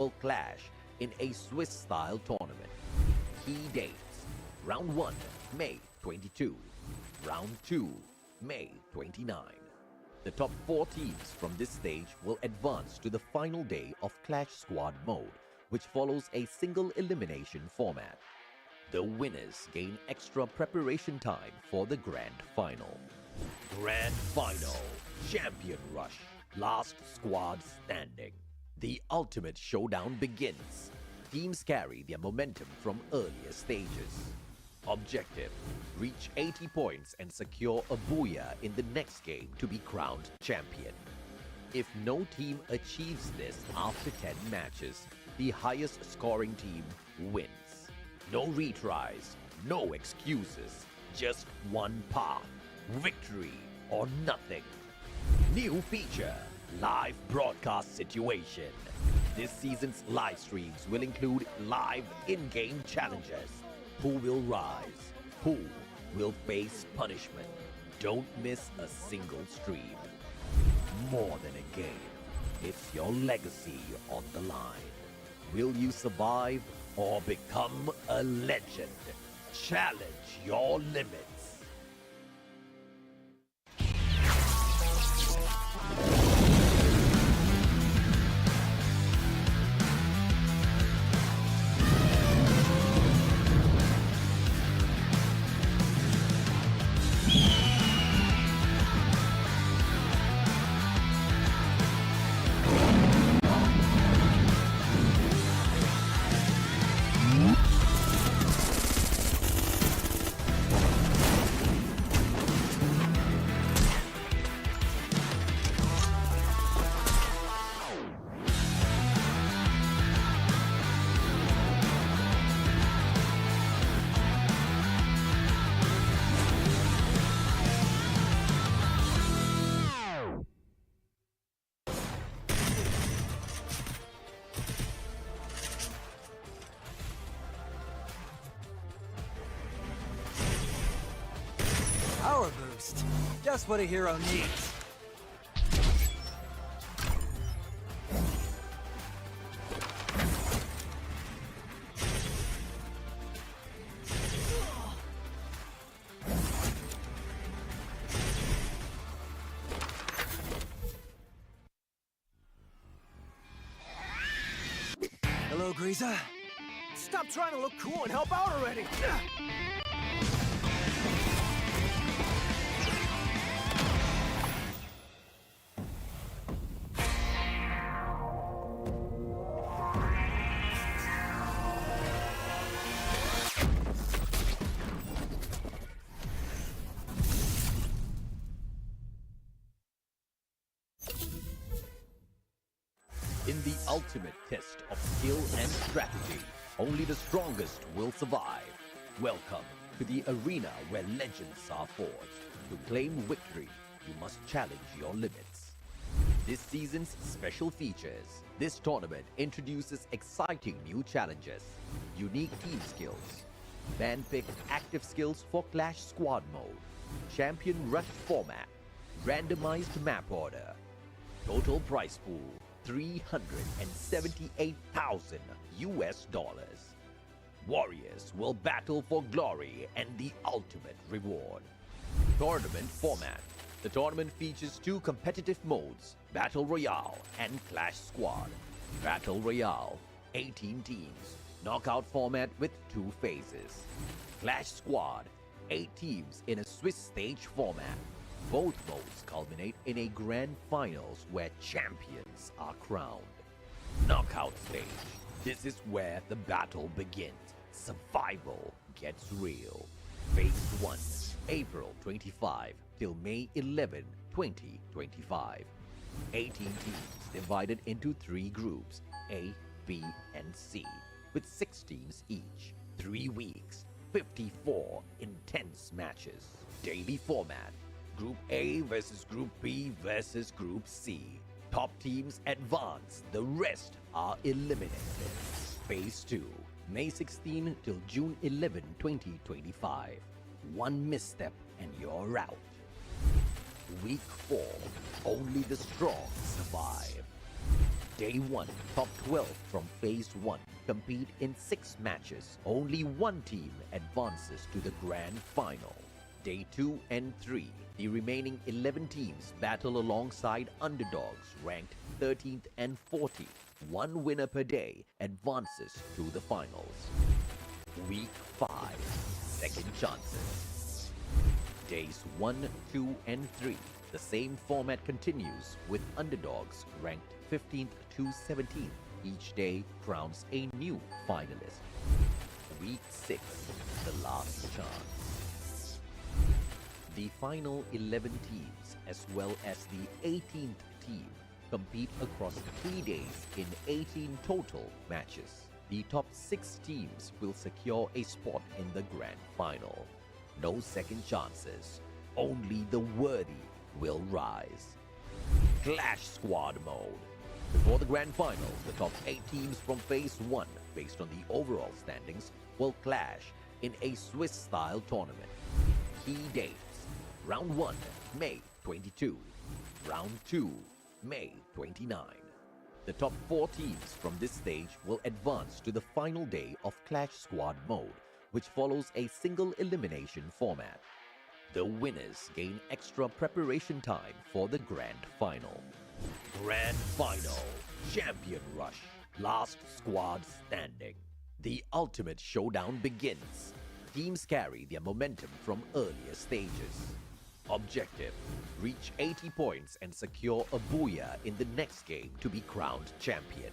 will clash in a Swiss-style tournament. Key dates: Round 1, May 22. Round 2, May 29. The top 4 teams from this stage will advance to the final day of Clash Squad mode, which follows a single elimination format. The winners gain extra preparation time for the Grand Final. Grand Final, Champion Rush, Last Squad Standing. The ultimate showdown begins. Teams carry their momentum from earlier stages. Objective: reach 80 points and secure a booyah in the next game to be crowned champion. If no team achieves this after 10 matches, the highest scoring team wins. No retries, no excuses, just one path: victory or nothing. New feature: live broadcast situation. This season's live streams will include live in-game challenges. Who will rise? Who will face punishment? Don't miss a single stream. More than a game, it's your legacy on the line. Will you survive or become a legend? Challenge your limits. Power boost. Just what a hero needs. Hello, Greaser. Stop trying to look cool and help out already! In the ultimate test of skill and strategy, only the strongest will survive. Welcome to the arena where legends are forged. To claim victory, you must challenge your limits. This season's special features. This tournament introduces exciting new challenges, unique team skills, fan-picked active skills for Clash Squad mode, champion rush format, randomized map order, total prize pool $378,000 US. Warriors will battle for glory and the ultimate reward. Tournament format. The tournament features 2 competitive modes, Battle Royale and Clash Squad. Battle Royale, 18 teams, knockout format with 2 phases. Clash Squad, 8 teams in a Swiss stage format. Both modes culminate in a grand finals where champions are crowned. Knockout stage. This is where the battle begins. Survival gets real. Phase 1, April 25 till May 11, 2025. 18 teams divided into 3 groups, A, B, and C, with 6 teams each. 3 weeks, 54 intense matches. Daily format. Group A versus Group B versus Group C. Top teams advance, the rest are eliminated. Phase 2, May 16 till June 11, 2025. 1 misstep and you're out. Week 4, only the strong survive. Day 1, top 12 from Phase 1 compete in 6 matches. Only one team advances to the grand final. Day 2 and 3, the remaining 11 teams battle alongside underdogs ranked 13th and 14th. One winner per day advances to the finals. Week 5, second chances. Days 1, 2, and 3. The same format continues with underdogs ranked 15th to 17th. Each day crowns a new finalist. Week 6, the last chance. The final 11 teams as well as the 18th team compete across 3 days in 18 total matches. The top 6 teams will secure a spot in the grand final. No second chances, only the worthy will rise. Clash Squad Mode. Before the grand final, the top 8 teams from Phase 1, based on the overall standings, will clash in a Swiss-style tournament. Key dates: Round 1, May 22. Round 2, May 29. The top 4 teams from this stage will advance to the final day of Clash Squad Mode, which follows a single elimination format. The winners gain extra preparation time for the grand final. Grand Final, Champion Rush, last squad standing. The ultimate showdown begins. Teams carry their momentum from earlier stages. Objective: reach 80 points and secure a booyah in the next game to be crowned champion.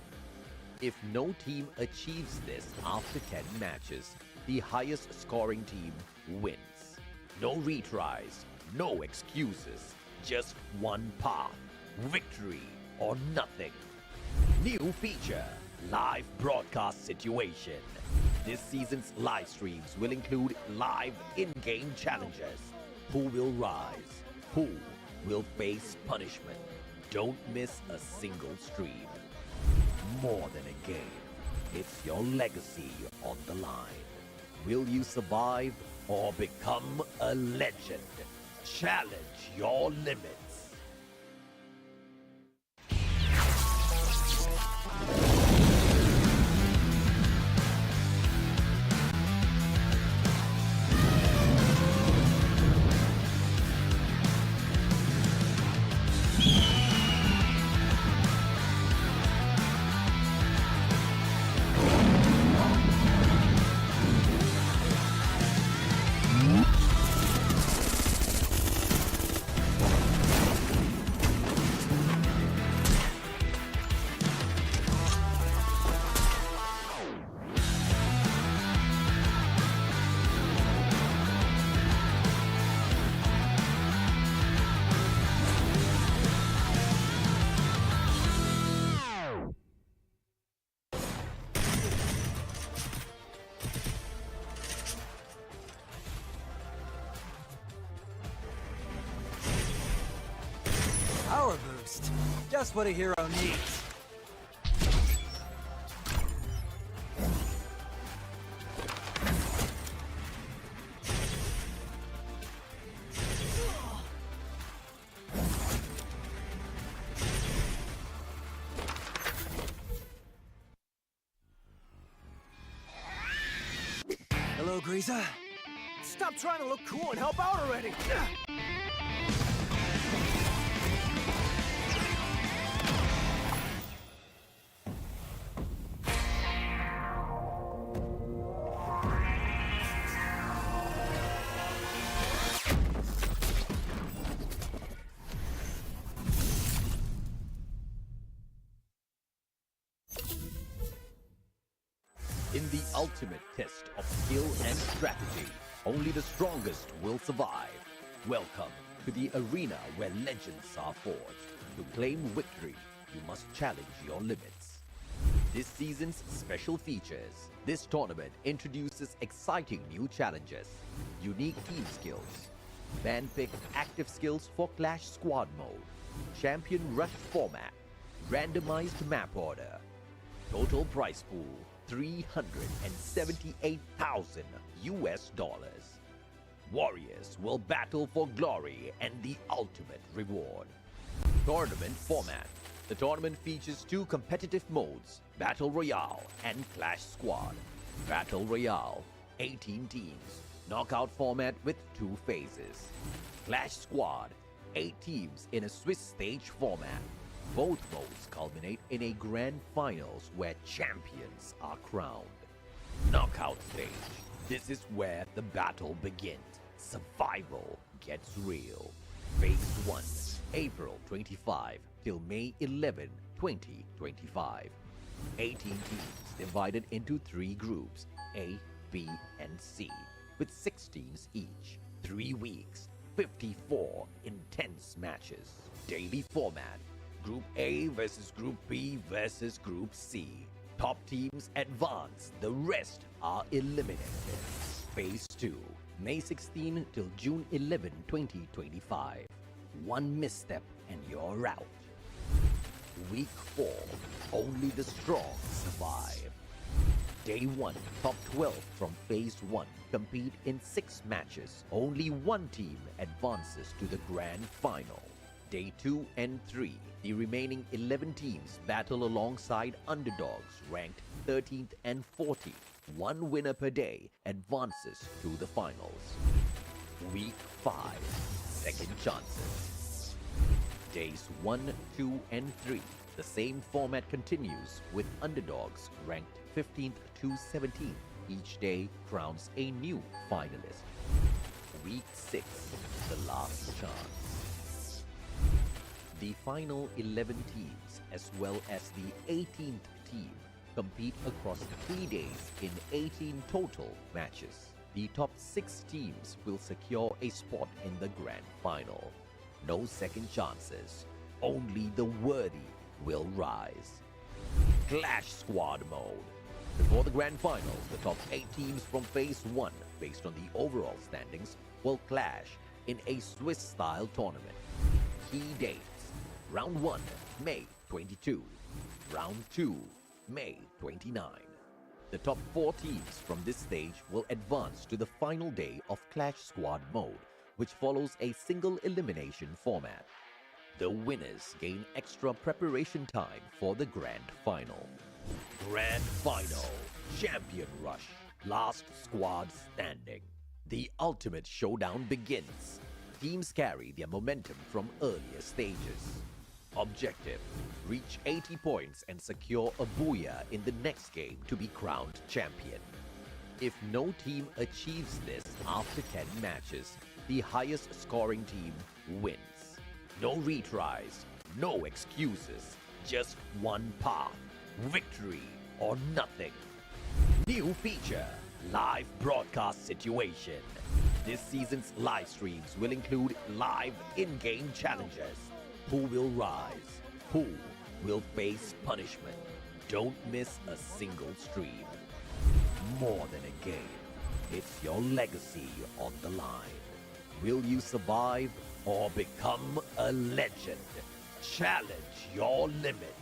If no team achieves this after 10 matches, the highest scoring team wins. No retries, no excuses, just one path: victory or nothing. New feature: live broadcast situation. This season's live streams will include live in-game challenges. Who will rise? Who will face punishment? Don't miss a single stream. More than a game, it's your legacy on the line. Will you survive or become a legend? Challenge your limits. Power boost. Just what a hero needs. Hello, Greaser. Stop trying to look cool and help out already! In the ultimate test of skill and strategy, only the strongest will survive. Welcome to the arena where legends are forged. To claim victory, you must challenge your limits. This season's special features. This tournament introduces exciting new challenges, unique team skills, man-picked active skills for Clash Squad Mode, Champion Rush format, randomized map order, total prize pool $378,000 US. Warriors will battle for glory and the ultimate reward. Tournament format: The tournament features two competitive modes, Battle Royale and Clash Squad. Battle Royale, 18 teams, knockout format with 2 phases. Clash Squad, 8 teams in a Swiss stage format. Both modes culminate in a grand finals where champions are crowned. Knockout stage. This is where the battle begins. Survival gets real. Phase 1, April 25 till May 11, 2025. 18 teams divided into 3 groups, A, B, and C, with 6 teams each. 3 weeks, 54 intense matches. Daily format, Group A versus Group B versus Group C. Top teams advance, the rest are eliminated. Phase 2, May 16 till June 11, 2025. 1 misstep and you're out. Week 4, only the strong survive. Day 1, top 12 from Phase 1 compete in 6 matches. Only 1 team advances to the grand final. Day 2 and 3, the remaining 11 teams battle alongside underdogs ranked 13th and 14th. 1 winner per day advances to the finals. Week 5, second chances. Days 1, 2, and 3. The same format continues with underdogs ranked 15th to 17th. Each day crowns a new finalist. Week 6, the last chance. The final 11 teams as well as the 18th team compete across 3 days in 18 total matches. The top 6 teams will secure a spot in the grand final. No second chances, only the worthy will rise. Clash Squad mode. Before the grand finals, the top 8 teams from Phase 1, based on the overall standings, will clash in a Swiss-style tournament. Key dates: Round 1, May 22. Round 2, May 29. The top 4 teams from this stage will advance to the final day of Clash Squad mode, which follows a single elimination format. The winners gain extra preparation time for the grand final. Grand final, Champion Rush, last squad standing. The ultimate showdown begins. Teams carry their momentum from earlier stages. Objective: reach 80 points and secure a booyah in the next game to be crowned champion. If no team achieves this after 10 matches, the highest scoring team wins. No retries, no excuses, just one path: victory or nothing. New feature: live broadcast situation. This season's live streams will include live in-game challenges. Who will rise? Who will face punishment? Don't miss a single stream. More than a game, it's your legacy on the line. Will you survive or become a legend? Challenge your limits.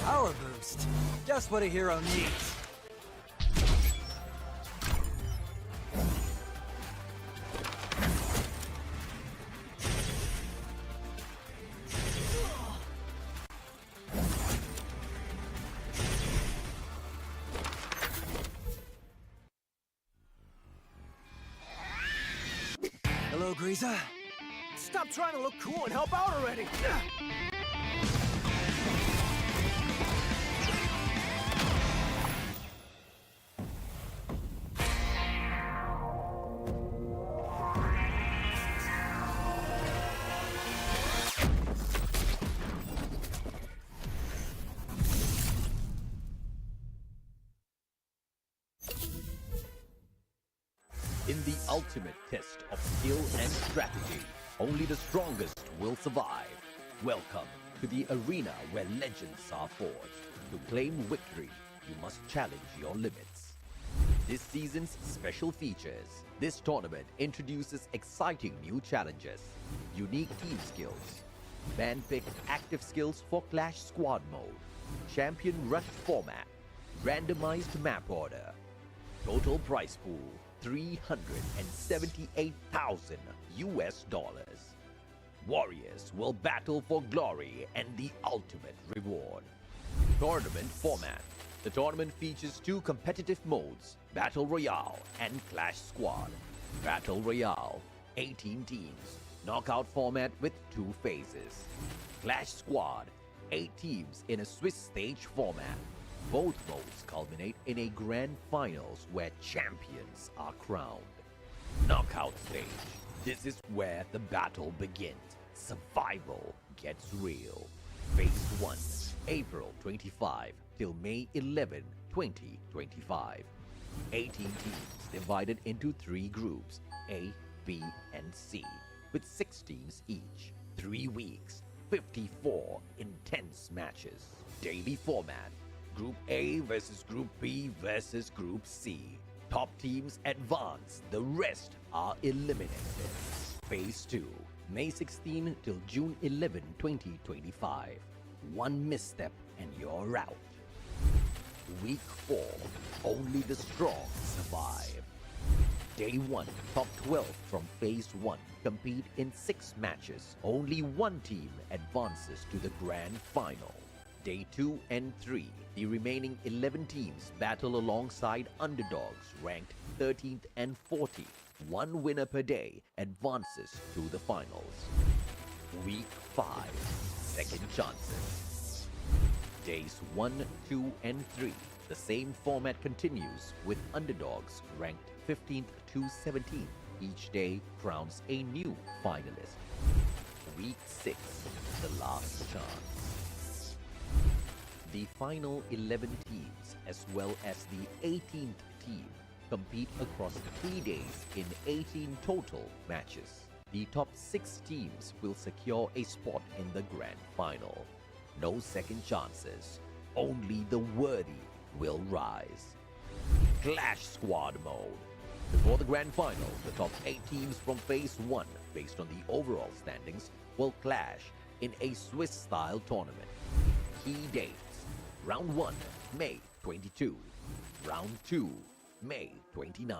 Power boost. Just what a hero needs. Hello, Greaser. Stop trying to look cool and help out already! In the ultimate test of skill and strategy, only the strongest will survive. Welcome to the arena where legends are forged. To claim victory, you must challenge your limits. This season's special features. This tournament introduces exciting new challenges, unique team skills, man-picked active skills for Clash Squad mode, champion rush format, randomized map order, total prize pool $378,000. Warriors will battle for glory and the ultimate reward. Tournament format. The tournament features two competitive modes, Battle Royale and Clash Squad. Battle Royale, 18 teams, knockout format with 2 phases. Clash Squad, 8 teams in a Swiss stage format. Both modes culminate in a grand finals where champions are crowned. Knockout stage. This is where the battle begins. Survival gets real. Phase 1, April 25 till May 11, 2025. 18 teams divided into 3 groups, A, B, and C, with 6 teams each. 3 weeks, 54 intense matches. Daily format. Group A versus Group B versus Group C. Top teams advance, the rest are eliminated. Phase 2, May 16 till June 11, 2025. 1 misstep and you're out. Week 4, only the strong survive. Day 1, top 12 from Phase 1 compete in 6 matches. Only 1 team advances to the grand final. Day 2 and 3, the remaining 11 teams battle alongside underdogs ranked 13th and 14th. 1 winner per day advances to the finals. Week 5, second chances. Days 1, 2, and 3, the same format continues with underdogs ranked 15th to 17th. Each day crowns a new finalist. Week 6, the last chance. The final 11 teams, as well as the 18th team, compete across 3 days in 18 total matches. The top 6 teams will secure a spot in the grand final. No second chances, only the worthy will rise. Clash Squad mode. Before the grand final, the top 8 teams from Phase 1, based on the overall standings, will clash in a Swiss-style tournament. Key dates. Round 1, May 22. Round 2, May 29.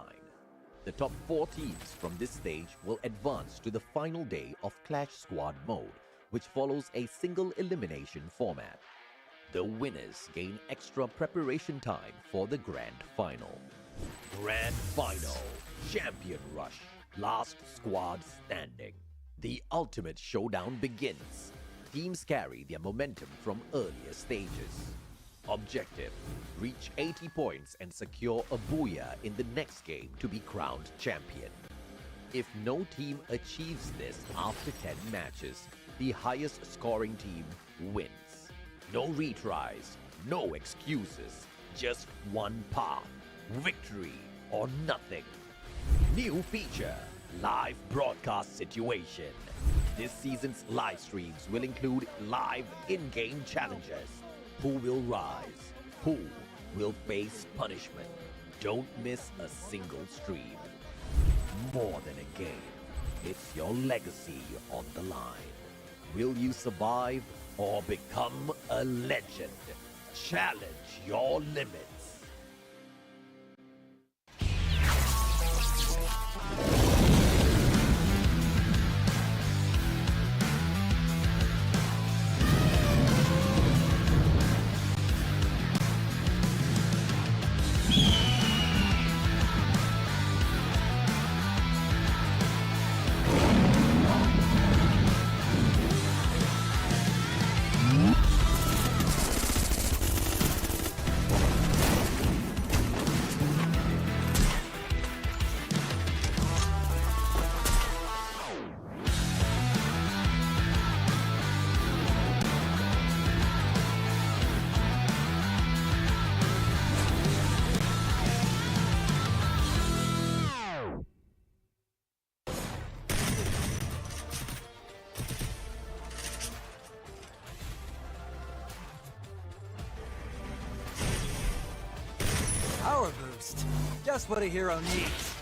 The top 4 teams from this stage will advance to the final day of Clash Squad mode, which follows a single elimination format. The winners gain extra preparation time for the grand final. Grand final, Champion Rush, last squad standing. The ultimate showdown begins. Teams carry their momentum from earlier stages. Objective: reach 80 points and secure a booyah in the next game to be crowned champion. If no team achieves this after 10 matches, the highest scoring team wins. No retries, no excuses, just one path: victory or nothing. New feature: live broadcast situation. This season's live streams will include live in-game challenges. Who will rise? Who will face punishment? Don't miss a single stream. More than a game, it's your legacy on the line. Will you survive or become a legend? Challenge your limits. power boost. Just what a hero needs.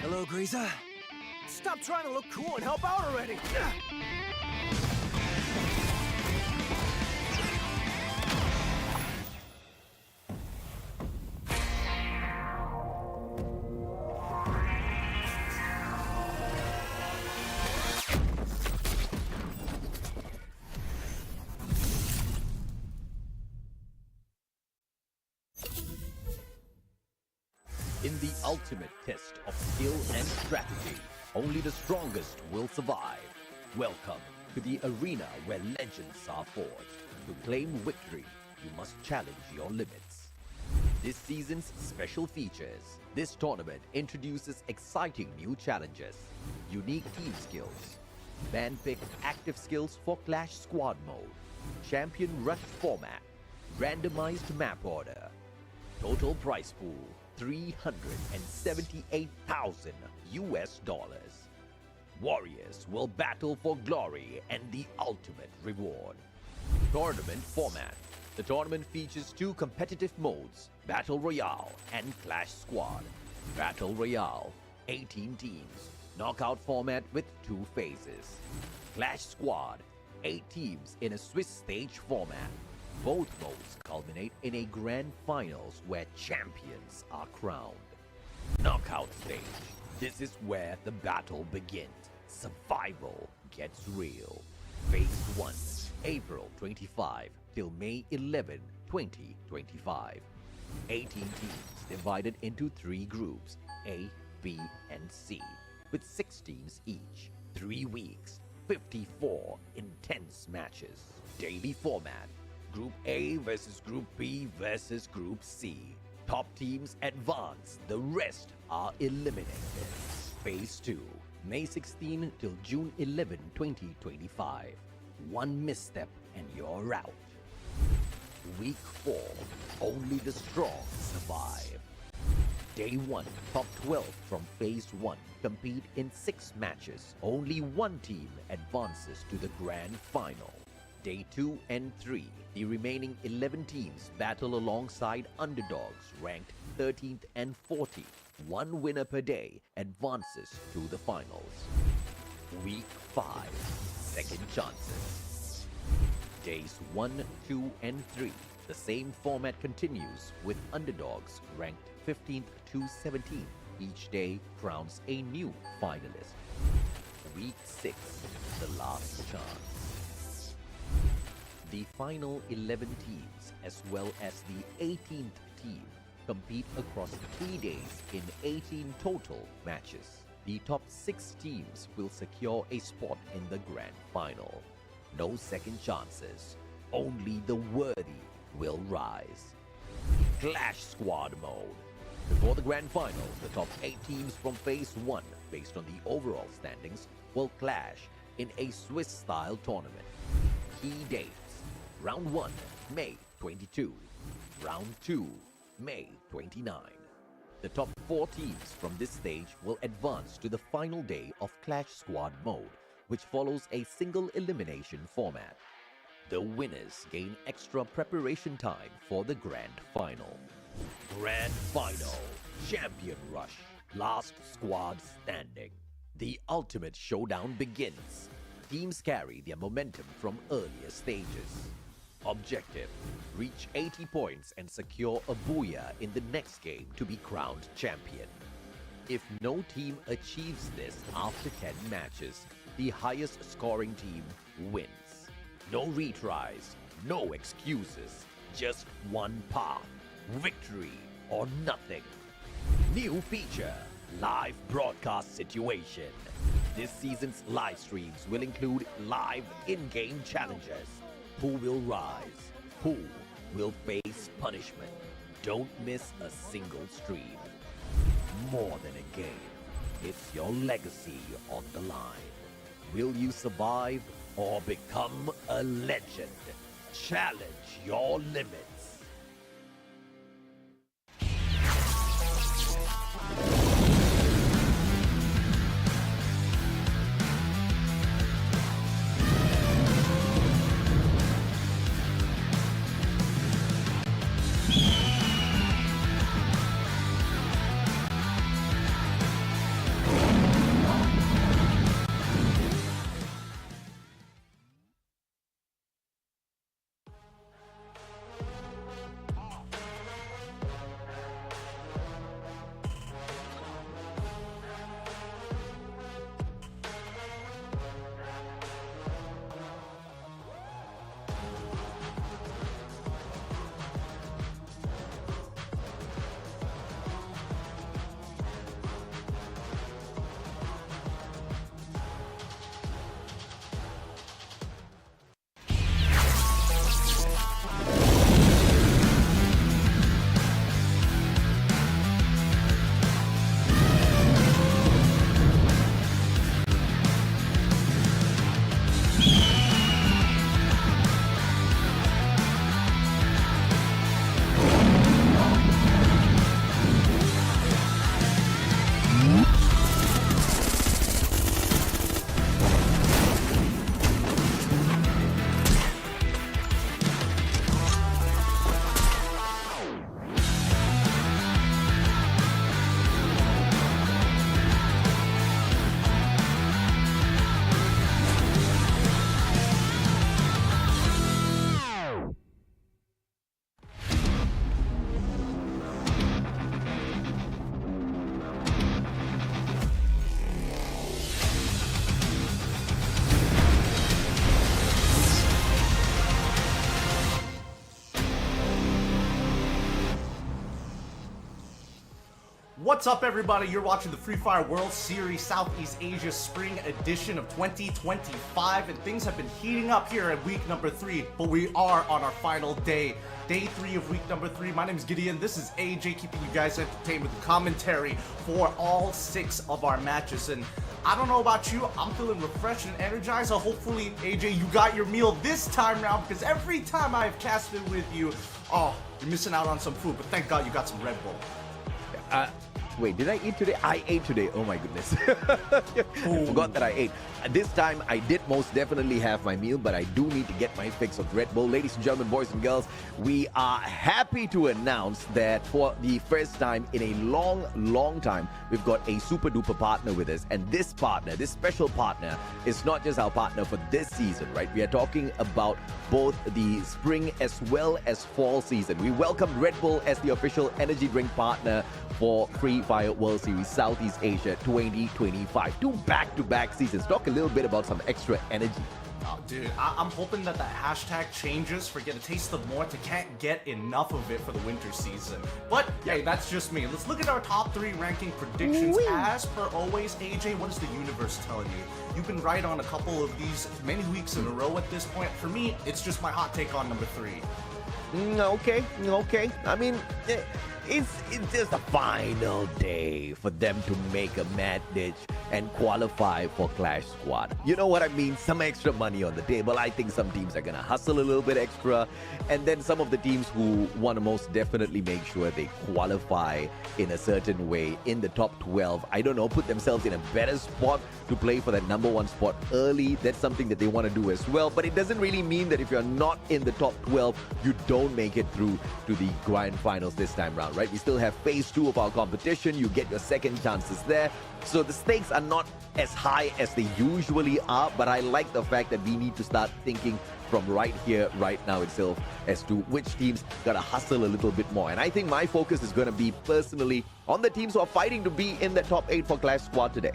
Hello, Grieza. Stop trying to look cool and help out already! In the ultimate test of skill and strategy, only the strongest will survive. Welcome to the arena where legends are forged. To claim victory, you must challenge your limits. This season's special features. This tournament introduces exciting new challenges, unique team skills, man-picked active skills for Clash Squad mode, champion rush format, randomized map order, total prize pool $378,000 US. Warriors will battle for glory and the ultimate reward. Tournament format. The tournament features two competitive modes, Battle Royale and Clash Squad. Battle Royale, 18 teams, knockout format with 2 phases. Clash Squad, 8 teams in a Swiss stage format. Both modes culminate in a grand finals where champions are crowned. Knockout stage. This is where the battle begins. Survival gets real. Phase 1, April 25 till May 11, 2025. 18 teams divided into 3 groups, A, B, and C, with 6 teams each. 3 weeks, 54 intense matches. Daily format. Group A versus Group B versus Group C. Top teams advance, the rest are eliminated. Phase 2, May 16 till June 11, 2025. 1 misstep and you're out. Week 4, only the strong survive. Day 1, top 12 from Phase 1 compete in 6 matches. Only 1 team advances to the grand final. Day 2 and 3, the remaining 11 teams battle alongside underdogs ranked 13th and 14th. 1 winner per day advances to the finals. Week 5, second chances. Days 1, 2, and 3, the same format continues with underdogs ranked 15th to 17th. Each day crowns a new finalist. Week 6, the last chance. The final 11 teams, as well as the 18th team, compete across 3 days in 18 total matches. The top 6 teams will secure a spot in the grand final. No second chances, only the worthy will rise. Clash Squad mode. Before the grand final, the top 8 teams from Phase 1, based on the overall standings, will clash in a Swiss-style tournament. Key dates. Round 1, May 22. Round 2, May 29. The top 4 teams from this stage will advance to the final day of Clash Squad mode, which follows a single elimination format. The winners gain extra preparation time for the grand final. Grand final, Champion Rush, last squad standing. The ultimate showdown begins. Teams carry their momentum from earlier stages. Objective: reach 80 points and secure a booyah in the next game to be crowned champion. If no team achieves this after 10 matches, the highest scoring team wins. No retries, no excuses, just one path: victory or nothing. New feature: live broadcast situation. This season's live streams will include live in-game challenges. Who will rise? Who will face punishment? Don't miss a single stream. More than a game, it's your legacy on the line. Will you survive or become a legend? challenge your limits. What's up, everybody? You're watching the Free Fire World Series Southeast Asia Spring Edition of 2025, and things have been heating up here at week number 3, but we are on our final day. Day 3 of week number 3. My name is Gideon. This is AJ, keeping you guys entertained with the commentary for all 6 of our matches. And I don't know about you, I'm feeling refreshed and energized. So hopefully, AJ, you got your meal this time around, because every time I've casted with you, oh, you're missing out on some food. But thank God you got some Red Bull. Wait, did I eat today? I ate today. Oh my goodness. I forgot that I ate. This time, I did most definitely have my meal, but I do need to get my fix of Red Bull. Ladies and gentlemen, boys and girls, we are happy to announce that for the first time in a long time, we've got a super duper partner with us. And this partner, this special partner, is not just our partner for this season, right? We are talking about both the spring as well as fall season. We welcomed Red Bull as the official energy drink partner for Free Fire World Series Southeast Asia 2025. 2 back-to-back seasons. Talk a little bit about some extra energy. Oh, dude, I'm hoping that hashtag changes for get a taste of more to can't get enough of it for the winter season. But, hey, that's just me. Let's look at our top 3 ranking predictions. As per always, AJ, what is the universe telling you? You've been right on a couple of these many weeks in a row at this point. For me, it's just my hot take on number 3. Okay. I mean, it's just a final day for them to make a mad ditch and qualify for Clash Squad. You know what I mean? Some extra money on the table. I think some teams are going to hustle a little bit extra. And then some of the teams who want to most definitely make sure they qualify in a certain way in the top 12. I don't know, put themselves in a better spot to play for that number 1 spot early. That's something that they want to do as well. But it doesn't really mean that if you're not in the top 12, you don't make it through to the grand finals this time round, right? We still have phase 2 of our competition. You get your second chances there. So the stakes are not as high as they usually are, but I like the fact that we need to start thinking from right here, right now itself, as to which teams gotta hustle a little bit more. And I think my focus is gonna be personally on the teams who are fighting to be in the top 8 for Clash Squad today.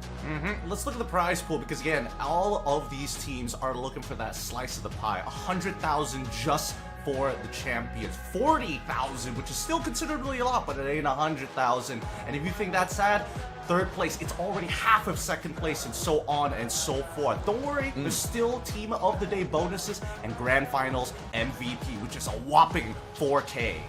Let's look at the prize pool, because again, all of these teams are looking for that slice of the pie. 100,000 just for the champions. 40,000, which is still considerably a lot, but it ain't 100,000. And if you think that's sad, 3rd place, it's already half of 2nd place, and so on and so forth. Don't worry, there's still Team of the Day bonuses and Grand Finals MVP, which is a whopping 4K.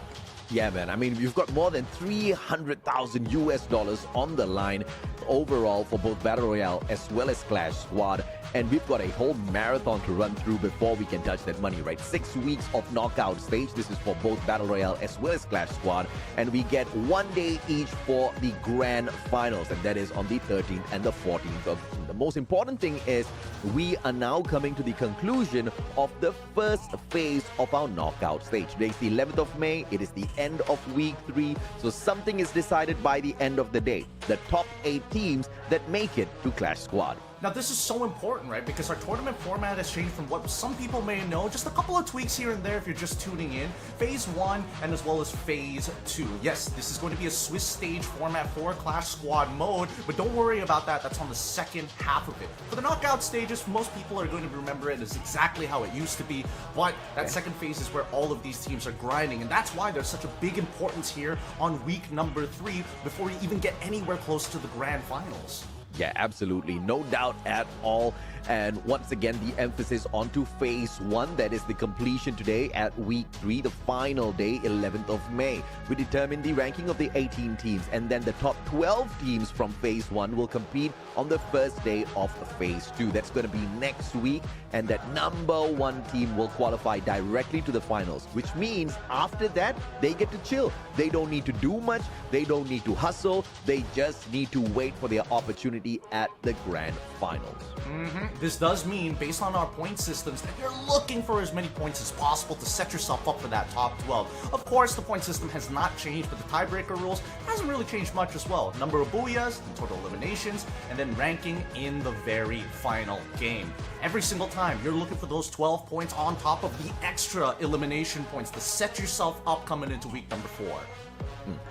Yeah, man. I mean, you've got more than $300,000 on the line overall for both Battle Royale as well as Clash Squad. and we've got a whole marathon to run through before we can touch that money, right? 6 weeks of knockout stage. This is for both Battle Royale as well as Clash Squad, and we get 1 day each for the grand finals, and that is on the 13th and the 14th of June. The most important thing is we are now coming to the conclusion of the first phase of our knockout stage. Today is the 11th of May. It is the end of week 3, so something is decided by the end of the day. The top 8 teams that make it to Clash Squad. Now, this is so important, right? Because our tournament format has changed from what some people may know. Just a couple of tweaks here and there if you're just tuning in. Phase 1 and as well as Phase 2. Yes, this is going to be a Swiss stage format for Clash Squad mode, but don't worry about that. That's on the second half of it. For the knockout stages, most people are going to remember it as exactly how it used to be, but that second phase is where all of these teams are grinding, and that's why there's such a big importance here on week number 3 before we even get anywhere close to the grand finals. Yeah, absolutely. No doubt at all. And once again, the emphasis onto Phase 1, that is the completion today at Week 3, the final day, 11th of May. We determine the ranking of the 18 teams, and then the top 12 teams from Phase 1 will compete on the first day of Phase 2. That's going to be next week, and that number 1 team will qualify directly to the finals, which means after that, they get to chill. They don't need to do much. They don't need to hustle. They just need to wait for their opportunity at the grand finals. This does mean, based on our point systems, that you're looking for as many points as possible to set yourself up for that top 12. Of course, the point system has not changed, but the tiebreaker rules hasn't really changed much as well. Number of booyahs, the total eliminations, and then ranking in the very final game. Every single time, you're looking for those 12 points on top of the extra elimination points to set yourself up coming into week number 4.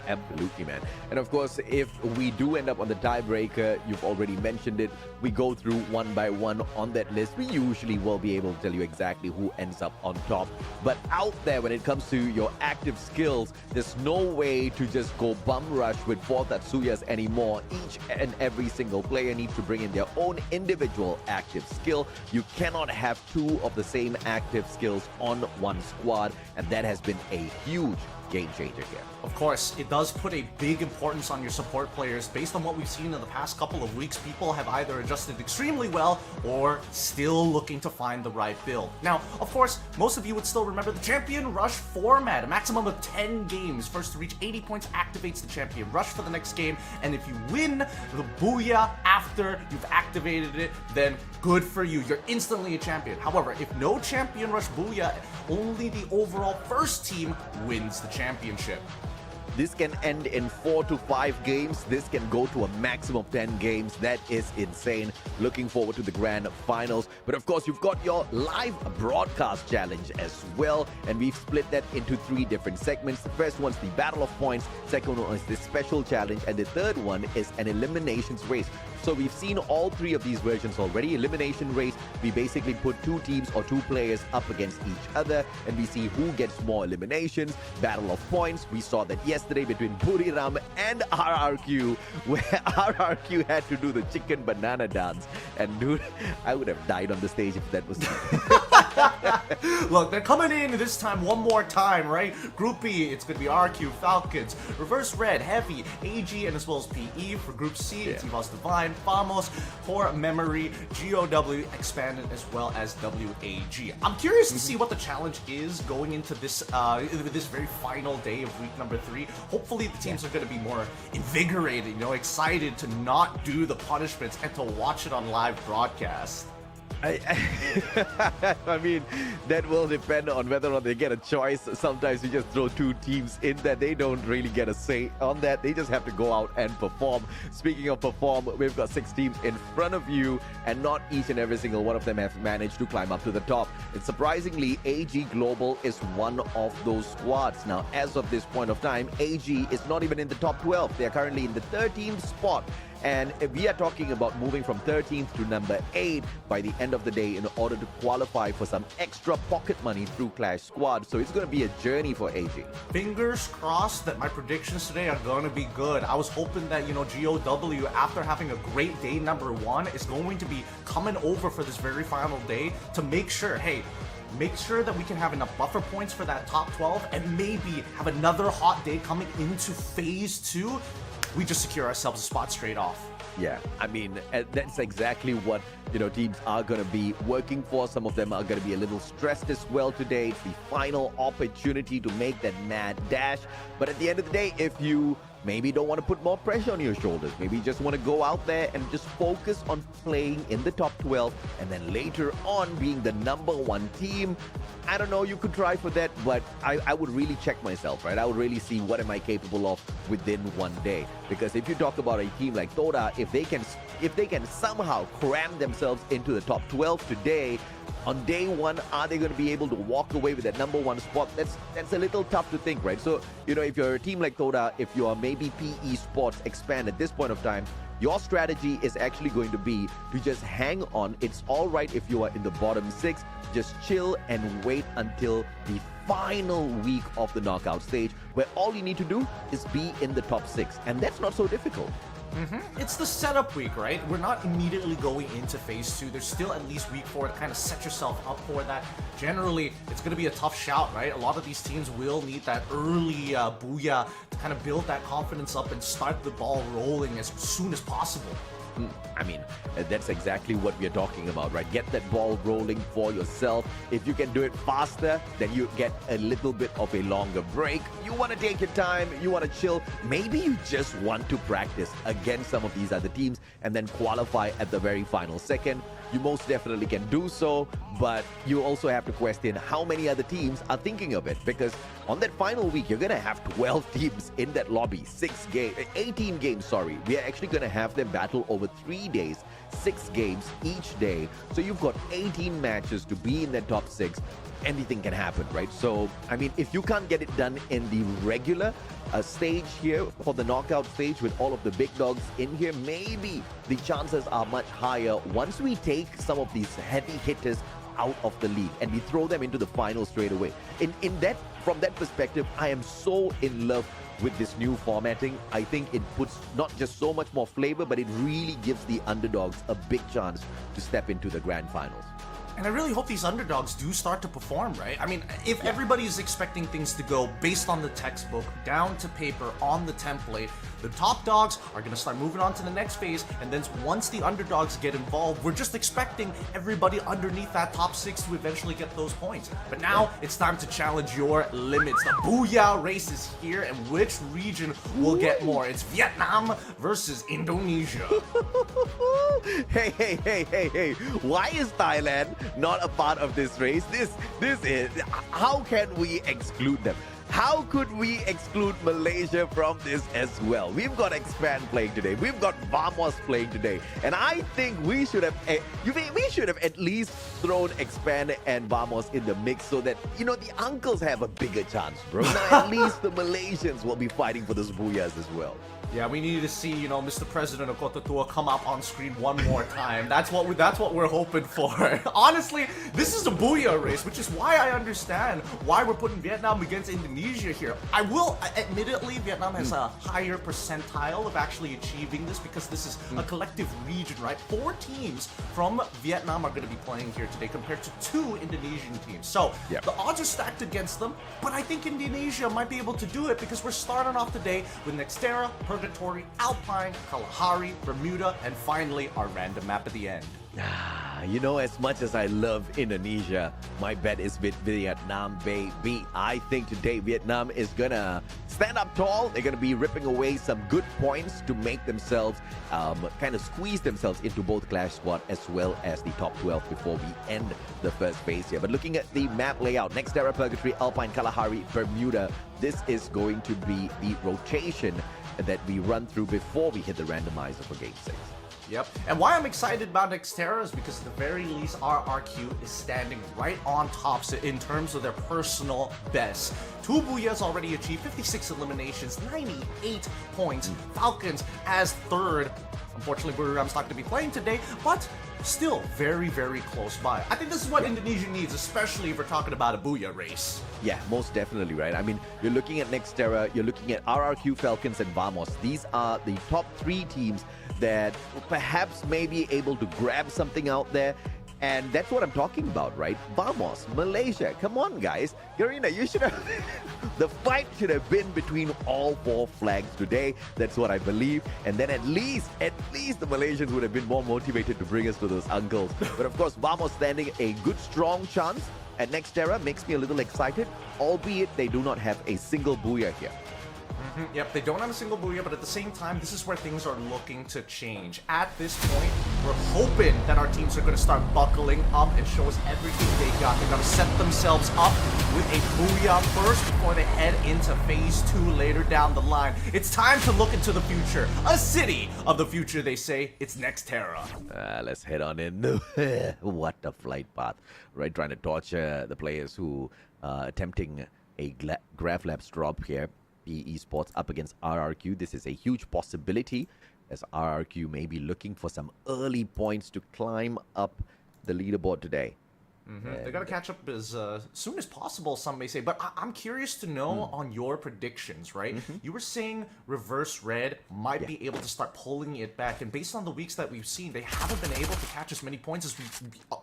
Absolutely, man. And of course, if we do end up on the tiebreaker, you've already mentioned it, we go through one by one on that list. We usually will be able to tell you exactly who ends up on top. But out there, when it comes to your active skills, there's no way to just go bum rush with 4 Tatsuyas anymore. Each and every single player needs to bring in their own individual active skill. You cannot have 2 of the same active skills on one squad, and that has been a huge game changer here. Of course, it does put a big importance on your support players. Based on what we've seen in the past couple of weeks, people have either adjusted extremely well or still looking to find the right build. Now, of course, most of you would still remember the Champion Rush format. A maximum of 10 games. First to reach 80 points activates the Champion Rush for the next game, and if you win the Booyah after you've activated it, then good for you. You're instantly a champion. However, if no Champion Rush Booyah, only the overall first team wins the championship. This can end in 4 to 5 games. This can go to a maximum of 10 games. That is insane. Looking forward to the grand finals. But of course, you've got your live broadcast challenge as well. And we've split that into 3 different segments. The first one's the Battle of Points. Second one is the special challenge. And the third one is an eliminations race. So we've seen all 3 of these versions already. Elimination race, we basically put 2 teams or 2 players up against each other, and we see who gets more eliminations. Battle of Points, we saw that yesterday between Buriram and RRQ, where RRQ had to do the chicken banana dance. And dude, I would have died on the stage if that was Look, they're coming in this time one more time, right? Group B, it's going to be RQ, Falcons, Reverse Red, Heavy, AG, and as well as PE. For Group C, it's Evos Divine, Famos, Core Memory, GOW, Expanded, as well as WAG. I'm curious to see what the challenge is going into this this very final day of week number 3. Hopefully the teams are going to be more invigorated, excited to not do the punishments and to watch it on live broadcast. I mean, that will depend on whether or not they get a choice. Sometimes you just throw 2 teams in that they don't really get a say on that. They just have to go out and perform. Speaking of perform, we've got 6 teams in front of you, and not each and every single one of them have managed to climb up to the top. And surprisingly, AG Global is one of those squads. Now, as of this point of time, AG is not even in the top 12. They are currently in the 13th spot. And we are talking about moving from 13th to number 8 by the end of the day in order to qualify for some extra pocket money through Clash Squad. So it's going to be a journey for AG. Fingers crossed that my predictions today are going to be good. I was hoping that, GOW, after having a great day number 1, is going to be coming over for this very final day to make sure, make sure that we can have enough buffer points for that top 12 and maybe have another hot day coming into phase 2. We just secure ourselves a spot straight off. Yeah, I mean, that's exactly what, teams are going to be working for. Some of them are going to be a little stressed as well today. It's the final opportunity to make that mad dash. But at the end of the day, if you maybe don't want to put more pressure on your shoulders, maybe you just want to go out there and just focus on playing in the top 12 and then later on being the #1 team, I don't know, you could try for that, but I would really check myself, right? I would really see what am I capable of within one day. Because if you talk about a team like Toda, if they can somehow cram themselves into the top 12 today, on day one, are they going to be able to walk away with that #1 spot? That's a little tough to think, right? So, if you're a team like Toda, if you are maybe PE Sports Expand at this point of time, your strategy is actually going to be to just hang on. It's all right if you are in the bottom 6, just chill and wait until the final week of the knockout stage, where all you need to do is be in the top 6. And that's not so difficult. It's the setup week, right? We're not immediately going into phase 2. There's still at least week 4 to kind of set yourself up for that. Generally, it's going to be a tough shout, right? A lot of these teams will need that early booyah to kind of build that confidence up and start the ball rolling as soon as possible. I mean, that's exactly what we're talking about, right? Get that ball rolling for yourself. If you can do it faster, then you get a little bit of a longer break. You want to take your time, you want to chill. Maybe you just want to practice against some of these other teams and then qualify at the very final second. You most definitely can do so, but you also have to question how many other teams are thinking of it, because on that final week, you're going to have 12 teams in that lobby, 18 games, sorry. We are actually going to have them battle over 3 days, 6 games each day. So you've got 18 matches to be in that top 6. Anything can happen, right? So, I mean, if you can't get it done in the regular stage here for the knockout stage with all of the big dogs in here, maybe the chances are much higher once we take some of these heavy hitters out of the league and we throw them into the final straight away. From that perspective, I am so in love with this new formatting. I think it puts not just so much more flavor, but it really gives the underdogs a big chance to step into the grand finals. And I really hope these underdogs do start to perform, right? I mean, if everybody is expecting things to go based on the textbook, down to paper, on the template, the top dogs are going to start moving on to the next phase, and then once the underdogs get involved, we're just expecting everybody underneath that top 6 to eventually get those points. But now it's time to challenge your limits. The Booyah race is here, and which region will get more? It's Vietnam versus Indonesia. Hey. Why is Thailand not a part of this race? This is, how can we exclude them? How could we exclude Malaysia from this as well? We've got Expand playing today. We've got Vamos playing today. And I think we should have at least thrown Expand and Vamos in the mix so that, the uncles have a bigger chance, bro. Now at least the Malaysians will be fighting for those booyahs as well. Yeah, we needed to see, Mr. President of Kota Tua come up on screen one more time. That's what we're hoping for. Honestly, this is a booyah race, which is why I understand why we're putting Vietnam against Indonesia here. Admittedly, Vietnam has a higher percentile of actually achieving this because this is a collective region, right? 4 teams from Vietnam are going to be playing here today compared to 2 Indonesian teams. So the odds are stacked against them, but I think Indonesia might be able to do it because we're starting off the day with Nextera, Purgatory, Alpine, Kalahari, Bermuda, and finally our random map at the end. As much as I love Indonesia, my bet is with Vietnam, baby. I think today Vietnam is gonna stand up tall. They're gonna be ripping away some good points to make themselves kind of squeeze themselves into both Clash Squad as well as the top 12 before we end the first phase here. But looking at the map layout, Nextera, Purgatory, Alpine, Kalahari, Bermuda, this is going to be the rotation that we run through before we hit the randomizer for Game 6. Yep. And why I'm excited about Nextera is because at the very least, RRQ is standing right on top in terms of their personal best. 2 Booyahs already achieved, 56 eliminations, 98 points. Falcons as 3rd. Unfortunately, Buriram's not going to be playing today, but still very, very close by. I think this is what Indonesia needs, especially if we're talking about a Booyah race. Yeah, most definitely, right? I mean, you're looking at Nextera, you're looking at RRQ, Falcons, and Vamos. These are the top 3 teams that perhaps may be able to grab something out there. And that's what I'm talking about, right? Vamos, Malaysia. Come on, guys. Garina, you should have... The fight should have been between all 4 flags today. That's what I believe. And then at least the Malaysians would have been more motivated to bring us to those uncles. But of course, Vamos standing a good, strong chance at Nextera makes me a little excited, albeit they do not have a single booyah here. Yep, they don't have a single booyah, but at the same time, this is where things are looking to change. At this point, we're hoping that our teams are going to start buckling up and show us everything they got. They're going to set themselves up with a booyah first before they head into Phase 2 later down the line. It's time to look into the future. A city of the future, they say. It's Nextera. Let's head on in. What a flight path, right? Trying to torture the players who attempting a Graph Labs drop here. Esports up against RRQ. This is a huge possibility as RRQ may be looking for some early points to climb up the leaderboard today. They got to catch up as soon as possible, some may say. But I'm curious to know on your predictions, right? You were saying Reverse Red might be able to start pulling it back. And based on the weeks that we've seen, they haven't been able to catch as many points as we...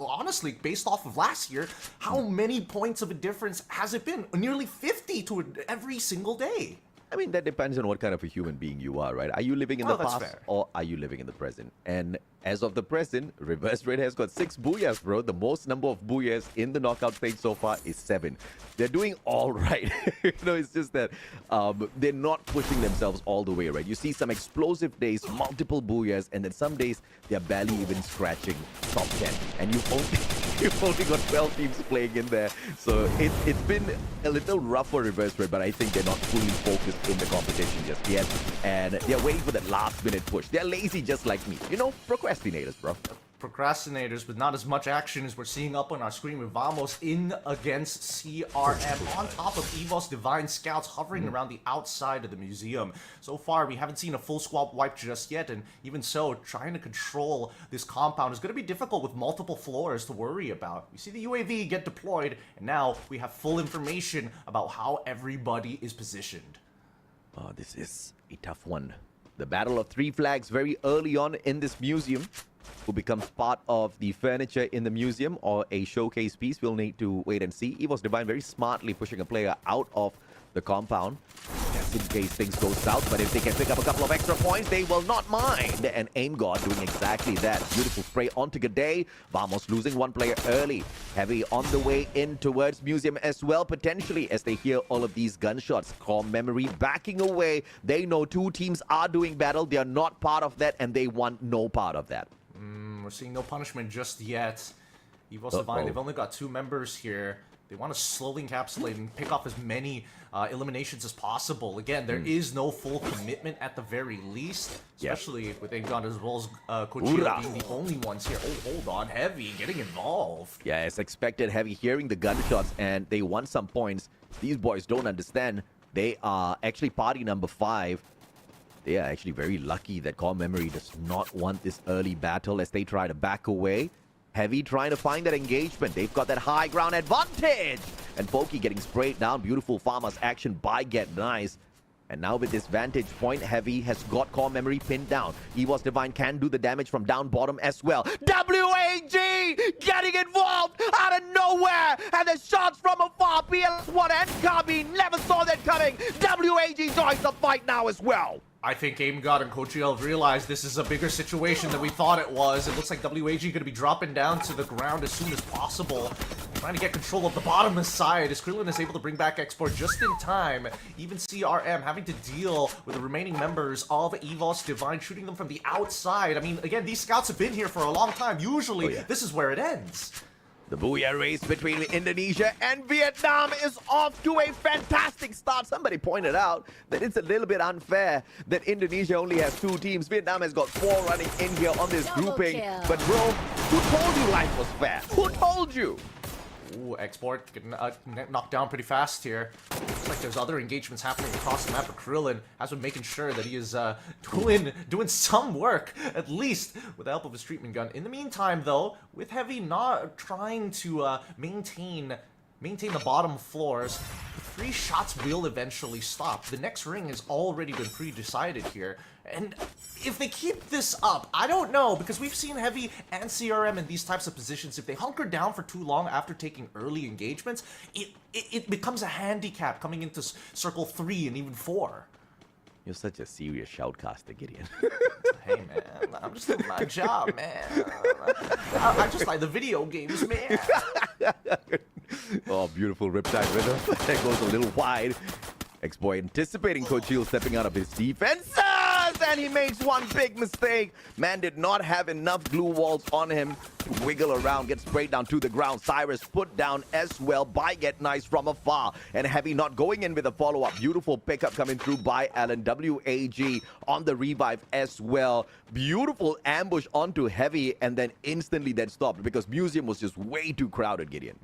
Honestly, based off of last year, how many points of a difference has it been? Nearly 50 to every single day. I mean, that depends on what kind of a human being you are, right? Are you living in the past or are you living in the present? And as of the present, Reverse Red has got 6 booyahs, bro. The most number of booyahs in the knockout stage so far is 7. They're doing all right. It's just that they're not pushing themselves all the way, right? You see some explosive days, multiple booyahs, and then some days they're barely even scratching top 10. And you've only got 12 teams playing in there. So it's been a little rough for Reverse Red, but I think they're not fully focused in the competition just yet. And they're waiting for that last minute push. They're lazy just like me. Procrastinators, bro. Procrastinators, but not as much action as we're seeing up on our screen with Vamos in against CRM on top of EVOS Divine Scouts hovering around the outside of the museum. So far, we haven't seen a full squad wipe just yet, and even so, trying to control this compound is going to be difficult with multiple floors to worry about. We see the UAV get deployed, and now we have full information about how everybody is positioned. Oh, this is a tough one. The battle of 3 flags very early on in this museum. Who becomes part of the furniture in the museum or a showcase piece, we'll need to wait and see. EVOS Divine very smartly pushing a player out of the compound just in case things go south, but if they can pick up a couple of extra points, they will not mind. And Aim God doing exactly that. Beautiful spray onto G'day. Vamos losing 1 player early. Heavy on the way in towards museum as well, potentially, as they hear all of these gunshots. Core Memory backing away. They know 2 teams are doing battle. They are not part of that, and they want no part of that. We're seeing no punishment just yet. EVOS Divine, they've only got 2 members here. They want to slowly encapsulate and pick off as many eliminations as possible. Again, there is no full commitment at the very least, especially with Ingon as well as Kochiro being the only ones here. Oh, hold on, Heavy getting involved. Yeah, as expected, Heavy hearing the gunshots, and they want some points. These boys don't understand. They are actually party number 5. They are actually very lucky that Core Memory does not want this early battle as they try to back away. Heavy trying to find that engagement. They've got that high ground advantage. And Pokey getting sprayed down. Beautiful farmers action by Get Nice. And now with this vantage point, Heavy has got Core Memory pinned down. EVOS Divine can do the damage from down bottom as well. WAG getting involved out of nowhere. And the shots from afar. PLS1 and Kabi never saw that coming. WAG joins the fight now as well. I think Aim God and Kochiel realized this is a bigger situation than we thought it was. It looks like WAG going to be dropping down to the ground as soon as possible. Trying to get control of the bottom side as Krillin is able to bring back Export just in time. Even CRM having to deal with the remaining members of EVOS Divine, shooting them from the outside. I mean, again, these scouts have been here for a long time. Usually, this is where it ends. The booyah race between Indonesia and Vietnam is off to a fantastic start. Somebody pointed out that it's a little bit unfair that Indonesia only has 2 teams. Vietnam has got 4 running in here on this grouping. But bro, who told you life was fair? Who told you? Ooh, Export getting knocked down pretty fast here. Looks like there's other engagements happening across the map, but Krillin has been making sure that he is doing some work, at least with the help of his treatment gun. In the meantime, though, with Heavy not trying to maintain the bottom floors, free shots will eventually stop. The next ring has already been pre-decided here. And if they keep this up, I don't know, because we've seen Heavy and CRM in these types of positions. If they hunker down for too long after taking early engagements, it becomes a handicap coming into circle 3 and even 4. You're such a serious shoutcaster, Gideon. Hey, man, I'm just doing my job, man. I just like the video games, man. Oh, beautiful Riptide rhythm. That goes a little wide. X-Boy anticipating Coach Hill stepping out of his defense. And he makes one big mistake. Man did not have enough glue walls on him to wiggle around, get sprayed down to the ground. Cyrus put down as well by Get Nice from afar. And Heavy not going in with a follow-up. Beautiful pickup coming through by Allen. WAG on the revive as well. Beautiful ambush onto Heavy, and then instantly that stopped because Museum was just way too crowded, Gideon.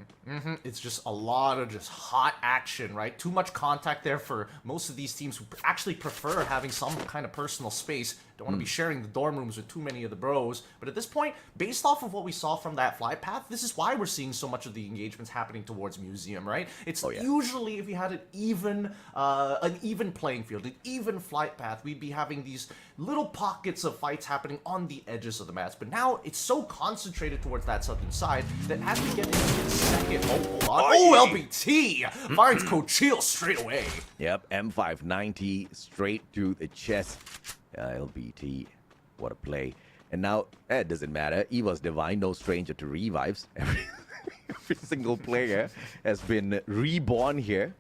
It's just a lot of just hot action, right? Too much contact there for most of these teams who actually prefer having some kind of personal space. Don't want to be sharing the dorm rooms with too many of the bros. But at this point, based off of what we saw from that flight path, this is why we're seeing so much of the engagements happening towards Museum, right? It's usually if you had an even playing field, an even flight path, we'd be having these little pockets of fights happening on the edges of the maps. But now it's so concentrated towards that southern side that as we get into the second, LBT finds Coach Hill straight away. Yep, M590 straight to the chest. LBT, what a play. And now, it doesn't matter. Eva's Divine, no stranger to revives. Every single player has been reborn here.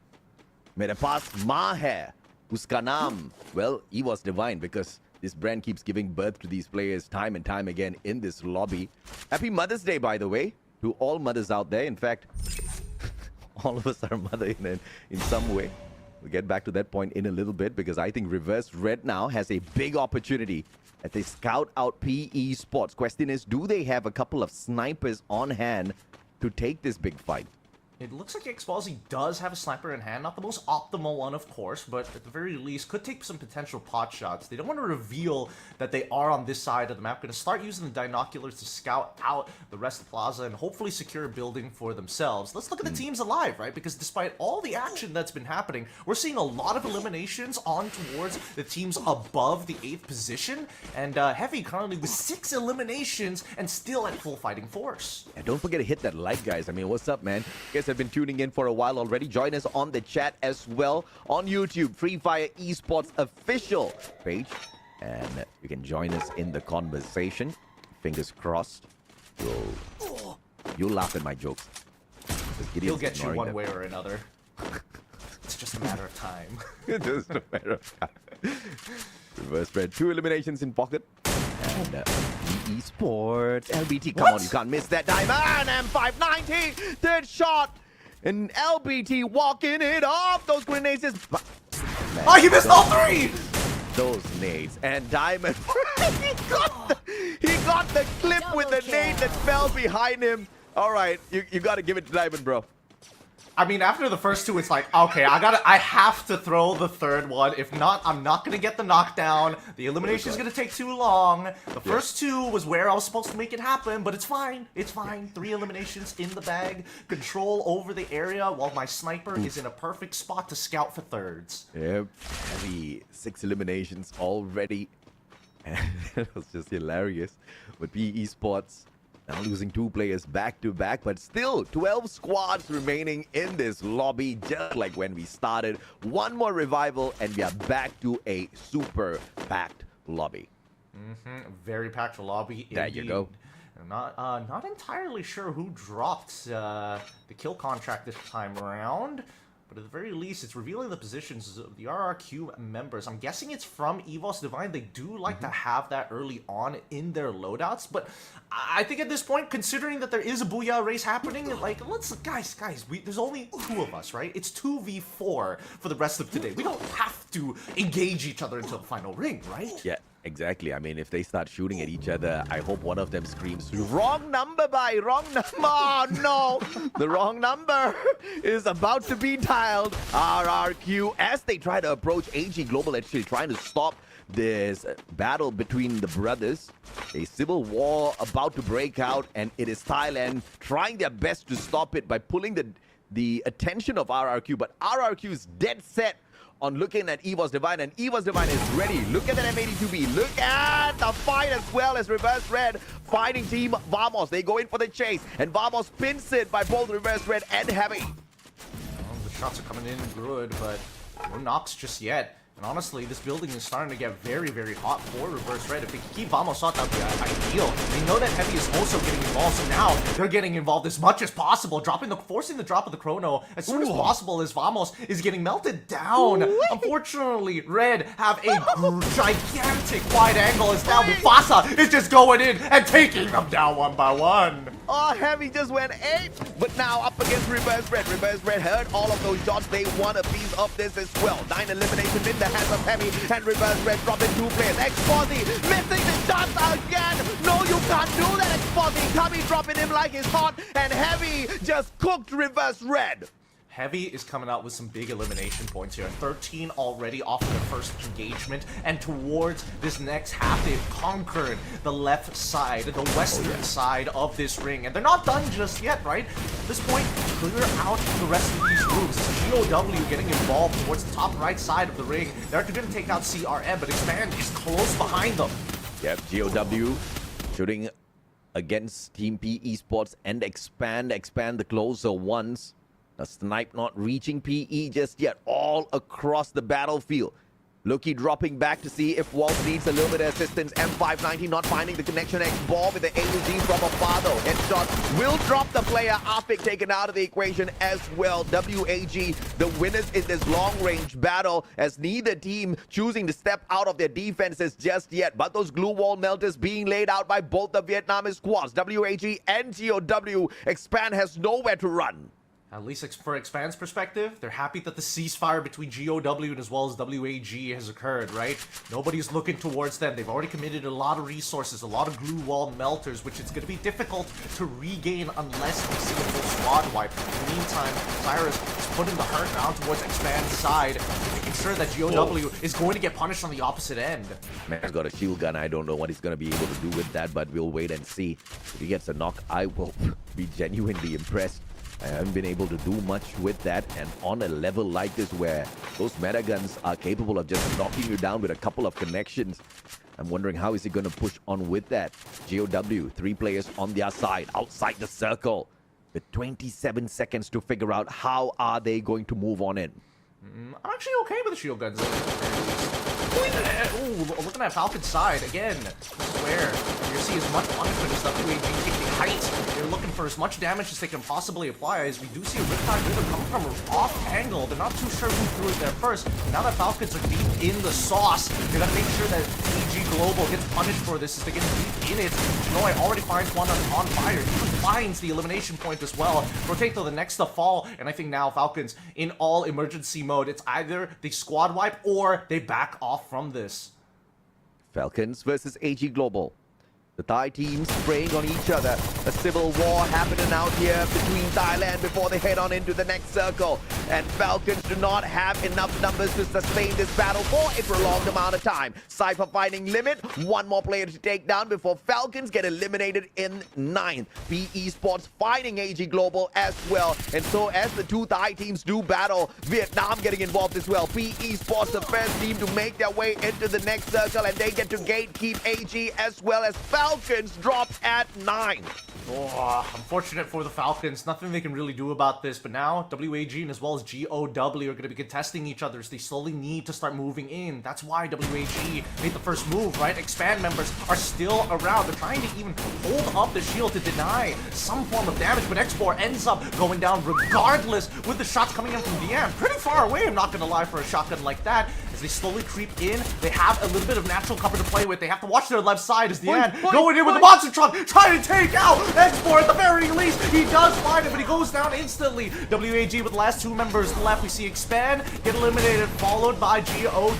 Mere paas Maher, uska naam. Well, Eva's Divine, because this brand keeps giving birth to these players time and time again in this lobby. Happy Mother's Day, by the way, to all mothers out there. In fact, all of us are mother in some way. We'll get back to that point in a little bit because I think Reverse Red now has a big opportunity as they scout out PE Sports. Question is, do they have a couple of snipers on hand to take this big fight? It looks like Xballsy does have a sniper in hand. Not the most optimal one, of course, but at the very least could take some potential pot shots. They don't want to reveal that they are on this side of the map. Going to start using the binoculars to scout out the rest of the plaza and hopefully secure a building for themselves. Let's look at the teams alive, right? Because despite all the action that's been happening, we're seeing a lot of eliminations on towards the teams above the 8th position. And Heavy currently with 6 eliminations and still at full fighting force. And don't forget to hit that like, guys. I mean, what's up, man? You guys have been tuning in for a while already. Join us on the chat as well on YouTube, Free Fire Esports official page, and you can join us in the conversation. Fingers crossed. You'll laugh at my jokes. He'll get you one way or another. It's just a matter of time. It's just a matter of time. Reverse spread, 2 eliminations in pocket. And Esports, LBT, come on, you can't miss that diamond. M590, third shot. And LBT walking it off. Those grenades is... Oh, he missed all 3! Those nades. And Diamond, he got the clip with the nade that fell behind him. All right, you got to give it to Diamond, bro. I mean, after the first 2, it's like, okay, I have to throw the third one. If not, I'm not going to get the knockdown. The elimination is going to take too long. The first 2 was where I was supposed to make it happen, but it's fine. It's fine. 3 eliminations in the bag. Control over the area while my sniper is in a perfect spot to scout for thirds. Yep. Heavy 6 eliminations already. And it was just hilarious. But PE Sports now losing 2 players back to back, but still 12 squads remaining in this lobby, just like when we started. 1 more revival, and we are back to a super packed lobby. Very packed lobby. There you go. Not entirely sure who dropped the kill contract this time around. But at the very least, it's revealing the positions of the RRQ members. I'm guessing it's from EVOS Divine. They do like to have that early on in their loadouts. But I think at this point, considering that there is a Booyah race happening, like, guys, there's only 2 of us, right? It's 2v4 for the rest of today. We don't have to engage each other until the final ring, right? Yeah. Exactly. I mean, if they start shooting at each other, I hope one of them screams, "Wrong number, bye! Wrong number!" Oh, no! The wrong number is about to be dialed. RRQ, as they try to approach AG Global, actually trying to stop this battle between the brothers. A civil war about to break out, and it is Thailand trying their best to stop it by pulling the the attention of RRQ, but RRQ is dead set on looking at EVOS Divine, and EVOS Divine is ready. Look at that M82B. Look at the fight as well as Reverse Red fighting Team Vamos. They go in for the chase, and Vamos pins it by both Reverse Red and Heavy. Well, the shots are coming in good, but no knocks just yet. And honestly, this building is starting to get very, very hot for Reverse Red. If they can keep Vamos out, that would be ideal. They know that Heavy is also getting involved, so now they're getting involved as much as possible, forcing the drop of the Chrono as soon as possible as Vamos is getting melted down. Unfortunately, Red have a gigantic wide angle as now Mufasa is just going in and taking them down one by one. Oh, Heavy just went 8, but now up against Reverse Red. Reverse Red heard all of those shots. They want a piece of this as well. 9 eliminations in the hands of Heavy, and Reverse Red dropping 2 players. Exposy missing the shots again. No, you can't do that, Exposy. Tommy dropping him like it's hot, and Heavy just cooked Reverse Red. Heavy is coming out with some big elimination points here. 13 already off of their first engagement, and towards this next half, they've conquered the left side, the western side of this ring. And they're not done just yet, right? At this point, clear out the rest of these moves. It's GOW getting involved towards the top right side of the ring. They're going to take out CRM, but Expand is close behind them. Yep, GOW shooting against Team P Esports and Expand the closer ones. The snipe not reaching PE just yet, all across the battlefield. Loki dropping back to see if Wolf needs a little bit of assistance. M590 not finding the connection. X-Ball with the A-Z from afar though. Headshot will drop the player. Afik taken out of the equation as well. WAG, the winners in this long-range battle, as neither team choosing to step out of their defenses just yet. But those glue wall melters being laid out by both the Vietnamese squads. WAG and GOW. Expand has nowhere to run. At least for Expand's perspective, they're happy that the ceasefire between GOW and as well as WAG has occurred, right? Nobody's looking towards them. They've already committed a lot of resources, a lot of glue wall melters, which is going to be difficult to regain unless we see a full squad wipe. In the meantime, Cyrus is putting the hurt down towards Expand's side, making sure that GOW is going to get punished on the opposite end. Man's got a shield gun. I don't know what he's going to be able to do with that, but we'll wait and see. If he gets a knock, I will be genuinely impressed. I haven't been able to do much with that, and on a level like this where those meta guns are capable of just knocking you down with a couple of connections, I'm wondering how is he going to push on with that. GOW, 3 players on their side, outside the circle, with 27 seconds to figure out how are they going to move on in. I'm actually okay with the shield guns. Ooh, looking at Falcon's side again. This is where you see as much punishment as WAG taking height. They're looking for as much damage as they can possibly apply. As we do see a Riptide Rhythm coming from an off angle. They're not too sure who threw it there first. Now that Falcons are deep in the sauce, they gotta make sure that EG Global gets punished for this as they get deep in it. Chinoy already finds one on fire. He finds the elimination point as well. Rotate to the next to fall, and I think now Falcons in all emergency mode. It's either they squad wipe or they back off from this. Falcons versus AG Global. The Thai teams spraying on each other. A civil war happening out here between Thailand before they head on into the next circle. And Falcons do not have enough numbers to sustain this battle for a prolonged amount of time. Cypher finding limit. One more player to take down before Falcons get eliminated in 9th. P Esports fighting AG Global as well. And so as the 2 Thai teams do battle, Vietnam getting involved as well. P Esports, the first team to make their way into the next circle, and they get to gatekeep AG as well as Falcons drop at 9. Oh, unfortunate for the Falcons. Nothing they can really do about this. But now, WAG and as well as GOW are going to be contesting each other. So they slowly need to start moving in. That's why WAG made the first move, right? Expand members are still around. They're trying to even hold up the shield to deny some form of damage. But X4 ends up going down regardless with the shots coming in from DM. Pretty far away, I'm not going to lie, for a shotgun like that. As they slowly creep in, they have a little bit of natural cover to play with. They have to watch their left side as the end going in with the monster truck, trying to take out X4 at the very least. He does find it, but he goes down instantly. WAG with the last 2 members left. We see Expand get eliminated, followed by GOW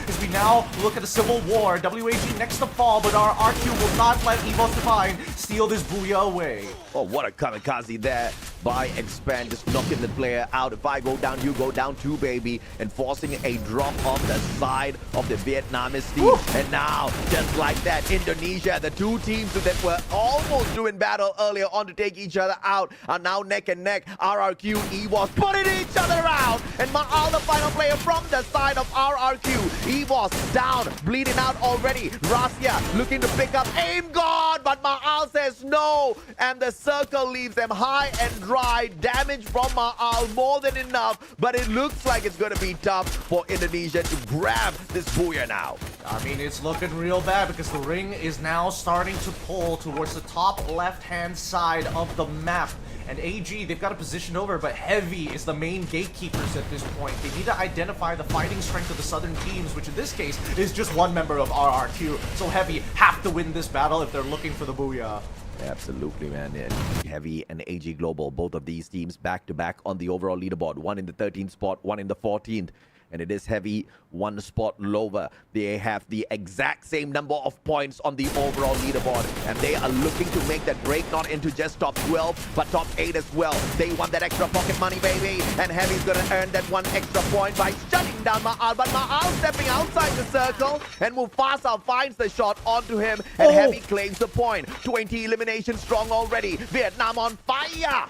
as we now look at the Civil War. WAG next to fall, but our RQ will not let EVOS Divine steal this booyah away. Oh, what a kamikaze there. by Expand, just knocking the player out. If I go down, you go down too, baby, and forcing a drop off the side of the Vietnamese team. And now, just like that, Indonesia, the two teams that were almost doing battle earlier on to take each other out, are now neck and neck. RRQ, EVOS putting each other out, and Maal, the final player from the side of RRQ. EVOS down, bleeding out already. Rasia looking to pick up, aim gone, but Maal says no, and the circle leaves them high and dry. Damage from Maal more than enough, but it looks like it's going to be tough for Indonesia to grab this booyah now. I mean, it's looking real bad because the ring is now starting to pull towards the top left-hand side of the map. And AG, they've got a position over, but Heavy is the main gatekeepers at this point. They need to identify the fighting strength of the southern teams, which in this case is just one member of RRQ. So Heavy have to win this battle if they're looking for the booyah. Absolutely, man. And Heavy and AG Global, both of these teams back-to-back on the overall leaderboard. One in the 13th spot, one in the 14th. And it is Heavy one spot lower. They have the exact same number of points on the overall leaderboard, and they are looking to make that break not into just top 12 but top 8 as well. They want that extra pocket money, baby, and Heavy's gonna earn that one extra point by shutting down Maal, but Maal stepping outside the circle, and Mufasa finds the shot onto him, and Heavy claims the point. 20 eliminations strong already. Vietnam on fire.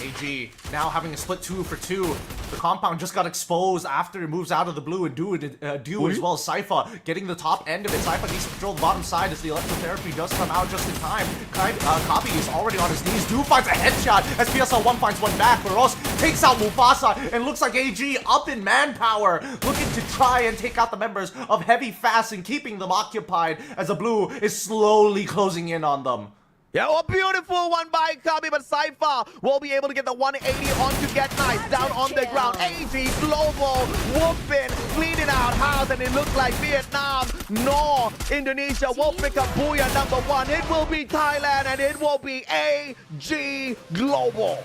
AG now having a split 2 for 2. The compound just got exposed after it moves out of the blue, and do as well as Sypha getting the top end of it. Sypha needs to control the bottom side as the electrotherapy does come out just in time. Copy is already on his knees. Do finds a headshot as PSL1 finds one back. Baros takes out Mufasa, and looks like AG up in manpower, looking to try and take out the members of Heavy fast and keeping them occupied as the blue is slowly closing in on them. Yeah, a beautiful one by Kabi, but Sypha will be able to get the 180 on to Get Nice down on the ground. AG Global whooping, bleeding out house, and it looks like Vietnam nor Indonesia will pick up booyah number 1. It will be Thailand, and it will be AG Global.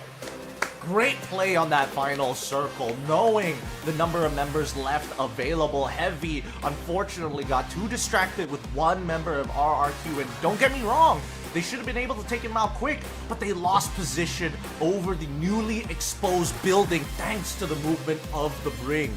Great play on that final circle, knowing the number of members left available. Heavy, unfortunately, got too distracted with one member of RRQ, and don't get me wrong, they should have been able to take him out quick, but they lost position over the newly exposed building thanks to the movement of the ring.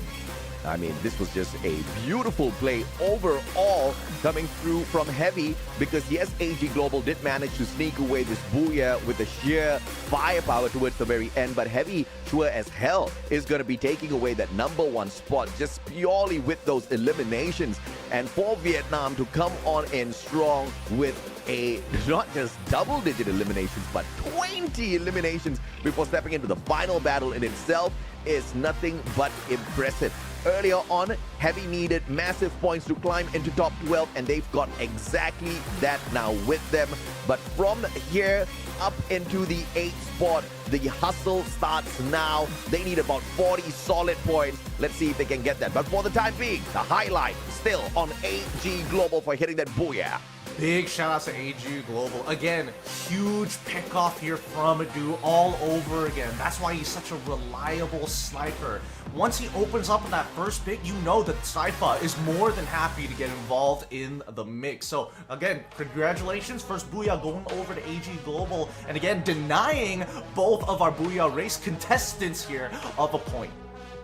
I mean, this was just a beautiful play overall coming through from Heavy, because yes, AG Global did manage to sneak away this booyah with the sheer firepower towards the very end, but Heavy, sure as hell, is going to be taking away that number 1 spot just purely with those eliminations. And for Vietnam to come on in strong with a not just double-digit eliminations, but 20 eliminations before stepping into the final battle in itself is nothing but impressive. Earlier on, Heavy needed massive points to climb into top 12, and they've got exactly that now with them. But from here up into the 8th spot, the hustle starts now. They need about 40 solid points. Let's see if they can get that. But for the time being, the highlight still on AG Global for hitting that booyah. Big shout out to AG Global. Again, huge pick-off here from Adu all over again. That's why he's such a reliable sniper. Once he opens up in that first pick, you know that Sypha is more than happy to get involved in the mix. So again, congratulations. First booyah going over to AG Global. And again, denying both of our booyah race contestants here of a point.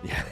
Yeah,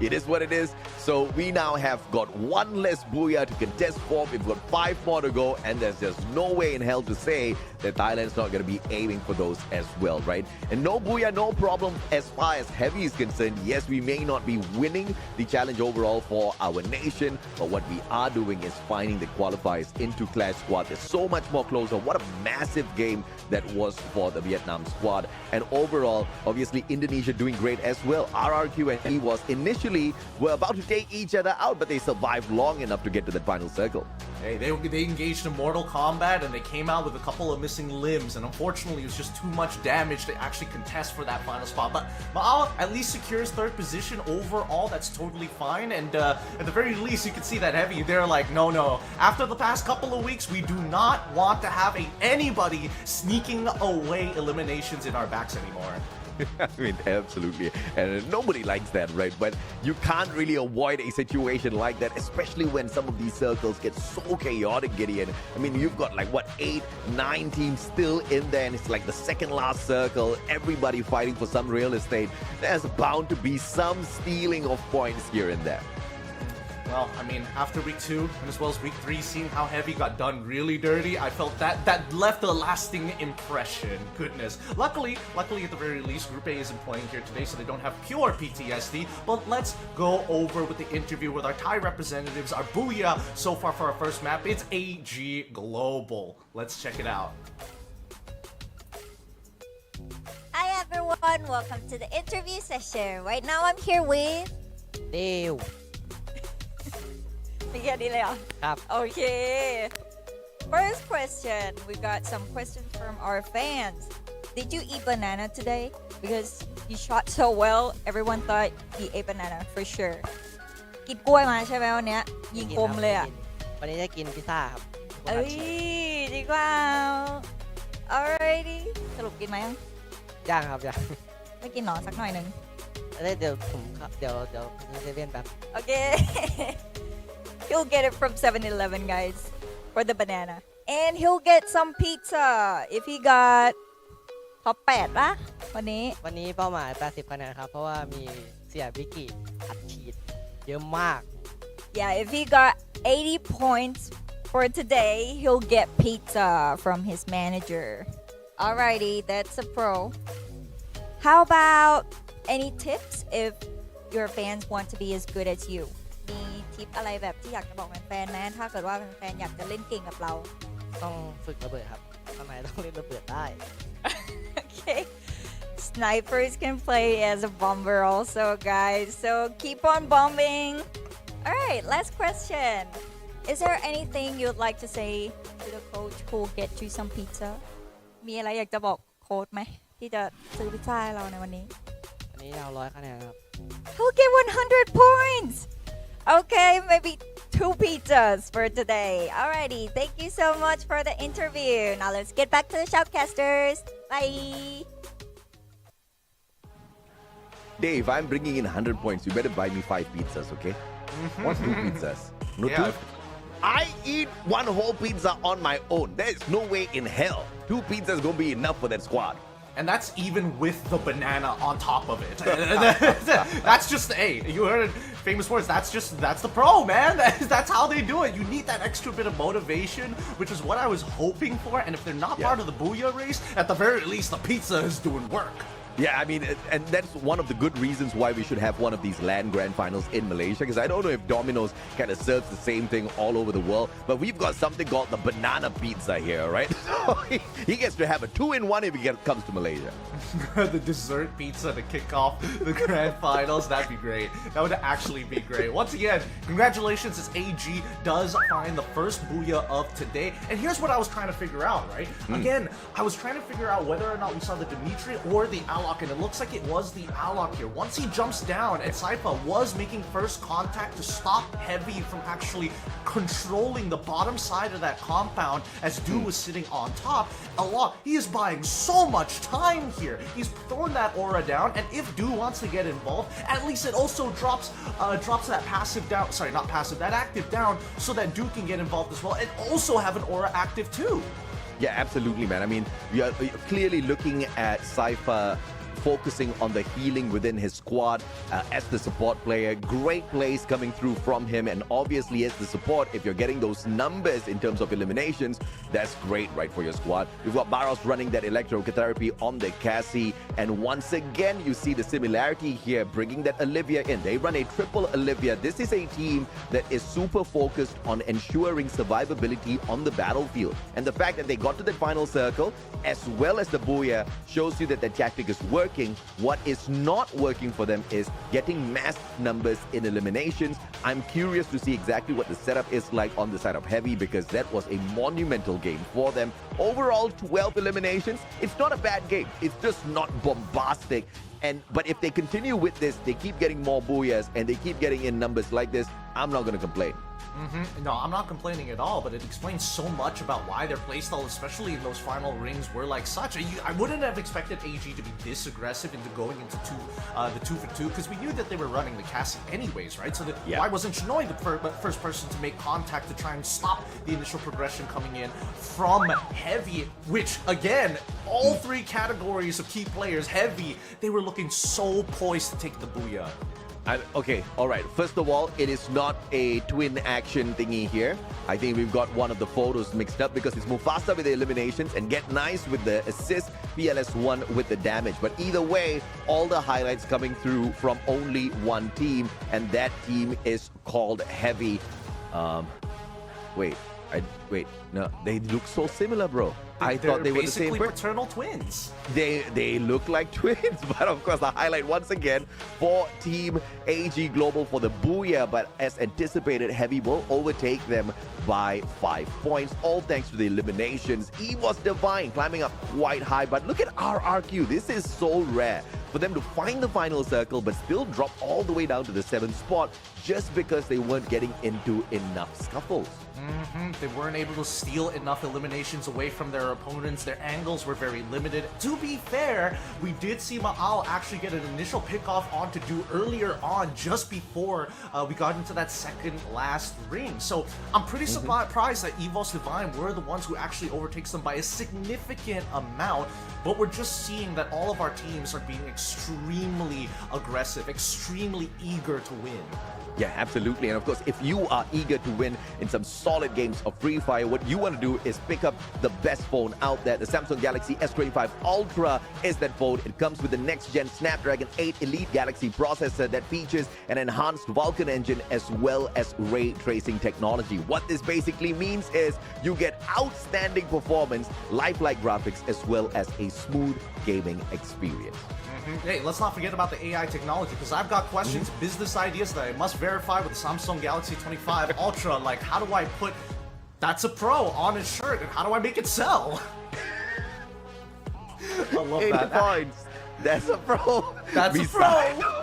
it is what it is. So we now have got one less booyah to contest for. We've got 5 more to go, and there's just no way in hell to say that Thailand's not going to be aiming for those as well, right? And no booyah, no problem as far as Heavy is concerned. Yes, we may not be winning the challenge overall for our nation, but what we are doing is finding the qualifiers into Clash Squad. They're so much more closer. What a massive game that was for the Vietnam squad. And overall, obviously, Indonesia doing great as well. RRQ and EVOS initially were about to take each other out, but they survived long enough to get to the final circle. Hey, they engaged in Mortal Kombat, and they came out with a couple of missing limbs, and unfortunately it was just too much damage to actually contest for that final spot. But Maal at least secures 3rd position overall. That's totally fine, and at the very least you can see that Heavy, they're like, no, after the past couple of weeks, we do not want to have anybody sneaking away eliminations in our backs anymore. I mean, absolutely. And nobody likes that, right? But you can't really avoid a situation like that, especially when some of these circles get so chaotic, Gideon. I mean, you've got like, what, 8, 9 teams still in there, and it's like the second last circle, everybody fighting for some real estate. There's bound to be some stealing of points here and there. Well, I mean, after week 2 and as well as week 3, seeing how Heavy got done really dirty, I felt that left a lasting impression. Goodness. Luckily, at the very least, Group A isn't playing here today, so they don't have pure PTSD. But let's go over with the interview with our Thai representatives, our Booyah, so far for our first map. It's AG Global. Let's check it out. Hi everyone, welcome to the interview session. Right now I'm here with เดว มีแค่นี้เลยเหรอ ครับ Okay. First question, we got some questions from our fans. Did you eat banana today? Because you shot so well, everyone thought you ate banana for sure. กินกล้วยมาใช่ไหมวันเนี้ยยิงกลมเลยอ่ะ วันนี้จะกินพิซซ่าครับ เอ้ยจริงเปล่า Alrighty สรุปกินไหม ย่างครับย่าง ไม่กินหรอสักหน่อยหนึ่ง เดี๋ยวผมเดี๋ยวเซเว่นแบบ Okay. He'll get it from 7-Eleven, guys, for the banana. And he'll get some pizza if he got top 8 ละวันนี้ วันนี้เป้าหมาย 80 คะแนนครับ เพราะว่ามีเสียบิกิอัดฉีดเยอะมาก Yeah, if he got 80 points for today, he'll get pizza from his manager. Alrighty, that's a pro. How about any tips if your fans want to be as good as you? มีทิปอะไรแบบที่อยากจะบอกแฟนๆไหมถ้าเกิดว่าแฟนๆอยากจะเล่นเก่งกับเรา ต้องฝึกระเบิดครับทำไมต้องเล่นระเบิดได้ Okay. Snipers can play as a bomber also, guys. So keep on bombing. Alright, last question. Is there anything you'd like to say to the coach who will get you some pizza? มีอะไรอยากจะบอกโค้ชไหมที่จะซื้อพิซซ่าให้เราในวันนี้ วันนี้เอา100 คะแนนครับ He'll get 100 points! Okay, maybe 2 pizzas for today. Alrighty, thank you so much for the interview. Now let's get back to the shoutcasters. Bye! Dave, I'm bringing in 100 points. You better buy me 5 pizzas, okay? What's 2 pizzas? No, Yeah. 2? I eat 1 whole pizza on my own. There's no way in hell 2 pizzas gonna be enough for that squad. And that's even with the banana on top of it. That's just, hey, you heard it, famous words. That's the pro, man. That's how they do it. You need that extra bit of motivation, which is what I was hoping for. And if they're not part of the Booyah race, at the very least, the pizza is doing work. Yeah, I mean, and that's one of the good reasons why we should have one of these LAN Grand Finals in Malaysia, because I don't know if Domino's kind of serves the same thing all over the world, but we've got something called the banana pizza here, right? So he gets to have a 2-in-1 if he comes to Malaysia. The dessert pizza to kick off the Grand Finals, that'd be great. That would actually be great. Once again, congratulations as AG does find the first Booyah of today. And here's what I was trying to figure out, right? Again, I was trying to figure out whether or not we saw the Dimitri or the Alok, and it looks like it was the Alok here. Once he jumps down, and Saifa was making first contact to stop Heavy from actually controlling the bottom side of that compound as Du was sitting on top. Alok, he is buying so much time here. He's throwing that aura down, and if Du wants to get involved, at least it also drops that passive down, sorry, not passive, that active down, so that Du can get involved as well, and also have an aura active too. Yeah, absolutely, man. I mean, we are clearly looking at Saifa focusing on the healing within his squad as the support player. Great plays coming through from him, and obviously as the support, if you're getting those numbers in terms of eliminations, that's great, right, for your squad. We've got Barros running that electrotherapy on the Cassie, and once again you see the similarity here, bringing that Olivia in. They run a triple Olivia. This is a team that is super focused on ensuring survivability on the battlefield, and the fact that they got to the final circle as well as the Booyah shows you that the tactic is working. What is not working for them is getting mass numbers in eliminations. I'm curious to see exactly what the setup is like on the side of Heavy, because that was a monumental game for them. Overall, 12 eliminations. It's not a bad game. It's just not bombastic. But if they continue with this, they keep getting more Booyahs and they keep getting in numbers like this, I'm not going to complain. No, I'm not complaining at all, but it explains so much about why their playstyle, especially in those final rings, were like such. I wouldn't have expected AG to be this aggressive into going into the 2-for-2, because we knew that they were running the Cassie anyways, right? So why wasn't Shinoy the first person to make contact to try and stop the initial progression coming in from Heavy, which, again, all three categories of key players, Heavy, they were looking so poised to take the Booyah. Okay, all right. First of all, it is not a twin action thingy here. I think we've got one of the photos mixed up because it's Mufasa with the eliminations and Get Nice with the assist, PLS1 with the damage. But either way, all the highlights coming through from only one team, and that team is called Heavy. Wait, no, they look so similar, bro. I thought they were the same basically paternal twins. They look like twins, but of course the highlight once again for Team AG Global for the Booyah, but as anticipated, Heavy will overtake them by 5 points, all thanks to the eliminations. was Divine climbing up quite high, but look at RRQ. This is so rare for them to find the final circle, but still drop all the way down to the 7th spot just because they weren't getting into enough scuffles. They weren't able to steal enough eliminations away from their opponents. Their angles were very limited. To be fair, we did see Ma'al actually get an initial pickoff on to do earlier on, just before we got into that second last ring. So I'm pretty surprised that EVOS Divine were the ones who actually overtakes them by a significant amount. But we're just seeing that all of our teams are being extremely aggressive, extremely eager to win. Yeah, absolutely. And of course, if you are eager to win in some solid games of Free Fire, what you want to do is pick up the best phone out there. The Samsung Galaxy S25 Ultra is that phone. It comes with the next-gen Snapdragon 8 Elite Galaxy processor that features an enhanced Vulkan engine as well as ray tracing technology. What this basically means is you get outstanding performance, lifelike graphics, as well as a smooth gaming experience. Hey, let's not forget about the AI technology, because I've got questions, business ideas that I must verify with the Samsung Galaxy 25 Ultra. Like, how do I put "That's a Pro" on a shirt, and how do I make it sell? I love 80 that. points. That's a pro. That's a pro.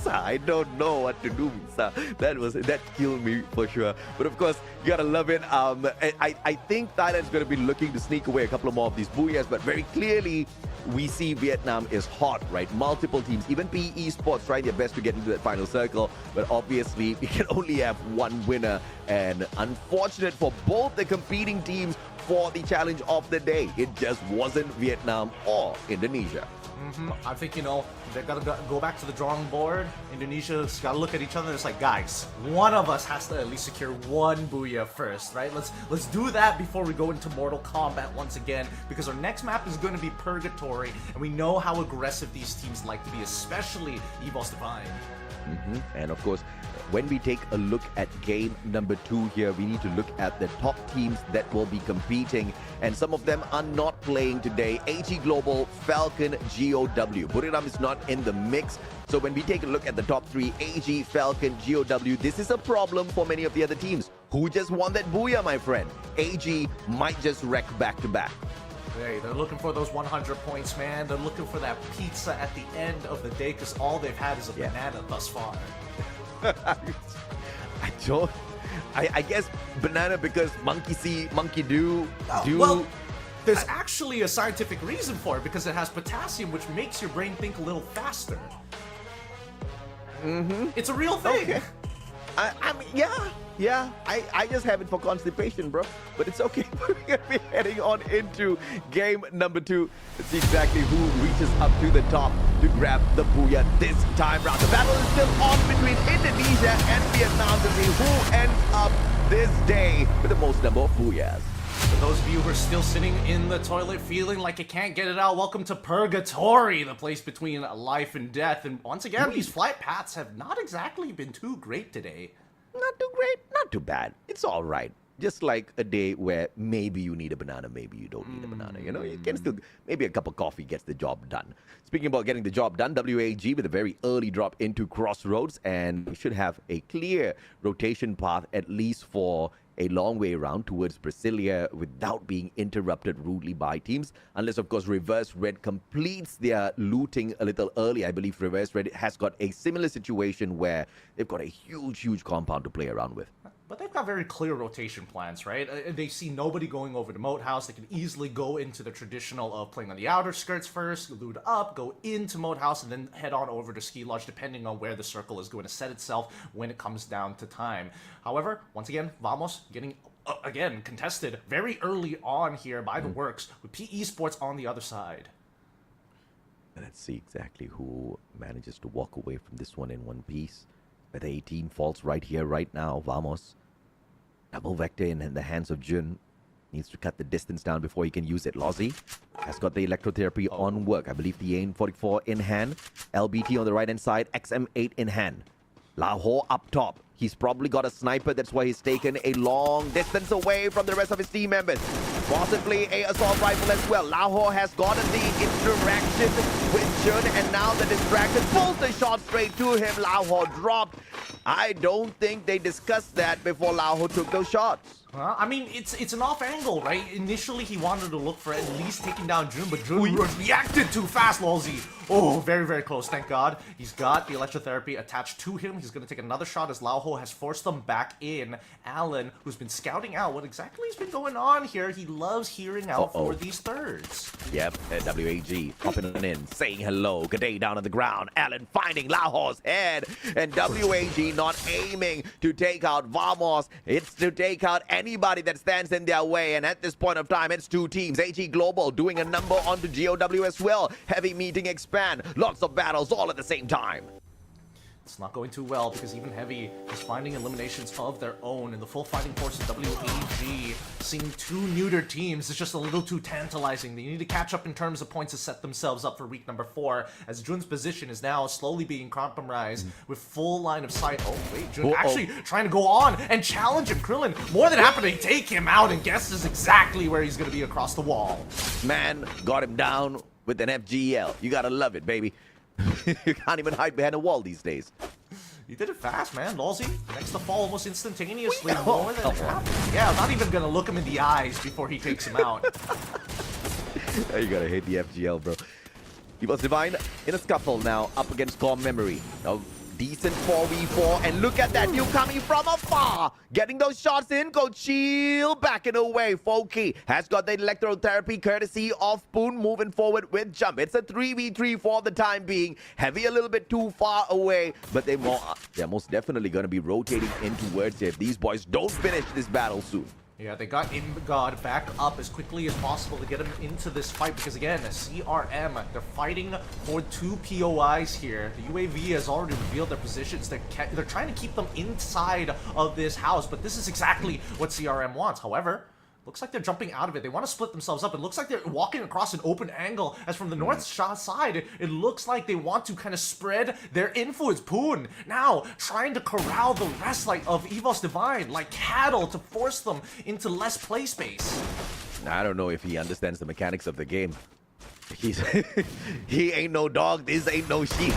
I don't know what to do, Misa. That killed me for sure. But of course, you gotta love it. I think Thailand's gonna be looking to sneak away a couple of more of these Booyahs, but very clearly we see Vietnam is hot, right? Multiple teams, even PE Esports trying their best to get into that final circle, but obviously we can only have one winner, and unfortunate for both the competing teams for the challenge of the day. It just wasn't Vietnam or Indonesia. I think, they're gonna go back to the drawing board. Indonesia's gotta look at each other and it's like, guys, one of us has to at least secure one Booyah first, right? Let's do that before we go into Mortal Kombat once again, because our next map is going to be Purgatory, and we know how aggressive these teams like to be, especially EVOS Divine. And of course, when we take a look at game number 2 here, we need to look at the top teams that will be competing, and some of them are not playing today. AG Global, Falcon, GOW. Buriram is not in the mix. So when we take a look at the top 3, AG, Falcon, GOW, this is a problem for many of the other teams who just won that Booyah, my friend. AG might just wreck back-to-back. Hey, they're looking for those 100 points, man. They're looking for that pizza at the end of the day, because all they've had is a banana thus far. I guess banana because monkey see, monkey do. Well, there's actually a scientific reason for it, because it has potassium, which makes your brain think a little faster. It's a real thing. Okay. I mean, yeah. I just have it for constipation, bro. But it's okay. We're going to be heading on into game number 2. Let's see exactly who reaches up to the top to grab the Booyah this time round. The battle is still on between Indonesia and Vietnam to see who ends up this day with the most number of Booyahs. For those of you who are still sitting in the toilet feeling like you can't get it out, welcome to Purgatory, the place between life and death. And once again, these flight paths have not exactly been too great today. Not too great, not too bad. It's all right. Just like a day where maybe you need a banana, maybe you don't need a banana. You can still, maybe a cup of coffee gets the job done. Speaking about getting the job done, WAG with a very early drop into Crossroads, and we should have a clear rotation path at least for a long way around towards Brasilia without being interrupted rudely by teams. Unless, of course, Reverse Red completes their looting a little early. I believe Reverse Red has got a similar situation where they've got a huge compound to play around with. But they've got very clear rotation plans, right? They see nobody going over to Moat House. They can easily go into the traditional of playing on the outer skirts first, loot up, go into Moat House, and then head on over to Ski Lodge, depending on where the circle is going to set itself when it comes down to time. However, once again, Vamos getting, again, contested very early on here by the works, with P Esports on the other side. Let's see exactly who manages to walk away from this one in one piece. But the 18 falls right here, right now. Vamos. Double vector in the hands of Jun. Needs to cut the distance down before he can use it. Lozzy has got the electrotherapy on work. I believe the AIM-44 in hand. LBT on the right-hand side. XM8 in hand. Lahore up top. He's probably got a sniper. That's why he's taken a long distance away from the rest of his team members. Possibly a assault rifle as well. Lahore has gotten the interaction with Jun, and now the distraction pulls the shot straight to him. Lahore dropped. I don't think they discussed that before Lahore took those shots. I mean, it's an off angle, right? Initially, he wanted to look for at least taking down Jun, but Jun reacted too fast, Lolzy. Oh, very, very close, thank God. He's got the electrotherapy attached to him. He's going to take another shot as Lauho has forced them back in. Alan, who's been scouting out what exactly has been going on here, he loves hearing out for these thirds. Yep, WAG popping in, saying hello. Good day down on the ground. Alan finding Lahore's head, and WAG not aiming to take out Vamos. It's to take out anybody that stands in their way, and at this point of time, it's two teams. AG Global doing a number onto GOW as well. Heavy meeting expand. Lots of battles all at the same time. It's not going too well because even Heavy is finding eliminations of their own, and the full fighting force of WAG seeing two neuter teams is just a little too tantalizing. They need to catch up in terms of points to set themselves up for week number 4, as Jun's position is now slowly being compromised with full line of sight. Oh wait, Jun actually trying to go on and challenge him. Krillin more than happy to take him out and guesses exactly where he's going to be across the wall. Man got him down with an FGL. You gotta love it, baby. You can't even hide behind a wall these days. You did it fast, man. Lolzy, next to fall almost instantaneously. More than half. Yeah, I'm not even gonna look him in the eyes before he takes him out. You gotta hate the FGL, bro. He was Divine in a scuffle now, up against Core Memory. A decent 4v4, and look at that, you coming from afar. Getting those shots in, Coachil backing away. Foki has got the electrotherapy courtesy of Poon, moving forward with Jump. It's a 3v3 for the time being. Heavy a little bit too far away, but they're most definitely going to be rotating in towards it if these boys don't finish this battle soon. Yeah, they got God back up as quickly as possible to get him into this fight because, again, CRM, they're fighting for 2 POIs here. The UAV has already revealed their positions. They're trying to keep them inside of this house, but this is exactly what CRM wants. However, looks like they're jumping out of it. They want to split themselves up. It looks like they're walking across an open angle as from the north side. It looks like they want to kind of spread their influence. Poon now trying to corral the rest of EVOS Divine like cattle to force them into less play space. I don't know if he understands the mechanics of the game. He ain't no dog, this ain't no sheep.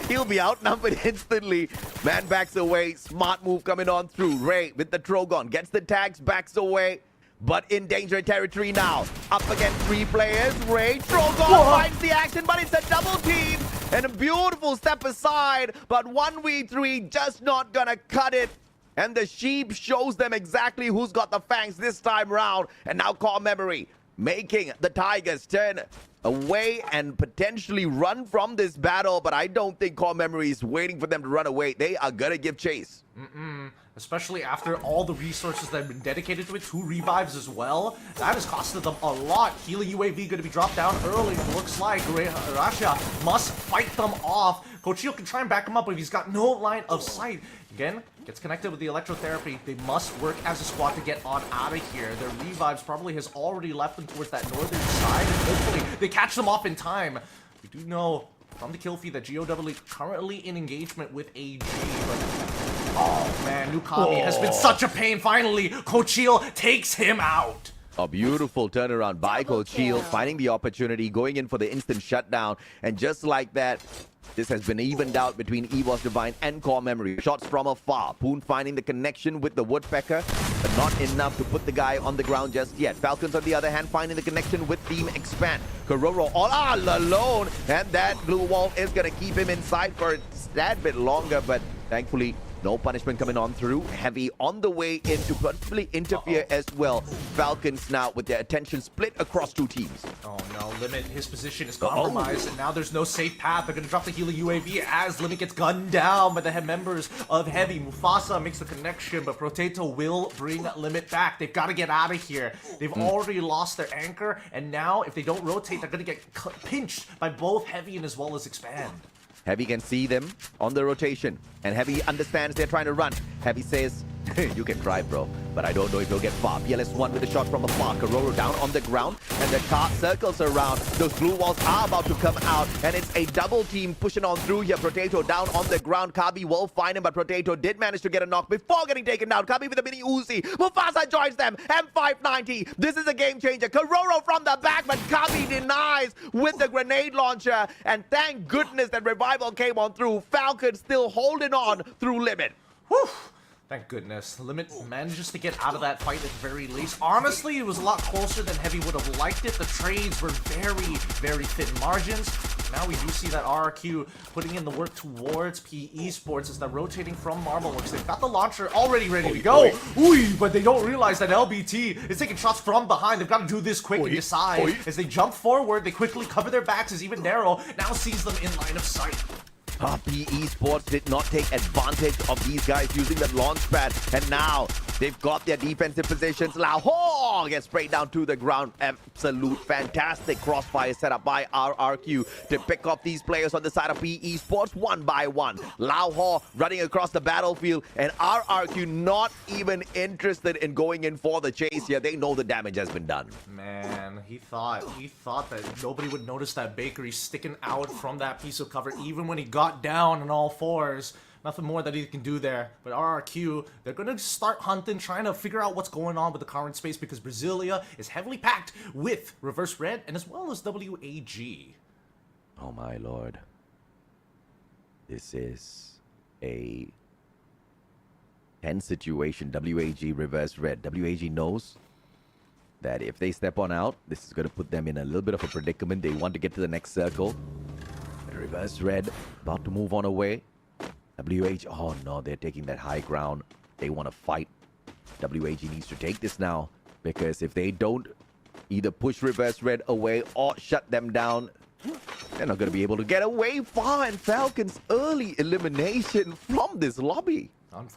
He'll be outnumbered instantly. Man backs away, smart move coming on through. Ray with the Trogon gets the tags, backs away. But in danger territory now. Up against 3 players. Ray Trogon finds the action, but it's a double team. And a beautiful step aside. But 1v3 just not gonna cut it. And the sheep shows them exactly who's got the fangs this time round. And now Core Memory making the Tigers turn away and potentially run from this battle. But I don't think Core Memory is waiting for them to run away. They are gonna give chase. Especially after all the resources that have been dedicated to it, 2 revives as well. That has costed them a lot. Healing UAV going to be dropped down early. It looks like Russia must fight them off. Coachio can try and back him up, but he's got no line of sight. Again, gets connected with the electrotherapy. They must work as a squad to get on out of here. Their revives probably has already left them towards that northern side, and hopefully they catch them off in time. We do know from the kill feed that GOW currently in engagement with AG, but oh man, Nukami has been such a pain. Finally, Coachil takes him out. A beautiful turnaround by Coachil, finding the opportunity, going in for the instant shutdown, and just like that, this has been evened out between EVOS Divine and Core Memory. Shots from afar. Poon finding the connection with the Woodpecker, but not enough to put the guy on the ground just yet. Falcons, on the other hand, finding the connection with Team Expand. Kororo all alone, and that blue wall is going to keep him inside for a tad bit longer, but thankfully, No punishment coming on through. Heavy on the way in to probably interfere as well. Falcons now with their attention split across two teams. Oh no, Limit, his position is compromised, and now there's no safe path. They're gonna drop the healer UAV as Limit gets gunned down by the members of Heavy. Mufasa makes the connection, but Potato will bring Limit back. They've got to get out of here. They've already lost their anchor, and now if they don't rotate, they're gonna get pinched by both Heavy and as well as Expand. Heavy can see them on the rotation, and Heavy understands they're trying to run. Heavy says, you can try, bro, but I don't know if you'll get far. PLS1 with a shot from afar. Karoro down on the ground, and the car circles around. Those blue walls are about to come out, and it's a double team pushing on through here. Potato down on the ground. Kabi will find him, but Potato did manage to get a knock before getting taken down. Kabi with a mini Uzi. Mufasa joins them. M590. This is a game changer. Karoro from the back, but Kabi denies with the grenade launcher. And thank goodness that Revival came on through. Falcon still holding on through Limit. Whew. Thank goodness. Limit manages to get out of that fight at the very least. Honestly, it was a lot closer than Heavy would have liked it. The trades were very, very thin margins. Now we do see that RRQ putting in the work towards P Esports as they're rotating from Marbleworks. They've got the launcher already ready to go. Ooh, but they don't realize that LBT is taking shots from behind. They've got to do this quick and decide. As they jump forward, they quickly cover their backs as even Narrow now sees them in line of sight. P Esports did not take advantage of these guys using that launch pad, and now they've got their defensive positions. Lao gets sprayed down to the ground. Absolute fantastic crossfire set up by RRQ to pick off these players on the side of P Esports one by one. Lao running across the battlefield, and RRQ not even interested in going in for the chase here. They know the damage has been done. Man, he thought that nobody would notice that Bakery sticking out from that piece of cover, even when he got down on all fours. Nothing more that he can do there. But RRQ, they're going to start hunting, trying to figure out what's going on with the current space, because Brasilia is heavily packed with Reverse Red and as well as WAG. Oh my lord. This is a tense situation. WAG Reverse Red. WAG knows that if they step on out, this is going to put them in a little bit of a predicament. They want to get to the next circle. Reverse Red about to move on away. WH, oh no, they're taking that high ground. They want to fight. WAG needs to take this now, because if they don't either push Reverse Red away or shut them down, they're not going to be able to get away far. And Falcons early elimination from this lobby. An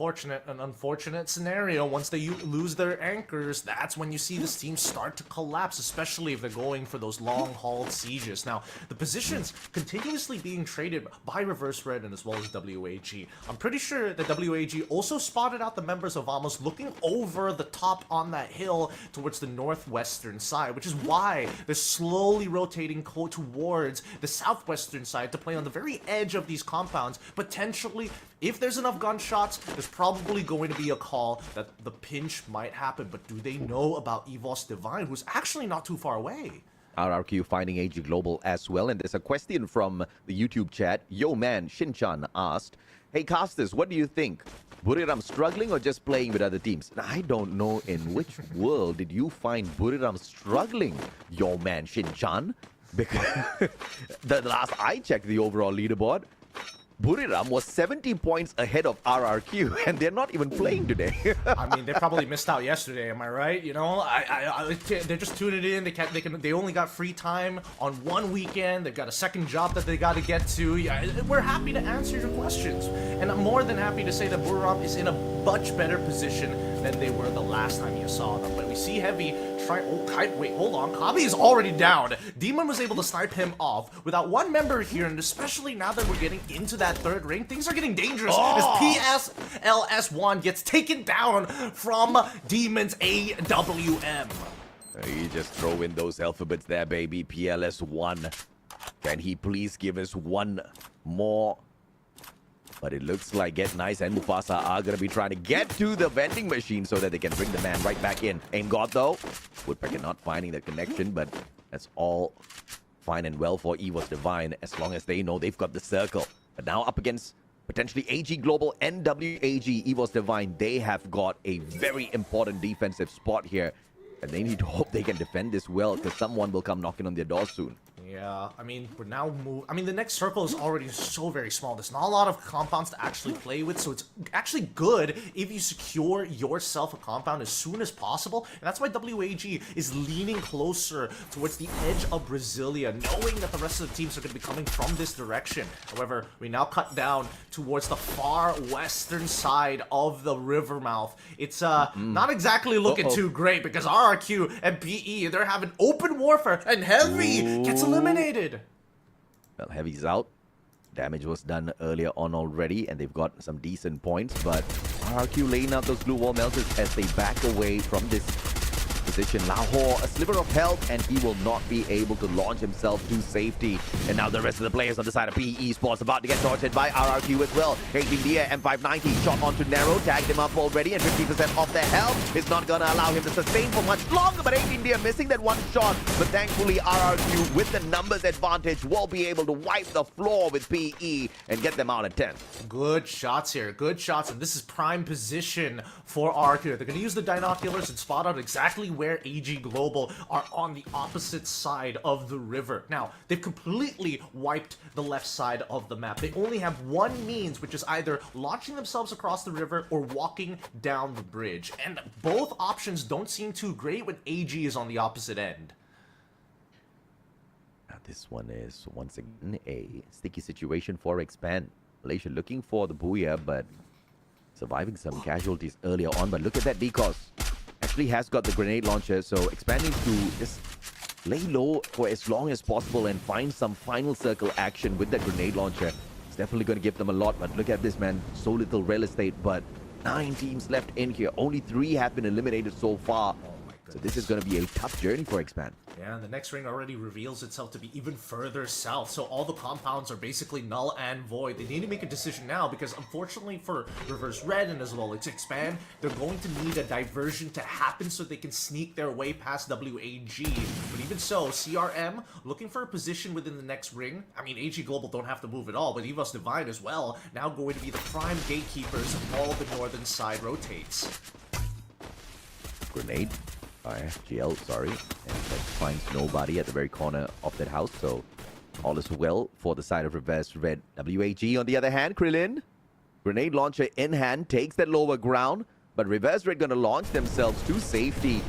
unfortunate scenario. Once they lose their anchors, that's when you see this team start to collapse, especially if they're going for those long-hauled sieges. Now, the positions continuously being traded by Reverse Red and as well as WAG. I'm pretty sure that WAG also spotted out the members of Amos looking over the top on that hill towards the northwestern side, which is why they're slowly rotating towards the southwestern side to play on the very edge of these compounds. Potentially, if there's enough gunshots, there's probably going to be a call that the pinch might happen. But do they know about EVOS Divine, who's actually not too far away? RRQ finding AG Global as well. And there's a question from the YouTube chat. Yo man, Shinchan asked, hey casters, what do you think? Buriram struggling or just playing with other teams? Now, I don't know in which world did you find Buriram struggling, yo man, Shinchan? Because the last I checked the overall leaderboard, Buriram was 70 points ahead of RRQ, and they're not even playing today. I mean, they probably missed out yesterday. Am I right? You know, they're just tuning in. They only got free time on one weekend. They've got a second job that they got to get to. Yeah, we're happy to answer your questions, and I'm more than happy to say that Buriram is in a much better position than they were the last time you saw them. But we see Heavy try. Oh, wait, hold on. Kabi is already down. Demon was able to snipe him off without one member here, and especially now that we're getting into that third ring, things are getting dangerous as PSLS1 gets taken down from Demon's AWM. You just throw in those alphabets there, baby. PLS1. Can he please give us one more? But it looks like Get Nice and Mufasa are going to be trying to get to the vending machine so that they can bring the man right back in. Aim God, though. Woodpecker not finding the connection, but that's all fine and well for EVOS Divine as long as they know they've got the circle. But now up against potentially AG Global and WAG, EVOS Divine, they have got a very important defensive spot here. And they need to hope they can defend this well, because someone will come knocking on their door soon. Yeah, I mean, we're now the next circle is already so very small. There's not a lot of compounds to actually play with, so it's actually good if you secure yourself a compound as soon as possible. And that's why WAG is leaning closer towards the edge of Brasilia, knowing that the rest of the teams are going to be coming from this direction. However, we now cut down towards the far western side of the river mouth. It's not exactly looking too great because RRQ and PE, they're having open warfare, and Heavy gets eliminated. Well, Heavy's out. Damage was done earlier on already, and they've got some decent points, but RRQ laying out those blue wall melters as they back away from this position. Lahore, a sliver of health, and he will not be able to launch himself to safety. And now the rest of the players on the side of PE Esports about to get tortured by RRQ as well. 18 Dia, M590, shot onto Narrow, tagged him up already, and 50% off their health is not gonna allow him to sustain for much longer, but 18 Dia missing that one shot. But thankfully, RRQ, with the numbers advantage, will be able to wipe the floor with PE and get them out at 10. Good shots here, good shots, and this is prime position for RRQ. They're gonna use the binoculars and spot out exactly where AG Global are on the opposite side of the river. Now, they've completely wiped the left side of the map. They only have one means, which is either launching themselves across the river or walking down the bridge. And both options don't seem too great when AG is on the opposite end. Now, this one is once again a sticky situation for Expand. Malaysia looking for the Booyah, but surviving some casualties earlier on. But look at that decos. Actually has got the grenade launcher, so expanding to just lay low for as long as possible and find some final circle action with that grenade launcher. It's definitely going to give them a lot, but look at this, man. So little real estate, but 9 teams left in here. Only 3 have been eliminated so far. So this is going to be a tough journey for Expand. Yeah, and the next ring already reveals itself to be even further south, so all the compounds are basically null and void. They need to make a decision now because unfortunately for Reverse Red and as well as Expand, they're going to need a diversion to happen so they can sneak their way past WAG. But even so, CRM looking for a position within the next ring. I mean, AG Global don't have to move at all, but EVOS Divine as well, now going to be the prime gatekeepers of all the northern side rotates. Grenade. GL, sorry, and that finds nobody at the very corner of that house, so all is well for the side of Reverse Red. WAG, on the other hand, Krillin, grenade launcher in hand, takes that lower ground, but Reverse Red gonna launch themselves to safety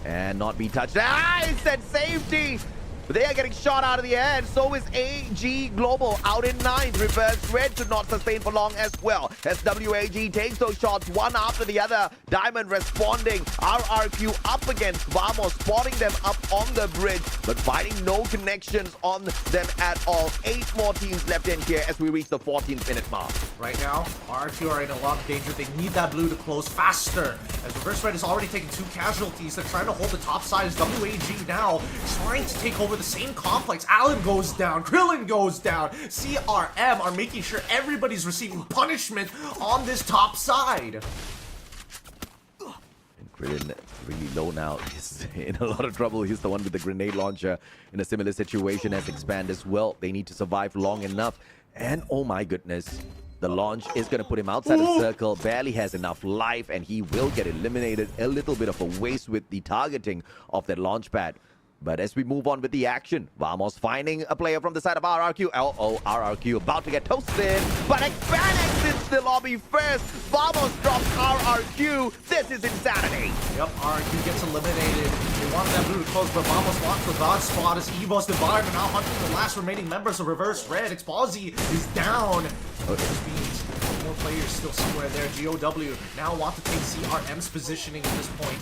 and not be touched. I said safety! But they are getting shot out of the air, and so is AG Global out in 9th. Reverse Red should not sustain for long as well. As WAG takes those shots one after the other. Diamond responding. RRQ up against Vamos, spotting them up on the bridge, but finding no connections on them at all. 8 more teams left in here as we reach the 14th minute mark. Right now, RRQ are in a lot of danger. They need that blue to close faster. As Reverse Red is already taking 2 casualties, they're trying to hold the top side as WAG now trying to take over the same complex. Allen goes down, Krillin goes down, CRM are making sure everybody's receiving punishment on this top side. And Krillin really low now. He's in a lot of trouble. He's the one with the grenade launcher in a similar situation as Expand as well. They need to survive long enough. And oh my goodness, the launch is going to put him outside the circle. Barely has enough life, and he will get eliminated. A little bit of a waste with the targeting of that launch pad. But as we move on with the action, Vamos finding a player from the side of RRQ. RRQ about to get toasted, but Expand exits the lobby first. Vamos drops RRQ. This is insanity. Yep, RRQ gets eliminated. They wanted that blue to close, but Vamos lost the dodge spot as EVOS Divine are now hunting the last remaining members of Reverse Red. Exposy is down. This means more players still somewhere there. GOW now want to take CRM's positioning at this point.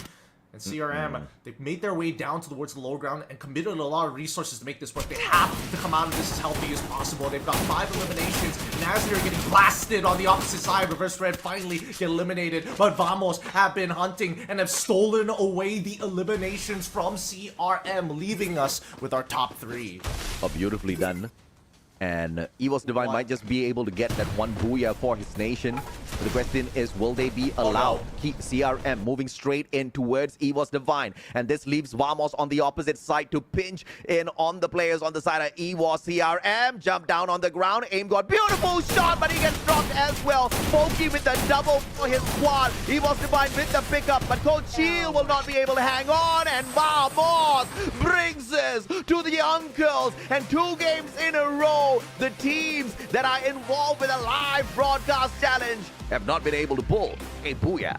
And CRM, they've made their way down towards the lower ground and committed a lot of resources to make this work. They have to come out of this as healthy as possible. They've got 5 eliminations, and as they're getting blasted on the opposite side, Reverse Red finally get eliminated. But Vamos have been hunting and have stolen away the eliminations from CRM, leaving us with our top 3. Oh, beautifully done. And EVOS Divine might just be able to get that one Booyah for his nation. The question is, will they be allowed? CRM moving straight in towards EVOS Divine. And this leaves Vamos on the opposite side to pinch in on the players on the side of EVOS. CRM jump down on the ground. Aim got beautiful shot, but he gets dropped as well. Pokey with the double for his squad. EVOS Divine with the pickup, but Coach Shield will not be able to hang on. And Vamos brings us to the uncles. And 2 games in a row, the teams that are involved with a live broadcast challenge have not been able to pull a booyah.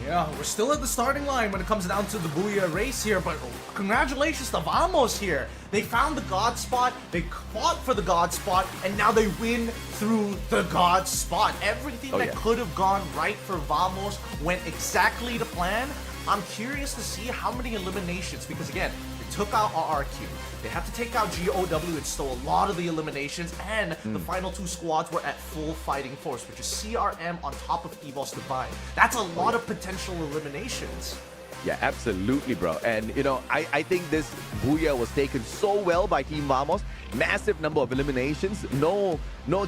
Yeah, we're still at the starting line when it comes down to the Booyah race here, but congratulations to Vamos here. They found the God spot, they fought for the God spot, and now they win through the God spot. Everything that could have gone right for Vamos went exactly to plan. I'm curious to see how many eliminations, because again, they took out RRQ. They have to take out GOW and stole a lot of the eliminations, and the final 2 squads were at full fighting force, which is CRM on top of EVOS Divine. That's a lot of potential eliminations. Yeah, absolutely, bro. And, you know, I think this Booyah was taken so well by Team Vamos. Massive number of eliminations. No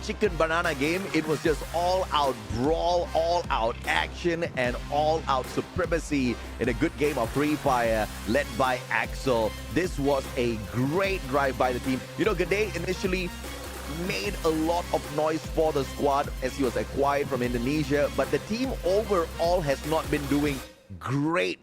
chicken banana game. It was just all-out brawl, all-out action, and all-out supremacy in a good game of Free Fire led by Axel. This was a great drive by the team. You know, Gade initially made a lot of noise for the squad as he was acquired from Indonesia, but the team overall has not been doing great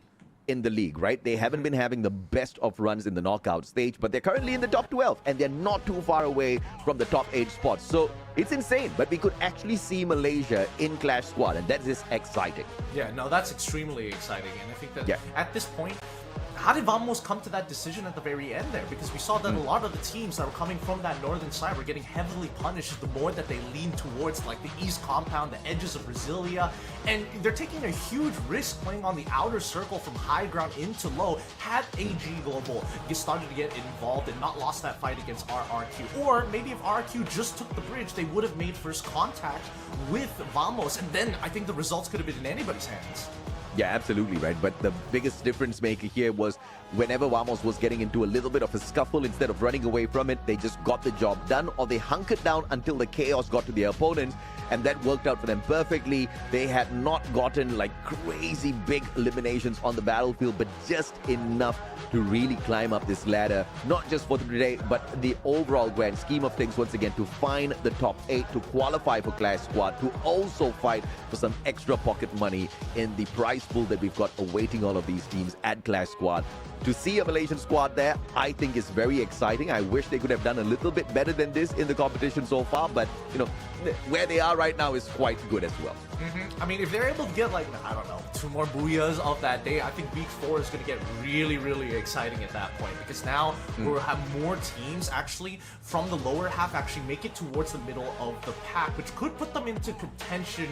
in the league, right? They haven't been having the best of runs in the knockout stage, but they're currently in the top 12 and they're not too far away from the top 8 spots. So it's insane, but we could actually see Malaysia in Clash Squad, and that is exciting. Yeah, no, that's extremely exciting, and I think that at this point, how did Vamos come to that decision at the very end there? Because we saw that a lot of the teams that were coming from that northern side were getting heavily punished the more that they leaned towards like the east compound, the edges of Brasilia, and they're taking a huge risk playing on the outer circle from high ground into low. Had AG Global started to get involved and not lost that fight against RRQ, or maybe if RRQ just took the bridge, they would have made first contact with Vamos, and then I think the results could have been in anybody's hands. Yeah, absolutely right. But the biggest difference maker here was whenever Vamos was getting into a little bit of a scuffle, instead of running away from it, they just got the job done, or they hunkered down until the chaos got to their opponents, and that worked out for them perfectly. They had not gotten like crazy big eliminations on the battlefield, but just enough to really climb up this ladder, not just for today, but the overall grand scheme of things once again, to find the top 8, to qualify for Clash Squad, to also fight for some extra pocket money in the prize pool that we've got awaiting all of these teams at Clash Squad. To see a Malaysian squad there, I think is very exciting. I wish they could have done a little bit better than this in the competition so far, but you know, where they are right now is quite good as well. I mean, if they're able to get like, I don't know, 2 more booyahs of that day, I think week 4 is going to get really, really exciting at that point, because now we'll have more teams actually from the lower half actually make it towards the middle of the pack, which could put them into contention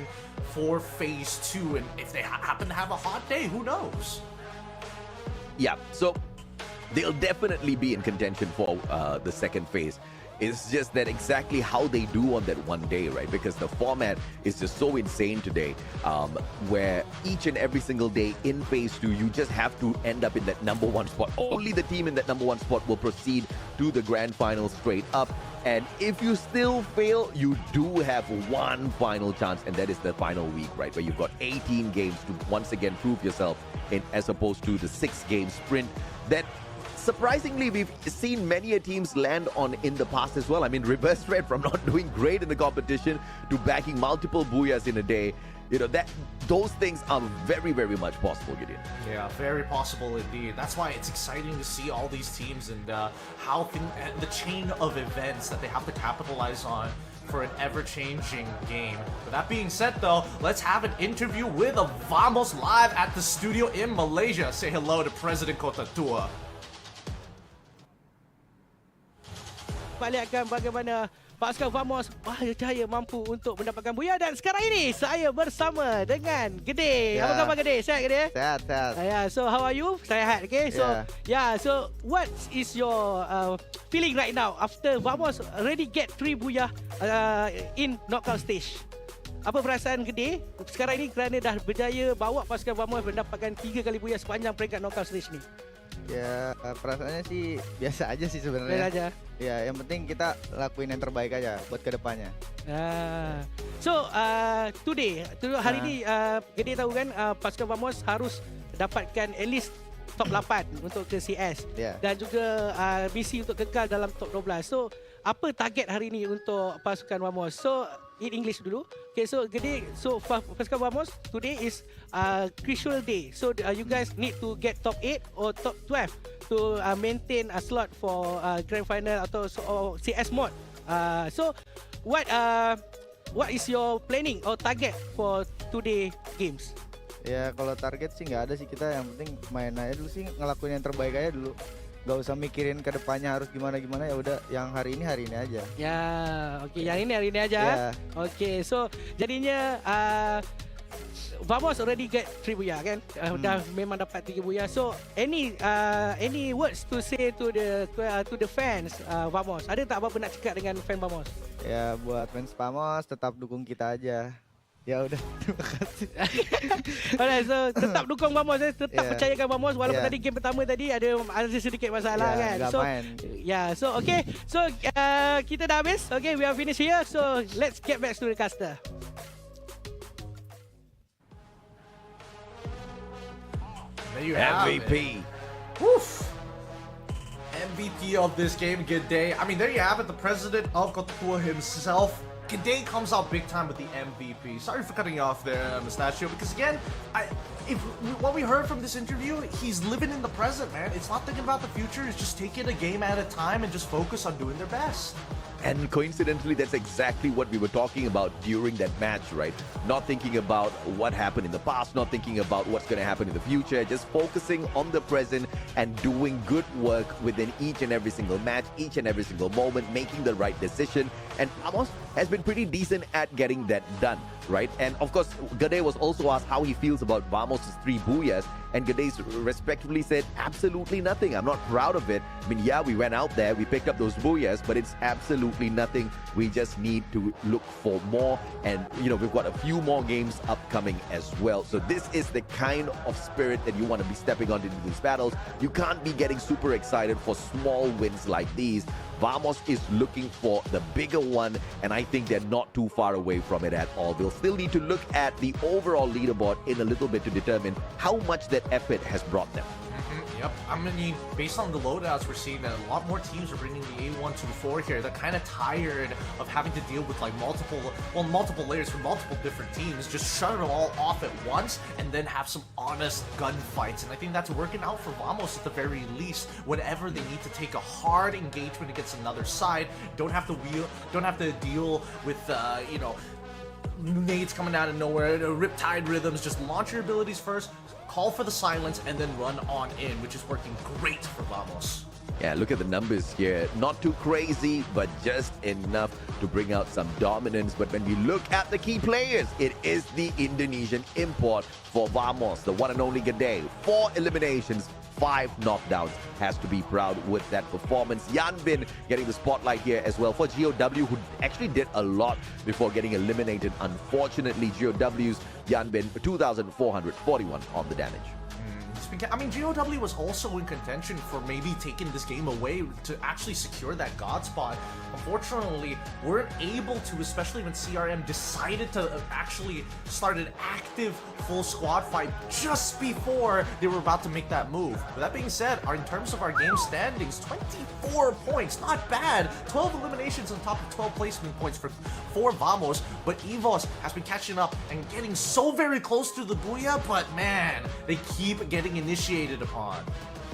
for phase 2. And if they happen to have a hot day, who knows? Yeah, so they'll definitely be in contention for the second phase. It's just that exactly how they do on that one day, right? Because the format is just so insane today, where each and every single day in phase 2, you just have to end up in that number 1 spot. Only the team in that number 1 spot will proceed to the grand final straight up. And if you still fail, you do have one final chance, and that is the final week, right? Where you've got 18 games to once again prove yourself in, as opposed to the 6-game sprint that surprisingly we've seen many teams land on in the past as well. I mean, Reverse Red, from not doing great in the competition to backing multiple booyahs in a day, you know, that those things are very, very much possible, Gideon. Yeah, very possible indeed. That's why it's exciting to see all these teams and how the chain of events that they have to capitalize on for an ever-changing game. With that being said, though, let's have an interview with Vamos live at the studio in Malaysia. Say hello to President Kota Tua. Lihatkan bagaimana pasukan Vamos berjaya mampu untuk mendapatkan booyah, dan sekarang ini saya bersama dengan Gede. Apa khabar Gede? Sihat Gede? Sehat. Yeah, so how are you? Sihat, okay? So so what is your feeling right now after Vamos already get 3 booyah in knockout stage? Apa perasaan Gede sekarang ini kerana dah berjaya bawa pasukan Vamos mendapatkan 3 kali booyah sepanjang peringkat knockout stage ni? Ya perasaannya sih biasa aja sih sebenarnya. Biasa aja. Ya yang penting kita lakuin yang terbaik aja buat kedepannya. So today hari ni Gede tahu kan pasukan Vamos harus dapatkan at least top 8 untuk ke CS dan juga misi untuk kekal dalam top 12. So apa target hari ni untuk pasukan Vamos? So in English dulu. Okay, so Gede, so pasukan Vamos today is crucial day. So you guys need to get top 8 or top 12 to maintain a slot for grand final atau CS mode. So what is your planning or target for today games? Ya kalau target sih nggak ada sih, kita yang penting main aja dulu sih, ngelakuin yang terbaik aja dulu. Gak usah mikirin ke depannya harus gimana ya udah yang hari ini aja. Ya, okey, yang ini hari ini aja. Yeah. Okey, so jadinya Vamos already get 3 buya kan? Dah memang dapat 3 buya. So any words to say to the fans Vamos? Ada tak apa-apa nak cakap dengan fan Vamos? Ya buat fans Vamos tetap dukung kita aja. Ya udah, terima kasih. Alright, so tetap dukung Vamos, tetap percayakan Vamos walaupun tadi game pertama tadi ada sedikit masalah kan. So so okay. So kita dah habis. Okay, we are finished here. So let's get back to the caster. There you have MVP. Woof. MVP of this game, Gede. I mean, there you have it. The president of Kotua himself. Gede comes out big time with the MVP. Sorry for cutting you off there, Mustachio, because again, what we heard from this interview, he's living in the present, man. It's not thinking about the future. It's just taking a game at a time and just focus on doing their best. And coincidentally, that's exactly what we were talking about during that match, right? Not thinking about what happened in the past, not thinking about what's going to happen in the future, just focusing on the present and doing good work within each and every single match, each and every single moment, making the right decision. And Vamos has been pretty decent at getting that done, right? And of course, Gade was also asked how he feels about Vamos' 3 booyahs, and Gade respectively said, absolutely nothing. I'm not proud of it. I mean, yeah, we went out there, we picked up those booyahs, but it's absolutely nothing. We just need to look for more, and we've got a few more games upcoming as well. So this is the kind of spirit that you want to be stepping on into these battles. You can't be getting super excited for small wins like these. Vamos is looking for the bigger one, and I think they're not too far away from it at all. They'll still need to look at the overall leaderboard in a little bit to determine how much that effort has brought them. Yep, I mean, based on the loadouts, we're seeing that a lot more teams are bringing the A124 here. They're kind of tired of having to deal with like multiple layers from multiple different teams. Just shut it all off at once and then have some honest gunfights. And I think that's working out for Vamos at the very least. Whenever they need to take a hard engagement against another side, don't have to deal with nades coming out of nowhere, riptide rhythms. Just launch your abilities first, call for the silence, and then run on in, which is working great for Vamos. Yeah, look at the numbers here. Not too crazy, but just enough to bring out some dominance. But when we look at the key players, it is the Indonesian import for Vamos, the one and only Gade. 4 eliminations, 5 knockdowns. Has to be proud with that performance. Yanbin getting the spotlight here as well for GOW, who actually did a lot before getting eliminated. Unfortunately, GOW's Yanbin 2,441 on the damage. I mean, GOW was also in contention for maybe taking this game away to actually secure that God spot. Unfortunately, weren't able to, especially when CRM decided to actually start an active full squad fight just before they were about to make that move. But that being said, in terms of our game standings, 24 points, not bad. 12 eliminations on top of 12 placement points for Vamos, but EVOS has been catching up and getting so very close to the Booyah, but man, they keep getting initiated upon.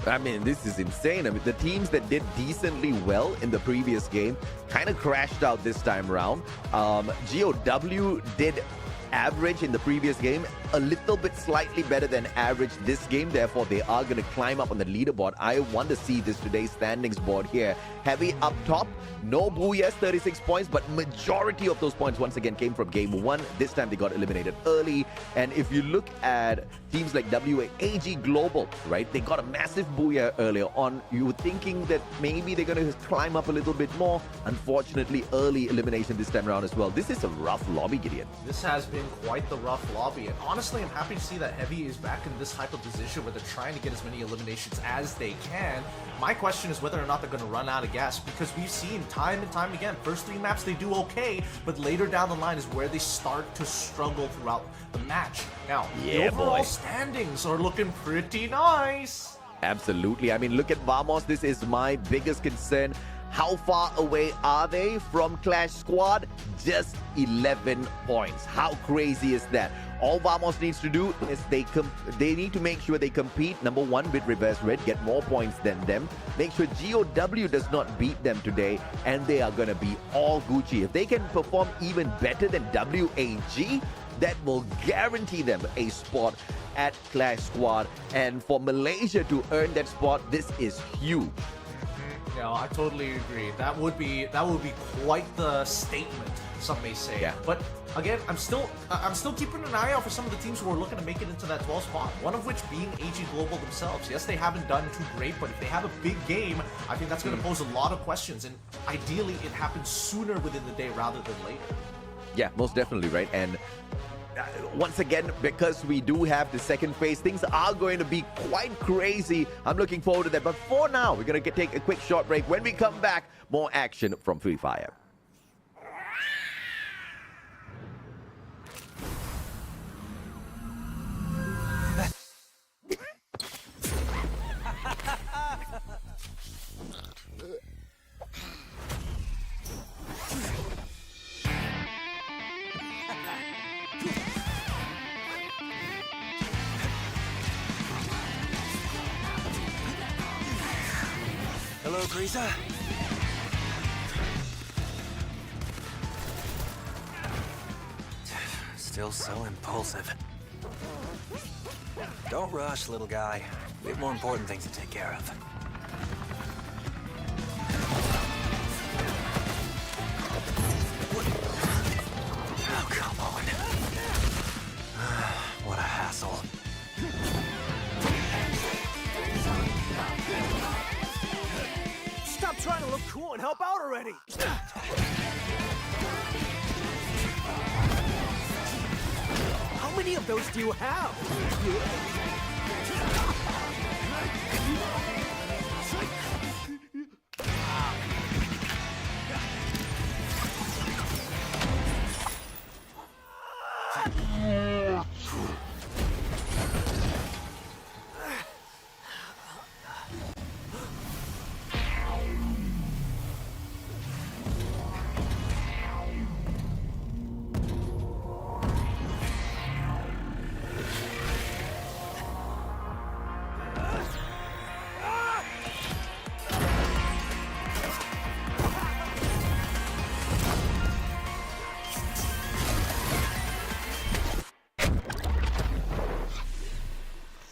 I mean, this is insane. I mean, the teams that did decently well in the previous game kind of crashed out this time around. GOW did average in the previous game, a little bit slightly better than average this game. Therefore, they are going to climb up on the leaderboard. I want to see this today's standings board here. Heavy up top. No Booyahs, 36 points, but majority of those points once again came from game 1. This time they got eliminated early. And if you look at teams like WAG Global, right, they got a massive Booyah earlier on. You were thinking that maybe they're going to climb up a little bit more. Unfortunately, early elimination this time around as well. This is a rough lobby, Gideon. This has been been quite the rough lobby. And honestly, I'm happy to see that Heavy is back in this type of position where they're trying to get as many eliminations as they can. My question is whether or not they're going to run out of gas, because we've seen time and time again, first 3 maps they do okay, but later down the line is where they start to struggle throughout the match. Now, the overall standings are looking pretty nice. Absolutely. I mean, look at Vamos. This is my biggest concern. How far away are they from Clash Squad? Just 11 points. How crazy is that? All Vamos needs to do is they need to make sure they compete, number one, with Reverse Red, get more points than them. Make sure GOW does not beat them today, and they are going to be all Gucci. If they can perform even better than WAG, that will guarantee them a spot at Clash Squad. And for Malaysia to earn that spot, this is huge. No, I totally agree. That would be quite the statement, some may say. Yeah. But again, I'm still keeping an eye out for some of the teams who are looking to make it into that 12th spot. One of which being AG Global themselves. Yes, they haven't done too great, but if they have a big game, I think that's going to pose a lot of questions. And ideally, it happens sooner within the day rather than later. Yeah, most definitely, right? And once again, because we do have the second phase, things are going to be quite crazy. I'm looking forward to that. But for now, we're going to take a quick short break. When we come back, more action from Free Fire. Hello, Greaser. Still so impulsive. Don't rush, little guy. We have more important things to take care of. Oh, come on. What a hassle. Stop trying to look cool and help out already! How many of those do you have?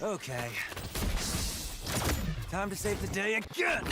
Okay. Time to save the day again!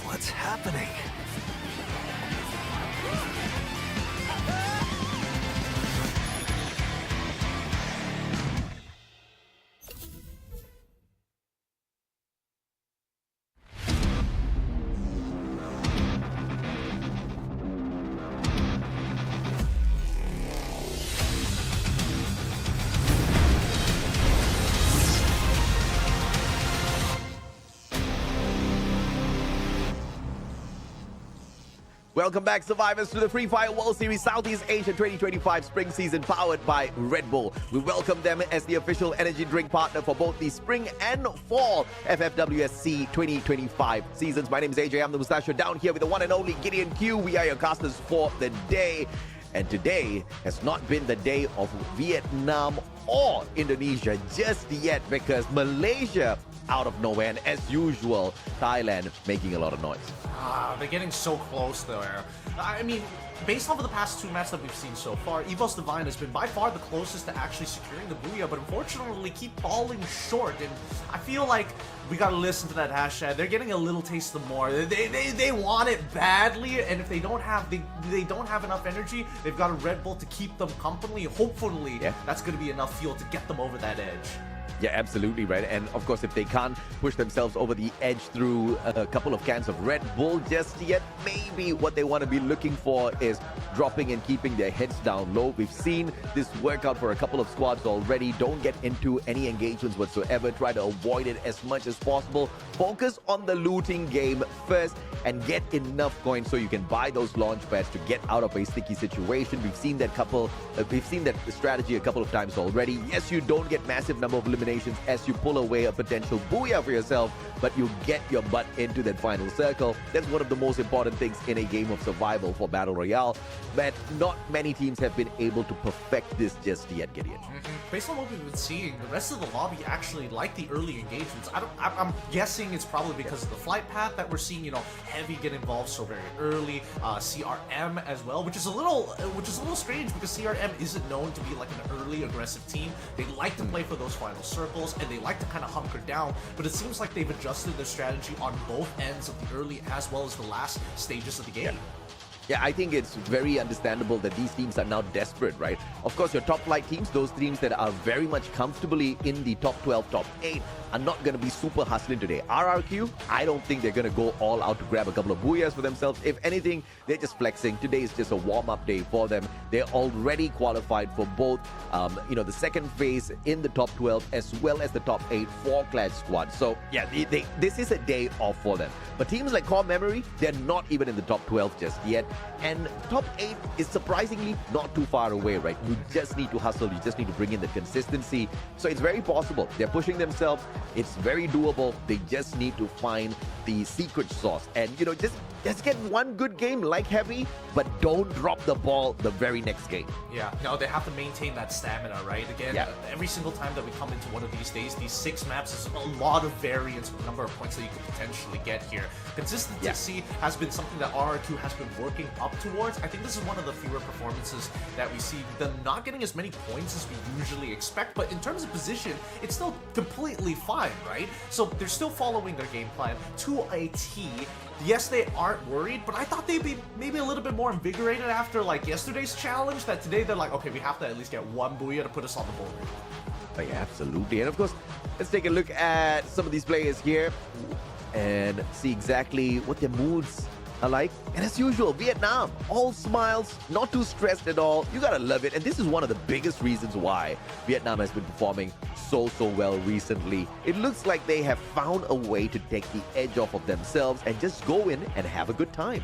What's happening? Welcome back, survivors, to the Free Fire World Series Southeast Asia 2025 spring season powered by Red Bull. We welcome them as the official energy drink partner for both the spring and fall FFWS Sea 2025 seasons. My name is AJ. I'm the Mustachio, down here with the one and only Gideon Q. We are your casters for the day. And today has not been the day of Vietnam or Indonesia just yet, because Malaysia out of nowhere. And as usual, Thailand making a lot of noise. They're getting so close there. I mean, based off of the past two matches that we've seen so far, EVOS Divine has been by far the closest to actually securing the Booyah, but unfortunately keep falling short. And I feel like we gotta listen to that hashtag. They're getting a little taste of more. They want it badly, and if they don't have enough energy, they've got a Red Bull to keep them company. Hopefully, that's gonna be enough fuel to get them over that edge. Yeah, absolutely, right? And of course, if they can't push themselves over the edge through a couple of cans of Red Bull just yet, maybe what they want to be looking for is dropping and keeping their heads down low. We've seen this work out for a couple of squads already. Don't get into any engagements whatsoever. Try to avoid it as much as possible. Focus on the looting game first and get enough coins so you can buy those launch pads to get out of a sticky situation. We've seen that strategy a couple of times already. Yes, you don't get massive number of eliminations as you pull away a potential Booyah for yourself, but you get your butt into that final circle. That's one of the most important things in a game of survival for Battle Royale, but not many teams have been able to perfect this just yet, Gideon. Based on what we've been seeing, the rest of the lobby actually like the early engagements. I'm guessing it's probably because of the flight path that we're seeing, you know, Heavy get involved so very early, CRM as well, which is a little strange because CRM isn't known to be like an early aggressive team. They like to play for those final circles and they like to kind of hunker down, but it seems like they've adjusted their strategy on both ends of the early as well as the last stages of the game. Yeah, I think it's very understandable that these teams are now desperate, right? Of course, your top flight teams, those teams that are very much comfortably in the top 12, top 8, are not going to be super hustling today. RRQ, I don't think they're going to go all out to grab a couple of Booyahs for themselves. If anything, they're just flexing. Today is just a warm-up day for them. They're already qualified for both, the second phase in the top 12 as well as the top 8 4-class squad. So, yeah, this is a day off for them. But teams like Core Memory, they're not even in the top 12 just yet. And top 8 is surprisingly not too far away, right? You just need to hustle. You just need to bring in the consistency. So it's very possible. They're pushing themselves. It's very doable. They just need to find the secret sauce. And, just get one good game like Heavy, but don't drop the ball the very next game. Yeah, no, they have to maintain that stamina, right? Again, every single time that we come into one of these days, these 6 maps is a lot of variance with the number of points that you could potentially get here. Consistency has been something that RRQ has been working up towards. I think this is one of the fewer performances that we see them not getting as many points as we usually expect, but in terms of position, it's still completely fine, right? So they're still following their game plan to a T. Yes, they aren't worried, but I thought they'd be maybe a little bit more invigorated after like yesterday's challenge, that today they're like, okay, we have to at least get one Booyah to put us on the board. Oh, yeah, absolutely. And of course, let's take a look at some of these players here and see exactly what their moods are like. And as usual, Vietnam, all smiles, not too stressed at all. You gotta love it. And this is one of the biggest reasons why Vietnam has been performing so well recently. It looks like they have found a way to take the edge off of themselves and just go in and have a good time.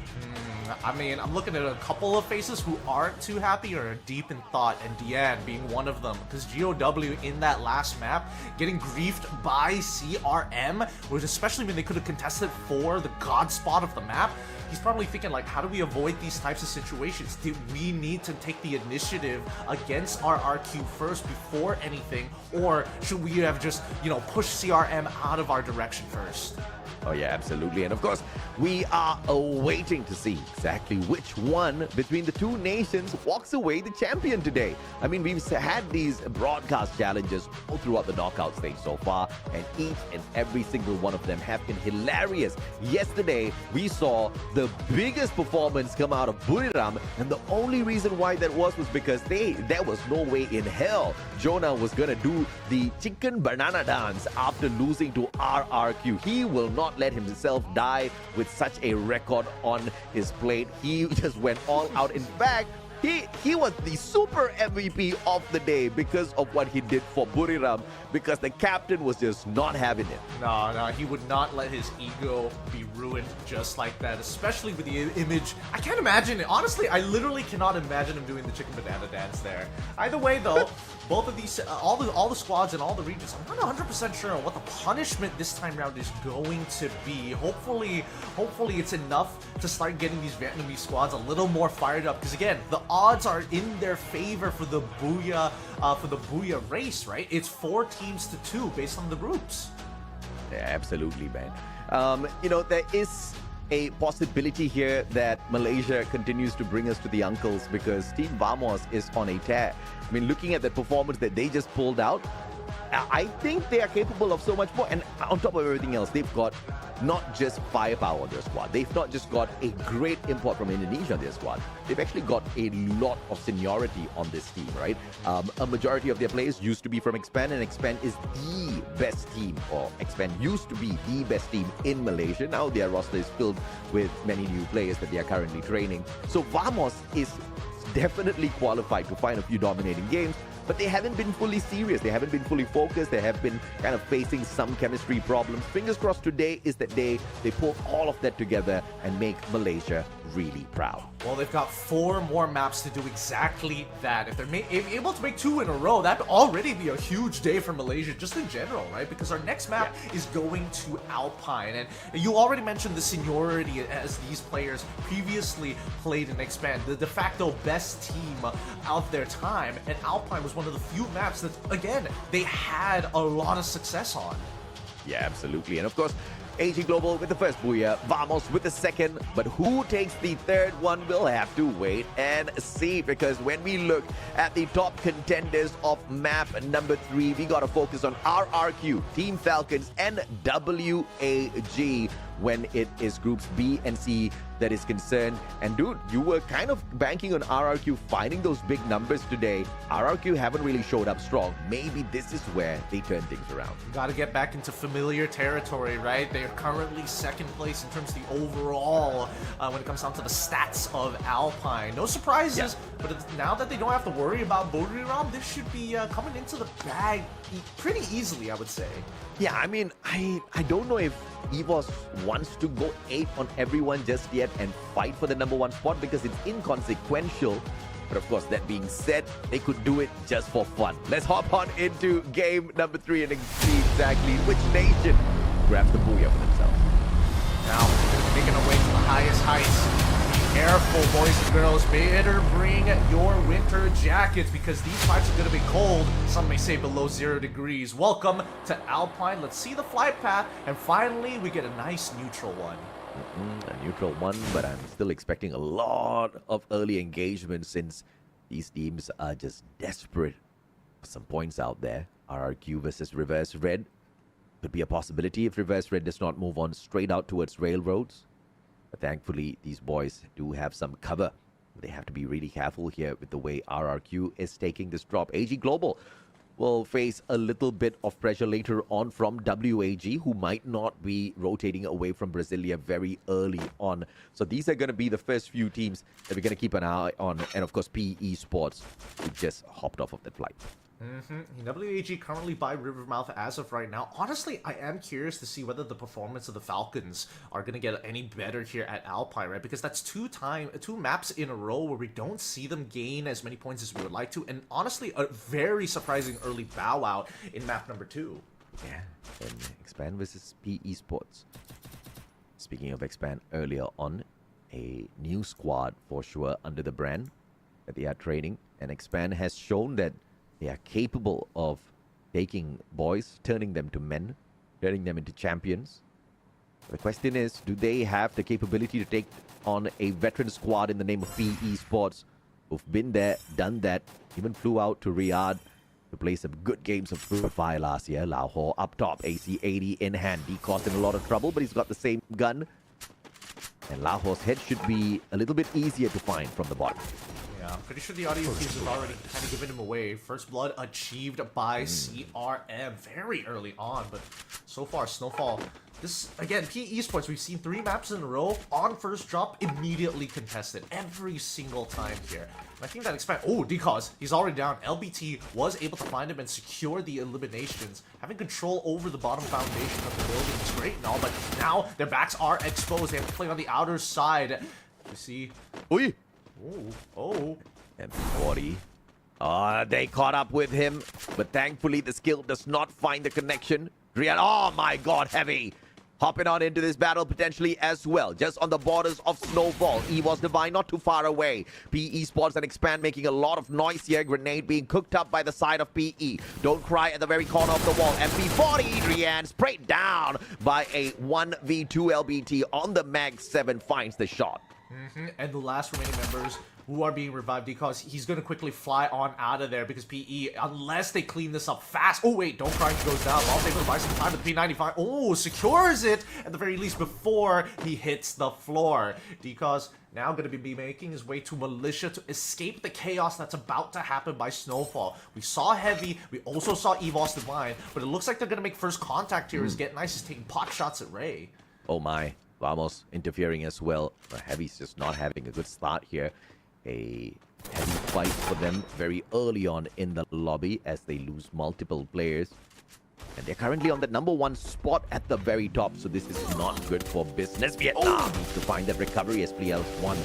I mean, I'm looking at a couple of faces who aren't too happy or are deep in thought, and Deanne being one of them. Because GOW in that last map, getting griefed by CRM, which especially when they could have contested for the god spot of the map, he's probably thinking like, how do we avoid these types of situations? Did we need to take the initiative against RRQ first before anything? Or should we have just, pushed CRM out of our direction first? Oh yeah, absolutely. And of course, we are awaiting to see exactly which one between the two nations walks away the champion today. I mean, we've had these broadcast challenges all throughout the knockout stage so far, and each and every single one of them have been hilarious. Yesterday, we saw the biggest performance come out of Buriram, and the only reason why that was because there was no way in hell Jonah was gonna do the chicken banana dance after losing to RRQ. He will not let himself die with such a record on his plate. He just went all out. In fact, he was the super MVP of the day because of what he did for Buriram, because the captain was just not having it. No, he would not let his ego be ruined just like that, especially with the image. I can't imagine it. Honestly, I literally cannot imagine him doing the chicken banana dance there. Either way, though, both of these, all the squads and all the regions, I'm not 100% sure on what the punishment this time around is going to be. Hopefully it's enough to start getting these Vietnamese squads a little more fired up, because again, the odds are in their favor for the Booyah race, right? It's 4 teams to 2 based on the groups. Yeah, absolutely, man. You know, there is a possibility here that Malaysia continues to bring us to the uncles because Team Vamos is on a tear. I mean, looking at the performance that they just pulled out, I think they are capable of so much more. And on top of everything else, they've got not just firepower on their squad. They've not just got a great import from Indonesia on their squad. They've actually got a lot of seniority on this team, right? A majority of their players used to be from Expand, and Expand is the best team, or Expand used to be the best team in Malaysia. Now their roster is filled with many new players that they are currently training. So Vamos is definitely qualified to find a few dominating games, but they haven't been fully serious. They haven't been fully focused. They have been kind of facing some chemistry problems. Fingers crossed today is that they pull all of that together and make Malaysia really proud. Well, they've got 4 more maps to do exactly that. If they're able to make 2 in a row, that'd already be a huge day for Malaysia, just in general, right? Because our next map is going to Alpine. And you already mentioned the seniority as these players previously played in Expand, the de facto best team of their time. And Alpine was one of the few maps that, again, they had a lot of success on. Yeah, absolutely. And of course, AG Global with the first booyah, Vamos with the second, but who takes the third one, we'll have to wait and see, because when we look at the top contenders of map number 3, we gotta focus on RRQ, Team Falcons, and WAG when it is groups B and C that is concerned. And dude, you were kind of banking on RRQ finding those big numbers today. RRQ haven't really showed up strong. Maybe this is where they turn things around. Gotta get back into familiar territory, right? They're currently second place in terms of the overall when it comes down to the stats of Alpine. No surprises, but now that they don't have to worry about Buriram, this should be coming into the bag pretty easily, I would say. Yeah, I mean, I don't know if EVOS wants to go 8 on everyone just yet and fight for the number 1 spot because it's inconsequential. But of course, that being said, they could do it just for fun. Let's hop on into game number 3 and see exactly which nation grabs the booyah for themselves. Now, making our way to the highest heights. Careful, boys and girls. Better bring your winter jackets because these flights are going to be cold. Some may say below 0 degrees. Welcome to Alpine. Let's see the flight path. And finally, we get a nice neutral one. A neutral one, but I'm still expecting a lot of early engagement since these teams are just desperate for some points out there. RRQ versus Reverse Red could be a possibility if Reverse Red does not move on straight out towards railroads. But thankfully, these boys do have some cover. They have to be really careful here with the way RRQ is taking this drop. AG Global will face a little bit of pressure later on from WAG, who might not be rotating away from Brasilia very early on. So these are going to be the first few teams that we're going to keep an eye on. And of course, PE Esports, who just hopped off of that flight. WAG currently by Rivermouth as of right now. Honestly, I am curious to see whether the performance of the Falcons are going to get any better here at Alpine, right? Because that's two maps in a row where we don't see them gain as many points as we would like to. And honestly, a very surprising early bow out in map number 2. Yeah, and Expand versus PE Sports. Speaking of Expand, earlier on, a new squad for sure under the brand that they are training. And Expand has shown that they are capable of taking boys, turning them to men, turning them into champions. The question is, do they have the capability to take on a veteran squad in the name of PE Sports, who've been there, done that, even flew out to Riyadh to play some good games of Free Fire last year. Lao Ho up top, AC-80 in hand. He caused in a lot of trouble, but he's got the same gun. And Lao Ho's head should be a little bit easier to find from the bottom. Yeah, I'm pretty sure the audio teams have already kind of given him away. First blood achieved by CRM very early on, but so far, Snowfall. This, again, PE Esports, we've seen 3 maps in a row on first drop, immediately contested every single time here. And I think that expands. Oh, Decause, he's already down. LBT was able to find him and secure the eliminations. Having control over the bottom foundation of the building is great and all, but now their backs are exposed. They have to play on the outer side. You see? Oi! Oh. MP40. They caught up with him, but thankfully the skill does not find the connection. Real, oh my god, Heavy hopping on into this battle potentially as well. Just on the borders of Snowfall. EVOS Divine not too far away. PE Esports and Expand making a lot of noise here. Grenade being cooked up by the side of PE. Don't Cry at the very corner of the wall. MP40, Rian sprayed down by a 1v2 LBT on the Mag 7 finds the shot. And the last remaining members who are being revived because he's going to quickly fly on out of there because PE, unless they clean this up fast. Oh, wait, Don't Cry goes down. Ball's able to buy some time with P95. Oh, secures it at the very least before he hits the floor. Because now going to be making his way to Malaysia to escape the chaos that's about to happen by Snowfall. We saw Heavy, we also saw EVOS Divine, but it looks like they're going to make first contact here as Get Nice is taking pot shots at Ray. Oh my, Vamos interfering as well. Heavy's just not having a good start here. A heavy fight for them very early on in the lobby as they lose multiple players. And they're currently on the #1 spot at the very top, so this is not good for business. Vietnam needs to find that recovery as PL1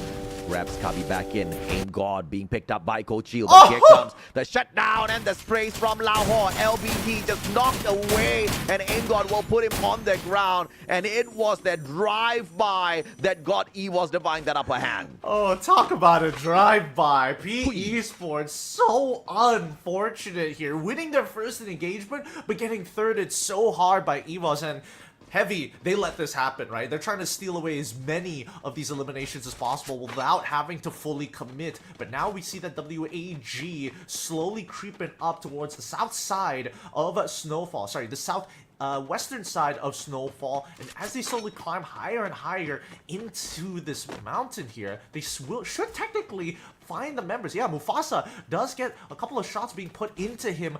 grabs Kabi back in. Aim God being picked up by Coach Shield. But here comes the shutdown and the sprays from Lahore. LBT just knocked away, and Aim God will put him on the ground. And it was that drive-by that got EVOS Divine that upper hand. Oh, talk about a drive-by. PE Esports, so unfortunate here. Winning their first engagement, but getting thirded so hard by EVOS. And Heavy, they let this happen, right? They're trying to steal away as many of these eliminations as possible without having to fully commit. But now we see that WAG slowly creeping up towards the south side of Snowfall. Sorry, the south western side of Snowfall, and as they slowly climb higher and higher into this mountain here, they should technically find the members. Yeah, Mufasa does get a couple of shots being put into him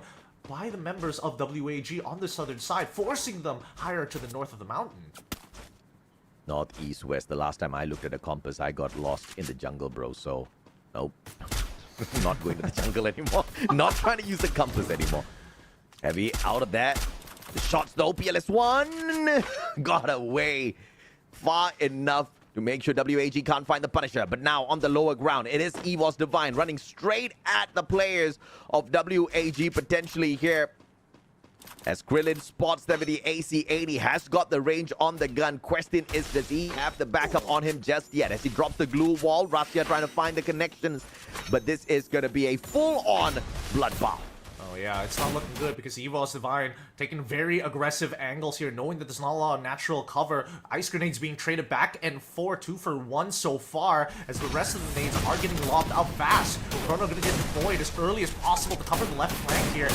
by the members of WAG on the southern side, forcing them higher to the north of the mountain. North, east, west. The last time I looked at a compass, I got lost in the jungle, bro. So, nope. Not going to the jungle anymore. Not trying to use the compass anymore. Heavy out of that. The shots though, PLS1 got away far enough to make sure WAG can't find the Punisher. But now on the lower ground, it is EVOS Divine running straight at the players of WAG potentially here. As Krillin spots them with the AC-80, has got the range on the gun. Question is, does he have the backup on him just yet? As he drops the glue wall, Russia trying to find the connections. But this is going to be a full-on bloodbath. Oh yeah, it's not looking good because EVOS Divine taking very aggressive angles here, knowing that there's not a lot of natural cover. Ice grenades being traded back and forth, 2 for 1 so far, as the rest of the nades are getting lobbed out fast. Chrono gonna get deployed as early as possible to cover the left flank here.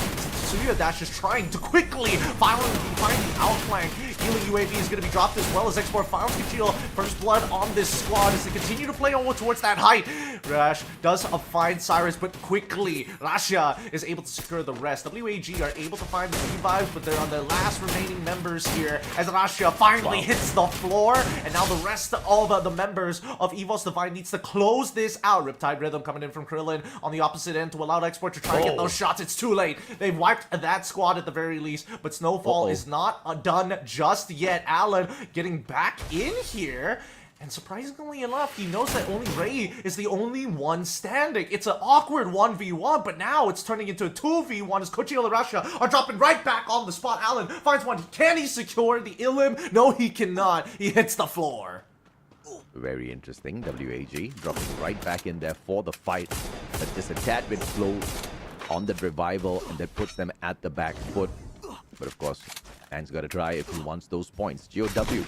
Suya Dash is trying to quickly find the outflank. Healing UAV is gonna be dropped as well as Export finds control. First blood on this squad as they continue to play on towards that height. Rash does find Cyrus, but quickly Rasha is able to secure the rest. WAG are able to find the revives, but they're on their last remaining members here as Rasha finally hits the floor, and now the rest of the members of EVOS Divine needs to close this out. Riptide Rhythm coming in from Krillin on the opposite end to allow Export to try and get those shots. It's too late. They've wiped that squad at the very least, but Snowfall is not done just yet. Alan getting back in here. And surprisingly enough, he knows that only Ray is the only one standing. It's an awkward 1v1, but now it's turning into a 2v1 as Kochio and Russia are dropping right back on the spot. Alan finds one. Can he secure the Ilim? No, he cannot. He hits the floor. Very interesting. WAG dropping right back in there for the fight. But just a tad bit slow on the revival, and that puts them at the back foot. But of course, Han's got to try if he wants those points. GOW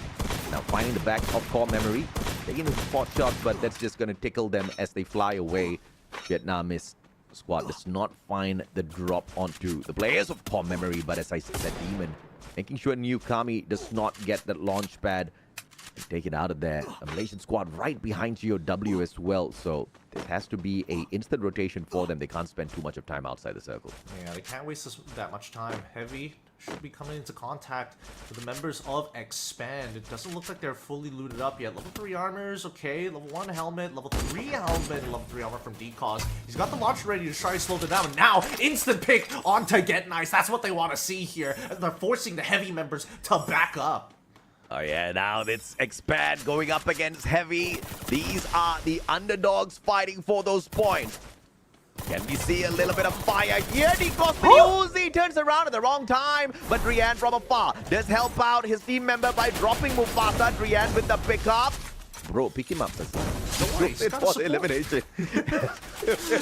now finding the back of core memory, taking the spot shot, but that's just going to tickle them as they fly away. Vietnamese squad does not find the drop onto the players of core memory, but as I said, that demon making sure New Kami does not get that launch pad and take it out of there. A Malaysian squad right behind GOW as well, so this has to be a instant rotation for them. They can't spend too much of time outside the circle. Yeah, they can't waste that much time. Heavy should be coming into contact with the members of Expand. It doesn't look like they're fully looted up yet. Level 3 armors, okay. Level 1 helmet, level 3 helmet, level 3 armor from DCOS. He's got the launcher ready to try to slow them down. And now, instant pick onto Get Nice. That's what they want to see here. They're forcing the Heavy members to back up. Oh yeah, now it's Expand going up against Heavy. These are the underdogs fighting for those points. Can we see a little bit of fire here? Uzi turns around at the wrong time, but Drian from afar does help out his team member by dropping Mufasa. Drian with the pickup. Bro, pick him up. Don't worry, he's It gotta was support. elimination.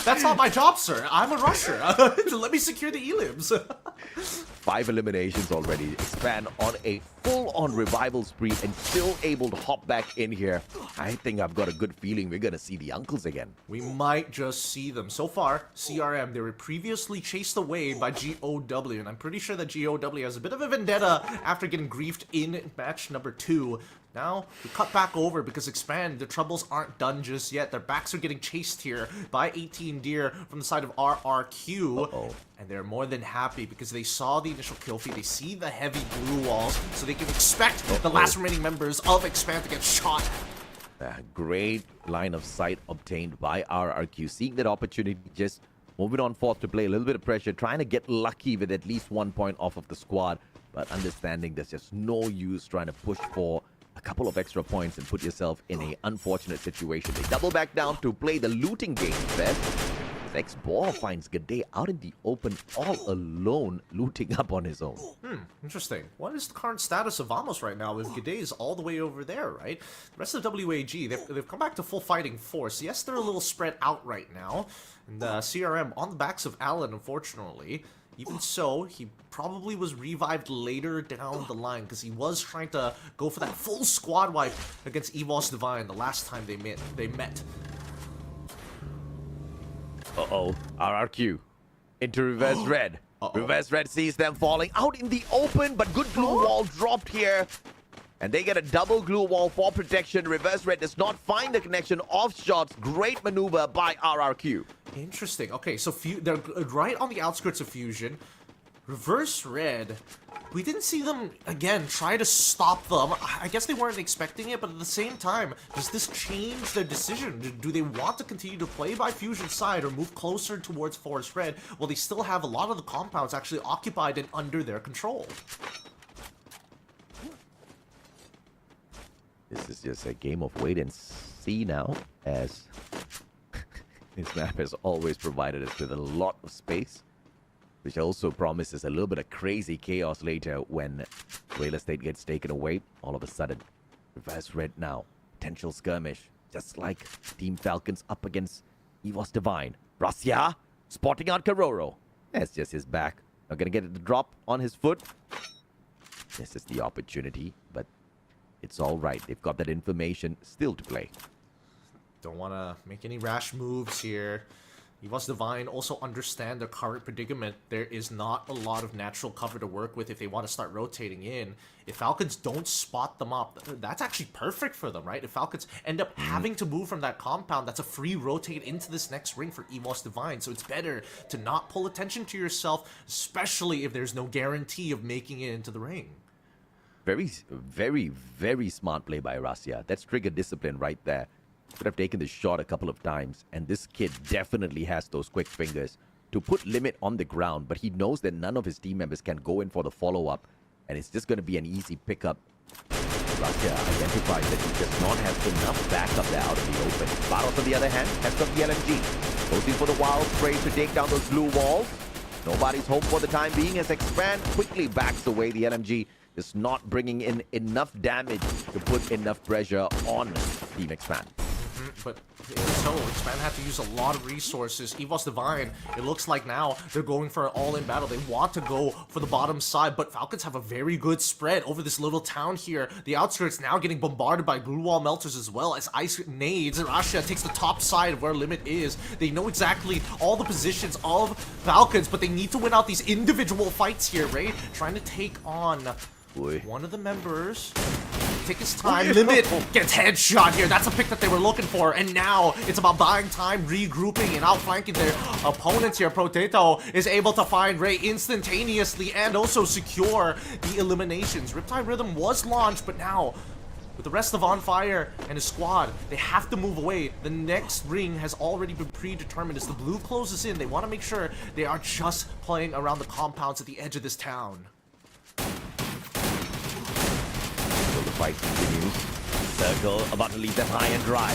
That's not my job, sir. I'm a rusher. Let me secure the elims. 5 eliminations already. Expand on a full-on revival spree and still able to hop back in here. I think I've got a good feeling we're going to see the uncles again. We might just see them. So far, CRM, they were previously chased away by GOW, and I'm pretty sure that GOW has a bit of a vendetta after getting griefed in match number 2. Now, we cut back over because Expand, the troubles aren't done just yet. Their backs are getting chased here by 18 Deer from the side of RRQ. And they're more than happy because they saw the initial kill feed. They see the heavy blue walls, so they can expect the last remaining members of Expand to get shot at. Great line of sight obtained by RRQ. Seeing that opportunity, just moving on forth to play a little bit of pressure, trying to get lucky with at least 1 point off of the squad, but understanding there's just no use trying to push for a couple of extra points and put yourself in an unfortunate situation. They double back down to play the looting game best. X-Ball finds Gade out in the open all alone, looting up on his own. Interesting. What is the current status of Vamos right now if Gade is all the way over there, right? The rest of WAG, they've come back to full fighting force. Yes, they're a little spread out right now. And CRM on the backs of Alan, unfortunately. Even so, he probably was revived later down the line because he was trying to go for that full squad wipe against EVOS Divine the last time they met. RRQ into Reverse Red. Reverse Red sees them falling out in the open, but good glue wall dropped here. And they get a double glue wall for protection. Reverse Red does not find the connection off shots. Great maneuver by RRQ. Interesting. Okay, so they're right on the outskirts of Fusion. Reverse Red, we didn't see them, again, try to stop them. I guess they weren't expecting it, but at the same time, does this change their decision? Do they want to continue to play by Fusion's side or move closer towards Forest Red while they still have a lot of the compounds actually occupied and under their control? This is just a game of wait and see now, as this map has always provided us with a lot of space, which also promises a little bit of crazy chaos later when Real Estate gets taken away. All of a sudden, Reverse Red now. Potential skirmish, just like Team Falcons up against EVOS Divine. Rasya spotting out Karoro. That's just his back. Not gonna get the drop on his foot. This is the opportunity, but it's all right. They've got that information still to play. Don't want to make any rash moves here. EVOS Divine also understand their current predicament. There is not a lot of natural cover to work with if they want to start rotating in. If Falcons don't spot them up, that's actually perfect for them, right? If Falcons end up having to move from that compound, that's a free rotate into this next ring for EVOS Divine. So it's better to not pull attention to yourself, especially if there's no guarantee of making it into the ring. Very, very, very smart play by Rasya. That's trigger discipline right there. Could have taken the shot a couple of times, and this kid definitely has those quick fingers to put limit on the ground, but he knows that none of his team members can go in for the follow-up, and it's just going to be an easy pickup. Rasya identifies that he does not have enough backup there out in the open. Baros, on the other hand, has got the LMG. Goes in for the wild spray to take down those blue walls. Nobody's home for the time being as Expand quickly backs away. The LMG is not bringing in enough damage to put enough pressure on Team Expand. But so Expand had to use a lot of resources. EVOS Divine, it looks like now they're going for an all-in battle. They want to go for the bottom side, but Falcons have a very good spread over this little town here. The outskirts now getting bombarded by glue wall melters as well as ice nades. Rasha takes the top side of where Limit is. They know exactly all the positions of Falcons, but they need to win out these individual fights here, right? Trying to take on one of the members. Take his time. Limit gets headshot here. That's a pick that they were looking for. And now it's about buying time, regrouping, and outflanking their opponents here. Potato is able to find Ray instantaneously and also secure the eliminations. Riptide Rhythm was launched, but now with the rest of On Fire and his squad, they have to move away. The next ring has already been predetermined. As the blue closes in, they want to make sure they are just playing around the compounds at the edge of this town. Fight continues. Circle about to leave them high and dry.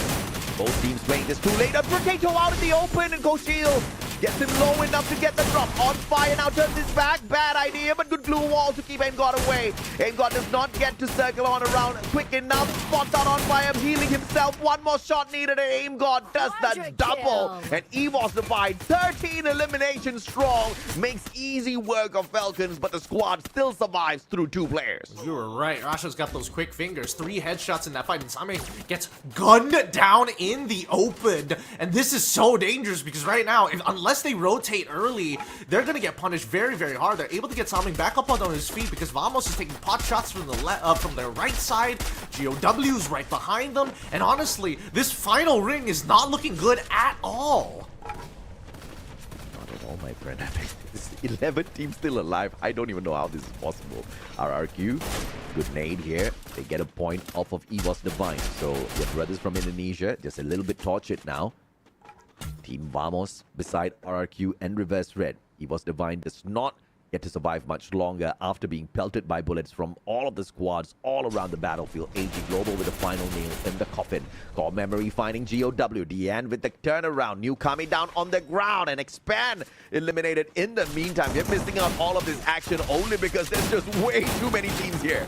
Both teams playing this too late. A Potato out in the open, and Go Shield Gets him low enough to get the drop. On fire now, turns his back. Bad idea, but good glue wall to keep AimGod away. AimGod does not get to circle on around quick enough. Spots out on fire, healing himself. One more shot needed, and AimGod does the double. And EVOS Divide, 13 eliminations strong. Makes easy work of Falcons, but the squad still survives through 2 players. You were right. Rasha's got those quick fingers. 3 headshots in that fight, and Same gets gunned down in the open. And this is so dangerous because right now, unless they rotate early, they're gonna get punished very, very hard. They're able to get Same back up on his feet because Vamos is taking pot shots from their right side. GOW's right behind them, and honestly, this final ring is not looking good at all. Not at all, my friend. This 11 teams still alive. I don't even know how this is possible. RRQ, good nade here. They get a point off of EVOS Divine. So your brothers from Indonesia, just a little bit tortured now. Team Vamos beside RRQ and Reverse Red. EVOS Divine does not get to survive much longer after being pelted by bullets from all of the squads all around the battlefield. AG Global with the final nail in the coffin. Core Memory finding GOW. Deanne with the turnaround. New coming down on the ground, and Expand eliminated in the meantime. We're missing out all of this action only because there's just way too many teams here.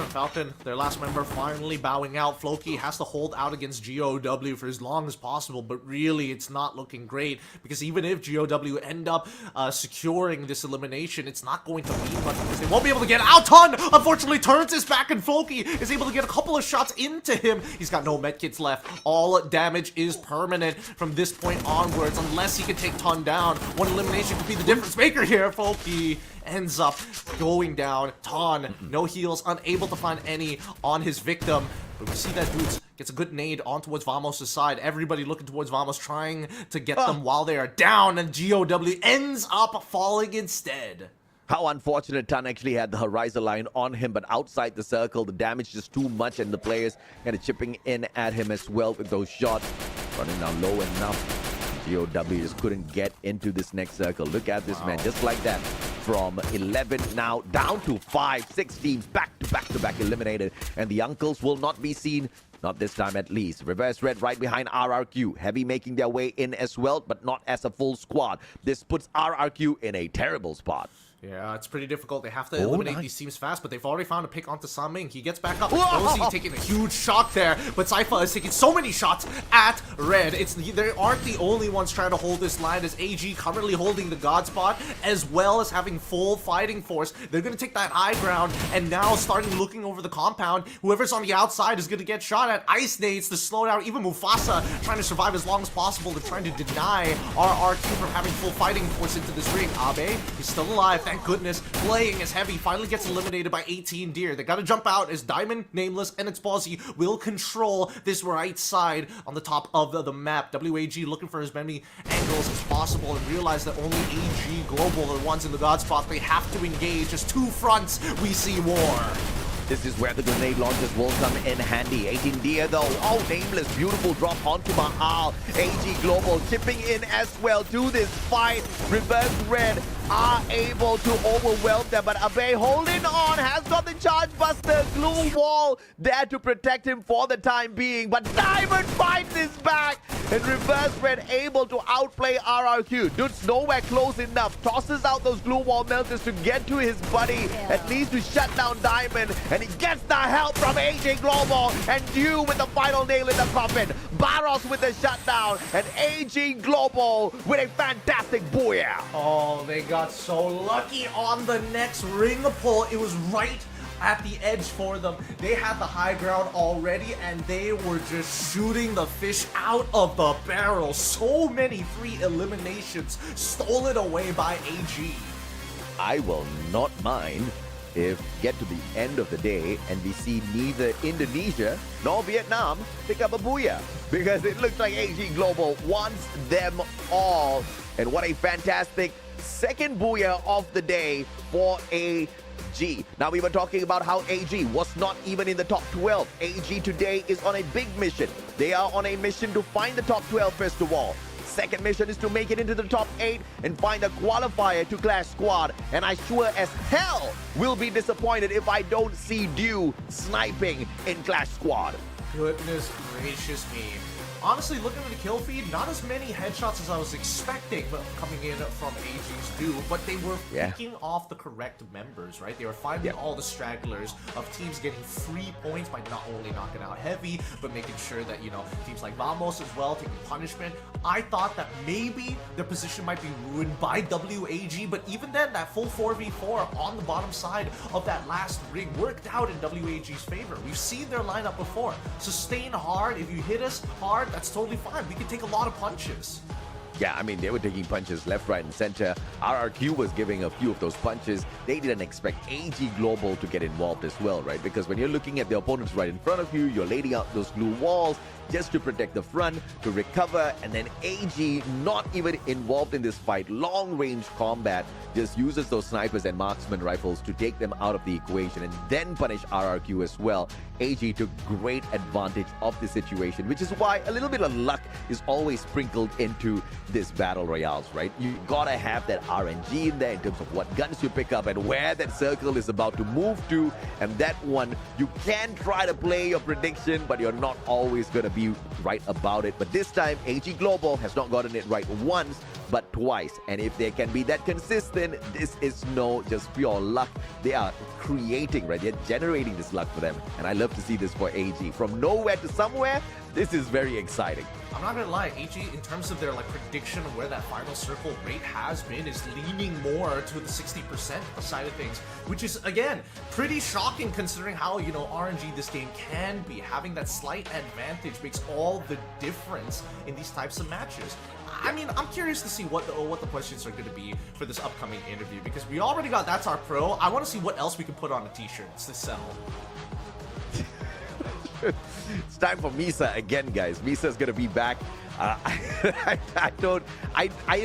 Falcon, their last member, finally bowing out. Floki has to hold out against GOW for as long as possible, but really it's not looking great because even if GOW end up securing this elimination, it's not going to mean much because they won't be able to get out. Ton, unfortunately, turns his back, and Floki is able to get a couple of shots into him. He's got no medkits left. All damage is permanent from this point onwards unless he can take Ton down. One elimination could be the difference maker here. Floki ends up going down. Ton, no heals, unable to find any on his victim. But we see that Boots gets a good nade on towards Vamos' side. Everybody looking towards Vamos, trying to get them while they are down, and GOW ends up falling instead. How unfortunate. Tan actually had the Horizon line on him, but outside the circle, the damage just too much, and the players kind of chipping in at him as well with those shots. Running down low enough. GOW just couldn't get into this next circle. Look at this man, just like that. From 11 now down to 5, 6 teams back to back eliminated. And the uncles will not be seen. Not this time at least. Reverse Red right behind RRQ. Heavy making their way in as well, but not as a full squad. This puts RRQ in a terrible spot. Yeah, it's pretty difficult. They have to eliminate these teams fast, but they've already found a pick onto Saming. He gets back up. Exposy taking a huge shot there, but Cypher is taking so many shots at Red. They aren't the only ones trying to hold this line, as AG currently holding the God spot, as well as having full fighting force. They're going to take that high ground, and now starting looking over the compound. Whoever's on the outside is going to get shot at. Ice nades to slow down even Mufasa, trying to survive as long as possible. They're trying to deny RRQ from having full fighting force into this ring. Abe, he's still alive. Thank goodness. Playing as Heavy finally gets eliminated by 18 Deer. They gotta jump out as Diamond, Nameless, and Exposy will control this right side on the top of the map. WAG looking for as many angles as possible and realize that only AG Global are the ones in the God spot. They have to engage as 2 fronts. We see war. This is where the grenade launchers will come in handy. 18 Deer though. Oh, Nameless. Beautiful drop onto Mahal. AG Global chipping in as well to this fight. Reverse Red are able to overwhelm them, but Abe holding on, has got the charge buster, glue wall there to protect him for the time being, but Diamond fights his back, and Reverse Red able to outplay RRQ. Dude's nowhere close enough, tosses out those glue wall melters to get to his buddy, at least to shut down Diamond, and he gets the help from AJ Global, and Dew with the final nail in the coffin, Barros with the shutdown, and AG Global with a fantastic booyah. Oh, they got so lucky on the next ring pull. It was right at the edge for them. They had the high ground already, and they were just shooting the fish out of the barrel. So many free eliminations stolen away by AG. I will not mind if get to the end of the day and we see neither Indonesia nor Vietnam pick up a booyah, because it looks like AG Global wants them all. And what a fantastic second booyah of the day for AG. Now, we were talking about how AG was not even in the top 12. AG today is on a big mission. They are on a mission to find the top 12 first of all. Second mission is to make it into the top 8 and find a qualifier to Clash Squad. And I sure as hell will be disappointed if I don't see Dew sniping in Clash Squad. Goodness gracious me. honestly, looking at the kill feed, not as many headshots as I was expecting coming in from AG's do, but they were picking off the correct members, right? They were finding all the stragglers of teams getting free points by not only knocking out Heavy, but making sure that, you know, teams like Vamos as well taking punishment. I thought that maybe their position might be ruined by WAG, but even then, that full 4v4 on the bottom side of that last ring worked out in WAG's favor. We've seen their lineup before. Sustain hard. If you hit us hard, that's totally fine. We can take a lot of punches. Yeah, I mean, they were taking punches left, right, and center. RRQ was giving a few of those punches. They didn't expect AG Global to get involved as well, right? Because when you're looking at the opponents right in front of you, you're laying out those glue walls just to protect the front, to recover, and then AG not even involved in this fight. Long-range combat, just uses those snipers and marksman rifles to take them out of the equation and then punish RRQ as well. AG took great advantage of the situation, which is why a little bit of luck is always sprinkled into this battle royales, right? You gotta have that RNG in there in terms of what guns you pick up and where that circle is about to move to, and that one, you can try to play your prediction, but you're not always gonna be right about it. But this time, AG Global has not gotten it right once, but twice. And if they can be that consistent, this is no just pure luck. They are creating, right? They're generating this luck for them. And I love to see this for AG. From nowhere to somewhere, this is very exciting. I'm not gonna lie, AG, in terms of their like prediction of where that final circle rate has been, is leaning more to the 60% side of things, which is, again, pretty shocking considering how, you know, RNG this game can be. Having that slight advantage makes all the difference in these types of matches. I mean, I'm curious to see what the questions are going to be for this upcoming interview, because we already got That's Our Pro. I want to see what else we can put on a t-shirt to sell. It's time for Misa again, guys. Misa's gonna be back. I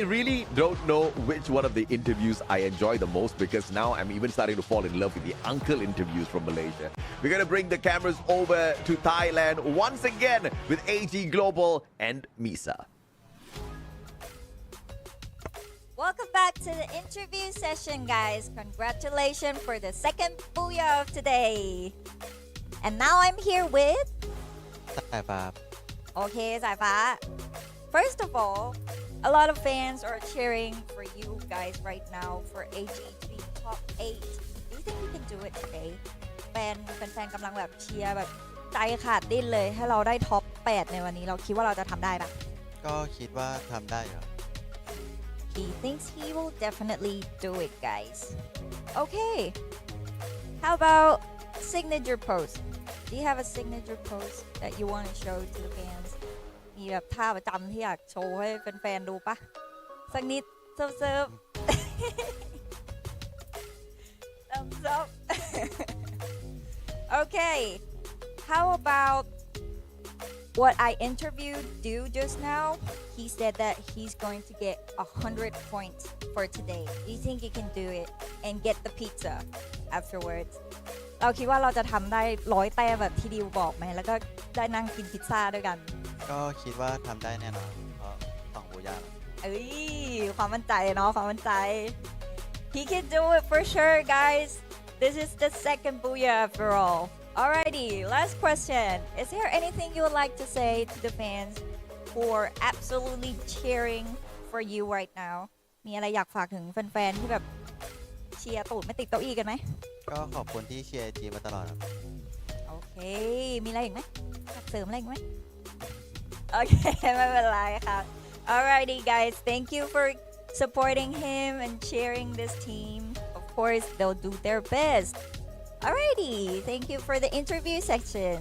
really don't know which one of the interviews I enjoy the most, because now I'm even starting to fall in love with the uncle interviews from Malaysia. We're gonna bring the cameras over to Thailand once again with AG Global and Misa. Welcome back to the interview session, guys. Congratulations for the second booyah of today. And now I'm here with... Okay, สายฟ้า First of all, a lot of fans are cheering for you guys right now for AG to be top 8. Do you think we can do it today? แฟนกำลังแบบเชียร์แบบใจขาดดิ้นเลยให้เราได้ท็อป 8 ในวันนี้เราคิดว่าเราจะทำได้ปะ ก็คิดว่าทำได้เหรอ He thinks he will definitely do it, guys. Okay. How about signature pose? Do you have a signature pose that you want to show to the fans? มีแบบท่าประจำที่อยากโชว์ให้แฟนๆดูปะสักนิดเซิร์ฟthumbs up. Okay. How about what I interviewed Do just now? He said that he's going to get 100 points for today. Do you think he can do it and get the pizza afterwards? เราคิดว่าเราจะทำได้100 แต้มแบบที่ดิวบอกไหมแล้วก็ได้นั่งกินพิซซ่าด้วยกัน ก็คิดว่าทำได้แน่นอนเพราะต้องบูย่า เอ้ยความมั่นใจเนาะความมั่นใจ He can do it for sure, guys. This is the second booyah after all. Alrighty, last question. Is there anything you would like to say to the fans who are absolutely cheering for you right now? มีอะไรอยากฝากถึงแฟนๆที่แบบเชียร์ตูดไม่ติดเก้าอี้กันไหม ก็ขอบคุณที่เชียร์ทีมมาตลอดครับ โอเคมีอะไรอีกไหมอยากเสริมอะไรอีกไหมโอเคไม่เป็นไรครับ Alrighty, guys. Thank you for supporting him and cheering this team. Of course, they'll do their best. Alrighty, thank you for the interview section.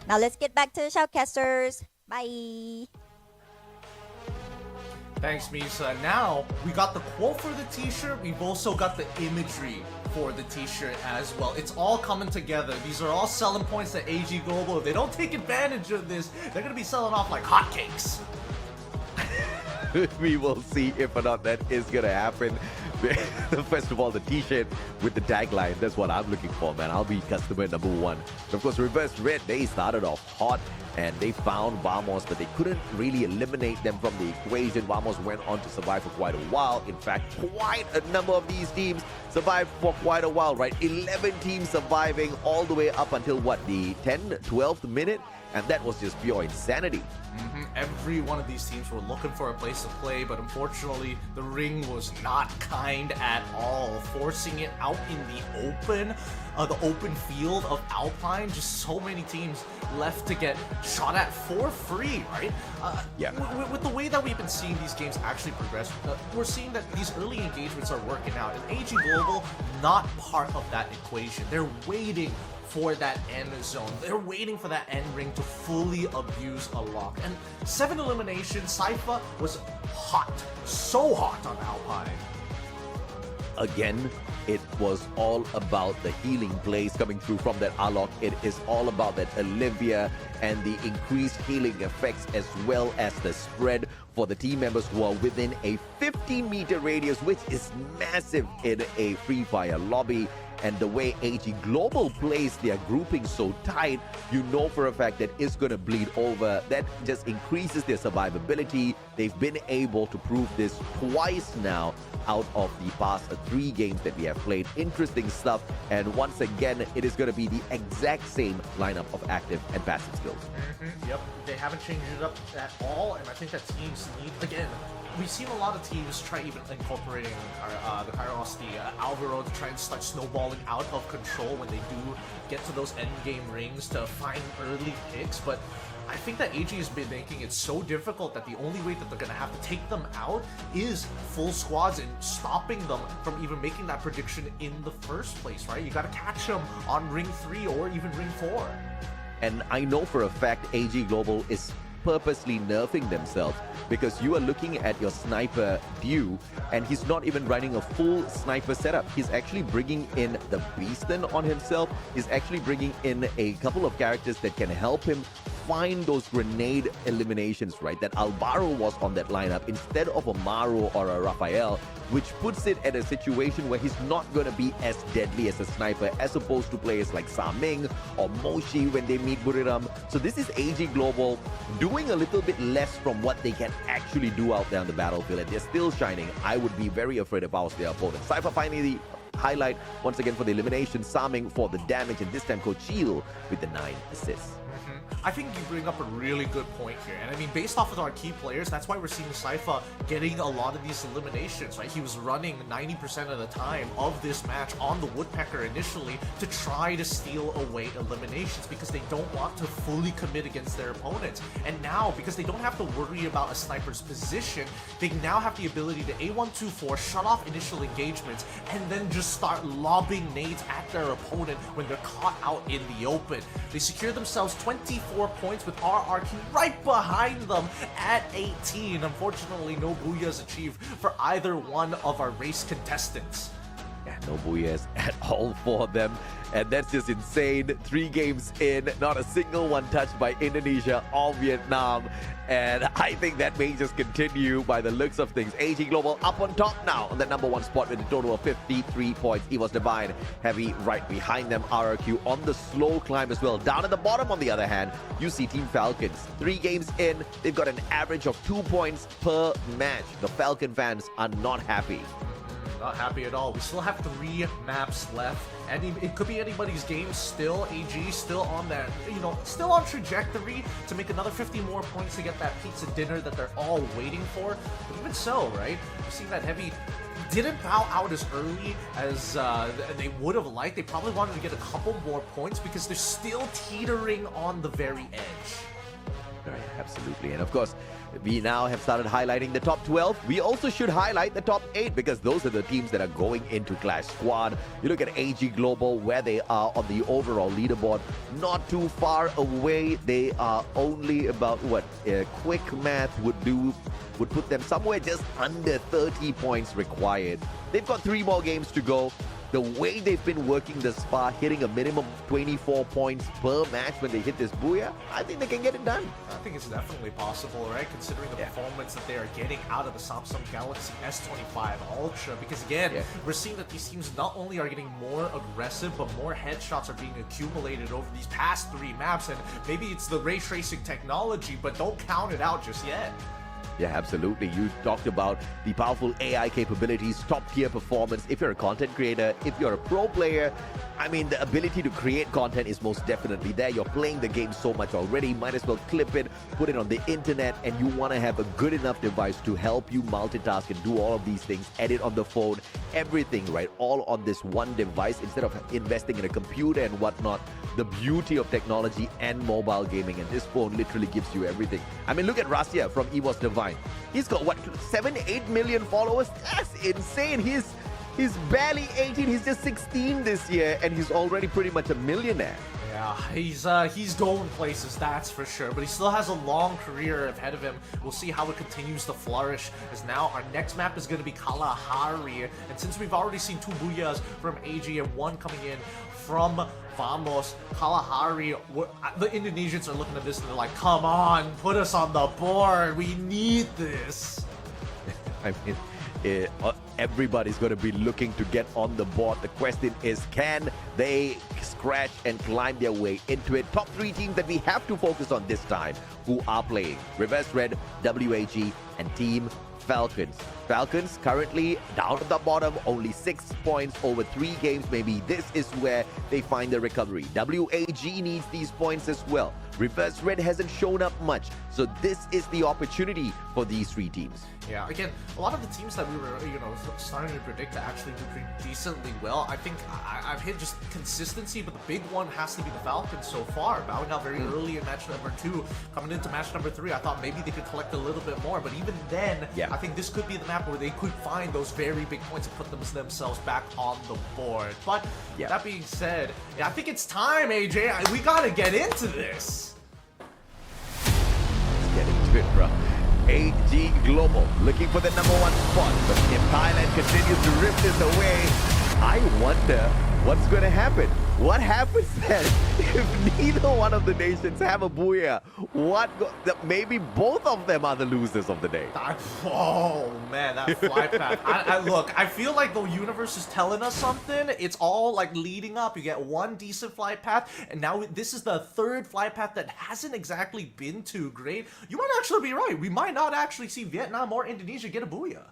Now let's get back to the shoutcasters. Bye. Thanks, Misa. Now, we got the quote for the t-shirt. We've also got the imagery for the t-shirt as well. It's all coming together. These are all selling points that AG Global. If they don't take advantage of this, they're going to be selling off like hotcakes. We will see if or not that is gonna happen. First of all, the t-shirt with the tagline, that's what I'm looking for, man. I'll be customer number 1. But of course, Reverse Red, they started off hot and they found Vamos, but they couldn't really eliminate them from the equation. Vamos went on to survive for quite a while. In fact, quite a number of these teams survived for quite a while, right? 11 teams surviving all the way up until what, the 10th, 12th minute? and that was just pure insanity. Every one of these teams were looking for a place to play, but unfortunately, the ring was not kind at all, forcing it out in the open field of Alpine. Just so many teams left to get shot at for free, right? With the way that we've been seeing these games actually progress, we're seeing that these early engagements are working out, and AG Global not part of that equation. They're waiting for that end zone. They're waiting for that end ring to fully abuse a lock. And 7 eliminations, Sypha was hot, so hot on Alpine. Again, it was all about the healing plays coming through from that Alok. It is all about that Olivia and the increased healing effects, as well as the spread for the team members who are within a 15-meter radius, which is massive in a Free Fire lobby. And the way AG Global plays their grouping so tight, you know for a fact that it's going to bleed over. That just increases their survivability. They've been able to prove this twice now out of the past 3 games that we have played. Interesting stuff. And once again, it is going to be the exact same lineup of active and passive skills. Yep, they haven't changed it up at all. And I think that teams need, again, we've seen a lot of teams try even incorporating the Kairos, the Alvaro, to try and start snowballing out of control when they do get to those end game rings to find early picks. But I think that AG has been making it so difficult that the only way that they're going to have to take them out is full squads and stopping them from even making that prediction in the first place, right? You got to catch them on ring 3 or even ring 4. And I know for a fact AG Global is purposely nerfing themselves, because you are looking at your sniper Dew and he's not even running a full sniper setup. He's actually bringing in the Beaston on himself. He's actually bringing in a couple of characters that can help him find those grenade eliminations, right? That Albaro was on that lineup instead of a Maru or a Raphael, which puts it at a situation where he's not going to be as deadly as a sniper as opposed to players like Saming or Moshi when they meet Buriram. So this is AG Global doing a little bit less from what they can actually do out there on the battlefield, and they're still shining. I would be very afraid if I was their opponent. Sypha finally the highlight once again for the elimination, Saming for the damage, and this time Kochil with the 9 assists. I think you bring up a really good point here. And I mean, based off of our key players, that's why we're seeing Sypha getting a lot of these eliminations, right? He was running 90% of the time of this match on the Woodpecker initially to try to steal away eliminations because they don't want to fully commit against their opponents. And now, because they don't have to worry about a sniper's position, they now have the ability to A124, shut off initial engagements, and then just start lobbing nades at their opponent when they're caught out in the open. They secure themselves 24 points with RRQ right behind them at 18. Unfortunately, no booyahs achieved for either one of our race contestants. Yeah, no booyahs at all for them. And that's just insane. 3 games in, not a single one touched by Indonesia or Vietnam. And I think that may just continue by the looks of things. AG Global up on top now on the #1 spot with a total of 53 points. EVOS Divine heavy right behind them. RRQ on the slow climb as well. Down at the bottom, on the other hand, you see Team Falcons. 3 games in, they've got an average of 2 points per match. The Falcon fans are not happy. Not happy at all. We still have 3 maps left, and it could be anybody's game still. AG still on that, still on trajectory to make another 50 more points to get that pizza dinner that they're all waiting for. But even so, right, we're seeing that Heavy didn't bow out as early as they would have liked. They probably wanted to get a couple more points because they're still teetering on the very edge. Right, absolutely. And of course, we now have started highlighting the top 12. We also should highlight the top 8 because those are the teams that are going into Clash Squad. You look at AG Global, where they are on the overall leaderboard. Not too far away. They are only about what quick math would put them somewhere just under 30 points required. They've got 3 more games to go. The way they've been working thus far, hitting a minimum 24 points per match when they hit this booyah, I think they can get it done. I think it's definitely possible, right? Considering the performance that they are getting out of the Samsung Galaxy S25 Ultra. Because again, we're seeing that these teams not only are getting more aggressive, but more headshots are being accumulated over these past 3 maps. And maybe it's the ray tracing technology, but don't count it out just yet. Yeah, absolutely. You talked about the powerful AI capabilities, top-tier performance. If you're a content creator, if you're a pro player, I mean, the ability to create content is most definitely there. You're playing the game so much already. Might as well clip it, put it on the internet, and you want to have a good enough device to help you multitask and do all of these things, edit on the phone, everything, right? All on this one device instead of investing in a computer and whatnot. The beauty of technology and mobile gaming, and this phone literally gives you everything. I mean, look at Rasya from Esports Divine. He's got what, 7-8 million followers? That's insane. He's barely 18. He's just 16 this year, and he's already pretty much a millionaire. Yeah, he's going places, that's for sure. But he still has a long career ahead of him. We'll see how it continues to flourish. As now our next map is going to be Kalahari, and since we've already seen 2 booyahs from AG and 1 coming in from Vamos, Kalahari, the Indonesians are looking at this and they're like, come on, put us on the board. We need this. I mean, everybody's going to be looking to get on the board. The question is, can they scratch and climb their way into it? Top 3 teams that we have to focus on this time who are playing: Reverse Red, WAG, and Team Falcons. Falcons currently down at the bottom, only 6 points over 3 games. Maybe this is where they find the recovery. WAG needs these points as well. Reverse Red hasn't shown up much, so this is the opportunity for these 3 teams. Yeah, again, a lot of the teams that we were, starting to predict to actually do pretty decently well. I think I've hit just consistency, but the big one has to be the Falcons so far. Bowing out very early in match number 2, coming into match number 3, I thought maybe they could collect a little bit more, but even then, I think this could be the map where they could find those very big points and put themselves back on the board. But that being said, I think it's time, AJ. We gotta get into this. Let's get into it, bro. AG Global looking for the #1 spot, but if Thailand continues to rip this away, I wonder what's going to happen. What happens then if neither one of the nations have a booyah? Maybe both of them are the losers of the day. Oh man, that fly path. Look, I feel like the universe is telling us something. It's all like leading up. You get one decent flight path, and now this is the 3rd flight path that hasn't exactly been too great. You might actually be right. We might not actually see Vietnam or Indonesia get a booyah.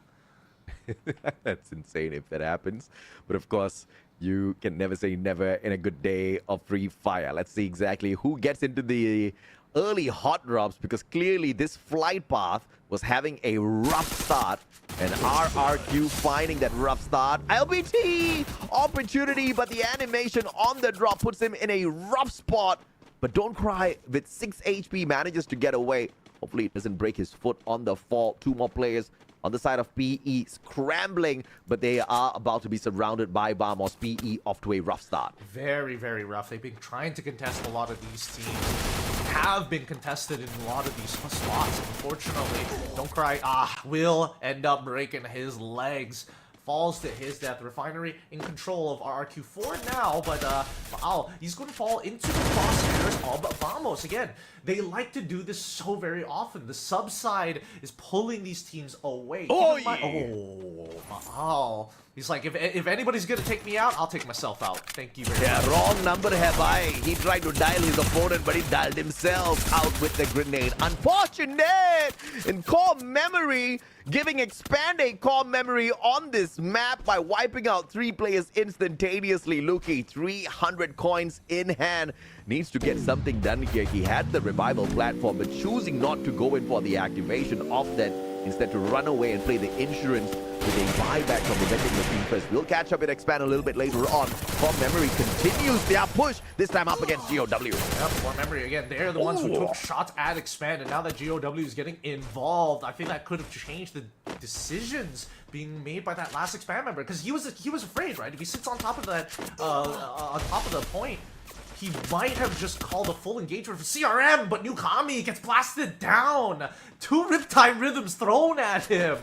That's insane if that happens. But of course, you can never say never in a good day of Free Fire. Let's see exactly who gets into the early hot drops, because clearly this flight path was having a rough start, and RRQ finding that rough start. LBT opportunity, but the animation on the drop puts him in a rough spot. But don't cry, with 6 HP manages to get away. Hopefully it doesn't break his foot on the fall. 2 more players on the side of PE scrambling, but they are about to be surrounded by Vamos. PE off to a rough start. Very, very rough. They've been trying to contest a lot of these teams. Have been contested in a lot of these spots. Unfortunately, don't cry. Will end up breaking his legs. Falls to his death. Refinery in control of RRQ4 now, but he's going to fall into the crosshairs of Vamos. Again, they like to do this so very often. The sub side is pulling these teams away. He's like, if anybody's going to take me out, I'll take myself out. Thank you very much. Yeah, wrong number have I. He tried to dial his opponent, but he dialed himself out with the grenade. Unfortunate! In core memory, giving Expand a core memory on this map by wiping out 3 players instantaneously. Luki, 300 coins in hand. Needs to get something done here. He had the revival platform, but choosing not to go in for the activation of that, instead to run away and play the insurance with a buyback from the vending machine first. We'll catch up and Expand a little bit later on. Core memory continues their push, this time up against GOW. Yep, Core memory again. They're the ones who took shots at Expand, and now that GOW is getting involved, I think that could have changed the decisions being made by that last Expand member, because he was afraid, right? If he sits on top of that, on top of the point, he might have just called a full engagement for CRM, but Nukami gets blasted down. 2 Riptide Rhythms thrown at him.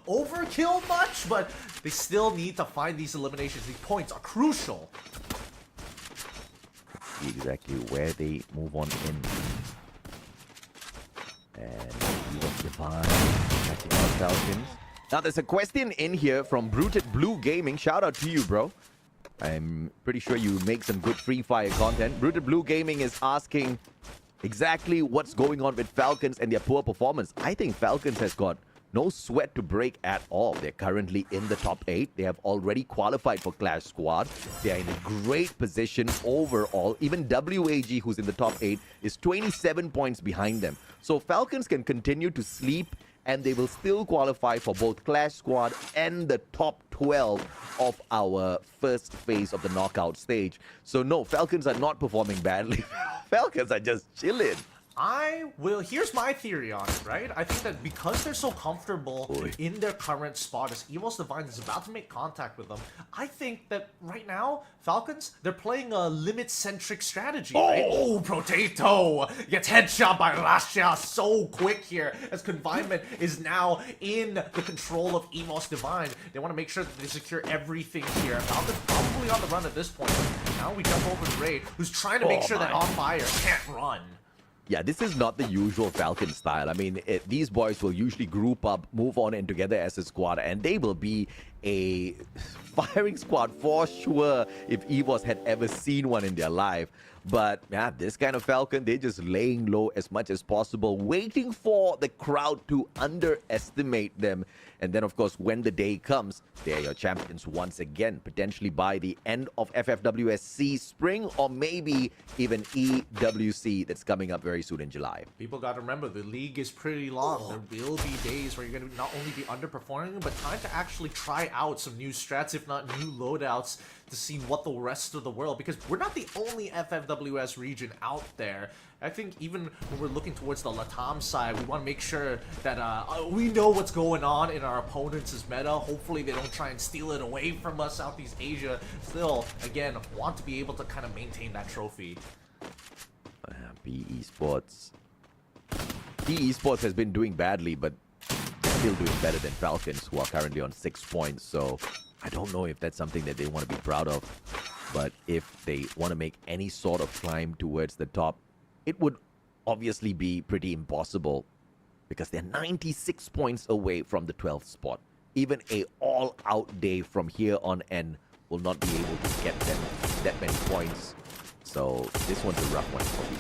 Overkill much, but they still need to find these eliminations. These points are crucial. See exactly where they move on in. And he was Divine catching out Falcons. Now there's a question in here from Bruted Blue Gaming. Shout out to you, bro. I'm pretty sure you make some good Free Fire content. Bruted Blue Gaming is asking, exactly what's going on with Falcons and their poor performance. I think Falcons has got no sweat to break at all. They're currently in the top 8. They have already qualified for Clash Squad. They are in a great position overall. Even WAG, who's in the top 8, is 27 points behind them. So Falcons can continue to sleep and they will still qualify for both Clash Squad and the top 12 of our first phase of the knockout stage. So no, Falcons are not performing badly. Falcons are just chilling. Here's my theory on it, right? I think that because they're so comfortable in their current spot as Evil's Divine is about to make contact with them, I think that right now, Falcons, they're playing a limit-centric strategy, right? Oh, Potato gets headshot by Lasha so quick here as Confinement is now in the control of Evil's Divine. They want to make sure that they secure everything here. Falcons probably on the run at this point. Now we jump over to Raid, who's trying to make sure that On Fire can't run. Yeah, this is not the usual Falcon style. I mean, these boys will usually group up, move on in together as a squad, and they will be a firing squad for sure if EVOS had ever seen one in their life. But yeah, this kind of Falcon, they're just laying low as much as possible, waiting for the crowd to underestimate them. And then, of course, when the day comes, they are your champions once again, potentially by the end of FFWS Sea Spring or maybe even EWC that's coming up very soon in July. People got to remember, the league is pretty long. There will be days where you're going to not only be underperforming, but time to actually try out some new strats, if not new loadouts, to see what the rest of the world, because we're not the only FFWS region out there. I think even when we're looking towards the Latam side, we want to make sure that we know what's going on in our opponents' meta. Hopefully they don't try and steal it away from us. Southeast Asia still, again, want to be able to kind of maintain that trophy. Esports has been doing badly, but still doing better than Falcons, who are currently on 6 points. So I don't know if that's something that they want to be proud of. But if they want to make any sort of climb towards the top, it would obviously be pretty impossible because they're 96 points away from the 12th spot. Even a all-out day from here on end will not be able to get them that many points. So this one's a rough one for me.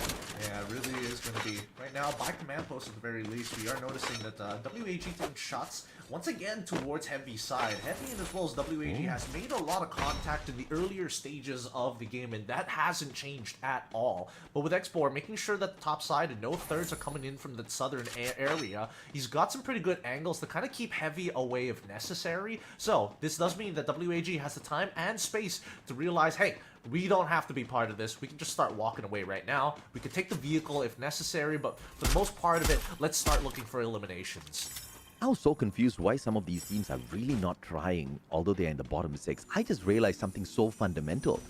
Yeah, it really is going to be. Right now, by command post at the very least, we are noticing that WAG taking shots once again towards Heavy side. Heavy and as well as WAG has made a lot of contact in the earlier stages of the game, and that hasn't changed at all. But with Expor, making sure that the top side and no thirds are coming in from the southern area, he's got some pretty good angles to kind of keep Heavy away if necessary. So this does mean that WAG has the time and space to realize, hey, we don't have to be part of this. We can just start walking away right now. We can take the vehicle if necessary, but for the most part of it, let's start looking for eliminations. I was so confused why some of these teams are really not trying, although they're in the bottom 6. I just realized something so fundamental.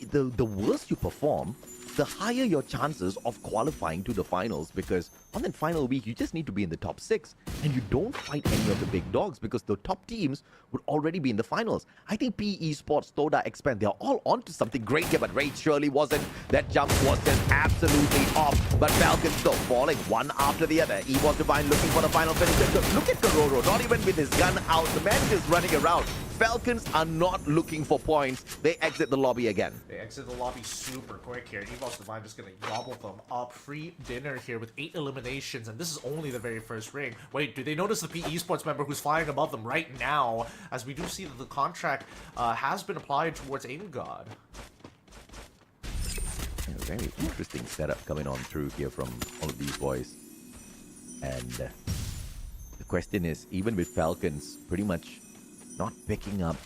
The worse you perform, the higher your chances of qualifying to the finals, because on that final week, you just need to be in the top 6, and you don't fight any of the big dogs because the top teams would already be in the finals. I think PE Esports, Toda, Expand, they're all onto something great here, but Raid surely wasn't. That jump was just absolutely off, but Falcons still falling one after the other. Evil's Divine looking for the final finish. Look at Kororo, not even with his gun out, the man is running around. Falcons are not looking for points. They exit the lobby again. They exit the lobby super quick here. Evil's Divine just going to gobble them up. Free dinner here with 8 eliminations, and this is only the very first ring. Wait, do they notice the PE Esports member who's flying above them right now? As we do see that the contract has been applied towards Aim God. A very interesting setup coming on through here from all of these boys. And the question is, even with Falcons pretty much not picking up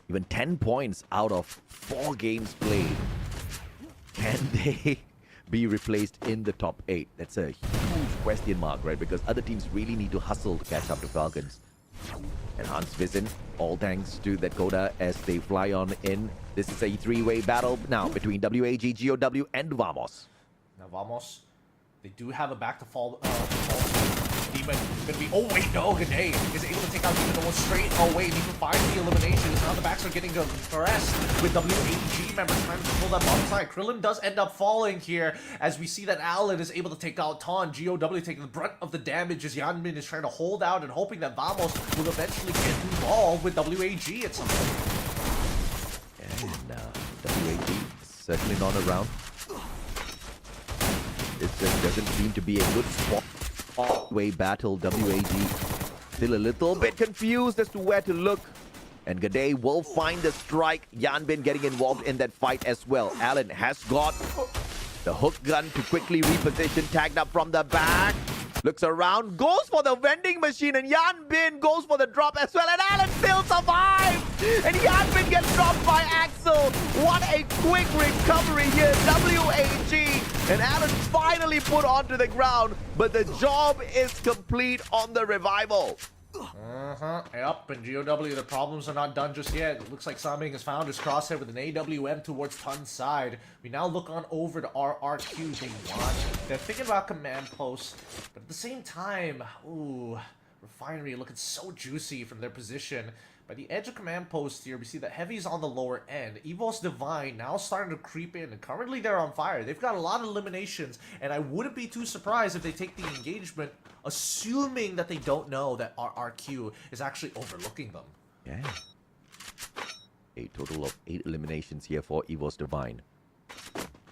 even 10 points out of 4 games played, can they be replaced in the top 8? That's a huge question mark, right? Because other teams really need to hustle to catch up to Falcons. Enhanced Vision, all thanks to that Coda as they fly on in. This is a 3-way battle now between WAG, GOW, and Vamos. Now Vamos, they do have a back to fall. Demon gonna be. Oh wait, no, Gane is able to take out Demon almost straight away. Demon finds the eliminations. Now the backs are getting compressed with WAG members trying to pull that bottom side. Krillin does end up falling here as we see that Alan is able to take out Ton. GOW taking the brunt of the damage as Yanmin is trying to hold out and hoping that Vamos will eventually get involved with WAG at some point. And WAG certainly not around. it just doesn't seem to be a good spot. Way battle, WAG still a little bit confused as to where to look. And Gade will find the strike. Yanbin getting involved in that fight as well. Allen has got the hook gun to quickly reposition, tagged up from the back. Looks around, goes for the vending machine, and Yanbin goes for the drop as well. And Allen still survives! And Yanbin gets dropped by Axel. What a quick recovery here. WAG and Allen finally put onto the ground, but the job is complete on the revival. Yep, and GOW, the problems are not done just yet. It looks like Saming has found his crosshair with an AWM towards Tun's side. We now look on over to RRQ. They want. They're thinking about command posts, but at the same time, ooh, Refinery looking so juicy from their position. By the edge of command post here, we see that Heavy's on the lower end. Evos Divine now starting to creep in, and currently they're on fire. They've got a lot of eliminations, and I wouldn't be too surprised if they take the engagement, assuming that they don't know that RRQ is actually overlooking them. Yeah. A total of 8 eliminations here for Evos Divine.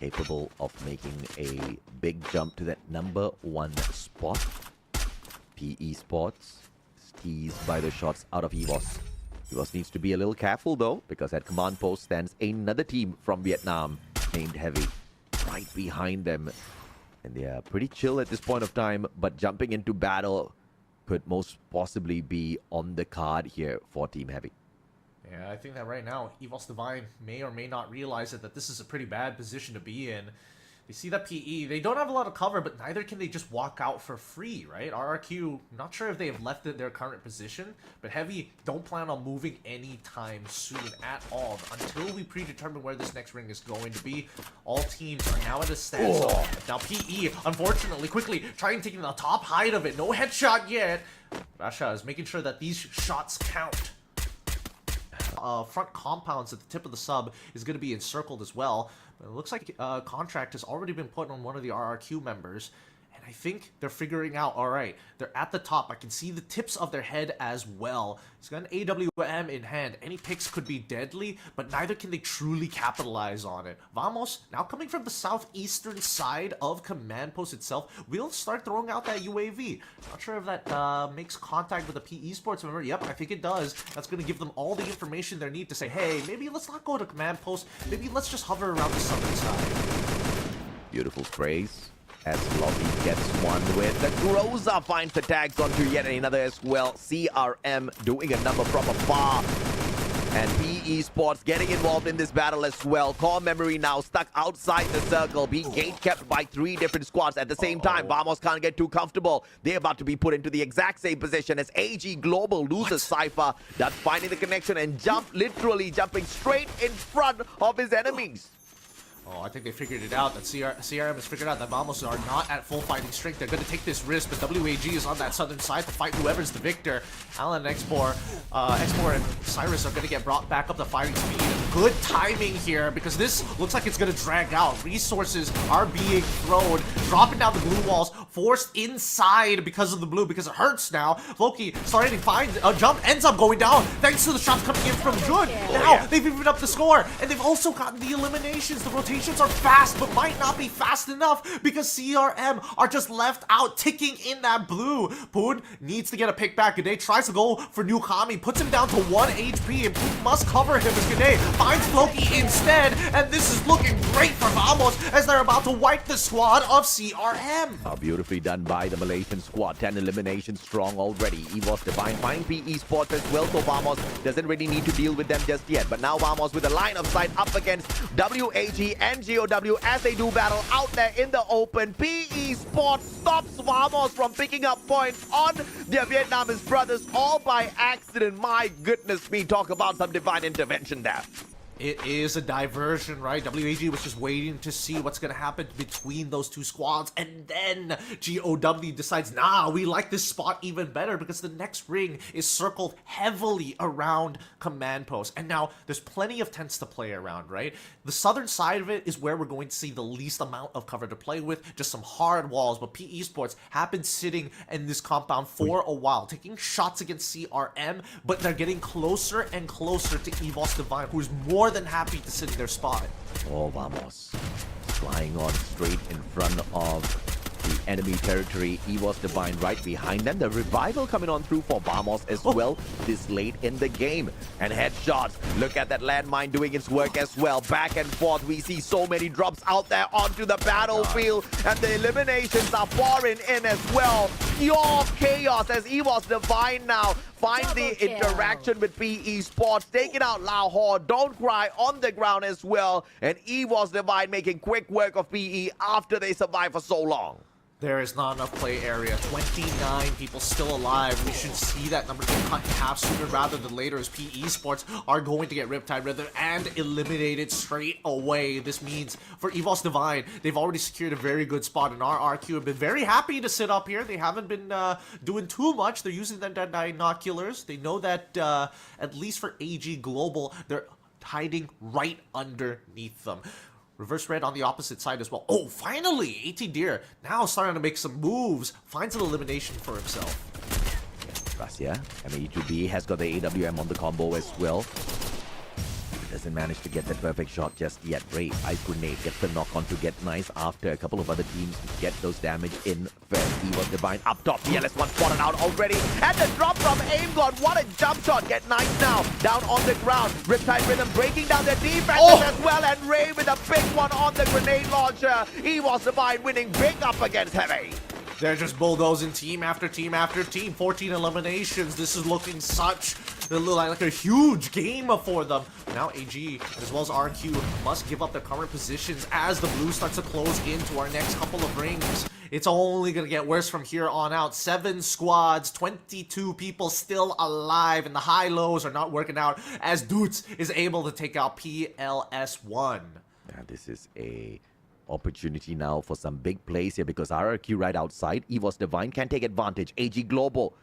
Capable of making a big jump to that #1 spot. PE Sports teased by the shots out of Evos. Evos needs to be a little careful though, because at command post stands another team from Vietnam named Heavy right behind them. And they are pretty chill at this point of time, but jumping into battle could most possibly be on the card here for Team Heavy. Yeah, I think that right now, Evos Divine may or may not realize that this is a pretty bad position to be in. They see that PE, they don't have a lot of cover, but neither can they just walk out for free, right? RRQ, not sure if they have left their current position, but Heavy don't plan on moving anytime soon at all until we predetermine where this next ring is going to be. All teams are now at a standstill. Now PE, unfortunately, quickly trying to take the top height of it. No headshot yet. Rasha is making sure that these shots count. Front compounds at the tip of the sub is going to be encircled as well. But it looks like contract has already been put on one of the RRQ members. And I think they're figuring out, all right, they're at the top. I can see the tips of their head as well. He's got an AWM in hand. Any picks could be deadly, but neither can they truly capitalize on it. Vamos, now coming from the southeastern side of command post itself, we'll start throwing out that UAV. Not sure if that makes contact with a PE Sports member. Yep, I think it does. That's going to give them all the information they need to say, hey, maybe let's not go to command post. Maybe let's just hover around the southern side. Beautiful sprays. As Lobby gets one with the Groza, finds the tags onto yet another as well. CRM doing a number from afar. And PE Sports getting involved in this battle as well. Core Memory now stuck outside the circle, being gate kept by 3 different squads. At the same time, Vamos can't get too comfortable. They're about to be put into the exact same position as AG Global loses Cypher. That's finding the connection and literally jumping straight in front of his enemies. Oh, I think they figured it out. That CRM has figured out that Vamos are not at full fighting strength. They're going to take this risk, but WAG is on that southern side to fight whoever's the victor. Alan and Expor and Cyrus are going to get brought back up to fighting speed. Good timing here, because this looks like it's going to drag out. Resources are being thrown, dropping down the blue walls, forced inside because of the blue, because it hurts now. Floki starting to find a jump, ends up going down, thanks to the shots coming in from Jun. Now, they've even up the score, and they've also gotten the eliminations. The rotations are fast, but might not be fast enough because CRM are just left out, ticking in that blue. Poon needs to get a pick back. Gade tries to go for Nukami, puts him down to 1 HP, and Poon must cover him as Gade finds Floki instead, and this is looking great for Vamos as they're about to wipe the squad of CRM. Beautifully done by the Malaysian squad. 10 eliminations strong already. Evos Divine find PE Sports as well, so Vamos doesn't really need to deal with them just yet. But now Vamos with a line of sight up against WAG and GOW as they do battle out there in the open. PE Sports stops Vamos from picking up points on their Vietnamese brothers all by accident. My goodness me, talk about some divine intervention there. It is a diversion, right? WAG was just waiting to see what's going to happen between those two squads. And then GOW decides, nah, we like this spot even better because the next ring is circled heavily around command post. And now there's plenty of tents to play around, right? The southern side of it is where we're going to see the least amount of cover to play with. Just some hard walls. But PE Sports have been sitting in this compound for a while, taking shots against CRM. But they're getting closer and closer to Evos Divine, who's more than happy to sit in their spot. Oh, Vamos. flying on straight in front of the enemy territory. EVOS Divine right behind them. The revival coming on through for Vamos as well this late in the game. And headshots. Look at that landmine doing its work as well. Back and forth. We see so many drops out there onto the battlefield. And the eliminations are pouring in as well. Pure chaos as EVOS Divine now find the interaction with PE Sports, taking out Lahore, Don't Cry on the ground as well, and EVOS Divine making quick work of PE after they survived for so long. There is not enough play area. 29 people still alive. We should see that number get cut in half sooner rather than later, as PE Sports are going to get Riptide Rhythm and eliminated straight away. This means for EVOS Divine, they've already secured a very good spot, and our RQ have been very happy to sit up here. They haven't been doing too much. They're using their binoculars. They know that at least for AG Global, they're hiding right underneath them. Reverse Red on the opposite side as well. Oh, finally! AT Deer now starting to make some moves. Finds an elimination for himself. Russia, ME2B has got the AWM on the combo as well. Doesn't manage to get that perfect shot just yet. Ray, Ice Grenade gets the knock on to get nice after a couple of other teams get those damage in first. EVOS Divine up top. The LS1 spotted out already. And the drop from AimGod. What a jump shot. Get nice now. Down on the ground. Riptide Rhythm breaking down their defenses as well. And Ray with a big one on the grenade launcher. EVOS Divine winning big up against Heavy. They're just bulldozing team after team after team. 14 eliminations. This is looking like a huge game for them. Now AG as well as RQ must give up their current positions as the blue starts to close into our next couple of rings. It's only going to get worse from here on out. 7 squads, 22 people still alive, and the high-lows are not working out as Doots is able to take out PLS1. Yeah, this is a opportunity now for some big plays here because RRQ right outside. EVOS Divine can take advantage. AG Global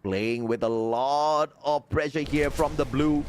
playing with a lot of pressure here from the blue,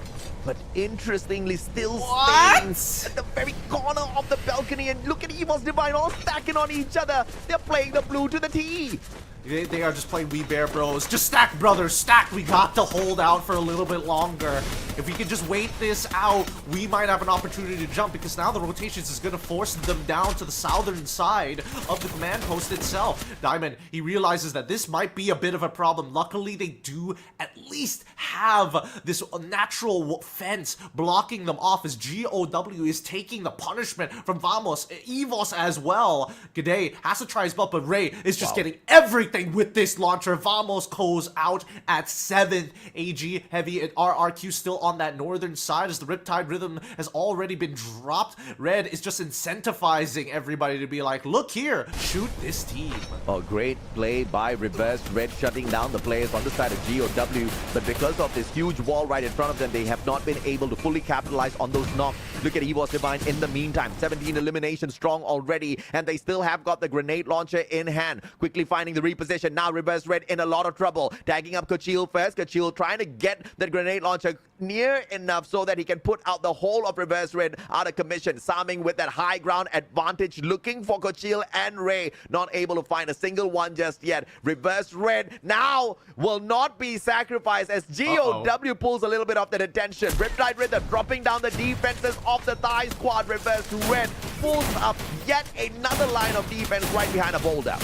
but interestingly still stands at the very corner of the balcony. And look at EVOS Divine all stacking on each other. They're playing the blue to the T. They are just playing We Bear Bros. Just stack, brothers, stack. We got to hold out for a little bit longer. If we can just wait this out, we might have an opportunity to jump, because now the rotations is going to force them down to the southern side of the command post itself. Diamond, he realizes that this might be a bit of a problem. Luckily, they do at least have this natural fence blocking them off, as GOW is taking the punishment from Vamos. EVOS as well. G'day has to try his butt, but Ray is just getting everything with this launcher. Vamos goes out at 7th. AG Heavy and RRQ still on that northern side as the Riptide Rhythm has already been dropped. Red is just incentivizing everybody to be like, look here, shoot this team. Oh, great play by Reverse Red, shutting down the players on the side of GOW, but because of this huge wall right in front of them, they have not been able to fully capitalize on those knocks. Look at EVOS Divine in the meantime, 17 eliminations strong already, and they still have got the grenade launcher in hand, quickly finding the reposition. Now Reverse Red in a lot of trouble, tagging up Kochil first. Kochil trying to get that grenade launcher near enough so that he can put out the whole of Reverse Red out of commission. Saming with that high ground advantage, looking for Kochil and Ray, not able to find a single one just yet. Reverse Red now will not be sacrificed as GOW pulls a little bit of the attention. Riptide Rhythm dropping down the defenses of the Thai squad. Reverse Red pulls up yet another line of defense right behind a boulder.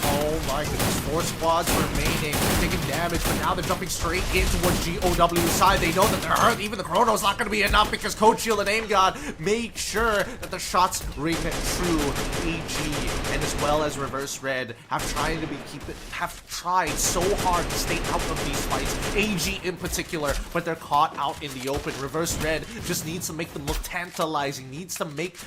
Oh my goodness, 4 squads remaining. They're taking damage, but now they're jumping straight in towards GOW's side. They know that they're hurt. Even the Chrono's not going to be enough, because Code Shield and Aim God make sure that the shots ring true. AG and as well as Reverse Red have tried so hard to stay out of these fights. AG in particular, but they're caught out in the open. Reverse Red just needs to make them look tantalizing, needs to make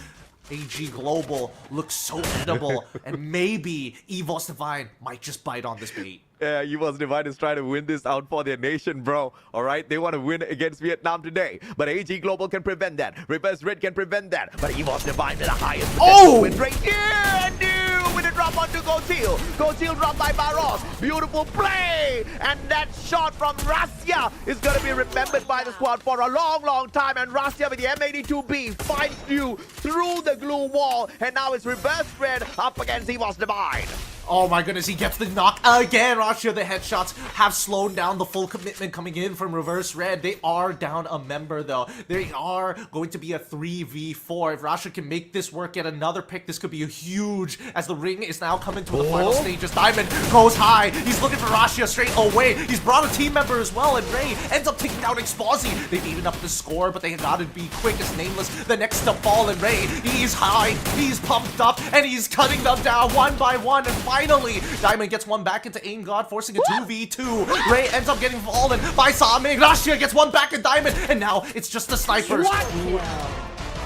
AG Global looks so edible, and maybe EVOS Divine might just bite on this bait. Yeah, EVOS Divine is trying to win this out for their nation, bro. Alright, they want to win against Vietnam today, but AG Global can prevent that. Reverse Red can prevent that, but EVOS Divine with the highest potential win rate here, and new with a drop onto Gotil. Gotil dropped by Barros. Beautiful play, and that shot from Russia is going to be remembered by the squad for a long, long time, and Russia with the M82B finds you through the glue wall, and now it's Reverse Red up against EVOS Divine. Oh my goodness, he gets the knock again. Russia, the headshots have slowed down the full commitment coming in from Reverse Red. They are down a member though. They are going to be a 3v4. If Russia can make this work, get another pick, this could be a huge, as the ring is now coming to the final stages. Diamond goes high. He's looking for Russia straight away. He's brought a team member as well, and Ray ends up taking down Exposi. They've even up the score, but they gotta be quick as Nameless, the next to fall, and Ray, he's high, he's pumped up, and he's cutting them down one by one, and finally, Diamond gets one back into Aim God, forcing a 2v2. Ray ends up getting fallen by Saming. Russia gets one back in Diamond, and now it's just the snipers.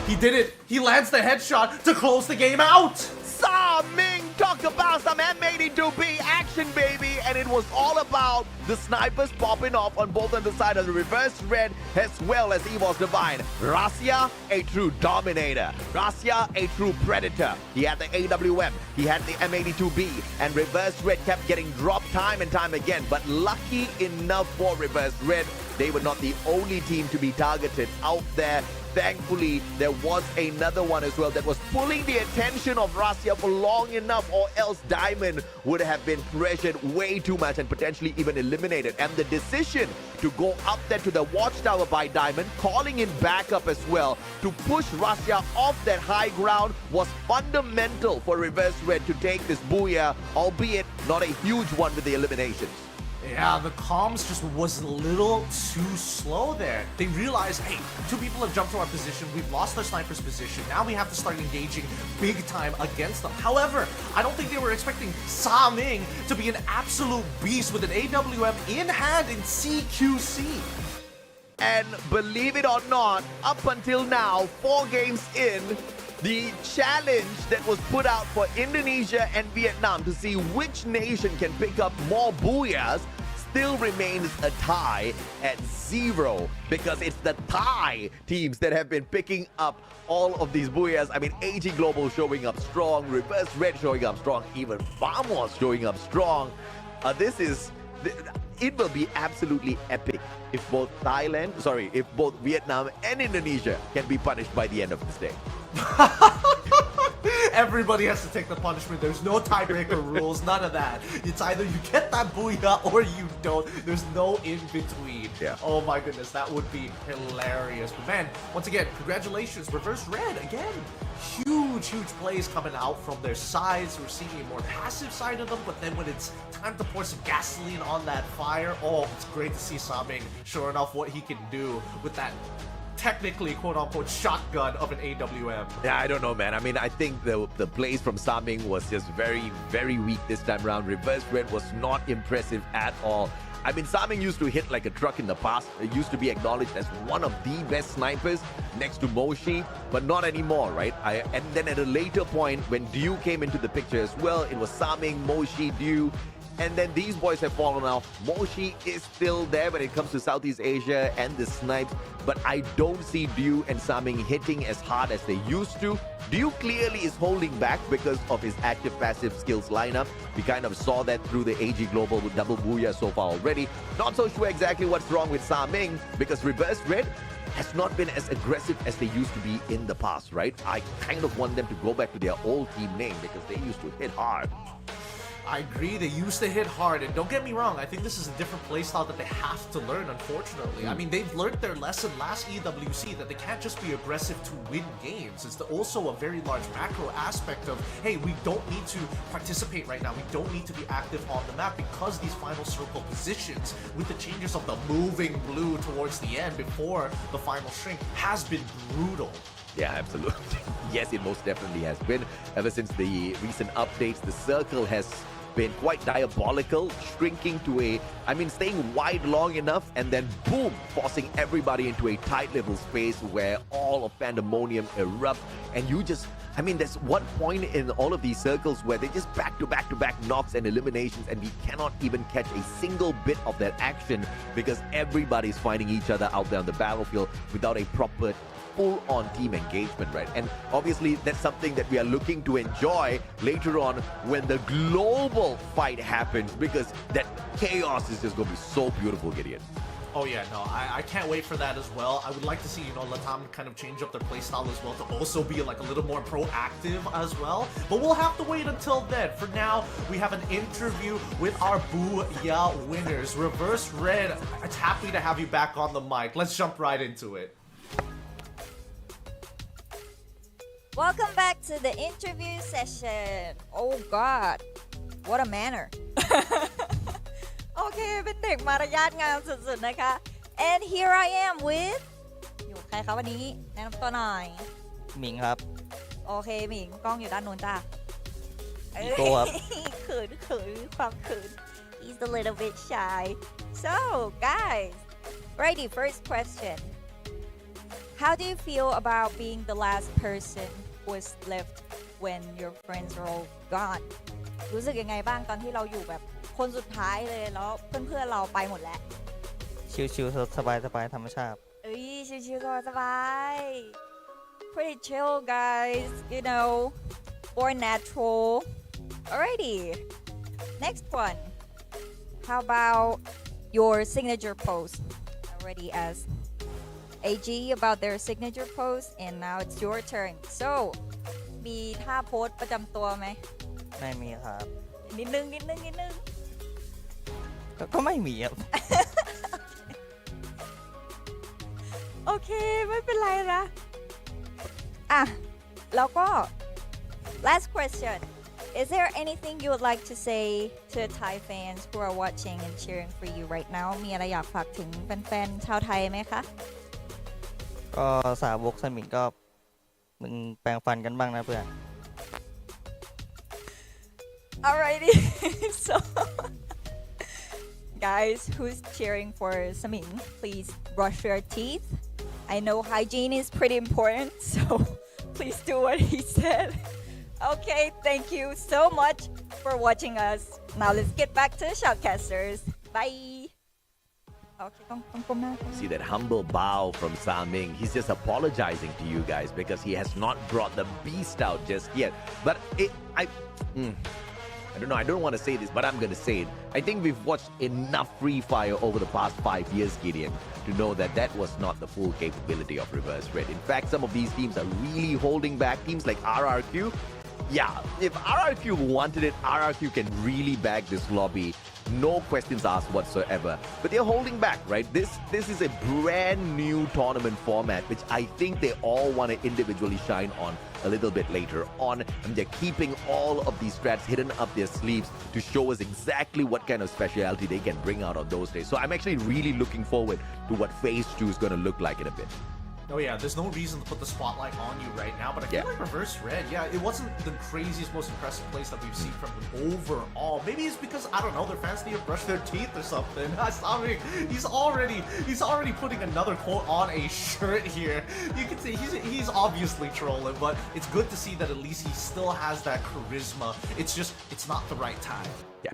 He did it. He lands the headshot to close the game out. Ming talked about some M82B action, baby, and it was all about the snipers popping off on both on the side of the Reverse Red as well as Esports Divine. Russia, a true dominator. Russia, a true predator. He had the AWM, he had the M82B, and Reverse Red kept getting dropped time and time again, but lucky enough for Reverse Red, they were not the only team to be targeted out there. Thankfully, there was another one as well that was pulling the attention of Russia for long enough, or else Diamond would have been pressured way too much and potentially even eliminated. And the decision to go up there to the watchtower by Diamond, calling in backup as well to push Russia off that high ground, was fundamental for Reverse Red to take this booyah, albeit not a huge one with the eliminations. Yeah, the comms just was a little too slow there. They realized, hey, two people have jumped to our position. We've lost our sniper's position. Now we have to start engaging big time against them. However, I don't think they were expecting Saming to be an absolute beast with an AWM in hand in CQC. And believe it or not, up until now, 4 games in, the challenge that was put out for Indonesia and Vietnam to see which nation can pick up more booyahs still remains a tie at 0, because it's the Thai teams that have been picking up all of these booyahs. I mean, AG Global showing up strong, Reverse Red showing up strong, even Vamos showing up strong. It will be absolutely epic if both Vietnam and Indonesia can be punished by the end of this day. Everybody has to take the punishment. There's no tiebreaker rules, none of that. It's either you get that booyah or you don't. There's no in between. Yeah. Oh my goodness, that would be hilarious. But man, once again, congratulations, Reverse Red again. Huge plays coming out from their sides. We're seeing a more passive side of them, but then when it's time to pour some gasoline on that fire, oh, it's great to see Saming sure enough what he can do with that technically quote-unquote shotgun of an AWM. Yeah, I don't know, man. I mean, I think the plays from Saming was just very, very weak this time around. Reverse Red was not impressive at all. I mean, Saming used to hit like a truck in the past. It used to be acknowledged as one of the best snipers next to Moshi, but not anymore, right? And then at a later point, when Dew came into the picture as well, it was Saming, Moshi, Dew, and then these boys have fallen off. Moshi is still there when it comes to Southeast Asia and the snipes, but I don't see Dew and Saming hitting as hard as they used to. Dew clearly is holding back because of his active-passive skills lineup. We kind of saw that through the AG Global with double booyah so far already. Not so sure exactly what's wrong with Saming, because Reverse Red has not been as aggressive as they used to be in the past, right? I kind of want them to go back to their old team name because they used to hit hard. I agree, they used to hit hard, and don't get me wrong, I think this is a different playstyle that they have to learn, unfortunately. I mean, they've learned their lesson last EWC that they can't just be aggressive to win games. It's also a very large macro aspect of, hey, we don't need to participate right now. We don't need to be active on the map, because these final circle positions, with the changes of the moving blue towards the end before the final shrink, has been brutal. Yeah, absolutely. Yes, it most definitely has been. Ever since the recent updates, the circle has been quite diabolical, shrinking to staying wide long enough and then boom, forcing everybody into a tight little space where all of pandemonium erupts, and you just, there's one point in all of these circles where they just back to back knocks and eliminations, and we cannot even catch a single bit of that action because everybody's finding each other out there on the battlefield without a proper full-on team engagement, right? And obviously that's something that we are looking to enjoy later on when the global fight happens, because that chaos is just going to be so beautiful, Gideon. Oh yeah, no, I can't wait for that as well. I would like to see, Latam kind of change up their playstyle as well to also be like a little more proactive as well. But we'll have to wait until then. For now, we have an interview with our Booyah winners. Reverse Red, it's happy to have you back on the mic. Let's jump right into it. Welcome back to the interview session. Oh God, what a manner. โอเคเป็นเด็กมารยาทงามสุดๆนะคะ and here I am with อยู่ใครคะวันนี้แนะนำตัวหน่อย หมิงครับ โอเคหมิงกล้องอยู่ด้านโน้นจ้า อีโก้ครับ เขินความเขิน he's a little bit shy so guys righty first question how do you feel about being the last person who was left when your friends are all gone รู้สึกยังไงบ้างตอนที่เราอยู่แบบคนสุดท้ายเลยแล้วเพื่อนๆเราไปหมดแล้ว ชิวๆสบายๆธรรมชาติ เอ้ยชิวๆสบายๆ pretty chill guys you know more natural alrighty next one how about your signature pose I already asked AG about their signature pose and now it's your turn so มีท่าโพสประจำตัวไหม ไม่มีครับ นิดนึง ก็ไม่มีครับ โอเคไม่เป็นไรนะอ่ะแล้วก็ last question is there anything you would like to say to Thai fans who are watching and cheering for you right now มีอะไรอยากฝากถึงแฟนๆชาวไทยไหมคะ ก็สาวกสมิงก็มึงแปรงฟันกันบ้างนะเพื่อน alrighty so guys who's cheering for Saming please brush your teeth I know hygiene is pretty important so please do what he said okay thank you so much for watching us now let's get back to the shoutcasters bye okay ต้องก้มหน้า See that humble bow from Saming. He's just apologizing to you guys because he has not brought the beast out just yet. But I don't know, I don't want to say this, but I'm going to say it. I think we've watched enough Free Fire over the past 5 years, Gideon, to know that that was not the full capability of Reverse Red. In fact, some of these teams are really holding back. Teams like RRQ, yeah, if RRQ wanted it, RRQ can really bag this lobby. No questions asked whatsoever. But they're holding back, right? This is a brand new tournament format, which I think they all want to individually shine on a little bit later on. And they're keeping all of these strats hidden up their sleeves to show us exactly what kind of speciality they can bring out on those days. So I'm actually really looking forward to what Phase 2 is going to look like in a bit. Oh yeah, there's no reason to put the spotlight on you right now, but I feel like Reverse Red, it wasn't the craziest, most impressive plays that we've seen from him overall. Maybe it's because, I don't know, their fans need to brush their teeth or something. I mean, he's already putting another quote on a shirt here. You can see he's obviously trolling, but it's good to see that at least he still has that charisma. It's just, it's not the right time. Yeah.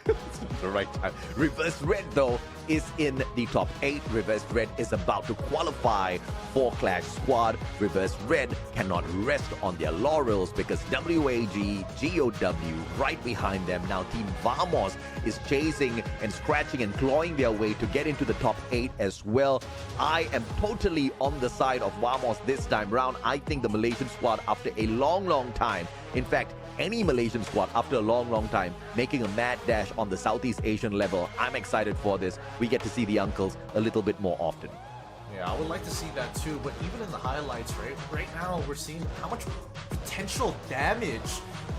It's not the right time. Reverse Red, though, is in the top 8. Reverse Red is about to qualify for Clash Squad. Reverse Red cannot rest on their laurels because WAG, GOW right behind them. Now Team Vamos is chasing and scratching and clawing their way to get into the top 8 as well. I am totally on the side of Vamos this time round. I think the Malaysian squad, after a long time, in fact, any Malaysian squad after a long time making a mad dash on the Southeast Asian level. I'm excited for this. We get to see the uncles a little bit more often. Yeah, I would like to see that too, but even in the highlights, right now we're seeing how much potential damage,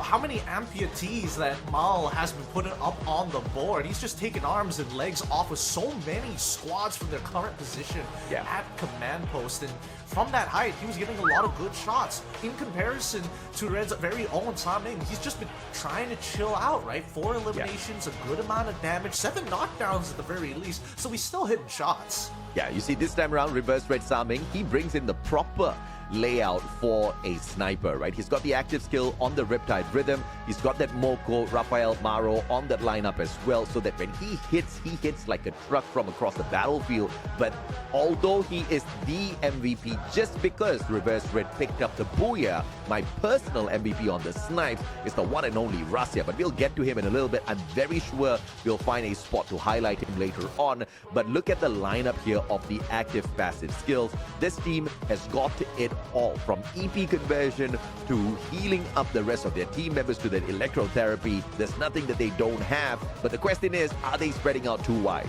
how many amputees that Mal has been putting up on the board. He's just taking arms and legs off of so many squads from their current position at command post, and from that height, he was getting a lot of good shots. In comparison to Red's very own Saming, he's just been trying to chill out, right? 4 eliminations, a good amount of damage, 7 knockdowns at the very least, so he's still hitting shots. Yeah, you see this time around, Reverse Red Saming, he brings in the proper layout for a sniper, right? He's got the active skill on the Riptide Rhythm. He's got that Moko, Rafael Maro on that lineup as well, so that when he hits like a truck from across the battlefield. But although he is the MVP, just because Reverse Red picked up the Booyah, my personal MVP on the snipes is the one and only Russia. But we'll get to him in a little bit. I'm very sure we'll find a spot to highlight him later on. But look at the lineup here of the active passive skills. This team has got it all, from EP conversion to healing up the rest of their team members to their electrotherapy. There's nothing that they don't have. But the question is, are they spreading out too wide?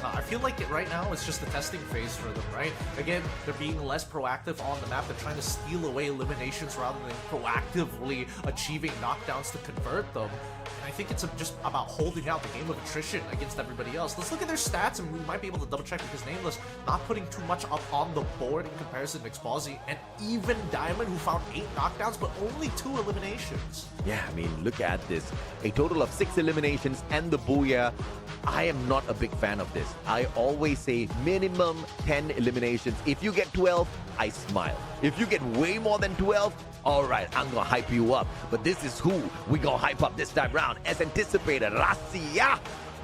I feel like right now it's just the testing phase for them, right? Again, they're being less proactive on the map. They're trying to steal away eliminations rather than proactively achieving knockdowns to convert them. And I think it's just about holding out the game of attrition against everybody else. Let's look at their stats, and we might be able to double check because Nameless not putting too much up on the board in comparison to Exposy and even Diamond, who found 8 knockdowns but only 2 eliminations. Yeah, I mean, look at this. A total of 6 eliminations and the Booyah. I am not a big fan of this. I always say minimum 10 eliminations. If you get 12, I smile. If you get way more than 12, all right, I'm gonna hype you up. But this is who we gonna hype up this time round, as anticipated, Russia.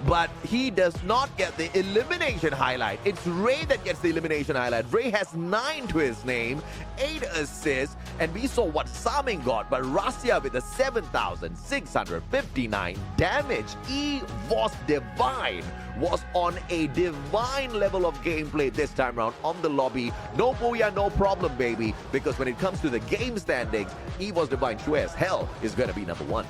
But he does not get the elimination highlight. It's Ray that gets the elimination highlight. Ray has 9 to his name, 8 assists, and we saw what Saming got. But Russia with a 7,659 damage. E was divine. Was on a divine level of gameplay this time round on the lobby. No Booyah, no problem, baby. Because when it comes to the game standings, E was divine sure as hell is gonna be number 1.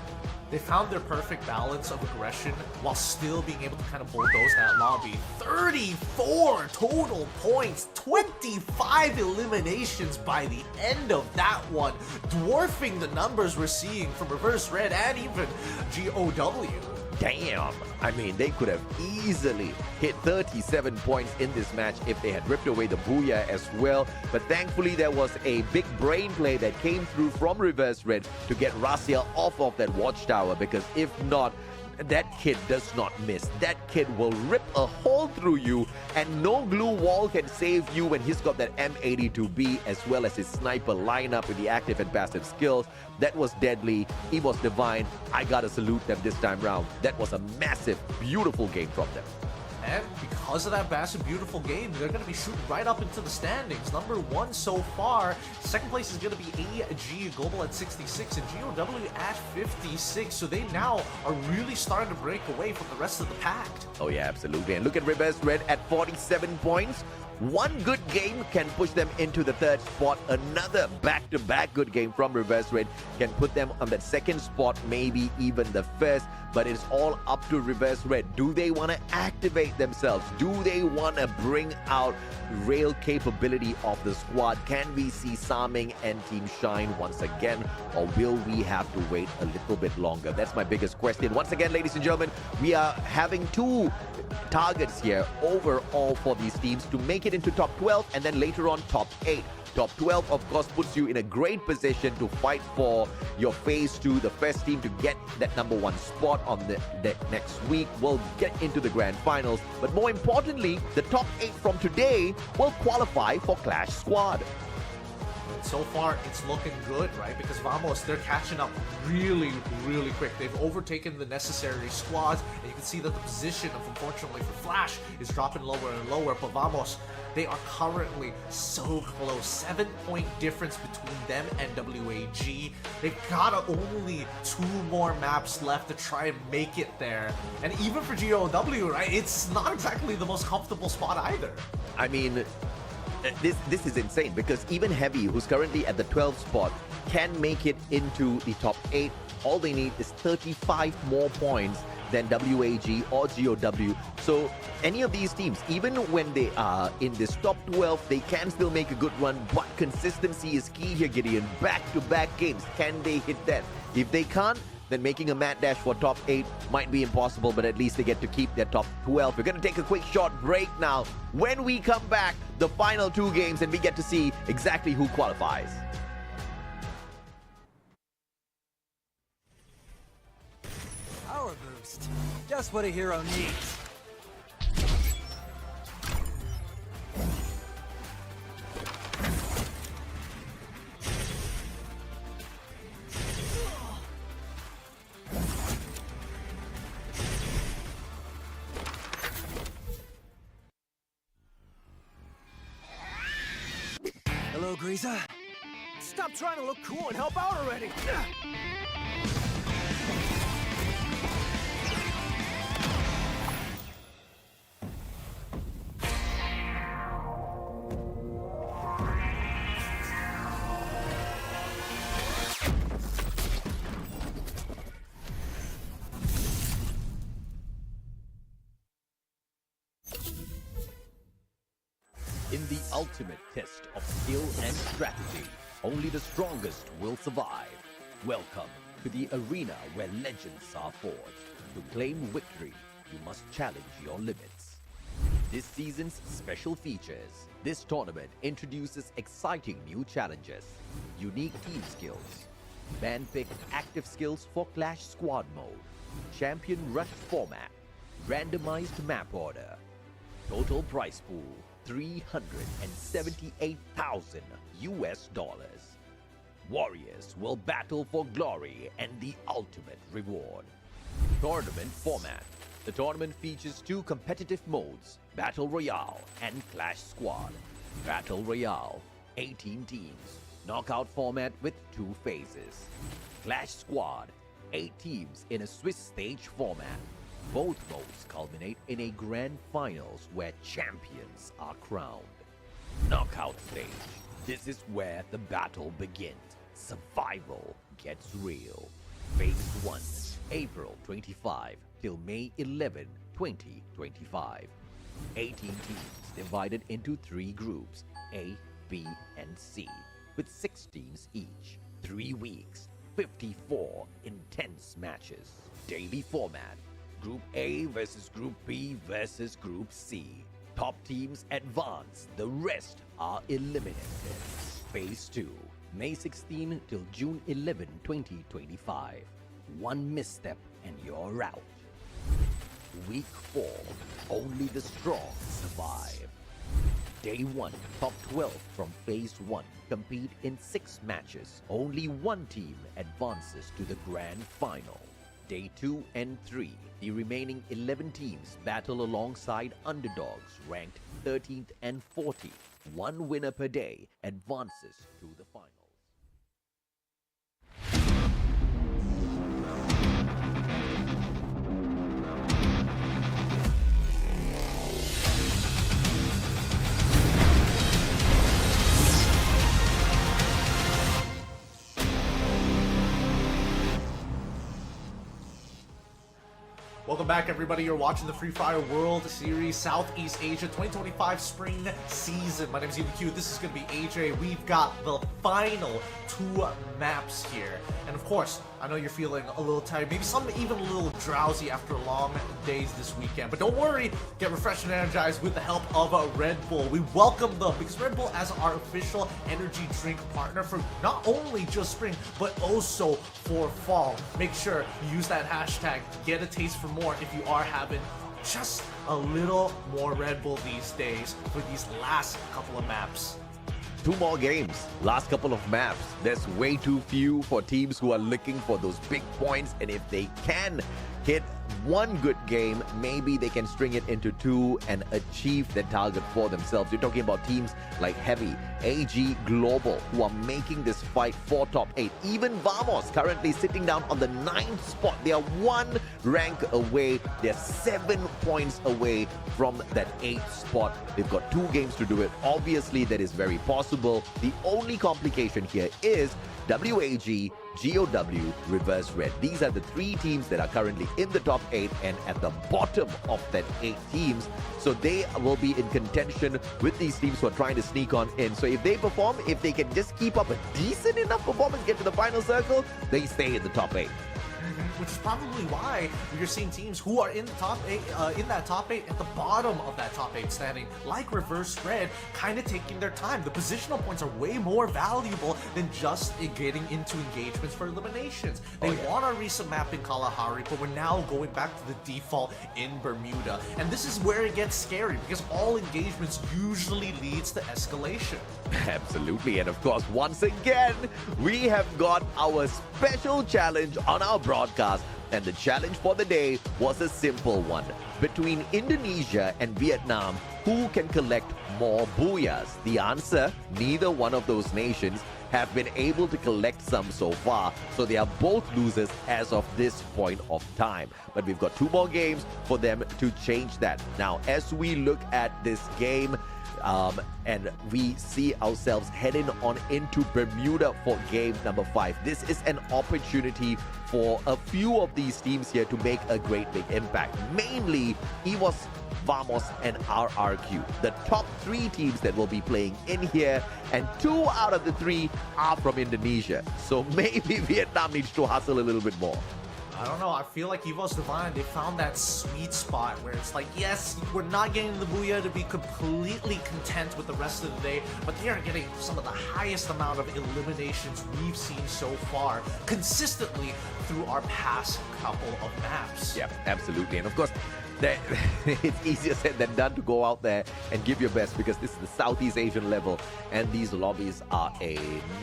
They found their perfect balance of aggression while still being able to kind of bulldoze that lobby. 34 total points, 25 eliminations by the end of that one, dwarfing the numbers we're seeing from Reverse Red and even GOW. Damn. I mean, they could have easily hit 37 points in this match if they had ripped away the Booyah as well. But thankfully, there was a big brain play that came through from Reverse Red to get Russia off of that watchtower, because if not, that kid does not miss. That kid will rip a hole through you, and no glue wall can save you when he's got that M82B as well as his sniper lineup with the active and passive skills. That was deadly. He was divine. I gotta salute them this time round. That was a massive, beautiful game from them. And because of that massive, beautiful game, they're going to be shooting right up into the standings. Number 1 so far. Second place is going to be AG Global at 66 and GOW at 56. So they now are really starting to break away from the rest of the pack. Oh yeah, absolutely. And look at Reverse Red at 47 points. One good game can push them into the 3rd spot. Another back-to-back good game from Reverse Red can put them on that 2nd spot, maybe even the 1st. But it's all up to Reverse Red. Do they want to activate themselves? Do they want to bring out real capability of the squad? Can we see Saming and Team Shine once again? Or will we have to wait a little bit longer? That's my biggest question. Once again, ladies and gentlemen, we are having 2 targets here overall for these teams to make it into top 12 and then later on top 8. Top 12, of course, puts you in a great position to fight for your phase 2, the first team to get that number 1 spot on the next week. Will get into the grand finals. But more importantly, the top 8 from today will qualify for Clash Squad. So far, it's looking good, right? Because Vamos, they're catching up really, really quick. They've overtaken the necessary squads, and you can see that the position, unfortunately for Flash, is dropping lower and lower. But Vamos, they are currently so close. 7-point difference between them and WAG. They've got only 2 more maps left to try and make it there. And even for GOW, right, it's not exactly the most comfortable spot either. I mean, this is insane, because even Heavy, who's currently at the 12th spot, can make it into the top 8. All they need is 35 more points than WAG or GOW. So any of these teams, even when they are in this top 12, they can still make a good run, but consistency is key here, Gideon. Back-to-back games, can they hit that? If they can't, then making a mad dash for top 8 might be impossible, but at least they get to keep their top 12. We're going to take a quick short break now. When we come back, the final 2 games, and we get to see exactly who qualifies. Power boost. Just what a hero needs. go, Grieza. Stop trying to look cool and help out already. In the ultimate test of skill and strategy, only the strongest will survive. Welcome to the arena where legends are forged. To claim victory, you must challenge your limits. This season's special features. This tournament introduces exciting new challenges, unique team skills, man-picked active skills for Clash Squad mode, champion rush format, randomized map order, total prize pool $378,000 US. Warriors will battle for glory and the ultimate reward. Tournament format. The tournament features two competitive modes, Battle Royale and Clash Squad. Battle Royale, 18 teams. Knockout format with 2 phases. Clash Squad, 8 teams in a Swiss stage format. Both modes culminate in a grand finals where champions are crowned. Knockout stage. This is where the battle begins. Survival gets real. Phase 1, April 25 till May 11, 2025. 18 teams divided into 3 groups, A, B, and C, with 6 teams each. 3 weeks, 54 intense matches. Daily format. Group A versus Group B versus Group C. Top teams advance, the rest are eliminated. Phase 2, May 16 till June 11, 2025. 1 misstep and you're out. Week 4, only the strong survive. Day 1, top 12 from Phase 1 compete in 6 matches. Only 1 team advances to the grand final. Day 2 and 3, the remaining 11 teams battle alongside underdogs ranked 13th and 14th. 1 winner per day advances to the finals. Welcome back, everybody. You're watching the Free Fire World Series Southeast Asia 2025 Spring Season. My name is EBQ. This is going to be AJ. We've got the final 2 maps here. And of course, I know you're feeling a little tired, maybe some even a little drowsy after long days this weekend. But don't worry, get refreshed and energized with the help of Red Bull. We welcome them because Red Bull as our official energy drink partner for not only just spring, but also for fall. Make sure you use that hashtag, get a taste for more if you are having just a little more Red Bull these days for these last couple of maps. 2 more games, last couple of maps. There's way too few for teams who are looking for those big points, and if they can hit 1 good game, maybe they can string it into 2 and achieve their target for themselves. You're talking about teams like Heavy, AG Global, who are making this fight for top 8. Even Vamos currently sitting down on the 9th spot. They are 1 rank away. They're 7 points away from that 8th spot. They've got 2 games to do it. Obviously, that is very possible. The only complication here is WAG, GOW, Reverse Red. These are the 3 teams that are currently in the top 8 and at the bottom of that 8 teams. So they will be in contention with these teams who are trying to sneak on in. So if they perform, if they can just keep up a decent enough performance, get to the final circle, they stay in the top 8. Which is probably why you're seeing teams who are in the top 8, in that top 8, at the bottom of that top 8 standing, like Reverse Red, kind of taking their time. The positional points are way more valuable than just getting into engagements for eliminations. They want a recent map in Kalahari, but we're now going back to the default in Bermuda. And this is where it gets scary, because all engagements usually leads to escalation. Absolutely, and of course, once again, we have got our special challenge on our broadcast And the challenge for the day was a simple one. Between Indonesia and Vietnam, who can collect more booyahs? The answer, neither one of those nations have been able to collect some so far, so they are both losers as of this point of time. But we've got 2 more games for them to change that. Now, as we look at this game, and we see ourselves heading on into Bermuda for game number 5. This is an opportunity for a few of these teams here to make a great big impact. Mainly EVOS, Vamos, and RRQ. The top 3 teams that will be playing in here, and 2 out of the 3 are from Indonesia. So maybe Vietnam needs to hustle a little bit more. I don't know, I feel like EVOS Divine, they found that sweet spot where it's like, yes, we're not getting the Booyah to be completely content with the rest of the day, but they are getting some of the highest amount of eliminations we've seen so far, consistently through our past couple of maps. Yeah, absolutely. And of course, it's easier said than done to go out there and give your best, because this is the Southeast Asian level and these lobbies are a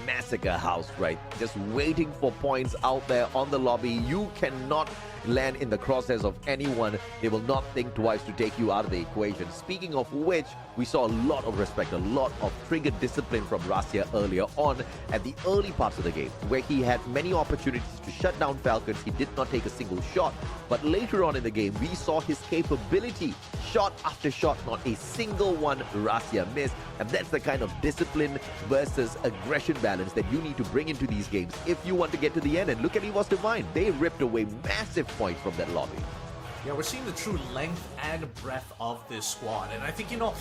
massacre house, right? Just waiting for points out there on the lobby. You cannot land in the crosshairs of anyone. They will not think twice to take you out of the equation. Speaking of which, we saw a lot of respect, a lot of trigger discipline from Russia earlier on at the early parts of the game, where he had many opportunities to shut down Falcons. He did not take a single shot, but later on in the game, we saw his capability, shot after shot, not a single one Russia missed. And that's the kind of discipline versus aggression balance that you need to bring into these games if you want to get to the end. And look at EVOS Divine. They ripped away massive points from that lobby. Yeah, we're seeing the true length and breadth of this squad. And I think, you know,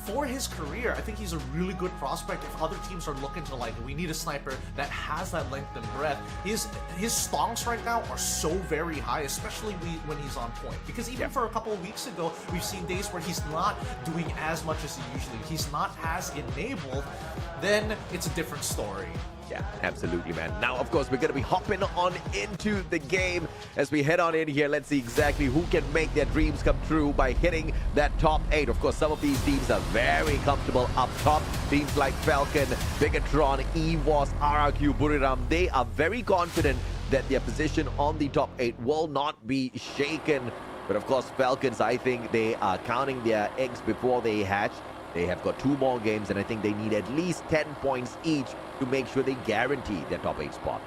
for his career, I think he's a really good prospect if other teams are looking to, like, we need a sniper that has that length and breadth. His stonks right now are so very high, especially when he's on point. Because even for a couple of weeks ago, we've seen days where he's not doing as much as he usually, he's not as enabled, then it's a different story. Yeah, absolutely, man. Now, of course, we're going to be hopping on into the game as we head on in here. Let's see exactly who can make their dreams come true by hitting that top 8. Of course, some of these teams are very comfortable up top. Teams like Falcon, Bigatron, EVOS, RRQ, Buriram, they are very confident that their position on the top 8 will not be shaken. But of course, Falcons, I think they are counting their eggs before they hatch. They have got 2 more games, and I think they need at least 10 points each to make sure they guarantee their top 8 spot.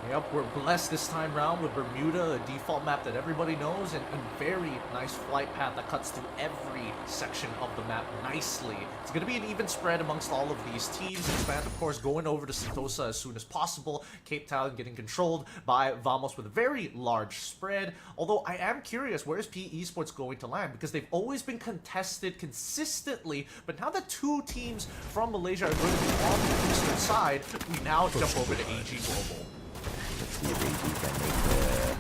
Yep, we're blessed this time round with Bermuda, a default map that everybody knows, and a very nice flight path that cuts through every section of the map nicely. It's going to be an even spread amongst all of these teams. Expand, of course, going over to Sentosa as soon as possible. Cape Town getting controlled by Vamos with a very large spread. Although I am curious, where is PE Esports going to land? Because they've always been contested consistently, but now that 2 teams from Malaysia are going to be on the eastern side, we now jump over to AG Global. Let's see if AG can make the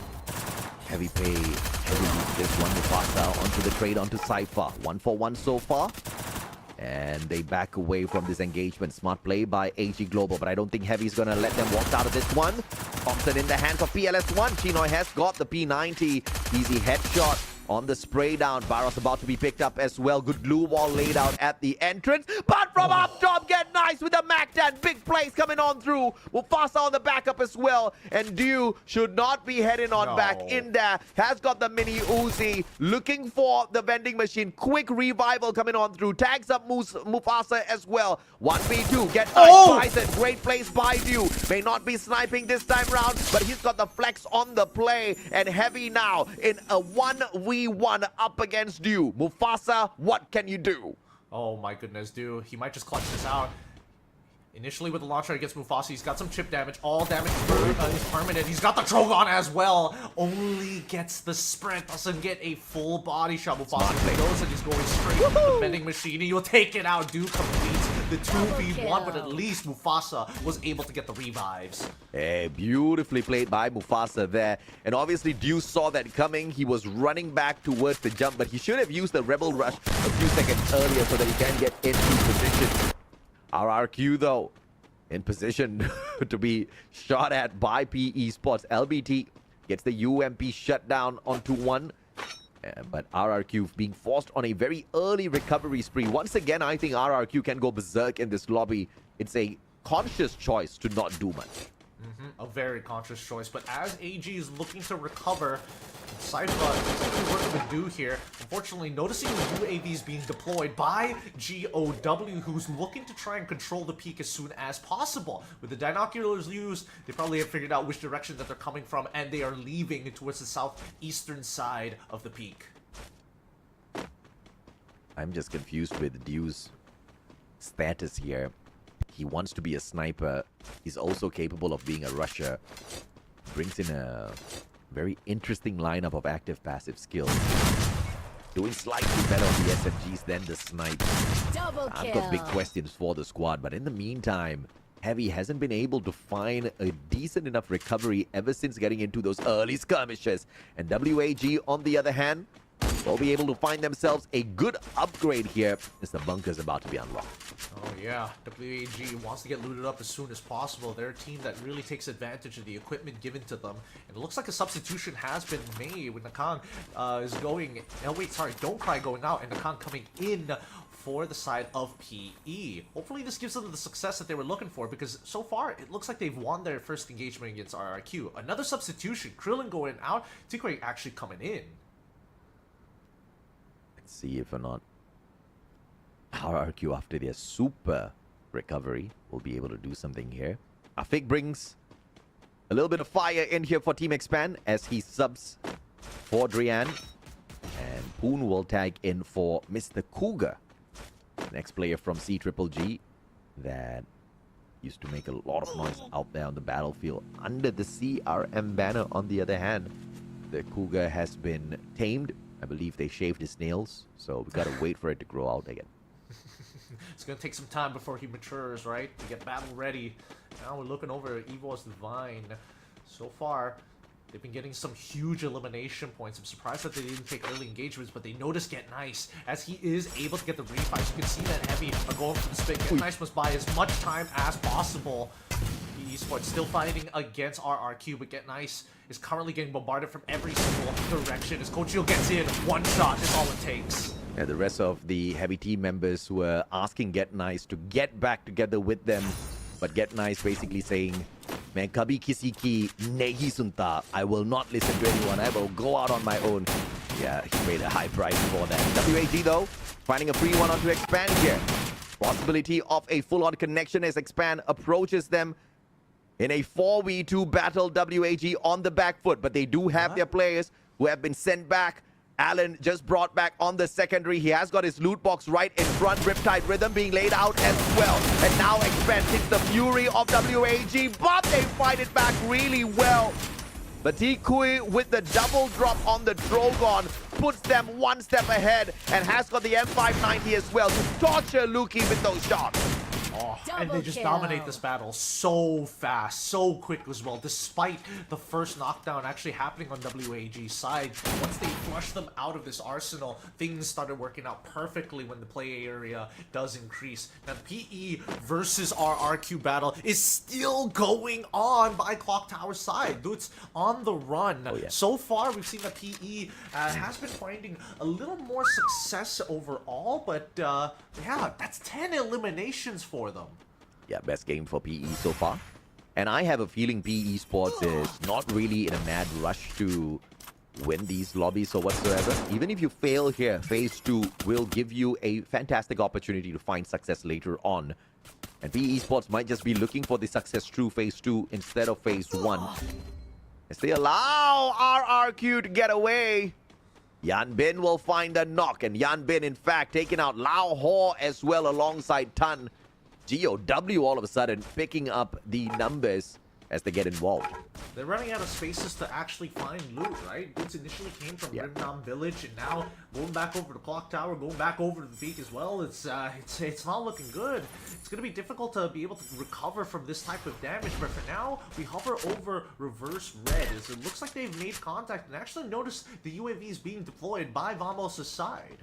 heavy pay, heavy lead this one. Mufasa onto the trade onto Cypher. 1-for-1 so far. And they back away from this engagement. Smart play by AG Global, but I don't think Heavy's gonna let them walk out of this one. Thompson in the hands of PLS1. Chinoy has got the P90. Easy headshot on the spray down. Barros about to be picked up as well. Good glue wall laid out at the entrance. But from up top, get nice with the Mac-10. Big plays coming on through. Mufasa on the backup as well. And Dew should not be heading on back in there. Has got the mini Uzi. Looking for the vending machine. Quick revival coming on through. Tags up Mufasa as well. 1v2. Get nice. Bison. Great plays by Dew. May not be sniping this time round, but he's got the flex on the play. And Heavy now in a 1v1 up against Dew. Mufasa, what can you do? Oh my goodness, Dew. He might just clutch this out. Initially with the launcher against Mufasa, he's got some chip damage. All damage is permanent. He's got the Trogon as well. Only gets the spread. Doesn't get a full body shot. Mufasa goes and he's going straight to the vending machine. He'll take it out. Dew completes the 2v1, but at least Mufasa was able to get the revives. Hey, beautifully played by Mufasa there. And obviously, Dew saw that coming. He was running back towards the jump, but he should have used the Rebel Rush a few seconds earlier so that he can get into position. RRQ, though, in position to be shot at by PE Esports. LBT gets the UMP shut down onto one. But RRQ being forced on a very early recovery spree. Once again, I think RRQ can go berserk in this lobby. It's a conscious choice to not do much. A very conscious choice, but as AG is looking to recover, Cypher, what we're going to do here, unfortunately noticing the UAVs being deployed by GOW, who's looking to try and control the peak as soon as possible. With the binoculars used, they probably have figured out which direction that they're coming from, and they are leaving towards the southeastern side of the peak. I'm just confused with Dew's status here. He wants to be a sniper. He's also capable of being a rusher. Brings in a very interesting lineup of active-passive skills. Doing slightly better on the SMGs than the snipes. I've got big questions for the squad, but in the meantime, Heavy hasn't been able to find a decent enough recovery ever since getting into those early skirmishes. And WAG, on the other hand, will be able to find themselves a good upgrade here as the bunker's about to be unlocked. Oh yeah, WAG wants to get looted up as soon as possible. They're a team that really takes advantage of the equipment given to them. And it looks like a substitution has been made when Nakang is going... Oh wait, sorry, Don't Cry going out and Nakang coming in for the side of PE. Hopefully this gives them the success that they were looking for, because so far it looks like they've won their first engagement against RRQ. Another substitution, Krillin going out, Tikray actually coming in. Let's see if or not RRQ, after their super recovery, will be able to do something here. Afik brings a little bit of fire in here for Team Expand as he subs for Drian. And Poon will tag in for Mr. Cougar, next player from CGGG that used to make a lot of noise out there on the battlefield. Under the CRM banner, on the other hand, the Cougar has been tamed. I believe they shaved his nails, so we gotta wait for it to grow out again. It's gonna take some time before he matures, right? To get battle ready. Now we're looking over at EVOS Divine. So far, they've been getting some huge elimination points. I'm surprised that they didn't take early engagements, but they noticed Get Nice as he is able to get the refis. You can see that Heavy are going for the spin. Get Nice must buy as much time as possible. Esports still fighting against RRQ, but Get Nice is currently getting bombarded from every single direction. As Kochio gets in, one shot is all it takes. Yeah, the rest of the Heavy team members were asking Get Nice to get back together with them, but Get Nice basically saying, "Main kabhi kisi ki nahi sunta. I will not listen to anyone. I will go out on my own." Yeah, he paid a high price for that. WAG though, finding a free one onto Expand here. Possibility of a full-on connection as Expand approaches them in a 4v2 battle. WAG on the back foot, but they do have their players who have been sent back. Allen just brought back on the secondary. He has got his loot box right in front. Riptide Rhythm being laid out as well. And now Expand hits the fury of WAG, but they fight it back really well. But Tikui with the double drop on the Drogon puts them one step ahead and has got the M590 as well to torture Luki with those shots. Oh, and they just dominate this battle so fast, so quick as well, despite the first knockdown actually happening on WAG's side. Once they flushed them out of this arsenal, things started working out perfectly when the play area does increase. Now, the PE versus RRQ battle is still going on by Clock Tower's side. Dude's on the run. Oh, yeah. So far, we've seen that PE has been finding a little more success overall, but yeah, that's 10 eliminations for them. Yeah, best game for PE so far. And I have a feeling PE Sports is not really in a mad rush to win these lobbies or whatsoever. Even if you fail here, Phase 2 will give you a fantastic opportunity to find success later on. And PE Sports might just be looking for the success through Phase 2 instead of Phase 1. As they allow RRQ to get away. Yan Bin will find the knock, and Yan Bin, in fact, taking out Lao Ho as well alongside Tan. GOW all of a sudden picking up the numbers as they get involved. They're running out of spaces to actually find loot, right? Boots initially came from Rimnam Village, and now going back over to Clock Tower, going back over to the peak as well. It's not looking good. It's going to be difficult to be able to recover from this type of damage, but for now, we hover over Reverse Red, as it looks like they've made contact and actually noticed the UAVs being deployed by Vamos' side.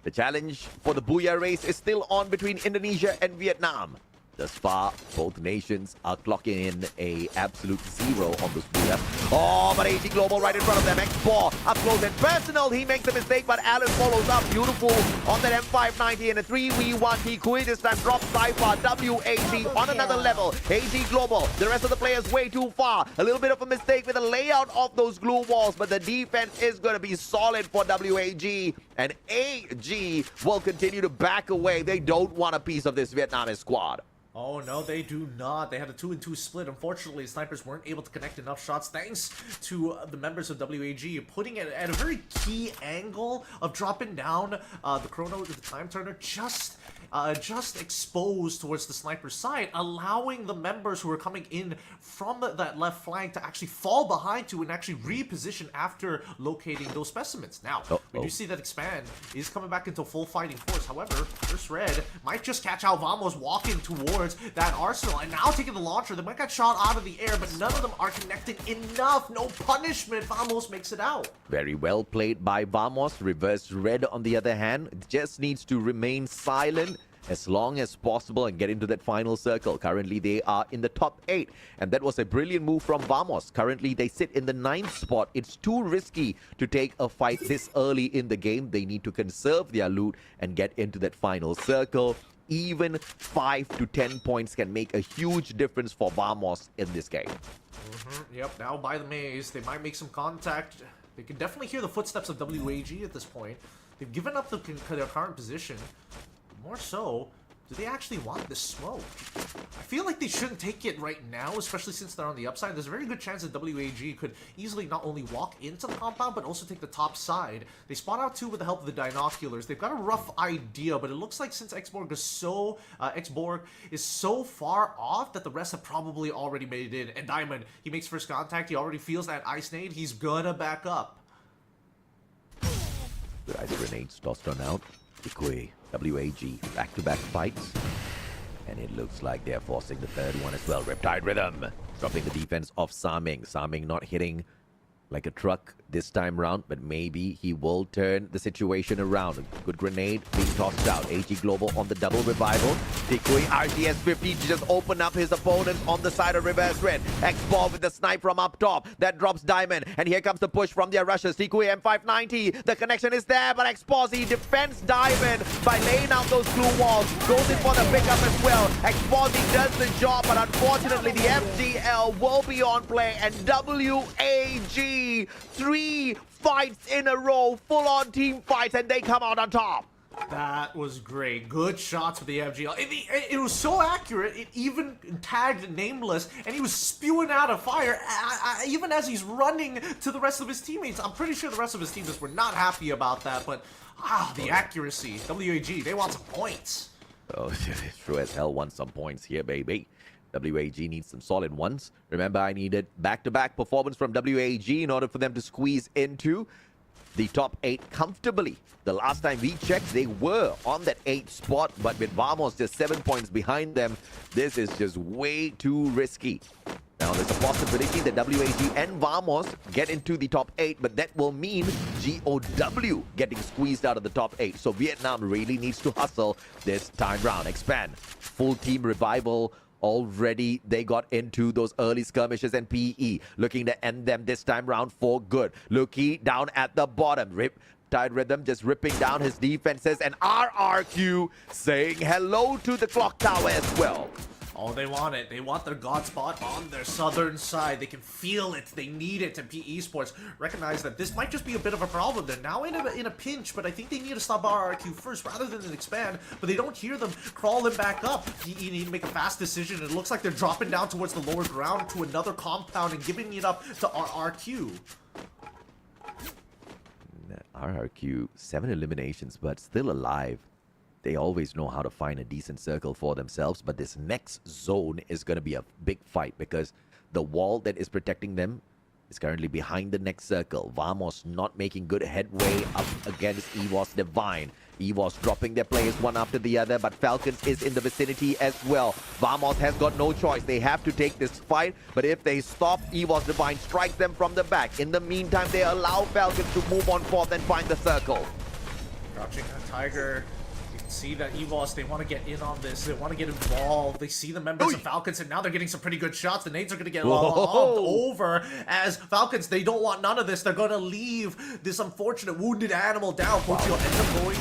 The challenge for the Booyah race is still on between Indonesia and Vietnam. Thus far, both nations are clocking in a absolute 0 on this Booyah. Oh, but AG Global right in front of them. X4 up close and personal. He makes a mistake, but Alan follows up. Beautiful on that M590 and a 3v1. Tikui this time drops Cypher. WAG on another level. AG Global, the rest of the players way too far. A little bit of a mistake with the layout of those glue walls, but the defense is going to be solid for WAG. And AG will continue to back away. They don't want a piece of this Vietnamese squad. Oh no, they do not. They had a 2-2 split. Unfortunately, snipers weren't able to connect enough shots thanks to the members of WAG putting it at a very key angle of dropping down the chrono, the time turner, just exposed towards the sniper side, allowing the members who are coming in from that left flank to actually fall behind to and actually reposition after locating those specimens. Now, we do see that Expand is coming back into full fighting force. However, First Red might just catch out Vamos walking towards that arsenal and now taking the launcher. They might get shot out of the air, but none of them are connecting enough. No punishment. Vamos makes it out. Very well played by Vamos. Reverse Red, on the other hand, just needs to remain silent as long as possible and get into that final circle. Currently, they are in the top 8, and that was a brilliant move from Vamos. Currently, they sit in the 9th spot. It's too risky to take a fight this early in the game. They need to conserve their loot and get into that final circle. Even 5 to 10 points can make a huge difference for Vamos in this game. Yep, now by the maze, they might make some contact. They can definitely hear the footsteps of WAG at this point. They've given up their current position. More so, do they actually want this smoke? I feel like they shouldn't take it right now, especially since they're on the upside. There's a very good chance that WAG could easily not only walk into the compound, but also take the top side. They spot out 2 with the help of the binoculars. They've got a rough idea, but it looks like since Xborg is so far off that the rest have probably already made it in. And Diamond, he makes first contact. He already feels that ice nade. He's gonna back up. Good ice grenades tossed on out. Tikui, WAG, back-to-back fights. And it looks like they're forcing the third one as well. Riptide Rhythm dropping the defense of Saming. Saming not hitting like a truck this time round, but maybe he will turn the situation around. A good grenade being tossed out. AG Global on the double revival. Tikui RTS 50 to just open up his opponents on the side of Reverse Red. X-Ball with the snipe from up top. That drops Diamond. And here comes the push from their rushers. Tikui M590. The connection is there, but X-Ball, he defends Diamond by laying out those glue walls. Goes in for the pickup as well. X-Ball does the job, but unfortunately the FGL will be on play. And WAG 3 fights in a row, full-on team fights, and they come out on top. That was great. Good shots with the FGL. It was so accurate, it even tagged Nameless, and he was spewing out of fire even as he's running to the rest of his teammates. I'm pretty sure the rest of his teammates were not happy about that, but the accuracy. WAG, they want some points. Oh, true as hell wants some points here, baby. WAG needs some solid ones. Remember, I needed back-to-back performance from WAG in order for them to squeeze into the top 8 comfortably. The last time we checked, they were on that 8th spot, but with Vamos just 7 points behind them, this is just way too risky. Now, there's a possibility that WAG and Vamos get into the top 8, but that will mean GOW getting squeezed out of the top 8. So Vietnam really needs to hustle this time round. Expand. Full team revival. Already they got into those early skirmishes, and PE looking to end them this time round for good. Luki down at the bottom. Riptide Rhythm just ripping down his defenses, and RRQ saying hello to the clock tower as well. Oh, they want it. They want their God spot on their southern side. They can feel it. They need it. And PE Esports recognize that this might just be a bit of a problem. They're now in a pinch, but I think they need to stop RRQ first rather than expand. But they don't hear them crawling back up. PE need to make a fast decision. It looks like they're dropping down towards the lower ground to another compound and giving it up to RRQ. RRQ, 7 eliminations, but still alive. They always know how to find a decent circle for themselves, but this next zone is going to be a big fight because the wall that is protecting them is currently behind the next circle. Vamos not making good headway up against EVOS Divine. EVOS dropping their players one after the other, but Falcons is in the vicinity as well. Vamos has got no choice. They have to take this fight, but if they stop, EVOS Divine strikes them from the back. In the meantime, they allow Falcons to move on forth and find the circle. Crouching Tiger. You can see that EVOS, they want to get in on this. They want to get involved. They see the members of Falcons, and now they're getting some pretty good shots. The nades are going to get lobbed over as Falcons, they don't want none of this. They're going to leave this unfortunate wounded animal down. Portugal ends up going.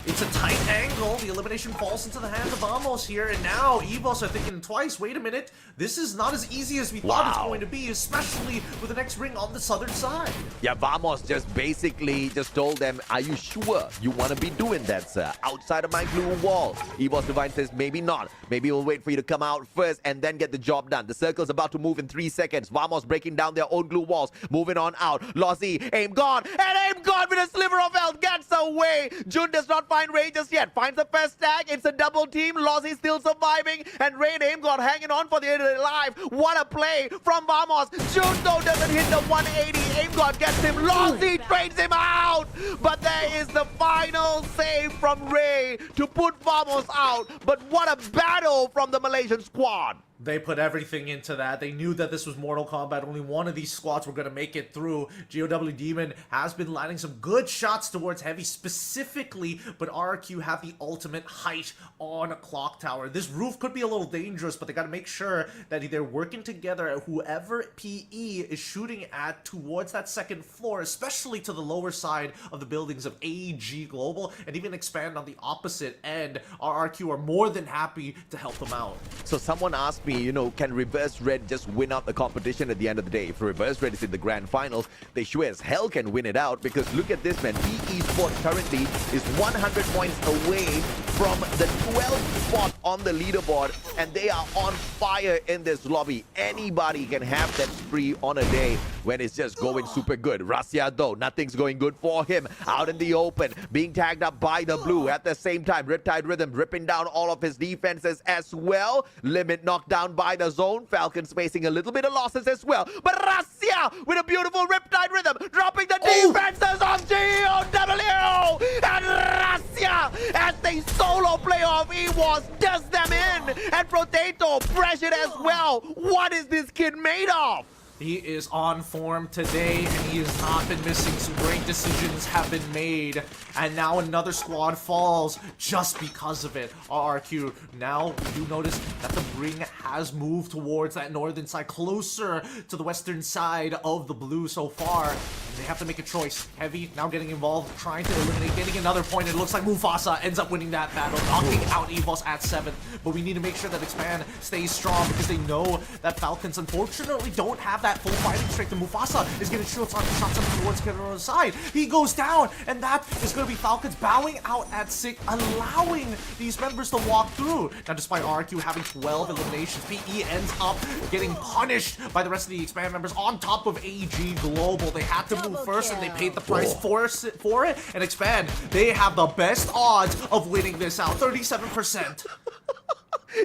It's a tight angle. The elimination falls into the hands of Vamos here, and now EVOS are thinking twice. Wait a minute. This is not as easy as we thought it's going to be, especially with the next ring on the southern side. Yeah, Vamos just basically just told them, are you sure you want to be doing that, sir? Outside of my blue wall. EVOS Divine says, maybe not. Maybe we'll wait for you to come out first and then get the job done. The circle's about to move in 3 seconds. Vamos breaking down their own glue walls. Moving on out. Lozzy, aim gone. And aim gone with a sliver of health. Gets away. Jun does not find Ray just yet. Finds the first tag. It's a double team. Lozzy still surviving. And Ray and aim gone hanging on for the end of their life. What a play from Vamos. Jun though doesn't hit the 180. Aim god gets him. Lozzy trades him out. But there is the final save from Ray to put Vamos out. But what a battle from the Malaysian squad. They put everything into that. They knew that this was Mortal Kombat. Only one of these squads were going to make it through. GOW Demon has been landing some good shots towards Heavy specifically, but RRQ have the ultimate height on Clock Tower. This roof could be a little dangerous, but they got to make sure that they're working together. Whoever PE is shooting at towards that second floor, especially to the lower side of the buildings of AG Global, and even expand on the opposite end, RRQ are more than happy to help them out. So someone asked me, you know, can Reverse Red just win out the competition at the end of the day? If Reverse Red is in the grand finals, they sure as hell can win it out, because look at this, man. PE Esports currently is 100 points away from the 12th spot on the leaderboard, and they are on fire in this lobby. Anybody can have that spree on a day when it's just going super good. Rasya though, nothing's going good for him. Out in the open, being tagged up by the blue. At the same time, Riptide Rhythm ripping down all of his defenses as well. Limit knocked down by the zone. Falcons facing a little bit of losses as well. But Rasya with a beautiful Riptide Rhythm dropping the defenses of GOW. And Rasya, as they solo play off EVOS, does them in. And Potato pressured as well. What is this kid made of? He is on form today, and he has not been missing. Some great decisions have been made, and now another squad falls just because of it. RRQ, now you notice that the ring has moved towards that northern side, closer to the western side of the blue so far. And they have to make a choice. Heavy now getting involved, trying to eliminate, getting another point. It looks like Mufasa ends up winning that battle, knocking out EVOS at 7. But we need to make sure that Expand stays strong, because they know that Falcons unfortunately don't have that full fighting strength, and Mufasa is getting shots up towards the side. He goes down, and that is going to be Falcons bowing out at 6, allowing these members to walk through. Now, despite RQ having 12 eliminations, PE ends up getting punished by the rest of the Expand members on top of AG Global. They had to move first, and they paid the price for it. And Expand, they have the best odds of winning this out, 37%.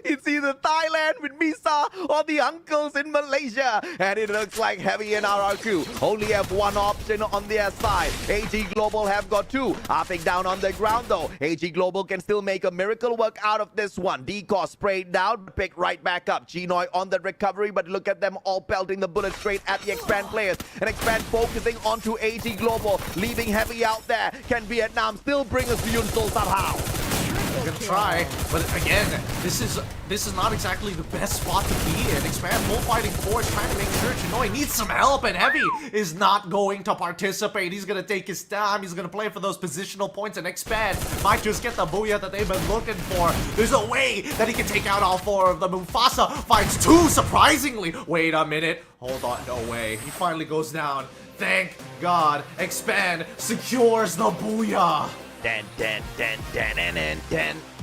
It's either Thailand with Misa or the uncles in Malaysia. And it looks like Heavy and RRQ only have one option on their side. AG Global have got 2. Hopping down on the ground though. AG Global can still make a miracle work out of this one. Deco sprayed down, picked right back up. Chinoy on the recovery, but look at them all pelting the bullets straight at the Expand players. And Expand focusing onto AG Global, leaving Heavy out there. Can Vietnam still bring us to Yunsol somehow? They're gonna try, but again, this is not exactly the best spot to be in. Expand full fighting force, trying to make sure Chinoy needs some help, and Heavy is not going to participate. He's gonna take his time. He's gonna play for those positional points, and Expand might just get the booyah that they've been looking for. There's a way that he can take out all 4 of them. Mufasa finds 2, surprisingly. Wait a minute. Hold on, no way. He finally goes down. Thank God. Expand secures the booyah.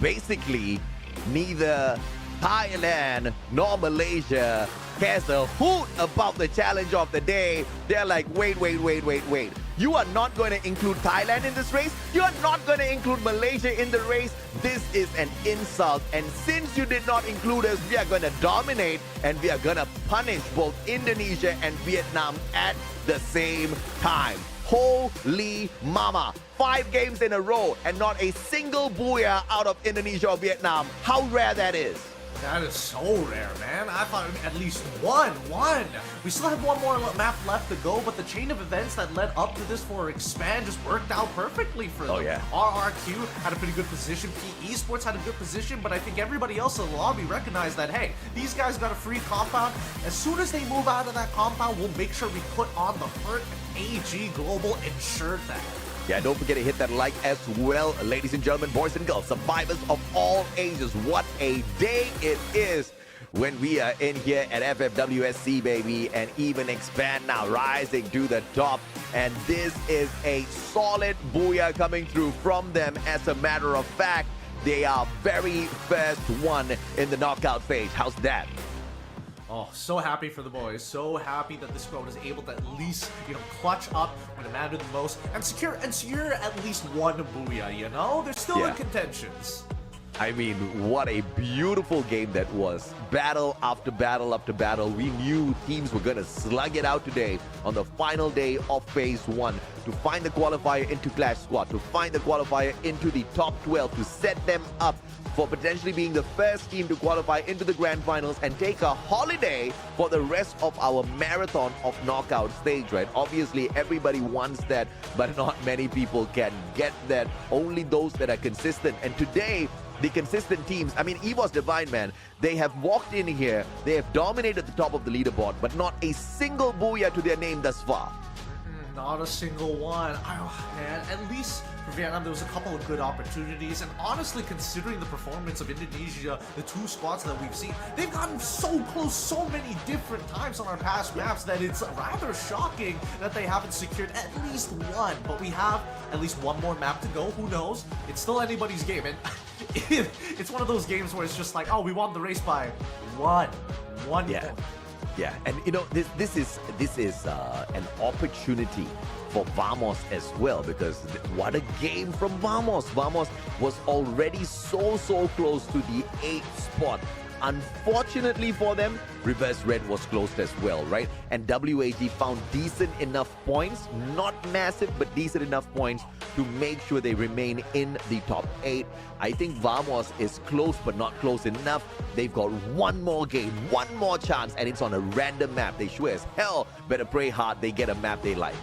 Basically, neither Thailand nor Malaysia cares a hoot about the challenge of the day. They're like, wait. You are not going to include Thailand in this race? You are not going to include Malaysia in the race? This is an insult. And since you did not include us, we are going to dominate, and we are going to punish both Indonesia and Vietnam at the same time. Holy mama. 5 games in a row and not a single booyah out of Indonesia or Vietnam. How rare that is. That is so rare, man. I thought at least one. We still have one more map left to go, but the chain of events that led up to this for Expand just worked out perfectly for them. Oh, yeah. RRQ had a pretty good position. P Esports had a good position, but I think everybody else in the lobby recognized that, hey, these guys got a free compound. As soon as they move out of that compound, we'll make sure we put on the hurt. AG Global ensured that. Yeah, don't forget to hit that like as well. Ladies and gentlemen, boys and girls, survivors of all ages, what a day it is when we are in here at FFWS Sea, baby, and even Expand now rising to the top. And this is a solid booyah coming through from them. As a matter of fact, they are very first one in the knockout phase. How's that? Oh, so happy for the boys. So happy that this squad was able to at least, clutch up when it mattered the most and secure at least one booyah, They're still in contentions. I mean, what a beautiful game that was. Battle after battle after battle. We knew teams were going to slug it out today on the final day of Phase 1 to find the qualifier into Clash Squad, to find the qualifier into the top 12, to set them up for potentially being the first team to qualify into the grand finals and take a holiday for the rest of our marathon of knockout stage, right? Obviously, everybody wants that, but not many people can get that. Only those that are consistent. And today, the consistent teams, I mean, EVOS Divine, man, they have walked in here, they have dominated the top of the leaderboard, but not a single booyah to their name thus far. Not a single one. Oh, man, at least for Vietnam, there was a couple of good opportunities. And honestly, considering the performance of Indonesia, the two squads that we've seen, they've gotten so close so many different times on our past maps that it's rather shocking that they haven't secured at least one. But we have at least one more map to go. Who knows? It's still anybody's game. And it's one of those games where it's just like, oh, we won the race by one point. Yeah, and this is an opportunity for Vamos as well, because what a game from Vamos. Vamos was already so close to the 8th spot. Unfortunately for them, Reverse Red was closed as well, right? And WAT found decent enough points, not massive, but decent enough points to make sure they remain in the top 8. I think Vamos is close, but not close enough. They've got one more game, one more chance, and it's on a random map. They sure as hell better pray hard they get a map they like.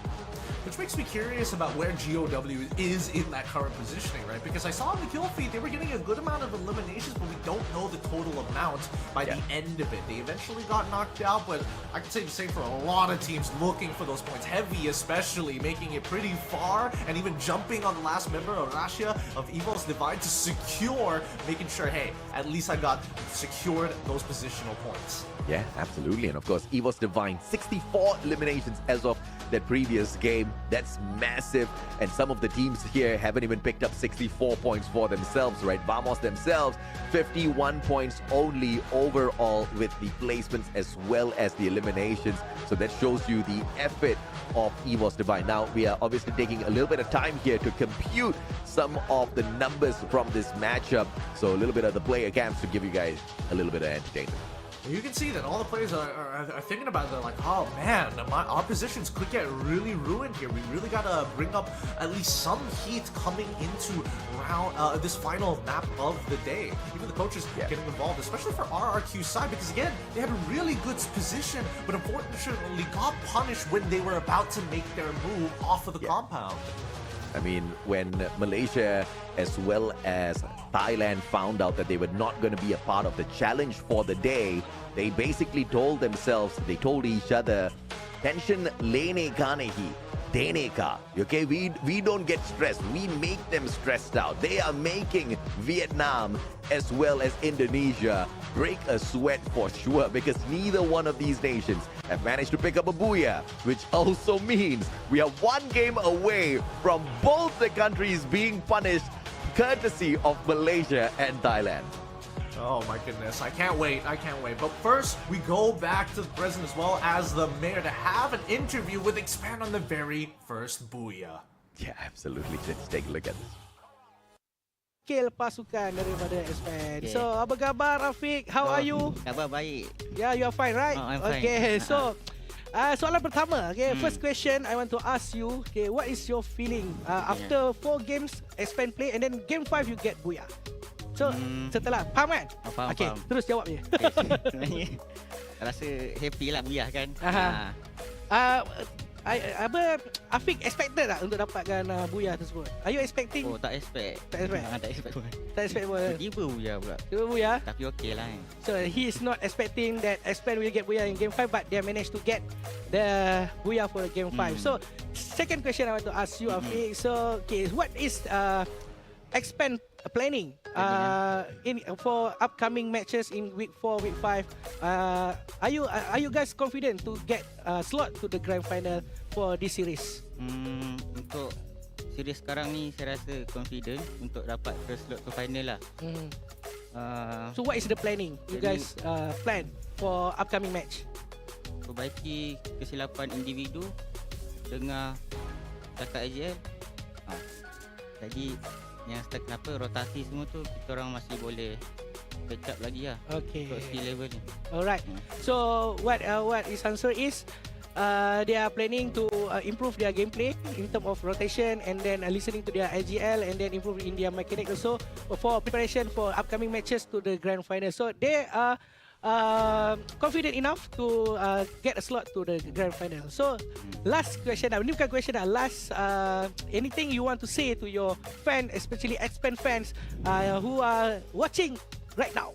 Which makes me curious about where GOW is in that current positioning, right? Because I saw in the kill feed, they were getting a good amount of eliminations, but we don't know the total amount by the end of it. They eventually got knocked out, but I can say the same for a lot of teams looking for those points. Heavy especially, making it pretty far, and even jumping on the last member of Russia of EVOS Divine to secure, making sure, hey, at least I got secured those positional points. Yeah, absolutely. And of course, EVOS Divine, 64 eliminations as of that previous game. That's massive. And some of the teams here haven't even picked up 64 points for themselves, right? Vamos themselves, 51 points only overall with the placements as well as the eliminations. So that shows you the effort of EVOS Divine. Now, we are obviously taking a little bit of time here to compute some of the numbers from this matchup. So a little bit of the player cams to give you guys a little bit of entertainment. You can see that all the players are thinking about it. They're like, oh man, our positions could get really ruined here. We really got to bring up at least some heat coming into this final map of the day. Even the coaches getting involved, especially for RRQ's side, because again, they had a really good position, but unfortunately got punished when they were about to make their move off of the compound. I mean, when Malaysia as well as Thailand found out that they were not going to be a part of the challenge for the day, they basically told themselves, they told each other, tension lene kanehi, deneka. Okay, we don't get stressed. We make them stressed out. They are making Vietnam as well as Indonesia break a sweat for sure, because neither one of these nations have managed to pick up a booyah, which also means we are one game away from both the countries being punished courtesy of Malaysia and Thailand. Oh my goodness, I can't wait. But first, we go back to the president as well as the mayor to have an interview with Expand on the very first booyah. Yeah, absolutely. Let's take a look at this. Wakil pasukan daripada Expand. So, apa khabar Rafiq? How are you? Khabar baik. Yeah, you are fine, right? I'm fine. Okay, so soalan pertama, okay, first question I want to ask you, okay, what is your feeling after 4 games Expand play and then game 5 you get booyah? So setelah faham kan? Faham, Okay, faham. terus jawab je. Sebenarnya rasa happy lah Buyah kan. Afiq expected tak untuk dapatkan Buyah tersebut? Are you expecting? Oh tak expect. Tak expect? Tak expect pun. Tak expect pun. Tiba Buyah pula. Cuba Buyah. Tapi okey lah kan. So he is not expecting that Expand will get Buyah in game 5, but they managed to get the Buyah for game 5. So second question I want to ask you, Afiq. So okay, what is Expand planning in for upcoming matches in week 4, week 5? Are you guys confident to get slot to the grand final for this series? Untuk series sekarang ni saya rasa confident untuk dapat ke slot ke final lah. So what is the planning you guys plan for upcoming match? Perbaiki kesilapan individu, dengar cakap AJL. Jadi yang start kenapa rotasi semua tu kita orang masih boleh catch up lagi lah. Okay. Untuk skill level ni. Alright. So what his answer is, they are planning to improve their gameplay in terms of rotation and then listening to their AGL and then improve in their mechanic also for preparation for upcoming matches to the grand final. So they are confident enough to get a slot to the grand final. So last question, ini bukan question dah. Last anything you want to say to your fan, especially Expand fans who are watching right now?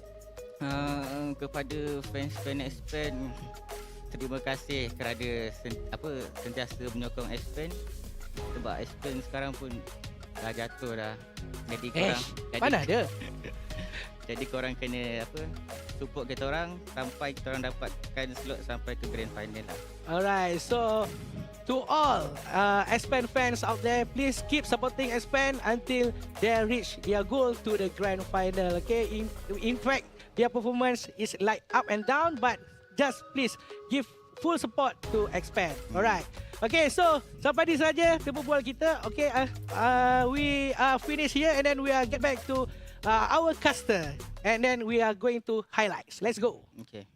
Kepada fans-fan Expand, terima kasih kerana sentiasa menyokong Expand. Sebab Expand sekarang pun dah jatuh dah. Jadi korang mana ada? Jadi korang kena support kita orang sampai kita orang dapatkan slot sampai ke grand final lah. Alright, so to all Expand fans out there, please keep supporting Expand until they reach their goal to the grand final. Okay, in fact, their performance is like up and down, but just please give full support to Expand. Alright. Okay, so sampai di saja berbual kita. Okay, we are finished here and then we are get back to our caster and then we are going to highlights. Let's go. Okay.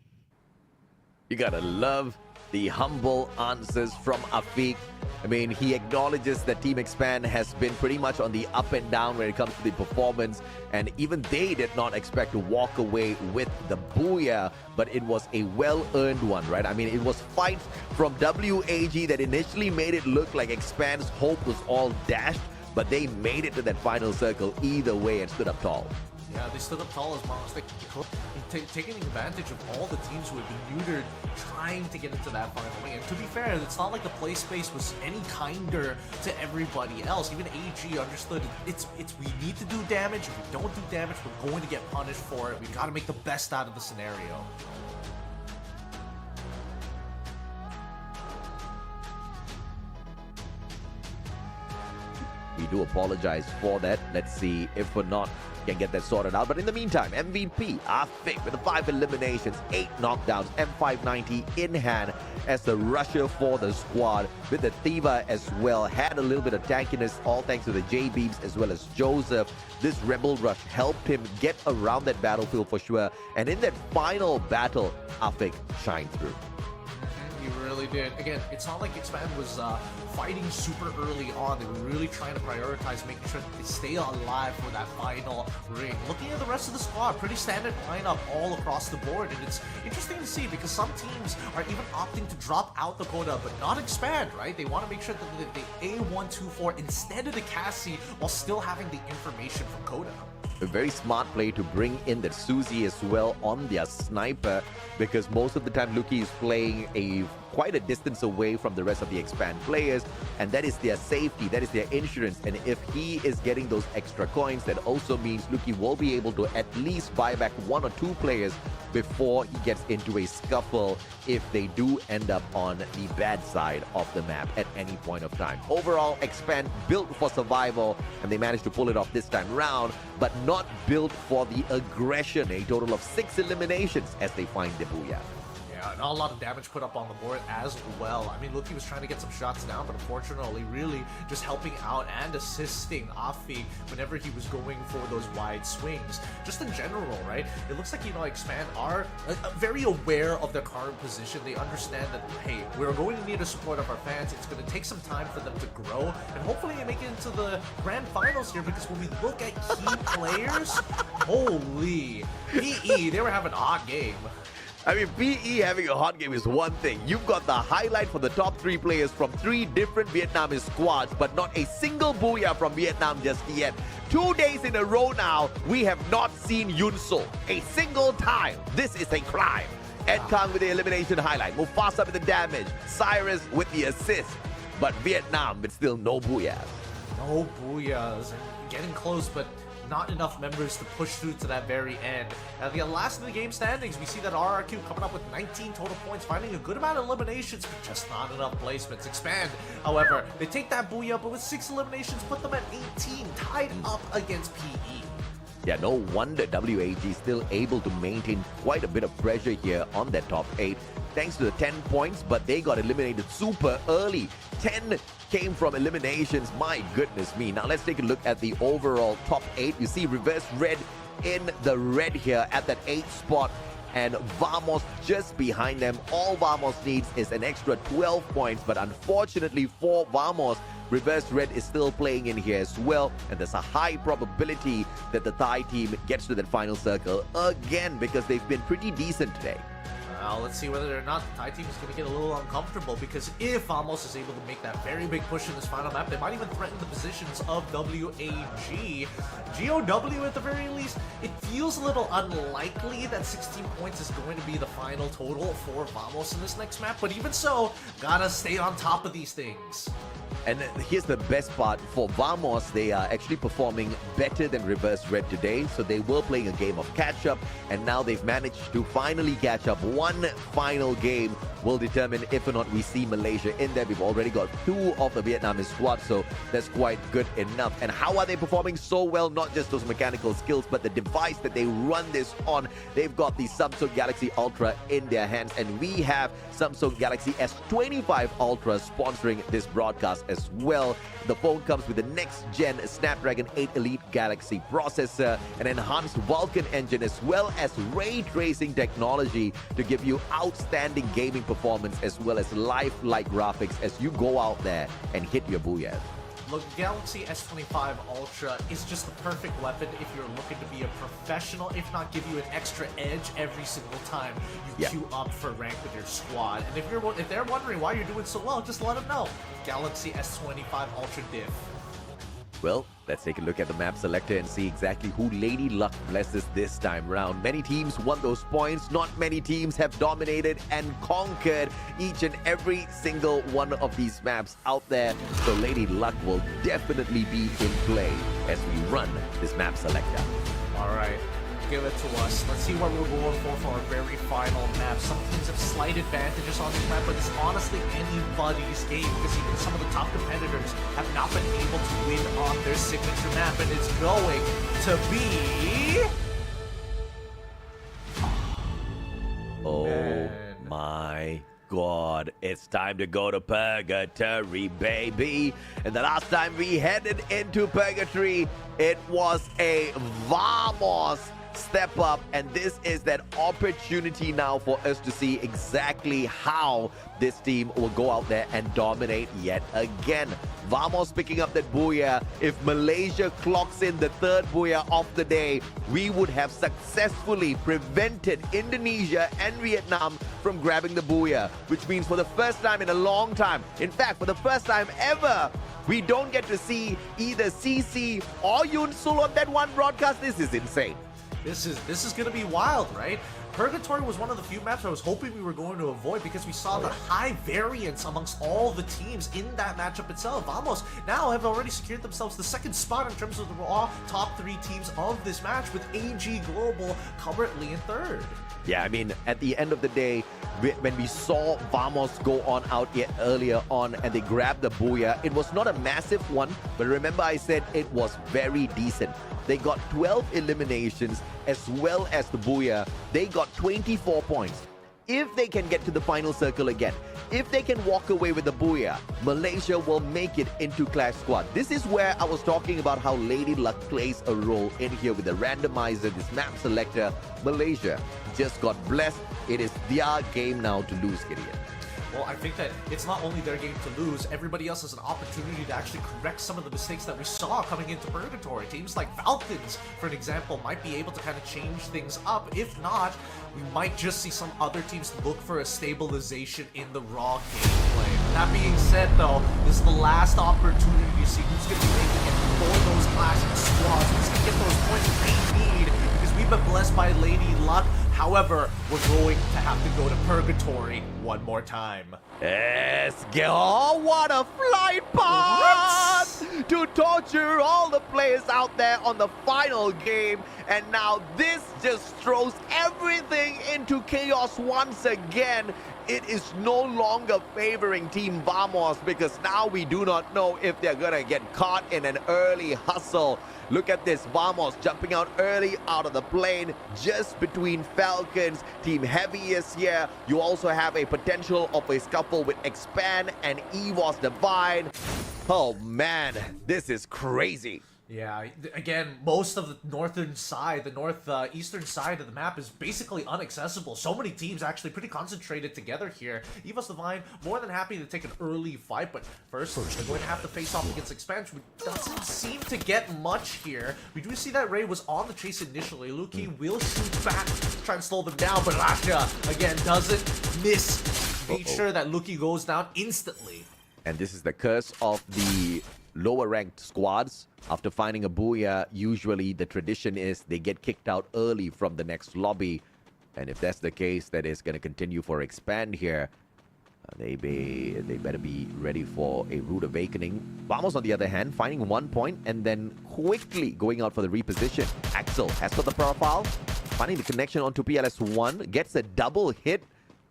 You gotta love the humble answers from Afiq. I mean, he acknowledges that Team Expand has been pretty much on the up and down when it comes to the performance, and even they did not expect to walk away with the booyah, but it was a well-earned one, right? I mean, it was fights from WAG that initially made it look like Expand's hope was all dashed, but they made it to that final circle either way and stood up tall. Yeah, they stood up tall as long as they could, taking advantage of all the teams who had been neutered, trying to get into that final wing. And to be fair, it's not like the play space was any kinder to everybody else. Even AG understood it's we need to do damage. If we don't do damage, we're going to get punished for it. We've got to make the best out of the scenario. We do apologize for that. Let's see if or not can get that sorted out. But in the meantime, MVP Afiq with the 5 eliminations, 8 knockdowns, M590 in hand as the rusher for the squad with the Thiva as well. Had a little bit of tankiness, all thanks to the J-Beams as well as Joseph. This Rebel Rush helped him get around that battlefield for sure. And in that final battle, Afiq shined through. He really did. Again, it's not like Expand was fighting super early on. They were really trying to prioritize making sure that they stay alive for that final ring. Looking at the rest of the squad, pretty standard lineup all across the board. And it's interesting to see because some teams are even opting to drop out the quota, but not Expand, right? They want to make sure that they A124 instead of the Cassie while still having the information from Coda. A very smart play to bring in that Suzy as well on their sniper, because most of the time Luki is playing quite a distance away from the rest of the Expand players, and that is their safety, that is their insurance. And if he is getting those extra coins, that also means Luki will be able to at least buy back 1 or 2 players before he gets into a scuffle if they do end up on the bad side of the map at any point of time. Overall, Expand built for survival, and they managed to pull it off this time round, but not built for the aggression. A total of 6 eliminations as they find the booyah. Not a lot of damage put up on the board as well. I mean, Luki was trying to get some shots down, but unfortunately, really just helping out and assisting Afiq whenever he was going for those wide swings. Just in general, right? It looks like, Expand are very aware of their current position. They understand that, hey, we're going to need the support of our fans. It's going to take some time for them to grow, and hopefully they make it into the grand finals here, because when we look at key players, Holy. PE, they were having a hot game. I mean, PE having a hot game is one thing. You've got the highlight for the top 3 players from 3 different Vietnamese squads, but not a single booyah from Vietnam just yet. 2 days in a row now, we have not seen Yun Sol a single time. This is a crime. Ed Kang with the elimination highlight, Mufasa with the damage, Cyrus with the assist. But Vietnam, it's still no booyahs. No booyahs. Getting close, but not enough members to push through to that very end. At the last of the game standings, we see that RRQ coming up with 19 total points, finding a good amount of eliminations, but just not enough placements. Expand, however, they take that booyah, but with 6 eliminations, put them at 18, tied up against PE. Yeah, no wonder WAG is still able to maintain quite a bit of pressure here on that top 8. Thanks to the 10 points, but they got eliminated super early. 10 came from eliminations. My goodness me. Now let's take a look at the overall top 8. You see Reverse Red in the red here at that 8th spot. And Vamos just behind them. All Vamos needs is an extra 12 points. But unfortunately for Vamos, Reverse Red is still playing in here as well. And there's a high probability that the Thai team gets to that final circle again because they've been pretty decent today. Let's see whether or not the Thai team is going to get a little uncomfortable, because if Vamos is able to make that very big push in this final map, they might even threaten the positions of WAG. GOW at the very least, it feels a little unlikely that 16 points is going to be the final total for Vamos in this next map, but even so, gotta stay on top of these things. And here's the best part. For Vamos, they are actually performing better than Reverse Red today. So they were playing a game of catch-up, and now they've managed to finally catch up. One final game will determine if or not we see Malaysia in there. We've already got 2 of the Vietnamese squad, so that's quite good enough. And how are they performing so well? Not just those mechanical skills, but the device that they run this on. They've got the Samsung Galaxy Ultra in their hands, and we have Samsung Galaxy S25 Ultra sponsoring this broadcast as well. The phone comes with the next-gen Snapdragon 8 Elite Galaxy processor, an enhanced Vulkan engine, as well as ray tracing technology to give you outstanding gaming performance as well as lifelike graphics as you go out there and hit your booyah. Look, Galaxy S25 Ultra is just the perfect weapon if you're looking to be a professional, if not give you an extra edge every single time you queue up for rank with your squad. And if they're wondering why you're doing so well, just let them know. Galaxy S25 Ultra diff. Well, let's take a look at the map selector and see exactly who Lady Luck blesses this time round. Many teams won those points. Not many teams have dominated and conquered each and every single one of these maps out there. So Lady Luck will definitely be in play as we run this map selector. All right, give it to us. Let's see what we're going for our very final map. Some teams have slight advantages on this map, but it's honestly anybody's game because even some of the top competitors have not been able to win on their signature map, and it's going to be... Oh Man. my God, it's time to go to Purgatory, baby. And the last time we headed into Purgatory, it was a Vamos step up, and this is that opportunity now for us to see exactly how this team will go out there and dominate yet again. Vamos picking up that booyah. If Malaysia clocks in the 3rd booyah of the day, we would have successfully prevented Indonesia and Vietnam from grabbing the booyah, which means for the first time in a long time, in fact for the first time ever, we don't get to see either CC or Yun Sol on that one broadcast. This is insane. This is going to be wild, right? Purgatory was one of the few maps I was hoping we were going to avoid because we saw the high variance amongst all the teams in that matchup itself. Vamos now have already secured themselves the 2nd spot in terms of the raw top 3 teams of this match, with AG Global currently in 3rd. Yeah, I mean, at the end of the day, when we saw Vamos go on out yet earlier on and they grabbed the booyah, it was not a massive one, but remember I said it was very decent. They got 12 eliminations as well as the booyah. They got 24 points. If they can get to the final circle again, if they can walk away with the booyah, Malaysia will make it into Clash Squad. This is where I was talking about how Lady Luck plays a role in here with the randomizer, this map selector. Malaysia just got blessed. It is their game now to lose, Gideon. well, I think that it's not only their game to lose, everybody else has an opportunity to actually correct some of the mistakes that we saw coming into Purgatory. Teams like Falcons, for an example, might be able to kind of change things up. If not, we might just see some other teams look for a stabilization in the raw gameplay. That being said, though, this is the last opportunity to see who's going to be making it for those classic squads, who's going to get those points they need, because we've been blessed by Lady Luck. However, we're going to have to go to Purgatory one more time. Let's go! Oh, what a flight path to torture all the players out there on the final game. And now this just throws everything into chaos once again. It is no longer favoring Team Vamos because now we do not know if they're gonna get caught in an early hustle. Look at this, Vamos jumping out early out of the plane just between Falcons. Team Heavy is here. You also have a potential of a scuffle with Expand and EVOS Divine. Oh man, this is crazy. Yeah, again, most of the northern side, the northeastern side of the map is basically inaccessible. So many teams actually pretty concentrated together here. EVOS Divine more than happy to take an early fight, but first they're going to have to face off against Expansion, which doesn't seem to get much here. We do see that Ray was on the chase initially. Luki will shoot back to try and slow them down, but Rasha, again, doesn't miss. Make sure that Luki goes down instantly. And this is the curse of the lower ranked squads. After finding a booyah, usually the tradition is they get kicked out early from the next lobby. And if that's the case, that is going to continue for Expand here. They better be ready for a rude awakening. Vamos, on the other hand, finding 1 point and then quickly going out for the reposition. Axel has got the profile, finding the connection onto PLS1, gets a double hit,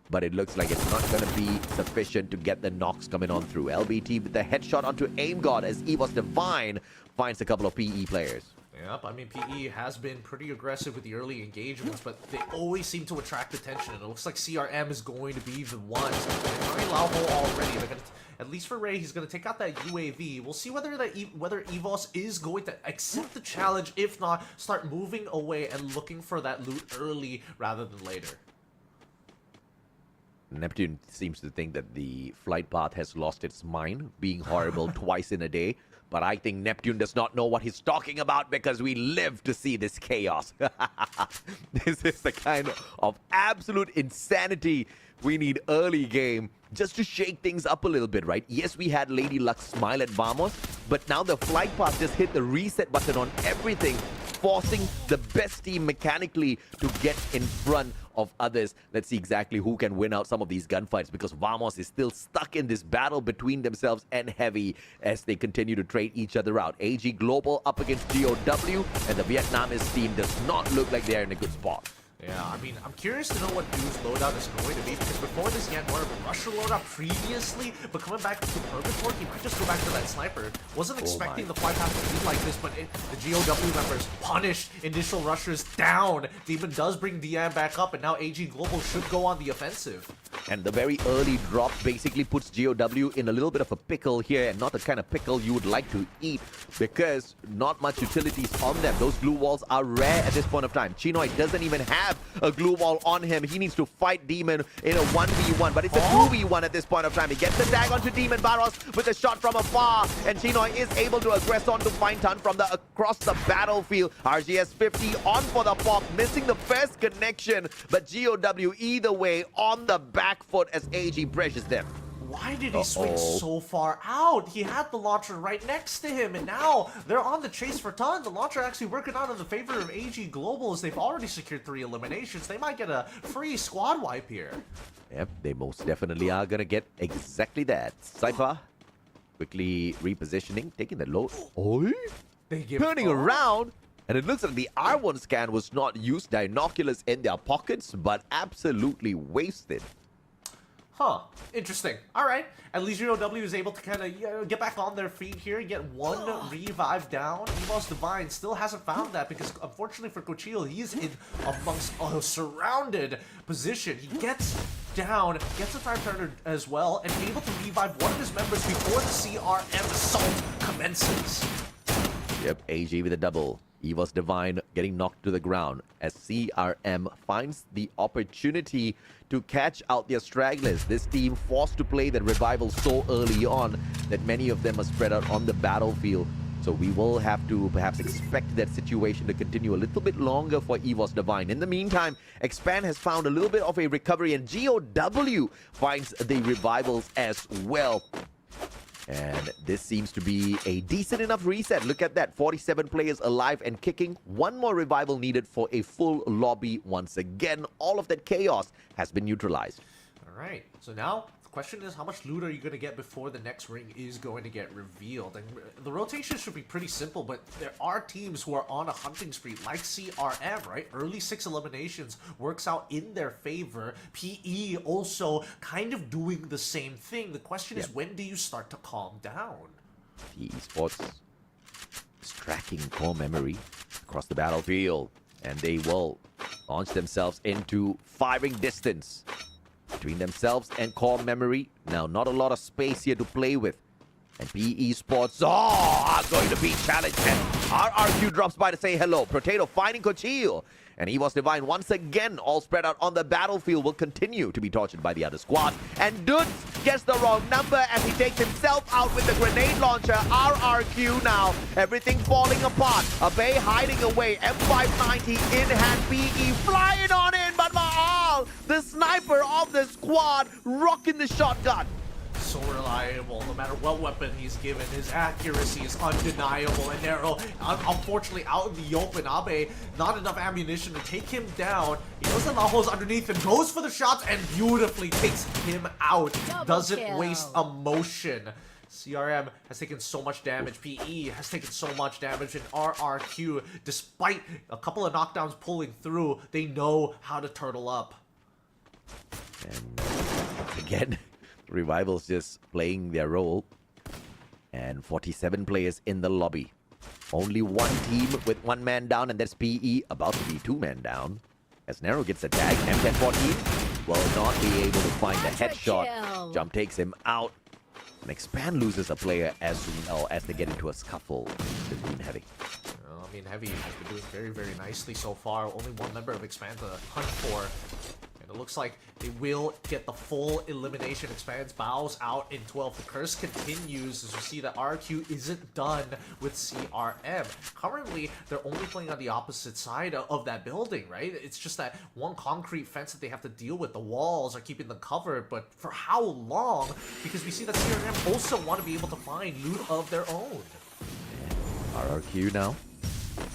but it looks like it's not going to be sufficient to get the knocks coming on through. LBT with the headshot onto Aim God as EVOS Divine finds a couple of PE players. Yep, I mean, PE has been pretty aggressive with the early engagements, but they always seem to attract attention, and it looks like CRM is going to be the ones. They're Lauho already. They're gonna, at least for Ray, he's going to take out that UAV. We'll see whether whether EVOS is going to accept the challenge. If not, start moving away and looking for that loot early rather than later. Neptune seems to think that the flight path has lost its mind, being horrible twice in a day. But I think Neptune does not know what he's talking about because we live to see this chaos. This is the kind of absolute insanity we need early game just to shake things up a little bit, right? Yes, we had Lady Luck smile at Vamos, but now the flight path just hit the reset button on everything, forcing the best team mechanically to get in front of others. Let's see exactly who can win out some of these gunfights because Vamos is still stuck in this battle between themselves and Heavy as they continue to trade each other out. AG Global up against GOW, and the Vietnamese team does not look like they're in a good spot. Yeah, I mean, I'm curious to know what Dude's loadout is going to be, because before this he had more of a rusher loadout previously, but coming back to Purgatory, he might just go back to that sniper. Wasn't expecting the flight path to be like this, but the GOW members punished initial rushers down. Demon does bring Dian back up, and now AG Global should go on the offensive. And the very early drop basically puts GOW in a little bit of a pickle here, and not the kind of pickle you would like to eat, because not much utilities on them. Those glue walls are rare at this point of time. Chinoy doesn't even have a glue wall on him. He needs to fight Demon in a 1v1, but it's a 2v1 at this point of time. He gets the tag onto Demon Barros with a shot from afar, and Chinoy is able to aggress on to find Tan from across the battlefield. RGS 50 on for the pop, missing the first connection, but GOW either way on the back foot as AG pressures them. Why did he swing so far out? He had the launcher right next to him, and now they're on the chase for Ton. The launcher actually working out in the favor of AG Global as they've already secured 3 eliminations. They might get a free squad wipe here. Yep, they most definitely are going to get exactly that. Cypher quickly repositioning, taking the load. Turning around, and it looks like the R1 scan was not used. Dinoculus in their pockets, but absolutely wasted. Huh. Interesting. All right. At least GOW is able to kind of get back on their feet here and get 1 revive down. EVOS Divine still hasn't found that because, unfortunately for Cochil, he's in amongst a surrounded position. He gets down, gets a time turner as well, and able to revive one of his members before the CRM assault commences. Yep, AG with a double. Evos Divine getting knocked to the ground as CRM finds the opportunity to catch out their stragglers. This team forced to play the revival so early on that many of them are spread out on the battlefield. So we will have to perhaps expect that situation to continue a little bit longer for Evos Divine. In the meantime, Expand has found a little bit of a recovery, and GOW finds the revivals as well. And this seems to be a decent enough reset. Look at that, 47 players alive and kicking. One more revival needed for a full lobby once again. All of that chaos has been neutralized. All right, so now the question is, how much loot are you going to get before the next ring is going to get revealed? And the rotation should be pretty simple, but there are teams who are on a hunting spree, like CRM, right? Early 6 eliminations works out in their favor. PE also kind of doing the same thing. The question is, when do you start to calm down? The Esports is tracking core memory across the battlefield, and they will launch themselves into firing distance between themselves and core memory. Now, not a lot of space here to play with. And PE Sports are going to be challenged. And RRQ drops by to say hello. Potato finding Cochil. And Evos Divine once again all spread out on the battlefield will continue to be tortured by the other squad. And Dudes gets the wrong number as he takes himself out with the grenade launcher. RRQ now. Everything falling apart. Abe hiding away. M590 in hand. PE flying on in. But Mahal, the sniper of the squad, rocking the shotgun. So reliable, no matter what weapon he's given, his accuracy is undeniable. And Nero, unfortunately, out in the open. Abe, not enough ammunition to take him down. He knows that Laho's underneath him, goes for the shots, and beautifully takes him out. Doesn't waste a motion. CRM has taken so much damage. PE has taken so much damage. And RRQ, despite a couple of knockdowns pulling through, they know how to turtle up. And again, Revival's just playing their role. And 47 players in the lobby. Only one team with 1 man down, and that's PE, about to be 2 men down. As Nero gets a tag, M1014 will not be able to find the headshot. Jump takes him out. And Expand loses a player as well as they get into a scuffle with Team Heavy. I mean, Heavy has been doing very, very nicely so far. Only one member of Expand to hunt for. And it looks like they will get the full elimination. Expands bows out in 12. The curse continues as you see that RQ isn't done with CRM. Currently, they're only playing on the opposite side of that building, right? It's just that one concrete fence that they have to deal with. The walls are keeping them covered, but for how long? Because we see that CRM also want to be able to find loot of their own. RRQ now.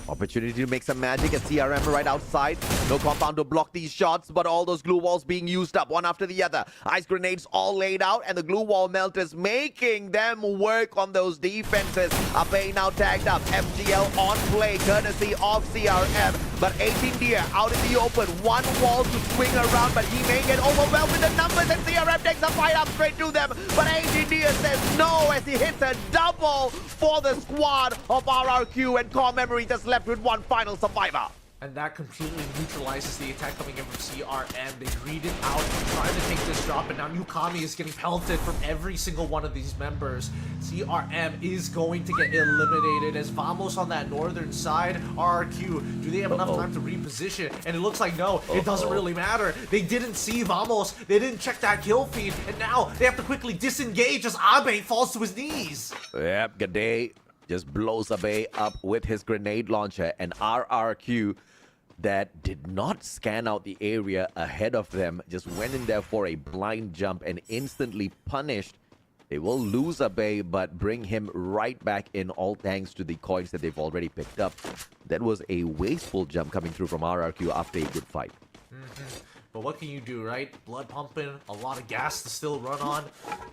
Opportunity to make some magic at CRM right outside. No compound to block these shots, but all those glue walls being used up one after the other. Ice grenades all laid out, and the glue wall melters making them work on those defenses. Abe now tagged up. FGL on play, courtesy of CRM. But 18 Deer out in the open. One wall to swing around, but he may get overwhelmed with the numbers, and CRM takes a fight up straight to them. But 18 Deer says no as he hits a double for the squad of RRQ, and core memory just left with one final survivor. And that completely neutralizes the attack coming in from CRM. They greed it out, trying to take this drop, and now Nukami is getting pelted from every single one of these members. CRM is going to get eliminated as Vamos on that northern side. RRQ, do they have enough time to reposition? And it looks like no, it doesn't really matter. They didn't see Vamos, they didn't check that kill feed, and now they have to quickly disengage as Abe falls to his knees. Yep, Gade just blows Abe up with his grenade launcher, and RRQ that did not scan out the area ahead of them just went in there for a blind jump and instantly punished. They will lose Abe, but bring him right back in, all thanks to the coins that they've already picked up. That was a wasteful jump coming through from RRQ after a good fight. But what can you do, right? Blood pumping, a lot of gas to still run on,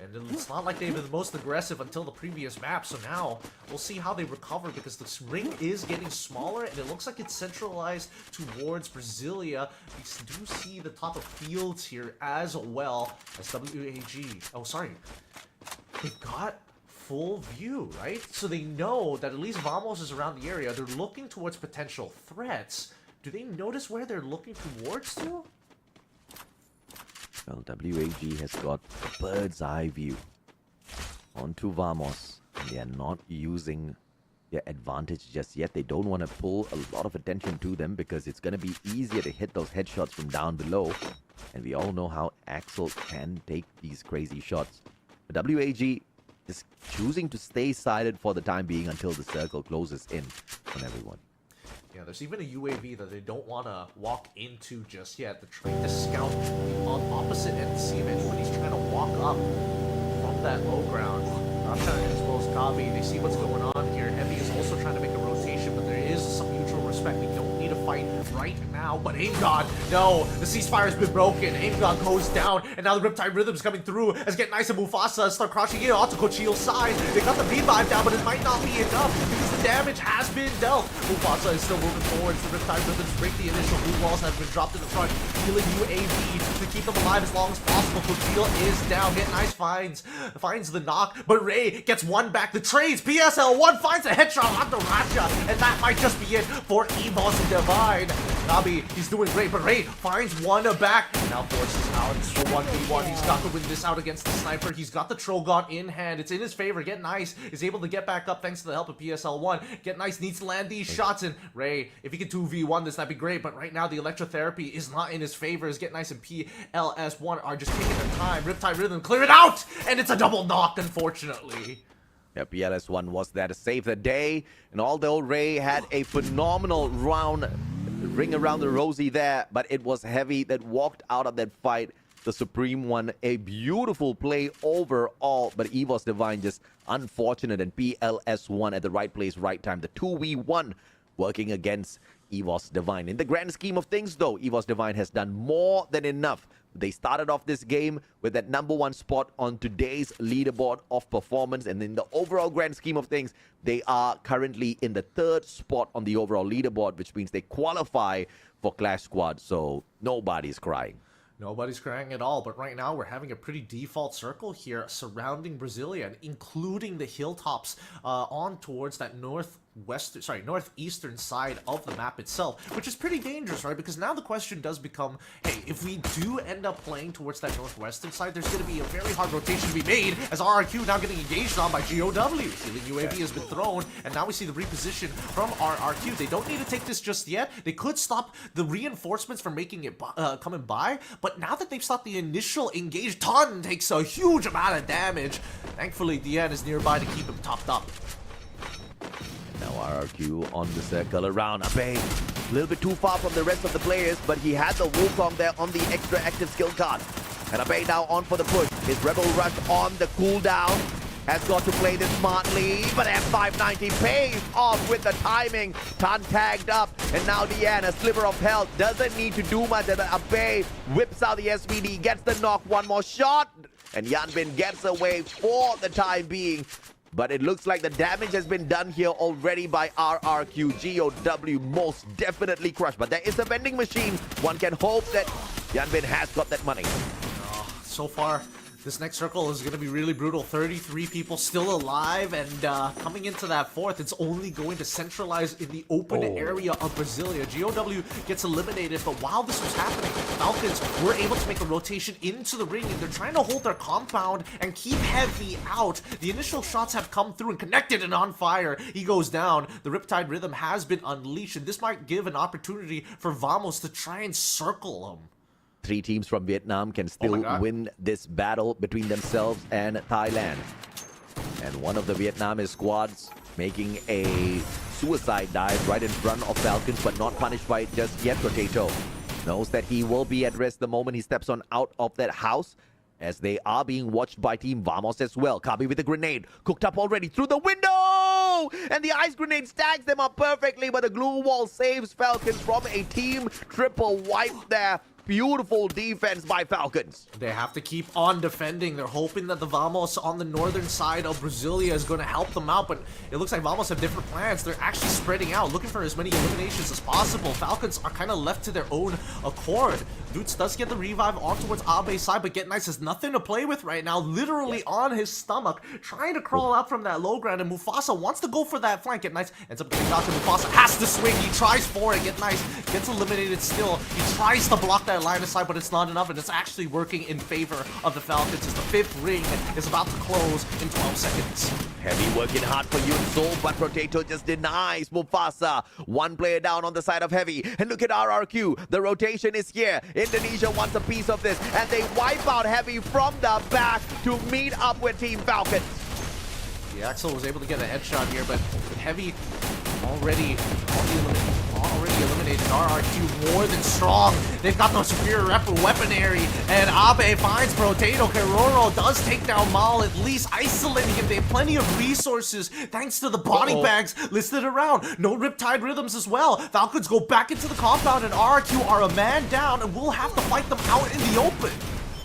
and it's not like they've been the most aggressive until the previous map, so now we'll see how they recover, because this ring is getting smaller, and it looks like it's centralized towards Brasilia. We do see the top of fields here as well as WAG. Oh, sorry. They've got full view, right? So they know that at least Vamos is around the area. They're looking towards potential threats. Do they notice where they're looking towards to? Well, WAG has got a bird's eye view onto Vamos. They are not using their advantage just yet. They don't want to pull a lot of attention to them because it's going to be easier to hit those headshots from down below. And we all know how Axel can take these crazy shots. But WAG is choosing to stay silent for the time being until the circle closes in on everyone. Yeah, there's even a UAV that they don't want to walk into just yet. They're trying to scout on opposite end to see if anybody's trying to walk up from that low ground. Rasha as well as Gabi, they see what's going on here. Heavy is also trying to make a rotation, but there is some mutual respect. We don't need to fight right now, but Aim God, no, the ceasefire has been broken. Aim God goes down, and now the Riptide Rhythm's coming through as Get Nice and Mufasa start crouching in onto Cochille's side. They got the revive down, but it might not be enough because the damage has been dealt. Mufasa is still moving forwards. The Riptide Rhythms break the initial blue walls that have been dropped in the front, healing UAV to keep them alive as long as possible. Cochille is down. Get Nice finds the knock, but Ray gets one back. The trades, PSL1 finds a headshot onto Rasha, and that might just be it for Evos Divine. Nabi, he's doing great, but Ray finds one back. Now forces out for 1v1. He's got to win this out against the sniper. He's got the Trogon in hand. It's in his favor. Get Nice is able to get back up thanks to the help of PSL1. Get Nice needs to land these shots, and Ray, if he can 2v1 this, that'd be great, but right now the electrotherapy is not in his favor as Get Nice and PLS1 are just taking their time. Riptide Rhythm clear it out, and it's a double knock, unfortunately. Yeah, PLS1 was there to save the day, and although Ray had a phenomenal round ring around the rosy there, but it was Heavy that walked out of that fight. The Supreme One, a beautiful play overall, but Evos Divine just unfortunate, and PLS1 at the right place, right time. The 2v1 working against Evos Divine. In the grand scheme of things, though, Evos Divine has done more than enough. They started off this game with that #1 spot on today's leaderboard of performance, and in the overall grand scheme of things, they are currently in the 3rd spot on the overall leaderboard, which means they qualify for Clash Squad, so nobody's crying. Nobody's crying at all, but right now we're having a pretty default circle here surrounding Brasilia, including the hilltops on towards that northeastern side of the map itself, which is pretty dangerous, right? Because now the question does become, hey, if we do end up playing towards that northwestern side, there's going to be a very hard rotation to be made as RRQ now getting engaged on by GOW. Healing UAV has been thrown, and now we see the reposition from RRQ. They don't need to take this just yet. They could stop the reinforcements from making it coming by, but now that they've stopped the initial engage, Ton takes a huge amount of damage. Thankfully, Dian is nearby to keep him topped up. Now RRQ on the circle around Abe. A little bit too far from the rest of the players, but he had the Wukong there on the extra active skill card. And Abe now on for the push. His Rebel Rush on the cooldown. Has got to play this smartly, but M590 pays off with the timing. Tan tagged up, and now Dian, a sliver of health, doesn't need to do much. And Abe whips out the SVD, gets the knock, one more shot, and Yanbin gets away for the time being. But it looks like the damage has been done here already by RRQ. GOW most definitely crushed, but there is a vending machine. One can hope that Yanbin has got that money. So far, this next circle is going to be really brutal. 33 people still alive, and coming into that 4th, it's only going to centralize in the open area of Brasilia. GOW gets eliminated, but while this was happening, Falcons were able to make a rotation into the ring, and they're trying to hold their compound and keep Heavy out. The initial shots have come through and connected and on fire. He goes down. The Riptide Rhythm has been unleashed, and this might give an opportunity for Vamos to try and circle him. 3 teams from Vietnam can still win this battle between themselves and Thailand. And one of the Vietnamese squads making a suicide dive right in front of Falcons, but not punished by it just yet. Potato knows that he will be at rest the moment he steps on out of that house, as they are being watched by Team Vamos as well. Kabi with a grenade, cooked up already through the window! And the ice grenade stacks them up perfectly, but the glue wall saves Falcons from a team triple wipe there. Beautiful defense by Falcons. They have to keep on defending. They're hoping that the Vamos on the northern side of Brasilia is going to help them out, but it looks like Vamos have different plans. They're actually spreading out, looking for as many eliminations as possible. Falcons are kind of left to their own accord. Dutes does get the revive on towards Abe's side, but Get Nice has nothing to play with right now. Literally on his stomach, trying to crawl out from that low ground, and Mufasa wants to go for that flank. Get Nice ends up getting knocked, and Mufasa has to swing. He tries for it. Get Nice gets eliminated still. He tries to block that that line of sight, but it's not enough, and it's actually working in favor of the Falcons as the 5th ring is about to close in 12 seconds. Heavy working hard for Yunso, but Potato just denies Mufasa. One player down on the side of Heavy. And look at RRQ. The rotation is here. Indonesia wants a piece of this. And they wipe out Heavy from the back to meet up with Team Falcons. The Axel was able to get a headshot here, but Heavy already eliminated. RRQ more than strong. They've got the superior weaponry, and Abe finds Potato. Keroro does take down Mal, at least isolating him. They have plenty of resources thanks to the body bags listed around. No Riptide Rhythms as well. Falcons go back into the compound, and RRQ are a man down, and we'll have to fight them out in the open.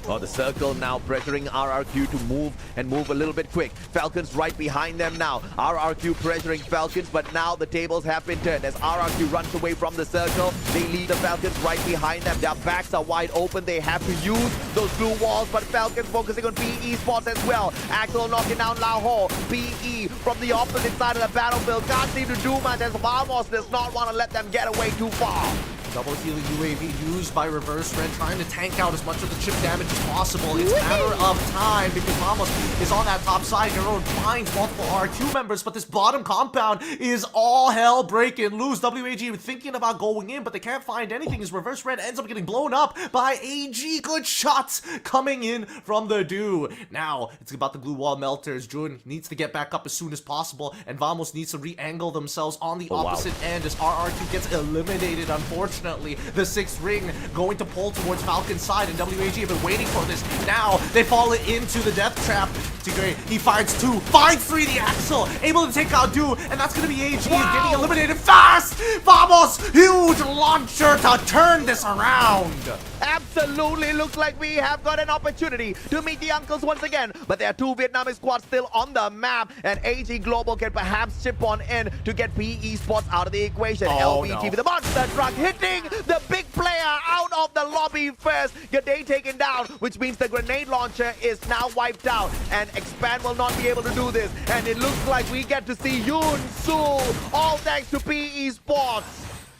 Oh, the circle now pressuring RRQ to move a little bit quick. Falcons right behind them now. RRQ pressuring Falcons, but now the tables have been turned as RRQ runs away from the circle. They lead the Falcons right behind them. Their backs are wide open. They have to use those blue walls, but Falcons focusing on PE Esports as well. Axel knocking down Lahore. PE from the opposite side of the battlefield. Can't seem to do much as Vamos does not want to let them get away too far. Double healing UAV used by Reverse Red, trying to tank out as much of the chip damage as possible. It's a matter of time because Vamos is on that top side. Hero finds multiple RQ members, but this bottom compound is all hell breaking loose. WAG thinking about going in, but they can't find anything as Reverse Red ends up getting blown up by AG. Good shots coming in from the Do. Now, it's about the glue wall melters. Jun needs to get back up as soon as possible, and Vamos needs to re-angle themselves on the opposite end as RRQ gets eliminated, unfortunately. The 6th ring going to pull towards Falcon's side, and WAG have been waiting for this. Now they fall into the death trap. Tigray, he finds 2, finds 3, the Axel, able to take out Do, and that's going to be AG getting eliminated fast. Vamos, huge launcher to turn this around. Absolutely looks like we have got an opportunity to meet the uncles once again. But there are 2 Vietnamese squads still on the map, and AG Global can perhaps chip on in to get PE Esports out of the equation. LBT with the monster truck hitting the big player out of the lobby first. Gade taken down, which means the grenade launcher is now wiped out, and Expand will not be able to do this. And it looks like we get to see Yoon Soo, all thanks to PE Esports.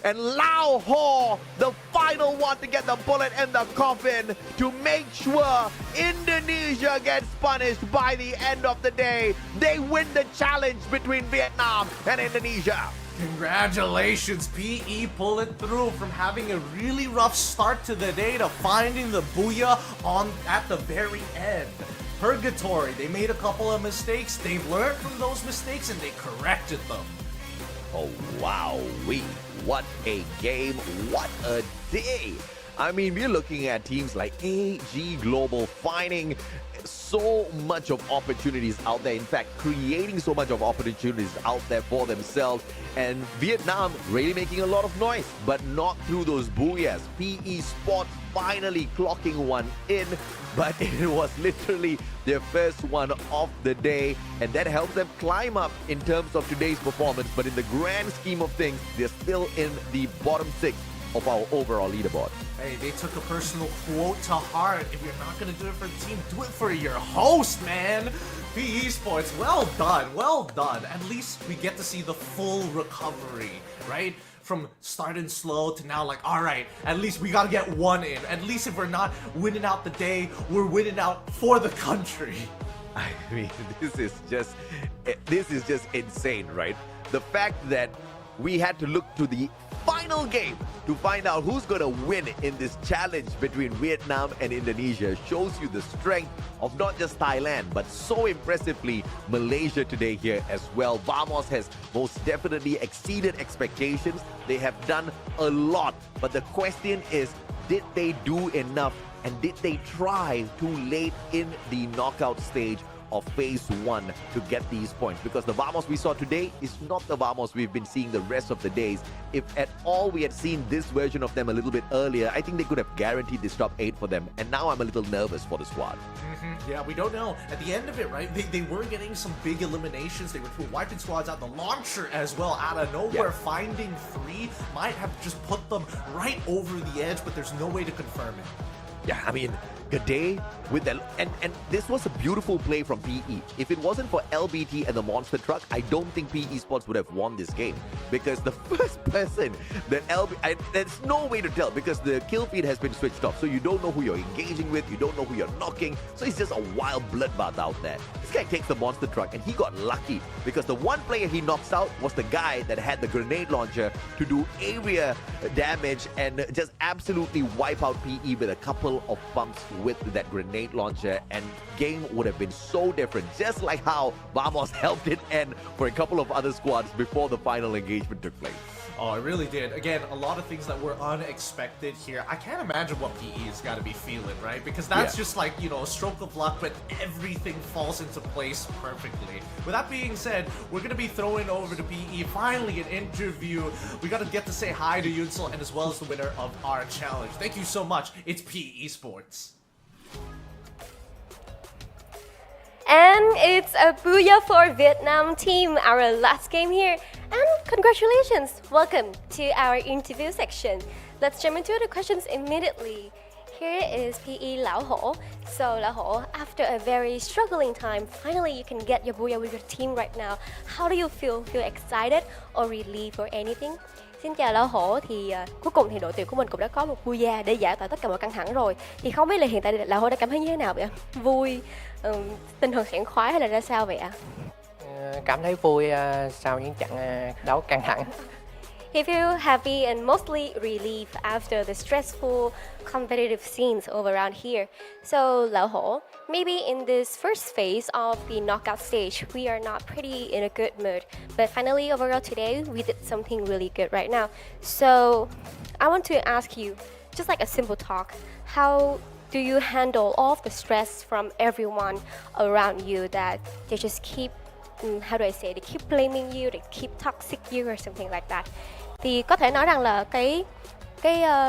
And Lao Ho, the final one to get the bullet in the coffin to make sure Indonesia gets punished by the end of the day. They win the challenge between Vietnam and Indonesia. Congratulations, PE pulling through from having a really rough start to the day to finding the booyah at the very end. Purgatory, they made a couple of mistakes, they've learned from those mistakes, and they corrected them. Oh, wow. What a game. What a day. I mean, we're looking at teams like AG Global finding so much of opportunities out there. In fact, creating so much of opportunities out there for themselves. And Vietnam really making a lot of noise, but not through those booyahs. PE Sports finally clocking one in, but it was literally their first one of the day, and that helps them climb up in terms of today's performance. But in the grand scheme of things, they're still in the bottom 6 of our overall leaderboard. Hey, they took a personal quote to heart. If you're not going to do it for the team, do it for your host, man. PE Sports, well done, well done. At least we get to see the full recovery, right? From starting slow to now, like, all right, at least we got to get one in. At least if we're not winning out the day, we're winning out for the country. I mean, this is just insane, right? The fact that we had to look to the final game to find out who's going to win in this challenge between Vietnam and Indonesia shows you the strength of not just Thailand, but so impressively Malaysia today here as well. Vamos has most definitely exceeded expectations. They have done a lot, but the question is, did they do enough, and did they try too late in the knockout stage of phase 1 to get these points? Because the Vamos we saw today is not the Vamos we've been seeing the rest of the days. If at all we had seen this version of them a little bit earlier, I think they could have guaranteed this top 8 for them. And now I'm a little nervous for the squad. Yeah, we don't know. At the end of it, right, they were getting some big eliminations. They were wiping squads out. The launcher as well, out of nowhere, Yeah. finding 3 might have just put them right over the edge, but there's no way to confirm it. Yeah, I mean, Gade with the and this was a beautiful play from PE. If it wasn't for LBT and the monster truck, I don't think PE Esports would have won this game, because the first person that there's no way to tell, because the kill feed has been switched off, so you don't know who you're engaging with, you don't know who you're knocking, so it's just a wild bloodbath out there. This guy takes the monster truck and he got lucky, because the one player he knocks out was the guy that had the grenade launcher to do area damage and just absolutely wipe out PE with a couple of bumps with that grenade launcher, and game would have been so different, just like how Vamos helped it end for a couple of other squads before the final engagement took place. Oh, it really did. Again, a lot of things that were unexpected here. I can't imagine what PE has got to be feeling, right? Because that's just like, you know, a stroke of luck, but everything falls into place perfectly. With that being said, we're going to be throwing over to PE. Finally, an interview. We got to get to say hi to Yunsel and as well as the winner of our challenge. Thank you so much. It's PE Esports. And it's a booyah for Vietnam team, our last game here. And congratulations! Welcome to our interview section. Let's jump into the questions immediately. Here is PE Lão Hổ. So Lão Hổ, after a very struggling time, finally you can get your booyah with your team right now. How do you feel? Feel excited or relieved or anything? Xin chào Lão Hổ, thì cuối cùng thì đội tuyển của mình cũng đã có một booyah để giải tỏa tất cả mọi căng thẳng rồi. Thì không biết là hiện tại Lão Hổ đã cảm thấy như thế nào vậy ạ? Vui, tinh thần sảng khoái hay là ra sao vậy ạ? Cảm thấy vui sau những trận đấu căng thẳng. He feel happy and mostly relieved after the stressful competitive scenes over around here. So Lão Hổ, maybe in this first phase of the knockout stage, we are not pretty in a good mood. But finally, overall today, we did something really good right now. So I want to ask you, just like a simple talk, how do you handle all of the stress from everyone around you that they just keep, how do I say, they keep blaming you, they keep toxic you or something like that? Thì có thể nói rằng là cái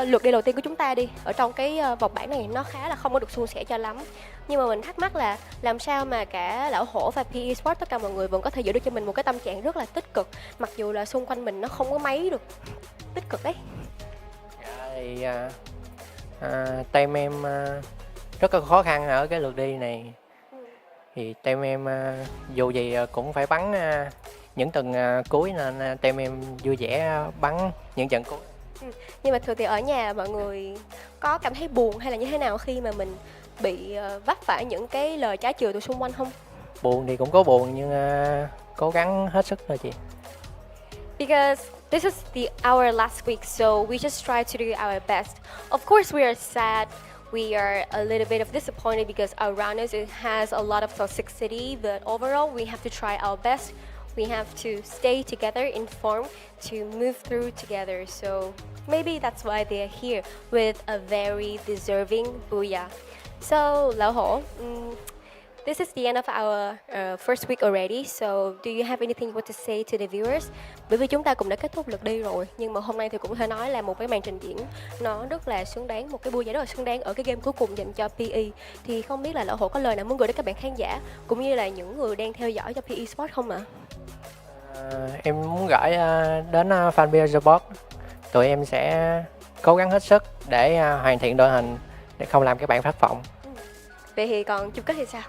lượt đi đầu tiên của chúng ta đi ở trong cái vòng bảng này nó khá là không có được suôn sẻ cho lắm, nhưng mà mình thắc mắc là làm sao mà cả Lão Hổ và PE Esports tất cả mọi người vẫn có thể giữ được cho mình một cái tâm trạng rất là tích cực, mặc dù là xung quanh mình nó không có mấy được tích cực đấy. Thì team em rất là khó khăn ở cái lượt đi này. Thì team em dù gì cũng phải bắn những tuần cuối, nên team em vui vẻ bắn những trận cuối. Nhưng mà thường thì ở nhà mọi người có cảm thấy buồn hay là như thế nào khi mà mình bị vấp phải những cái lời trái chiều từ xung quanh không? Buồn thì cũng có buồn, nhưng cố gắng hết sức thôi chị. Because this is our last week, so we just try to do our best. Of course, we are sad. We are a little bit of disappointed because around us it has a lot of toxicity, but overall we have to try our best. We have to stay together, informed, to move through together. So maybe that's why they're here with a very deserving booyah. So Lão Hổ, this is the end of our first week already. So do you have anything you want to say to the viewers? Bởi vì chúng ta cũng đã kết thúc lượt đi rồi, nhưng mà hôm nay thì cũng có thể nói là một cái màn trình diễn nó rất là xứng đáng, một cái booyah rất là xứng đáng ở cái game cuối cùng dành cho PE. Thì không biết là Lão Hổ có lời nào muốn gửi đến các bạn khán giả cũng như là những người đang theo dõi cho PE Esports không ạ? Em muốn gửi đến fanpage Esports, tụi em sẽ cố gắng hết sức để hoàn thiện đội hình để không làm các bạn thất vọng. Vậy thì còn chung kết thì sao?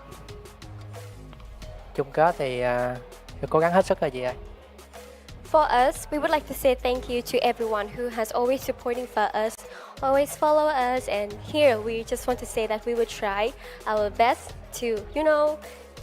Chung kết thì cố gắng hết sức là gì ơi. For us, we would like to say thank you to everyone who has always supporting for us, always follow us, and here we just want to say that we will try our best to,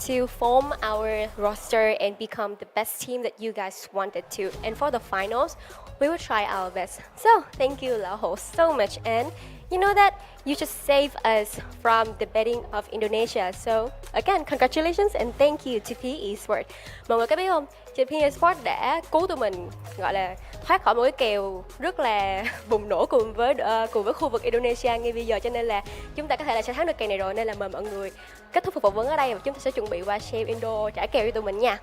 to form our roster and become the best team that you guys wanted to. And for the finals, we will try our best. So, thank you Lão Hổ so much, and you know that you just saved us from the betting of Indonesia. So, again, congratulations and thank you to PE Esports. Mọi người có biết không, chị PE Esports đã cứu tụi mình gọi là thoát khỏi một cái kèo rất là bùng nổ cùng với khu vực Indonesia ngay bây giờ, cho nên là chúng ta có thể là sẽ thắng được kèo này rồi, nên là mời mọi người kết thúc cuộc phỏng vấn ở đây và chúng ta sẽ chuẩn bị qua xem Indo trả kèo cho tụi mình nha.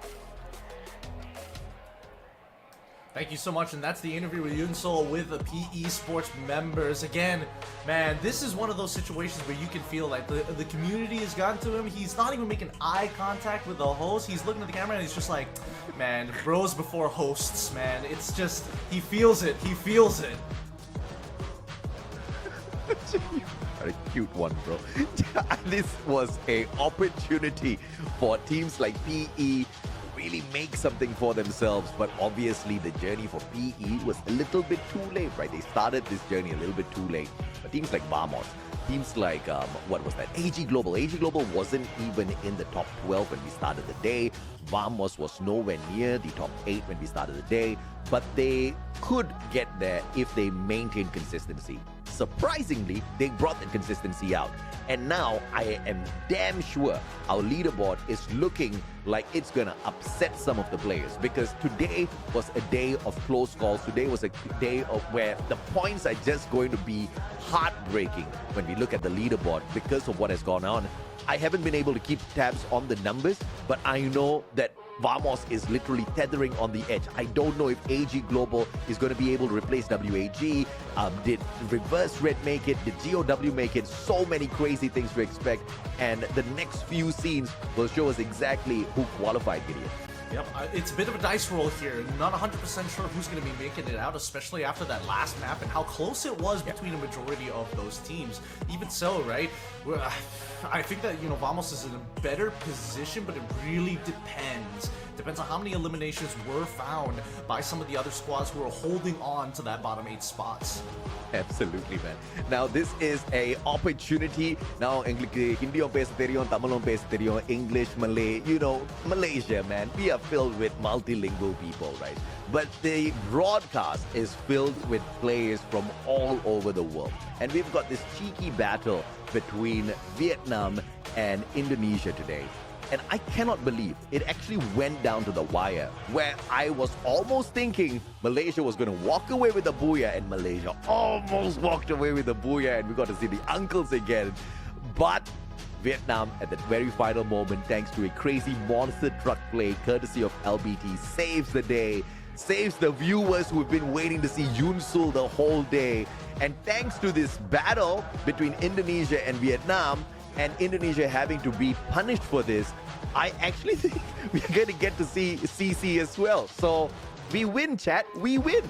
Thank you so much, and that's the interview with Yunsol with the PE Sports members. Again, man, this is one of those situations where you can feel like the community has gotten to him. He's not even making eye contact with the host. He's looking at the camera and he's just like, man, bros before hosts, man. It's just, he feels it. He feels it. You are a cute one, bro. This was a opportunity for teams like PE really make something for themselves, but obviously the journey for PE was a little bit too late, right? They started this journey a little bit too late. But teams like Vamos, teams like, what was that? AG Global. AG Global wasn't even in the top 12 when we started the day. Vamos was nowhere near the top 8 when we started the day, but they could get there if they maintained consistency. Surprisingly, they brought the consistency out. And now I am damn sure our leaderboard is looking like it's going to upset some of the players, because today was a day of close calls. Today was a day of where the points are just going to be heartbreaking when we look at the leaderboard because of what has gone on. I haven't been able to keep tabs on the numbers, but I know that Vamos is literally tethering on the edge. I don't know if AG Global is going to be able to replace WAG. Did Reverse Red make it? Did GOW make it? So many crazy things to expect. And the next few scenes will show us exactly who qualified, Gideon. Yep, it's a bit of a dice roll here. Not 100% sure who's going to be making it out, especially after that last map and how close it was between a majority of those teams. Even so, right? I think that, Vamos is in a better position, but it really depends. Depends on how many eliminations were found by some of the other squads who are holding on to that bottom 8 spots. Absolutely, man. Now, this is a opportunity. Now, Hindi on pesa தெரியும், Tamil on pesa தெரியும், English, Malay, Malaysia, man. We are filled with multilingual people, right? But the broadcast is filled with players from all over the world. And we've got this cheeky battle between Vietnam and Indonesia today. And I cannot believe it actually went down to the wire, where I was almost thinking Malaysia was going to walk away with the booyah, and Malaysia almost walked away with the booyah, and we got to see the uncles again. But Vietnam, at the very final moment, thanks to a crazy monster truck play courtesy of LBT, saves the day, saves the viewers who've been waiting to see Yoon Sul the whole day. And thanks to this battle between Indonesia and Vietnam, and Indonesia having to be punished for this, I actually think we're going to get to see CC as well. So we win, chat. We win.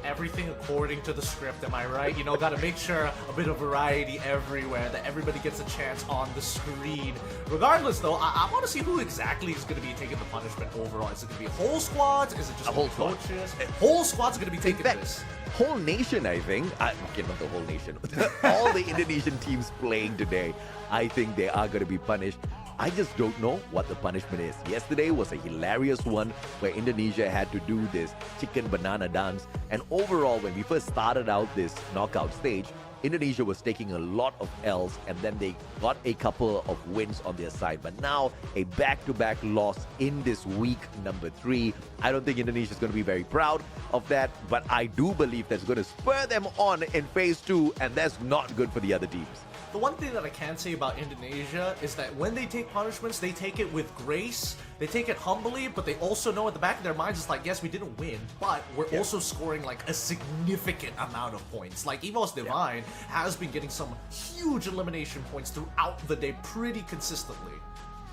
Everything according to the script, am I right? Got to make sure a bit of variety everywhere, that everybody gets a chance on the screen. Regardless, though, I want to see who exactly is going to be taking the punishment overall. Is it going to be whole squads? Is it just a whole squad? Coaches? Whole squads are going to be taking this. Whole nation, I think. Okay, not the whole nation. All the Indonesian teams playing today, I think they are going to be punished. I just don't know what the punishment is. Yesterday was a hilarious one where Indonesia had to do this chicken banana dance. And overall, when we first started out this knockout stage, Indonesia was taking a lot of L's, and then they got a couple of wins on their side. But now, a back-to-back loss in this week number 3. I don't think Indonesia is going to be very proud of that, but I do believe that's going to spur them on in phase 2, and that's not good for the other teams. The one thing that I can say about Indonesia is that when they take punishments, they take it with grace, they take it humbly, but they also know at the back of their minds, it's like, yes, we didn't win, but we're also scoring like a significant amount of points. Like EVOS Divine has been getting some huge elimination points throughout the day pretty consistently.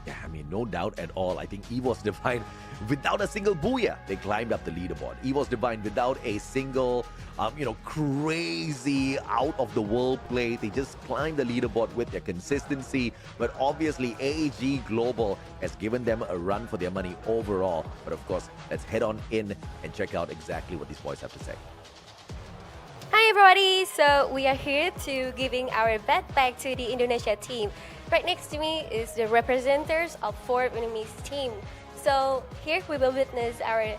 Yeah, I mean, no doubt at all. I think EVOS Divine, without a single booyah, they climbed up the leaderboard. EVOS Divine, without a single, crazy out-of-the-world play, they just climbed the leaderboard with their consistency. But obviously, AG Global has given them a run for their money overall. But of course, let's head on in and check out exactly what these boys have to say. Hi everybody, so we are here to giving our bet back to the Indonesia team. Right next to me is the representatives of 4 Vietnamese team. So here we will witness our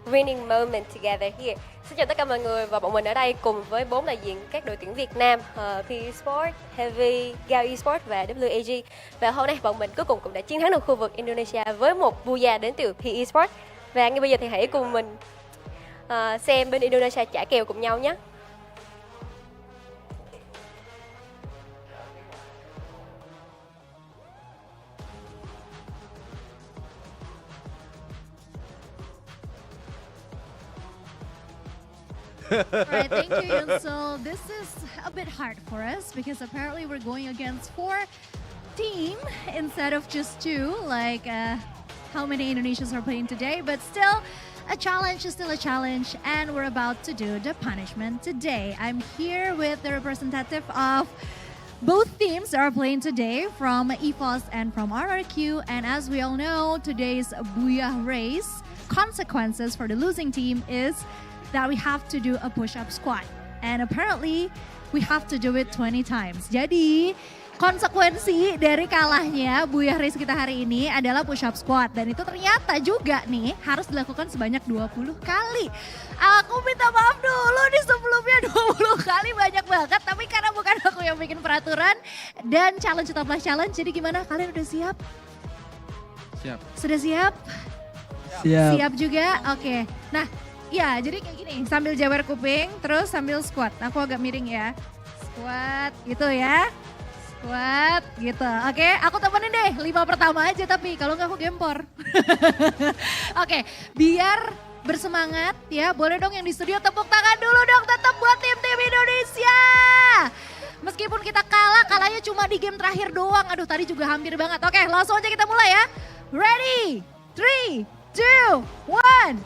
winning moment together here. Xin chào tất cả mọi người, và bọn mình ở đây cùng với 4 đại diện các đội tuyển Việt Nam, PM Esports, Heavy, Gao Esports và WAG. Và hôm nay bọn mình cuối cùng cũng đã chiến thắng được khu vực Indonesia với một booyah đến từ PM Esports. Và ngay bây giờ thì hãy cùng mình xem bên Indonesia trả kèo cùng nhau nhé. Right, thank you, Yunsul. This is a bit hard for us because apparently we're going against 4 teams instead of just 2, like how many Indonesians are playing today. But still, a challenge is still a challenge, and we're about to do the punishment today. I'm here with the representative of both teams that are playing today from EFOS and from RRQ, and as we all know, today's Booyah race consequences for the losing team is that we have to do a push-up squat, and apparently we have to do it 20 times. Jadi konsekuensi dari kalahnya Booyah race kita hari ini adalah push-up squat, dan itu ternyata juga nih harus dilakukan sebanyak 20 kali. Aku minta maaf dulu nih sebelumnya, 20 kali banyak banget, tapi karena bukan aku yang bikin peraturan dan challenge tetaplah challenge. Jadi gimana, kalian udah siap? Siap. Sudah siap? Siap. Siap juga? Oke. Nah, ya jadi kayak gini, sambil jawer kuping terus sambil squat. Aku agak miring ya. Squat gitu ya. Squat gitu. Oke, aku temenin deh 5 pertama aja, tapi kalau nggak aku gempor. Oke, biar bersemangat ya, boleh dong yang di studio tepuk tangan dulu dong tetap buat tim-tim Indonesia. Meskipun kita kalah, kalahnya cuma di game terakhir doang. Aduh, tadi juga hampir banget. Oke, langsung aja kita mulai ya. Ready? 3, 2, 1.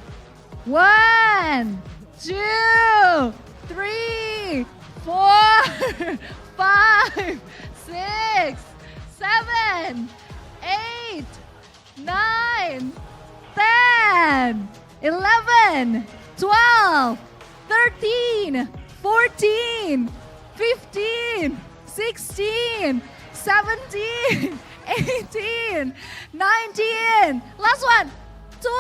1, 2, 3, 4, 5, 6, 7, 8, 9, 10, 11, 12, 13, 14, 15, 16, 17, 18, 19, last one, 20!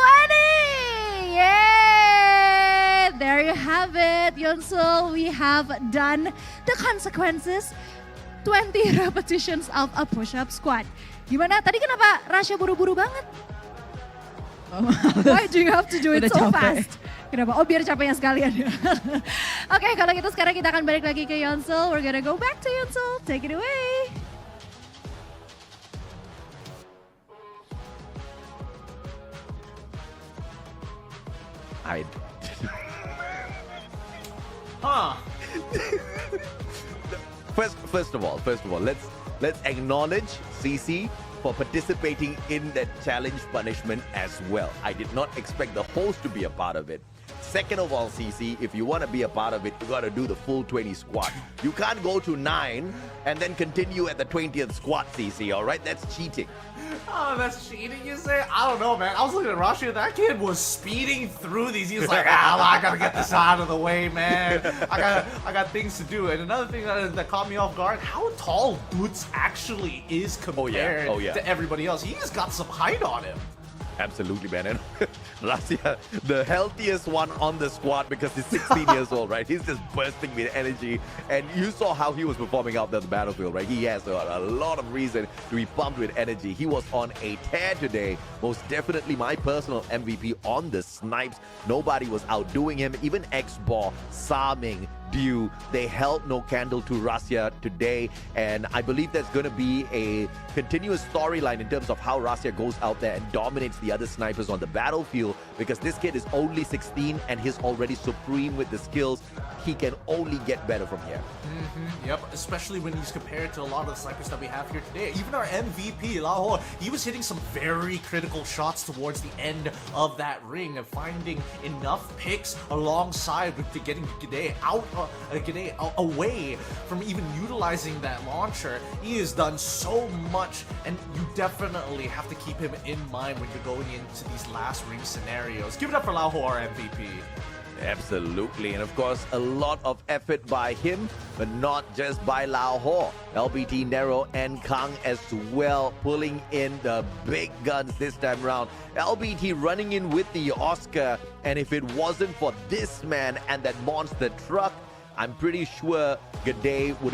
Yay! There you have it, Yonsul. We have done the consequences. 20 repetitions of a push-up squat. Gimana? Tadi kenapa Rasya buru-buru banget? Why do you have to do it so fast? Kenapa? Oh, biar capeknya sekalian. Oke, kalau gitu sekarang kita akan balik lagi ke Yonsul. We're gonna go back to Yonsul. Take it away. Huh. First of all, let's acknowledge CC for participating in that challenge punishment as well. I did not expect the host to be a part of it. Second of all, CC, if you want to be a part of it, you got to do the full 20 squat. You can't go to 9 and then continue at the 20th squat, CC, all right? That's cheating. Oh, that's cheating, you say? I don't know, man. I was looking at Rashi, that kid was speeding through these. He was like, I gotta get this out of the way, man. I got things to do. And another thing that caught me off guard, how tall Boots actually is compared to everybody else. He's got some height on him. Absolutely, man. And Rasya, the healthiest one on the squad because he's 16 years old, right? He's just bursting with energy. And you saw how he was performing out there on the battlefield, right? He has a lot of reason to be pumped with energy. He was on a tear today. Most definitely my personal MVP on the snipes. Nobody was outdoing him. Even X-Ball, Saming, Dew, they held no candle to Rasya today, and I believe there's going to be a continuous storyline in terms of how Rasya goes out there and dominates the other snipers on the battlefield, because this kid is only 16 and he's already supreme with the skills. He can only get better from here. Yep, especially when he's compared to a lot of the snipers that we have here today. Even our MVP, Lao, he was hitting some very critical shots towards the end of that ring and finding enough picks alongside with getting G'day out, G'day away from even utilizing that launcher. He has done so much, and you definitely have to keep him in mind when you're going into these last ring scenarios. Give it up for Lao, our MVP. Absolutely, and of course a lot of effort by him, but not just by Lao Ho. LBT, Nero, and Kang as well, pulling in the big guns this time round. LBT running in with the Oscar, and if it wasn't for this man and that monster truck, I'm pretty sure G'day would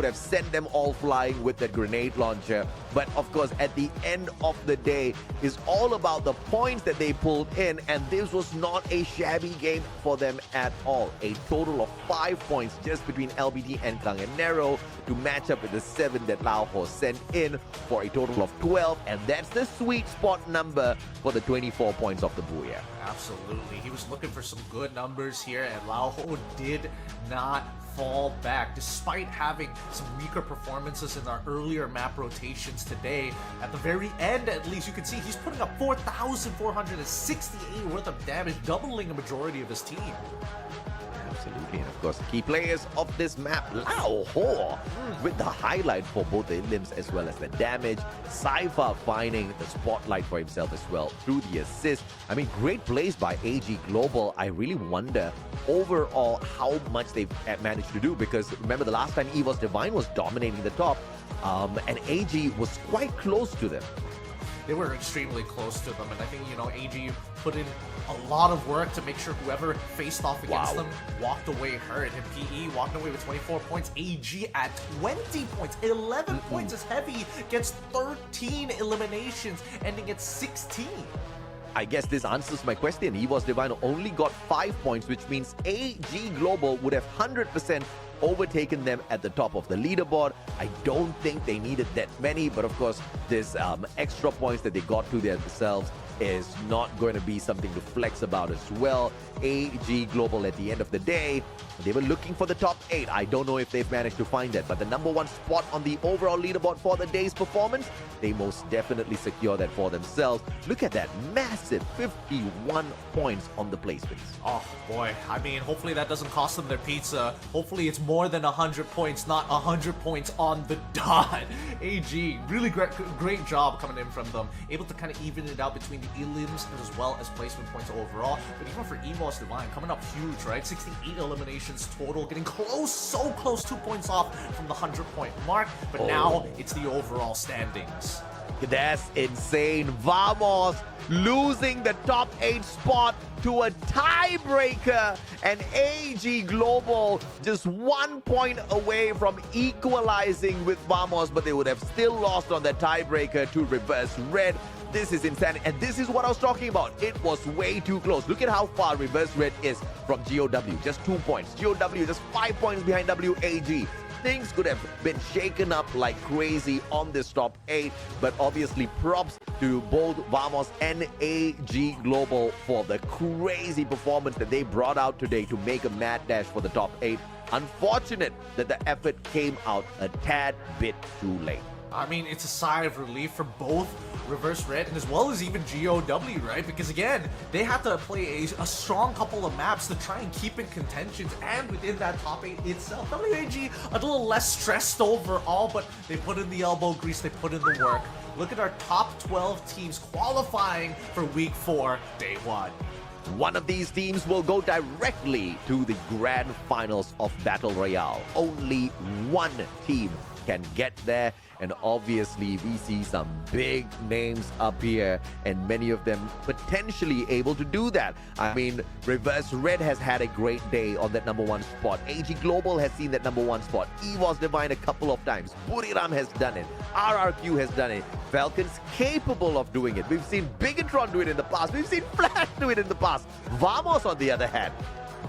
have sent them all flying with that grenade launcher. But of course, at the end of the day, it's all about the points that they pulled in, and this was not a shabby game for them at all. A total of 5 points just between LBT and Kang and Nero to match up with the 7 that Lao Ho sent in for a total of 12, and that's the sweet spot number for the 24 points of the Booyah. Absolutely. He was looking for some good numbers here, and Lao Ho did not fall back despite having some weaker performances in our earlier map rotations today. At the very end, at least, you can see he's putting up 4,468 worth of damage, doubling the majority of his team. Absolutely, and of course, key players of this map, Lao Ho, with the highlight for both the limbs as well as the damage. Saifa finding the spotlight for himself as well through the assist. I mean, great plays by AG Global. I really wonder overall how much they've managed to do, because remember the last time EVOS Divine was dominating the top, and AG was quite close to them. They were extremely close to them, and I think, you know, AG put in a lot of work to make sure whoever faced off against them walked away hurt. And PE walked away with 24 points. AG at 20 points. 11 points as Heavy gets 13 eliminations, ending at 16. I guess this answers my question. EVOS Divine only got 5 points, which means AG Global would have 100% overtaken them at the top of the leaderboard. I don't think they needed that many, but of course, this extra points that they got to themselves is not going to be something to flex about as well. AG Global, at the end of the day, they were looking for the top 8. I don't know if they've managed to find that, but the #1 spot on the overall leaderboard for the day's performance, they most definitely secure that for themselves. Look at that massive 51 points on the placements. Oh boy, I mean, hopefully that doesn't cost them their pizza. Hopefully it's more than 100 points, not 100 points on the dot. AG, really great job coming in from them. Able to kind of even it out between the elims as well as placement points overall. But even for EVOS Divine, coming up huge, right? 68 eliminations total, getting close, so close, 2 points off from the 100-point mark. But now it's the overall standings. That's insane. Vamos losing the top 8 spot to a tiebreaker, and AG Global just 1 point away from equalizing with Vamos, but they would have still lost on that tiebreaker to Reverse Red. This is insane, and this is what I was talking about. It was way too close. Look at how far Reverse Red is from GOW. Just 2 points. GOW just 5 points behind WAG. Things could have been shaken up like crazy on this top 8, but obviously props to both Vamos and AG Global for the crazy performance that they brought out today to make a mad dash for the top 8. Unfortunate that the effort came out a tad bit too late. I mean, it's a sigh of relief for both Reverse Red and as well as even GOW, right? Because again, they have to play a strong couple of maps to try and keep in contentions and within that top 8 itself. WAG a little less stressed overall, but they put in the elbow grease, they put in the work. Look at our top 12 teams qualifying for Week 4, Day 1. One of these teams will go directly to the grand finals of Battle Royale. Only one team can get there, and obviously we see some big names up here and many of them potentially able to do that. I mean, Reverse Red has had a great day on that #1 spot. AG Global has seen that #1 spot. EVOS Divine a couple of times. Buriram has done it. RRQ has done it. Falcons capable of doing it. We've seen Bigatron do it in the past. We've seen Flash do it in the past. Vamos, on the other hand,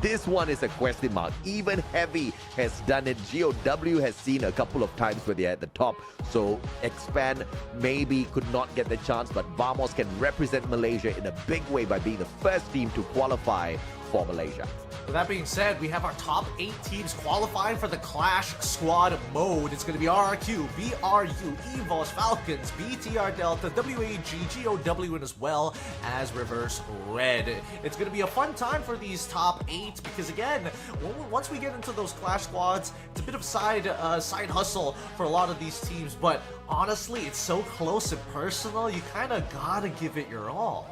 this one is a question mark. Even Heavy has done it. GOW has seen a couple of times where they're at the top. So Expand maybe could not get the chance, but Vamos can represent Malaysia in a big way by being the first team to qualify for Malaysia. With that being said, we have our top 8 teams qualifying for the Clash Squad mode. It's going to be RRQ, BRU, EVOS, Falcons, BTR Delta, WAG, GOW, and as well as Reverse Red. It's going to be a fun time for these top 8 because, again, once we get into those Clash Squads, it's a bit of side hustle for a lot of these teams. But honestly, it's so close and personal, you kind of got to give it your all.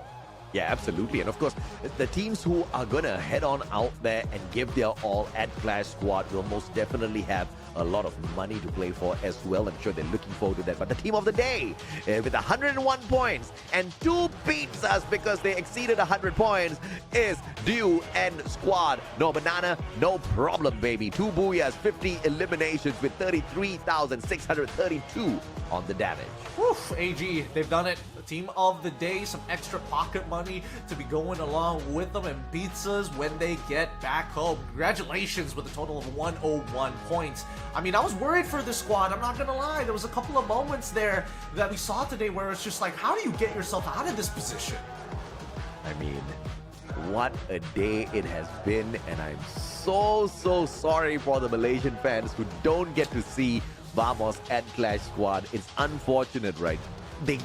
Yeah, absolutely. And of course, the teams who are going to head on out there and give their all at Clash Squad will most definitely have a lot of money to play for as well. I'm sure they're looking forward to that. But the team of the day, with 101 points and 2 pizzas because they exceeded 100 points, is Dew and Squad. No banana, no problem, baby. 2 booyahs, 50 eliminations with 33,632 on the damage. Woof, AG, they've done it. The team of the day, some extra pocket money to be going along with them, and pizzas when they get back home. Congratulations with a total of 101 points. I mean, I was worried for this squad, I'm not gonna lie. There was a couple of moments there that we saw today where it's just like, how do you get yourself out of this position? I mean, what a day it has been, and I'm so sorry for the Malaysian fans who don't get to see Vamos at Clash Squad. It's unfortunate, right? They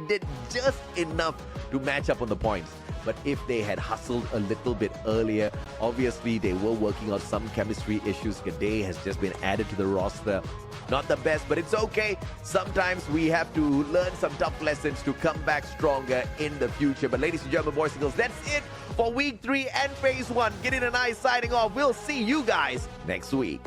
did just enough to match up on the points. But if they had hustled a little bit earlier, obviously they were working on some chemistry issues. Gade has just been added to the roster. Not the best, but it's okay. Sometimes we have to learn some tough lessons to come back stronger in the future. But ladies and gentlemen, boys and girls, that's it for Week 3 and Phase 1. Gideon and I signing off. We'll see you guys next week.